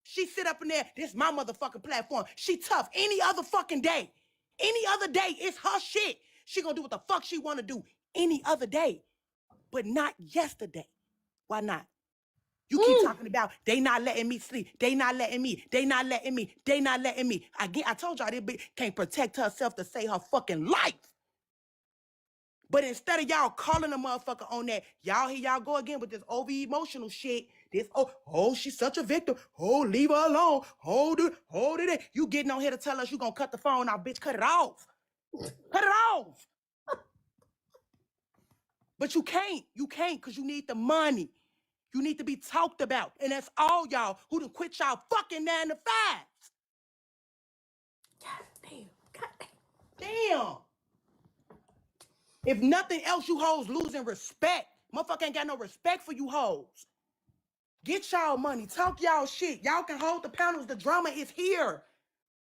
S6: She sit up in there, this my motherfucking platform. She tough any other fucking day. Any other day, it's her shit. She gonna do what the fuck she wanna do any other day. But not yesterday. Why not? You keep talking about they not letting me sleep. They not letting me. They not letting me. They not letting me. Again, I told y'all this bitch can't protect herself to save her fucking life. But instead of y'all calling a motherfucker on that, y'all here y'all go again with this over emotional shit. This, oh, she's such a victim. Oh, leave her alone. Hold it. You getting on here to tell us you gonna cut the phone out, bitch. Cut it off. Cut it off. But you can't because you need the money. You need to be talked about. And that's all y'all who done quit y'all fucking 9 to 5. God damn. If nothing else, you hoes losing respect. Motherfucker ain't got no respect for you hoes. Get y'all money. Talk y'all shit. Y'all can hold the panels. The drama is here.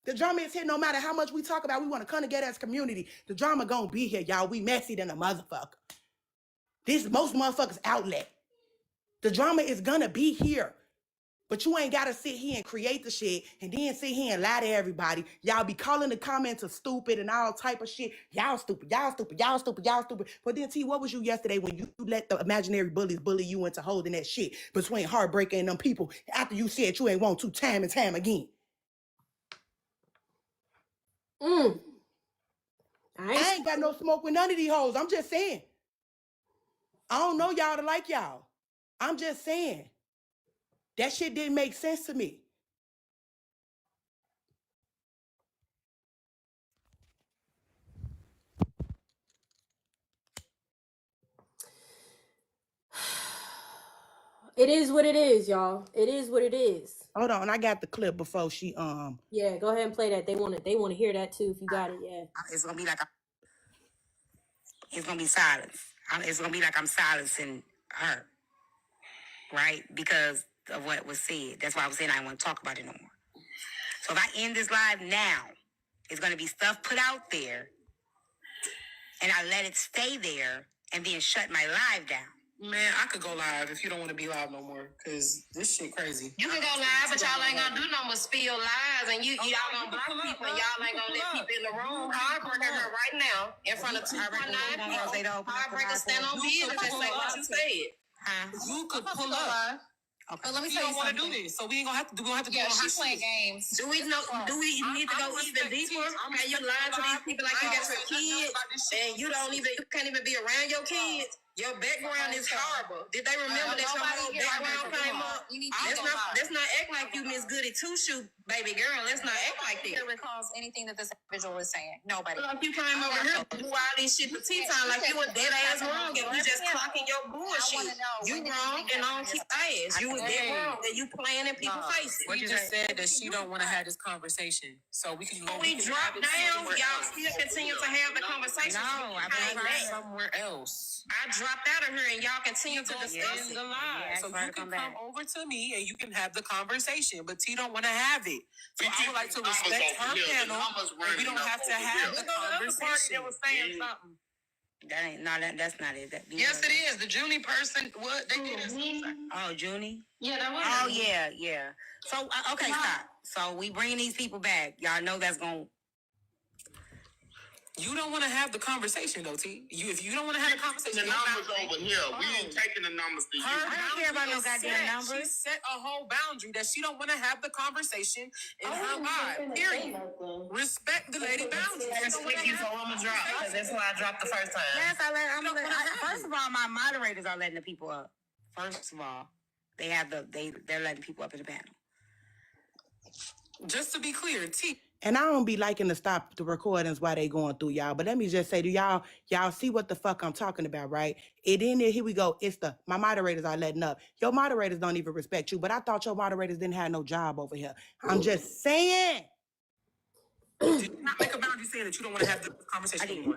S6: The drama is here no matter how much we talk about. We want to come together as a community. The drama gonna be here, y'all. We messy than a motherfucker. This most motherfuckers outlet. The drama is gonna be here. But you ain't gotta sit here and create the shit and then sit here and lie to everybody. Y'all be calling the comments stupid and all type of shit. Y'all stupid. But then T, what was you yesterday when you let the imaginary bullies bully you into holding that shit between Heartbreaker and them people after you said you ain't want to time and time again? I ain't got no smoke with none of these hoes. I'm just saying. I don't know y'all to like y'all. I'm just saying. That shit didn't make sense to me.
S1: It is what it is, y'all. It is what it is.
S6: Hold on, I got the clip before she
S1: Yeah, go ahead and play that. They want to hear that too if you got it. Yeah.
S11: It's gonna be like it's gonna be silence. It's gonna be like I'm silencing her, right? Because of what was said. That's why I was saying I don't want to talk about it no more. So if I end this live now, it's gonna be stuff put out there, and I let it stay there, and then shut my live down.
S12: Man, I could go live if you don't want to be live no more, because this shit crazy.
S11: You can go live, but y'all ain't gonna do no more spill lies, and y'all gonna block people, and y'all ain't gonna let people in the room. Heartbreaker her right now in front of 2.9 people. Heartbreaker stand on business and say what you said.
S12: You could pull up.
S11: Okay.
S12: But let me tell you, don't want to do this, so we ain't gonna have to. We're gonna have to do all
S11: she's playing games. Do we need to go even deeper? Can you lie to these people like you got your kids, and you can't even be around your kids? Your background is horrible. Did they remember that your whole background came up? Let's not act like you Miss Goody Two-Shoe, baby girl. Let's not act like that. Nobody recalls anything that this individual was saying. Nobody. Like you came over here to do all this shit for tea time like you were dead ass wrong, and we just clocking your bullshit. You wrong and on keep ass. You was dead wrong and you playing in people's faces.
S12: What you just said that she don't want to have this conversation, so we can.
S11: We drop down. Y'all still continue to have the conversation. No,
S12: I've been somewhere else.
S11: I dropped out of here and y'all continue to discuss
S12: the lie. So you can come over to me and you can have the conversation, but T don't want to have it. So I would like to respect her panel, and we don't have to have the conversation.
S11: That was saying something. That's not it.
S12: Yes, it is. The Junie person, what they did.
S11: Oh, Junie?
S12: Yeah, that was.
S11: Oh, yeah. So, okay, stop. So we bring these people back. Y'all know that's going to...
S12: You don't want to have the conversation, though, T. If you don't want to have the conversation,
S3: the numbers over here. We ain't taking the numbers to you.
S11: I don't care about no goddamn numbers.
S12: She set a whole boundary that she don't want to have the conversation in her mind. Period. Respect the lady boundary.
S6: That's squeaky, so I'm gonna drop because that's why I dropped the first time.
S11: Yes, first of all, my moderators are letting the people up. First of all, they're letting people up in the panel.
S12: Just to be clear, T.
S6: And I don't be liking to stop the recordings while they going through, y'all. But let me just say to y'all see what the fuck I'm talking about, right? It in there, here we go. It's my moderators are letting up. Your moderators don't even respect you, but I thought your moderators didn't have no job over here. I'm just saying.
S12: Did you not make a boundary saying that you don't want to have the conversation anymore?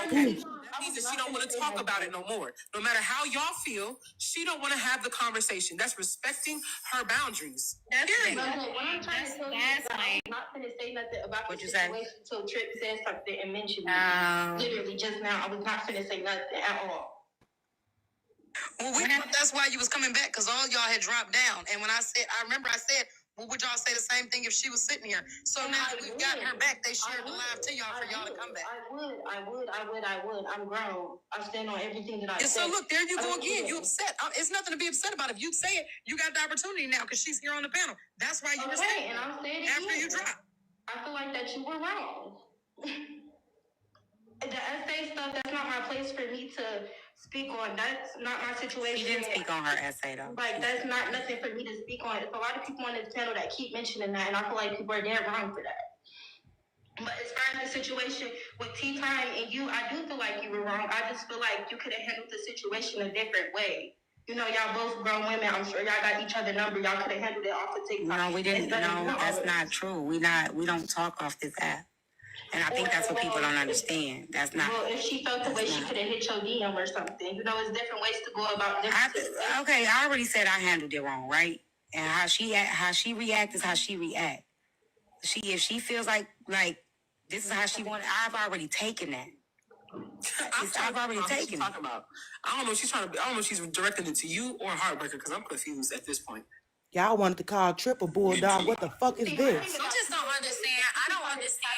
S12: Okay. That means that she don't want to talk about it no more. No matter how y'all feel, she don't want to have the conversation. That's respecting her boundaries. Period.
S4: What I'm trying to tell you is I'm not going to say nothing about the situation until Trip said something and mentioned it. Literally just now, I was not going to say nothing at all.
S11: Well, that's why you was coming back, because all y'all had dropped down. And when I remember I said, well, would y'all say the same thing if she was sitting here? So now that we've gotten her back, they shared the live to y'all for y'all to come back.
S4: I would. I'm grown. I stand on everything that I said.
S11: So look, there you go again. You upset. It's nothing to be upset about. If you say it, you got the opportunity now because she's here on the panel. That's why you were saying
S4: and I'm saying it
S11: after
S4: again.
S11: you drop.
S4: I feel like that you were wrong. The essay stuff, that's not my place for me to speak on. That's not my situation.
S11: She didn't speak on her essay, though.
S4: Like, that's not nothing for me to speak on. There's a lot of people on this panel that keep mentioning that, and I feel like people are dead wrong for that. But as far as the situation with Tea Time and you, I do feel like you were wrong. I just feel like you could have handled the situation a different way. You know, y'all both grown women. I'm sure y'all got each other number. Y'all could have handled it off of TikTok.
S11: No, we didn't. No, that's not true. We don't talk off this app. And I think that's what people don't understand. That's not.
S4: Well, if she felt the way, she could have hit your DM or something. You know, it's different ways to go about this.
S11: Okay, I already said I handled it wrong, right? And how she reacts is how she react. If she feels like this is how she wanted, I've already taken that. I've already taken it.
S12: I don't know if she's I don't know if she's directing it to you or Heartbreaker, because I'm confused at this point.
S6: Y'all wanted to call Triple Bulldog. What the fuck is this?
S11: I just don't understand. I don't understand.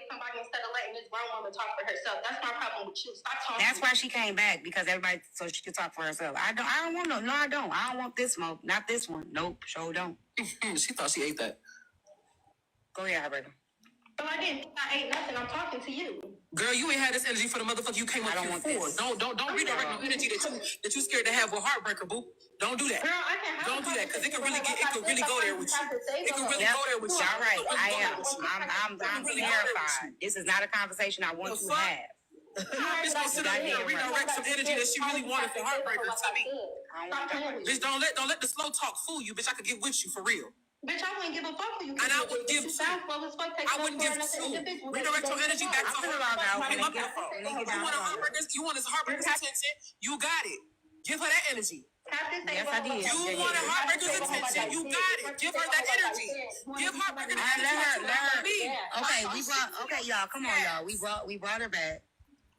S4: Somebody instead of letting this grown woman talk for herself. That's my problem with you. Stop talking.
S11: That's why she came back, because everybody, so she could talk for herself. I don't want no. No, I don't. I don't want this smoke. Not this one. Nope. Sure don't.
S12: She thought she ate that.
S11: Go ahead, Heartbreaker.
S4: Well, I didn't. I ate nothing. I'm talking to you.
S12: Girl, you ain't had this energy for the motherfucker you came up here for. Don't redirect no energy that you scared to have with Heartbreaker, boo. Don't do that.
S4: Girl, I can't have.
S12: Don't do that, because it could really go there with you. It could really go there with you.
S11: All right, I am. I'm terrified. This is not a conversation I want to have.
S12: I'm just gonna sit up here and redirect some energy that she really wanted for Heartbreaker to me. Bitch, don't let the slow talk fool you, bitch. I could get with you for real.
S4: Bitch, I wouldn't give a fuck for you.
S12: And I wouldn't give two. I wouldn't give two. Redirect your energy back to Heartbreaker. You want his Heartbreaker's attention. You got it. Give her that energy.
S11: Yes, I did.
S12: You wanted Heartbreaker's attention. You got it. Give her that energy. Give Heartbreaker that energy.
S11: Let her. Okay, y'all. Come on, y'all. We brought her back.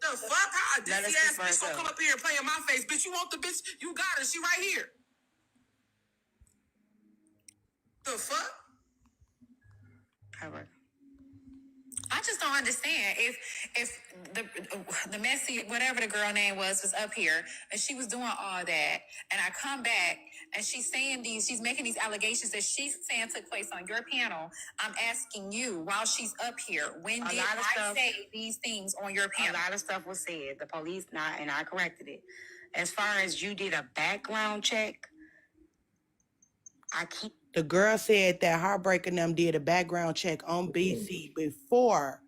S12: The fuck? How a dizzy ass bitch gonna come up here and play in my face? Bitch, you want the bitch? You got her. She right here. The fuck?
S13: I just don't understand if the messy whatever the girl name was up here and she was doing all that, and I come back and she's making these allegations that she's saying took place on your panel. I'm asking you, while she's up here, when did I say these things on your panel?
S11: A lot of stuff was said. The police and I corrected it. As far as you did a background check,
S6: The girl said that Heartbreaker and them did a background check on BC before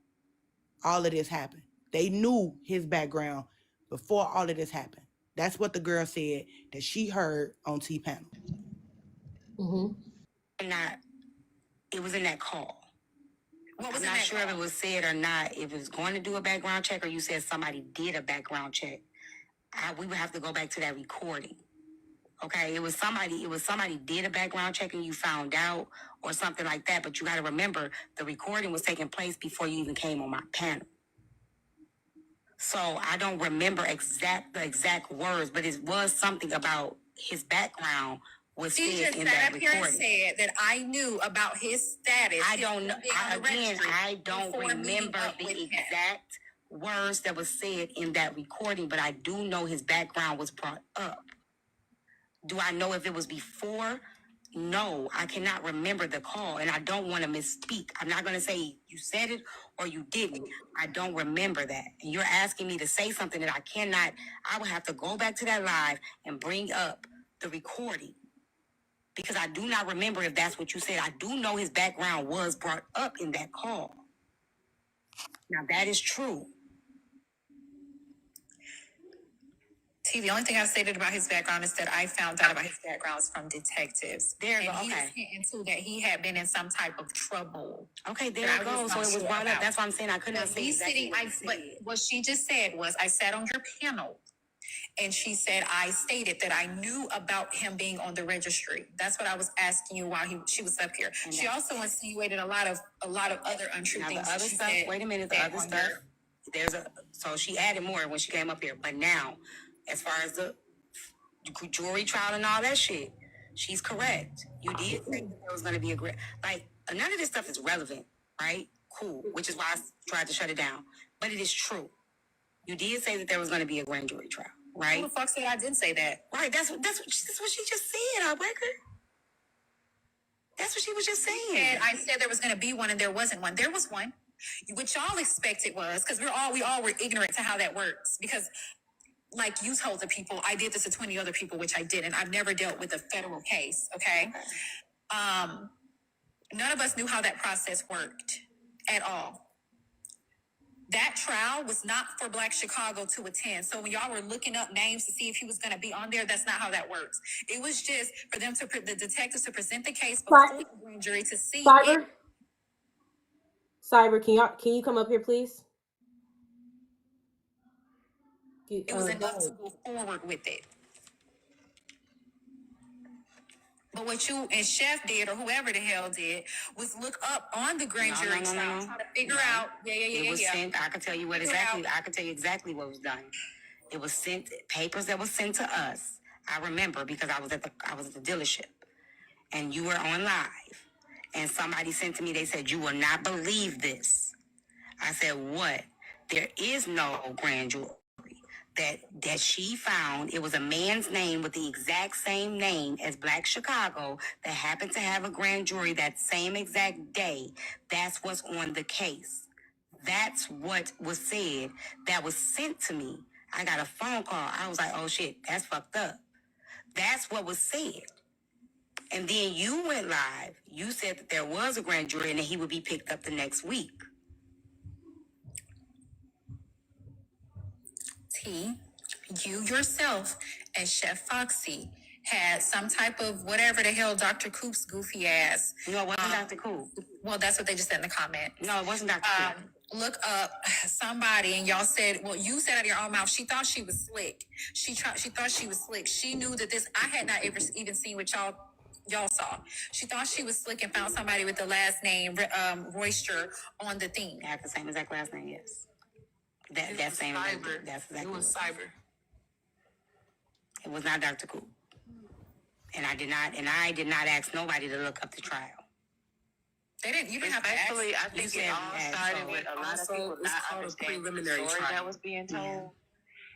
S6: all of this happened. They knew his background before all of this happened. That's what the girl said that she heard on T-Panel.
S11: It was in that call. I'm not sure if it was said or not. If it was going to do a background check or you said somebody did a background check, we would have to go back to that recording. Okay, it was somebody did a background check and you found out or something like that. But you got to remember, the recording was taking place before you even came on my panel. So I don't remember the exact words, but it was something about his background was said in that recording. She just sat up here and
S13: said that I knew about his status.
S11: I don't know. I don't remember the exact words that was said in that recording, but I do know his background was brought up. Do I know if it was before? No, I cannot remember the call, and I don't want to misspeak. I'm not going to say you said it or you didn't. I don't remember that. And you're asking me to say something that I cannot. I would have to go back to that live and bring up the recording because I do not remember if that's what you said. I do know his background was brought up in that call. Now, that is true.
S13: T, the only thing I've stated about his background is that I found out about his backgrounds from detectives.
S11: There you go.
S13: And he
S11: Okay.
S13: was hinting too that he had been in some type of trouble.
S11: Okay, there
S13: But
S11: you
S13: I
S11: go.
S13: was
S11: So
S13: not
S11: it was
S13: sure
S11: brought up.
S13: about.
S11: That's why I'm saying I could not
S13: But
S11: say
S13: me
S11: exactly
S13: sitting,
S11: what he
S13: but
S11: said.
S13: what she just said was, I sat on your panel, and she said I stated that I knew about him being on the registry. That's what I was asking you while she was up here.
S11: And
S13: she also insinuated a lot of other untrue
S11: Now
S13: things.
S11: the other
S13: she
S11: stuff.
S13: said
S11: Wait a minute. The
S13: that
S11: other
S13: on
S11: stuff.
S13: your-
S11: There's a. So she added more when she came up here. But now, as far as the jury trial and all that shit, she's correct. You did say that there was going to be a like none of this stuff is relevant, right? Cool. Which is why I tried to shut it down. But it is true. You did say that there was going to be a grand jury trial, right?
S13: Who the fuck said I didn't say that?
S11: Right. That's what she just said, Heartbreaker. That's what she was just saying.
S13: And I said there was going to be one, and there wasn't one. There was one. What y'all expected was, because we all were ignorant to how that works. Because, like you told the people, I did this to 20 other people, which I didn't. I've never dealt with a federal case. Okay. None of us knew how that process worked at all. That trial was not for Black Chicago to attend. So when y'all were looking up names to see if he was going to be on there, that's not how that works. It was just for them the detectives to present the case before the grand jury to see.
S1: Cyber, can you come up here, please?
S13: It was enough to go forward with it. But what you and Chef did, or whoever the hell did, was look up on the grand jury trial, try to figure out.
S11: It was sent. I can tell you what exactly. I can tell you exactly what was done. It was sent. Papers that was sent to us. I remember because I was at the dealership, and you were on live, and somebody sent to me. They said, "You will not believe this." I said, "What?" There is no grand jury. That she found. It was a man's name with the exact same name as Black Chicago that happened to have a grand jury that same exact day. That's what's on the case. That's what was said. That was sent to me. I got a phone call. I was like, oh shit, that's fucked up. That's what was said. And then you went live. You said that there was a grand jury and that he would be picked up the next week.
S13: T, you yourself and Chef Foxy had some type of whatever the hell Dr. Coop's goofy ass.
S11: No, it wasn't Dr. Coop.
S13: Well, that's what they just said in the comment.
S11: No, it wasn't Dr. Coop.
S13: Look up somebody, and y'all said, well, you said out of your own mouth, she thought she was slick. She thought she was slick. She knew that I had not ever even seen what y'all saw. She thought she was slick and found somebody with the last name Royster on the thing.
S11: They have the same exact last name, yes. That's same. That's exactly.
S5: It was cyber.
S11: It was not Dr. Coop. And I did not ask nobody to look up the trial.
S13: You didn't have to ask.
S14: Actually, I think it all started with a lot of people not understanding the story that was being told.
S11: Yeah.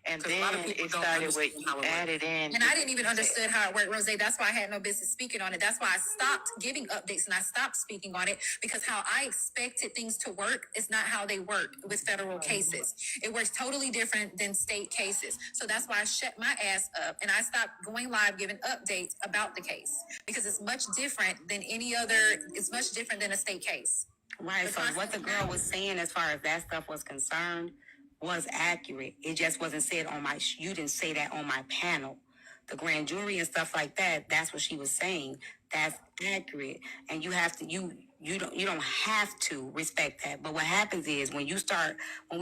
S14: And then it started with you added in.
S13: And I didn't even understand how it worked, Rose. That's why I had no business speaking on it. That's why I stopped giving updates and I stopped speaking on it, because how I expected things to work is not how they work with federal cases. It works totally different than state cases. So that's why I shut my ass up and I stopped going live giving updates about the case, because it's much different than it's much different than a state case.
S11: Right. So what the girl was saying as far as that stuff was concerned was accurate. It just wasn't said on you didn't say that on my panel. The grand jury and stuff like that, that's what she was saying. That's accurate. And you have to, you don't have to respect that. But what happens is when we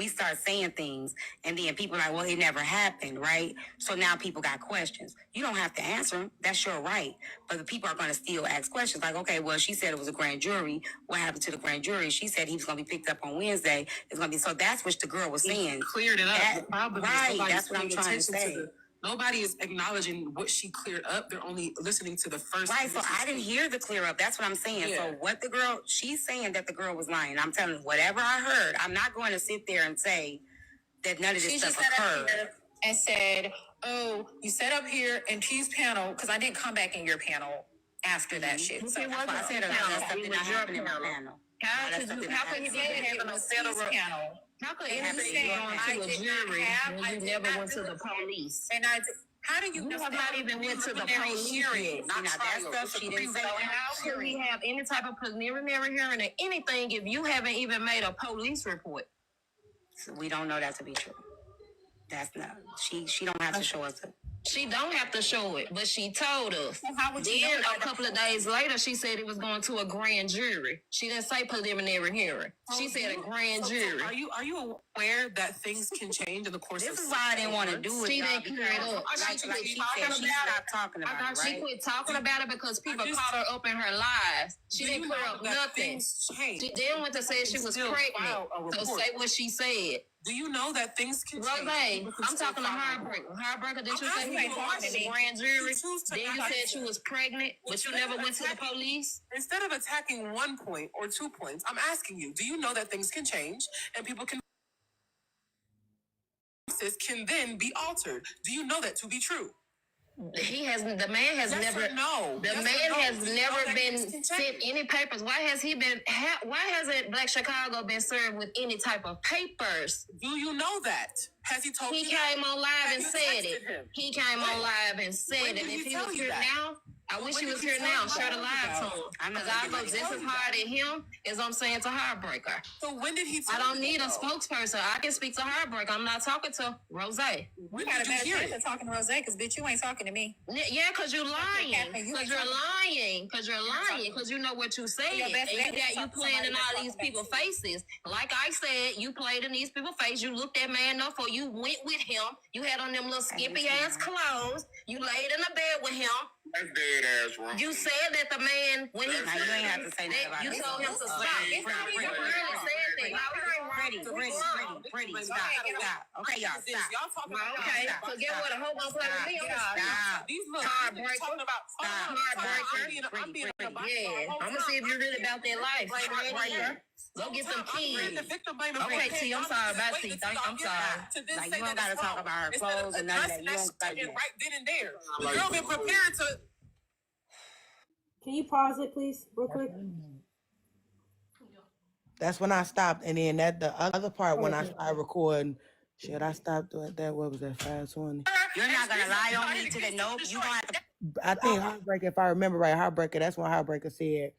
S11: start saying things and then people are like, well, it never happened, right? So now people got questions. You don't have to answer them. That's your right. But the people are going to still ask questions like, okay, well, she said it was a grand jury. What happened to the grand jury? She said he was going to be picked up on Wednesday. It's going to be, so that's what the girl was saying.
S5: Cleared it up. The problem is
S11: that's what I'm trying to say.
S5: Nobody is acknowledging what she cleared up. They're only listening to the first.
S11: Right, so I didn't hear the clear up. That's what I'm saying.
S5: Yeah.
S11: So what she's saying that the girl was lying. I'm telling you, whatever I heard, I'm not going to sit there and say that none of this
S13: She
S11: stuff
S13: just sat up
S11: occurred.
S13: here and said, "Oh, you sat up here in T's panel because I didn't come back in your panel after that shit." So
S11: That's why I said a lot of that stuff did not happen in my panel.
S13: how could you have a federal panel?
S14: How could
S13: And
S14: anything
S13: you
S14: go
S13: said,
S14: to a jury when you never went to the police?
S13: and I did, how do you
S14: You have not even went to the
S13: preliminary
S14: police
S13: hearing?
S14: yet.
S11: Not that stuff she didn't say.
S14: So how could we have any type of preliminary hearing or anything if you haven't even made a police report?
S11: So we don't know that to be true. That's not. She don't have to show us.
S14: She don't have to show it, but she told us.
S13: So how would you
S14: Then
S13: know
S14: a couple of days later, she said it was going to a grand jury. She didn't say preliminary hearing. She said a grand jury.
S12: Are you aware that things can change in the course
S11: This
S12: of
S11: is why I didn't want to do it.
S14: She
S11: y'all,
S14: didn't clear it
S11: because,
S14: up.
S11: Like she said, she stopped talking about it,
S14: She
S11: right?
S14: quit talking about it because people caught her up in her lies. She didn't clear up nothing. She then went to say she was pregnant. So say what she said.
S12: Do you know that things can
S14: Rose,
S12: change?
S14: I'm talking to Heartbreaker. Heartbreaker, did you say you were talking to the grand jury? Then you said she was pregnant, but you never went to the police?
S12: Instead of attacking 1 point or 2 points, I'm asking you, do you know that things can change and people can then be altered? Do you know that to be true?
S14: The man has
S12: Yes
S14: never
S12: or no?
S14: The
S12: Yes
S14: man
S12: or no?
S14: has
S12: Do you know
S14: never
S12: that
S14: been
S12: things can
S14: sent
S12: change?
S14: any papers. Why hasn't Black Chicago been served with any type of papers?
S12: Do you know that? Has he told
S14: He
S12: you
S14: came
S12: that?
S14: on live
S12: Have
S14: and
S12: you
S14: said
S12: texted
S14: it.
S12: him?
S14: He came on live and said
S12: When
S14: it.
S12: did
S14: If
S12: he
S14: he
S12: tell
S14: was
S12: you
S14: here
S12: that?
S14: now, I wish he
S12: When
S14: was
S12: did he
S14: here
S12: tell
S14: now.
S12: you
S14: Share
S12: that?
S14: the live to him.
S11: I'm not
S14: Because I
S11: gonna
S14: go just as hard at him as I'm saying to Heartbreaker.
S12: So when did he tell
S14: I don't
S12: you
S14: need a
S12: that, though?
S14: spokesperson. I can speak to Heartbreaker. I'm not talking to Rose.
S13: We got a bad chance of talking to Rose because bitch, you ain't talking to me.
S14: Yeah, because you're lying.
S13: Catherine, you
S14: Because
S13: ain't
S14: you're
S13: talking.
S14: lying. Because you're lying. Because you know what you said.
S13: Your best
S14: And
S13: bet
S14: you
S13: is
S14: got
S13: to
S14: you
S13: talk to
S14: playing
S13: somebody
S14: in
S13: that's
S14: all
S13: talking
S14: these
S13: back
S14: people's
S13: to you.
S14: faces. Like I said, you played in these people's face. You looked that man up or you went with him. You had on them little skimpy ass clothes. You laid in the bed with him.
S3: That's dead ass wrong.
S14: You said that the man, when he
S11: Now, you ain't have to say nothing about
S14: you
S11: it.
S14: told him to stop. You clearly said that. Now, we ain't
S11: Pretty, stop. Okay, y'all, stop.
S12: Y'all talking about
S14: Okay,
S12: stop.
S14: so get what? A whole gonna play with me. I'm gonna
S11: Stop.
S12: These look,
S14: Heartbreaker.
S12: talking about
S14: Heartbreaker.
S12: I'm being
S11: Pretty.
S14: Yeah, I'm gonna see if you're really about that life. Heartbreaker. Go get some keys.
S12: The victim blaming
S14: Okay, T, I'm sorry about T. I'm sorry.
S11: Like, you don't gotta talk about her clothes and none of that. You don't gotta do that.
S12: right then and there. The girl been preparing to.
S1: Can you pause it, please, real quick?
S6: That's when I stopped. And then the other part when I started recording, should I stop doing that? What was that, 520?
S11: You're not gonna lie on me to the nope. You gonna have to.
S6: I think Heartbreaker, if I remember right, Heartbreaker, that's when Heartbreaker said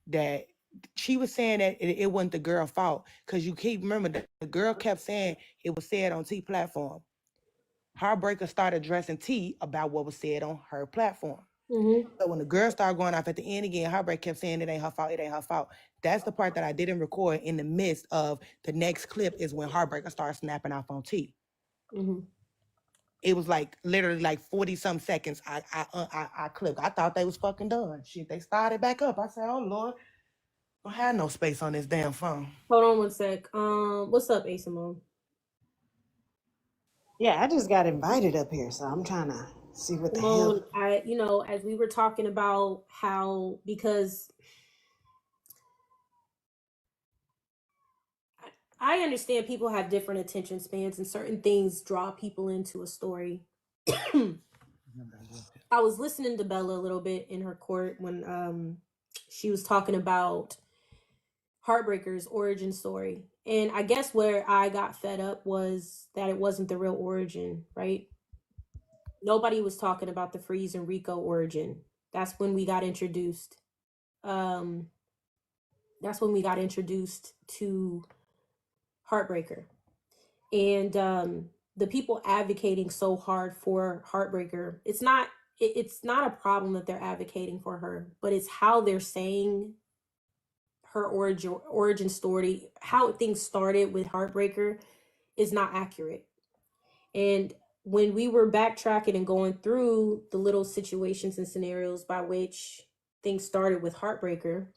S6: that she was saying that it wasn't the girl's fault. Because you keep remember the girl kept saying it was said on T platform. Heartbreaker started addressing T about what was said on her platform.
S1: Mm-hmm.
S6: So when the girl started going off at the end again, Heartbreaker kept saying it ain't her fault, it ain't her fault. That's the part that I didn't record in the midst of the next clip is when Heartbreaker started snapping off on T.
S1: Mm-hmm.
S6: It was like literally like 40-some seconds I clipped. I thought they was fucking done. Shit, they started back up. I said, oh Lord, I don't have no space on this damn phone.
S1: Hold on one sec. What's up, Asimone?
S15: Yeah, I just got invited up here, so I'm trying to see what the
S1: Simone,
S15: hell.
S1: as we were talking about how, because I understand people have different attention spans and certain things draw people into a story. I was listening to Bella a little bit in her court when she was talking about Heartbreaker's origin story. And I guess where I got fed up was that it wasn't the real origin, right? Nobody was talking about the Freeze and Rico origin. That's when we got introduced. That's when we got introduced to Heartbreaker. And the people advocating so hard for Heartbreaker, it's not a problem that they're advocating for her, but it's how they're saying her origin story, how things started with Heartbreaker is not accurate. And when we were backtracking and going through the little situations and scenarios by which things started with Heartbreaker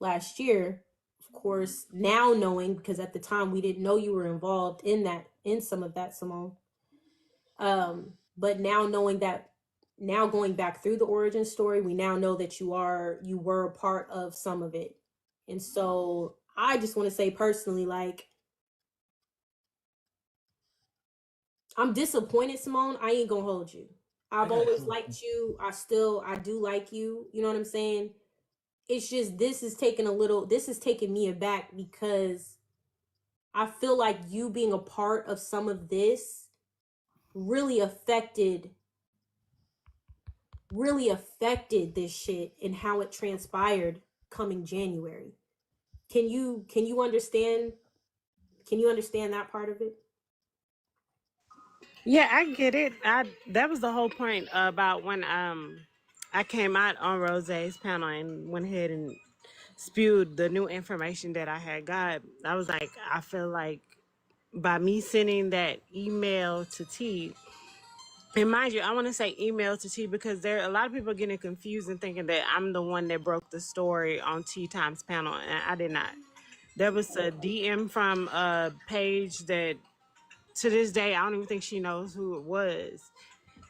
S1: last year, of course, now knowing, because at the time we didn't know you were involved in some of that, Simone. But now knowing that, now going back through the origin story, we now know that you were a part of some of it. And so I just want to say personally, like, I'm disappointed, Simone. I ain't gonna hold you. I've always liked you. I do like you. You know what I'm saying? It's just this is taking me aback because I feel like you being a part of some of this really affected this shit and how it transpired coming January. Can you understand that part of it?
S12: Yeah, I get it. That was the whole point about when I came out on Rose's panel and went ahead and spewed the new information that I had got. I was like, I feel like by me sending that email to T, and mind you, I want to say email to T because there are a lot of people getting confused and thinking that I'm the one that broke the story on T Times panel, and I did not. There was a DM from a page that to this day I don't even think she knows who it was,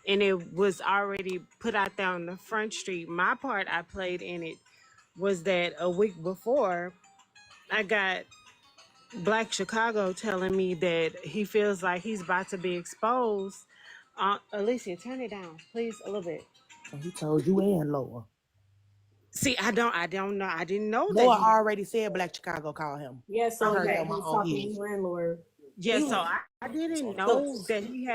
S12: and it was already put out there on the front street. My part I played in it was that a week before I got Black Chicago telling me that he feels like he's about to be exposed. Alicia, turn it down, please, a little bit.
S6: And he told you and Loa.
S12: See, I don't know. I didn't know
S6: Loa
S12: that.
S6: already said Black Chicago called him.
S1: Yeah, so
S6: I heard
S1: yeah,
S6: that
S1: he
S6: my
S1: was
S6: own
S1: talking to
S6: ears.
S1: your landlord.
S12: Yeah, so I didn't know that he had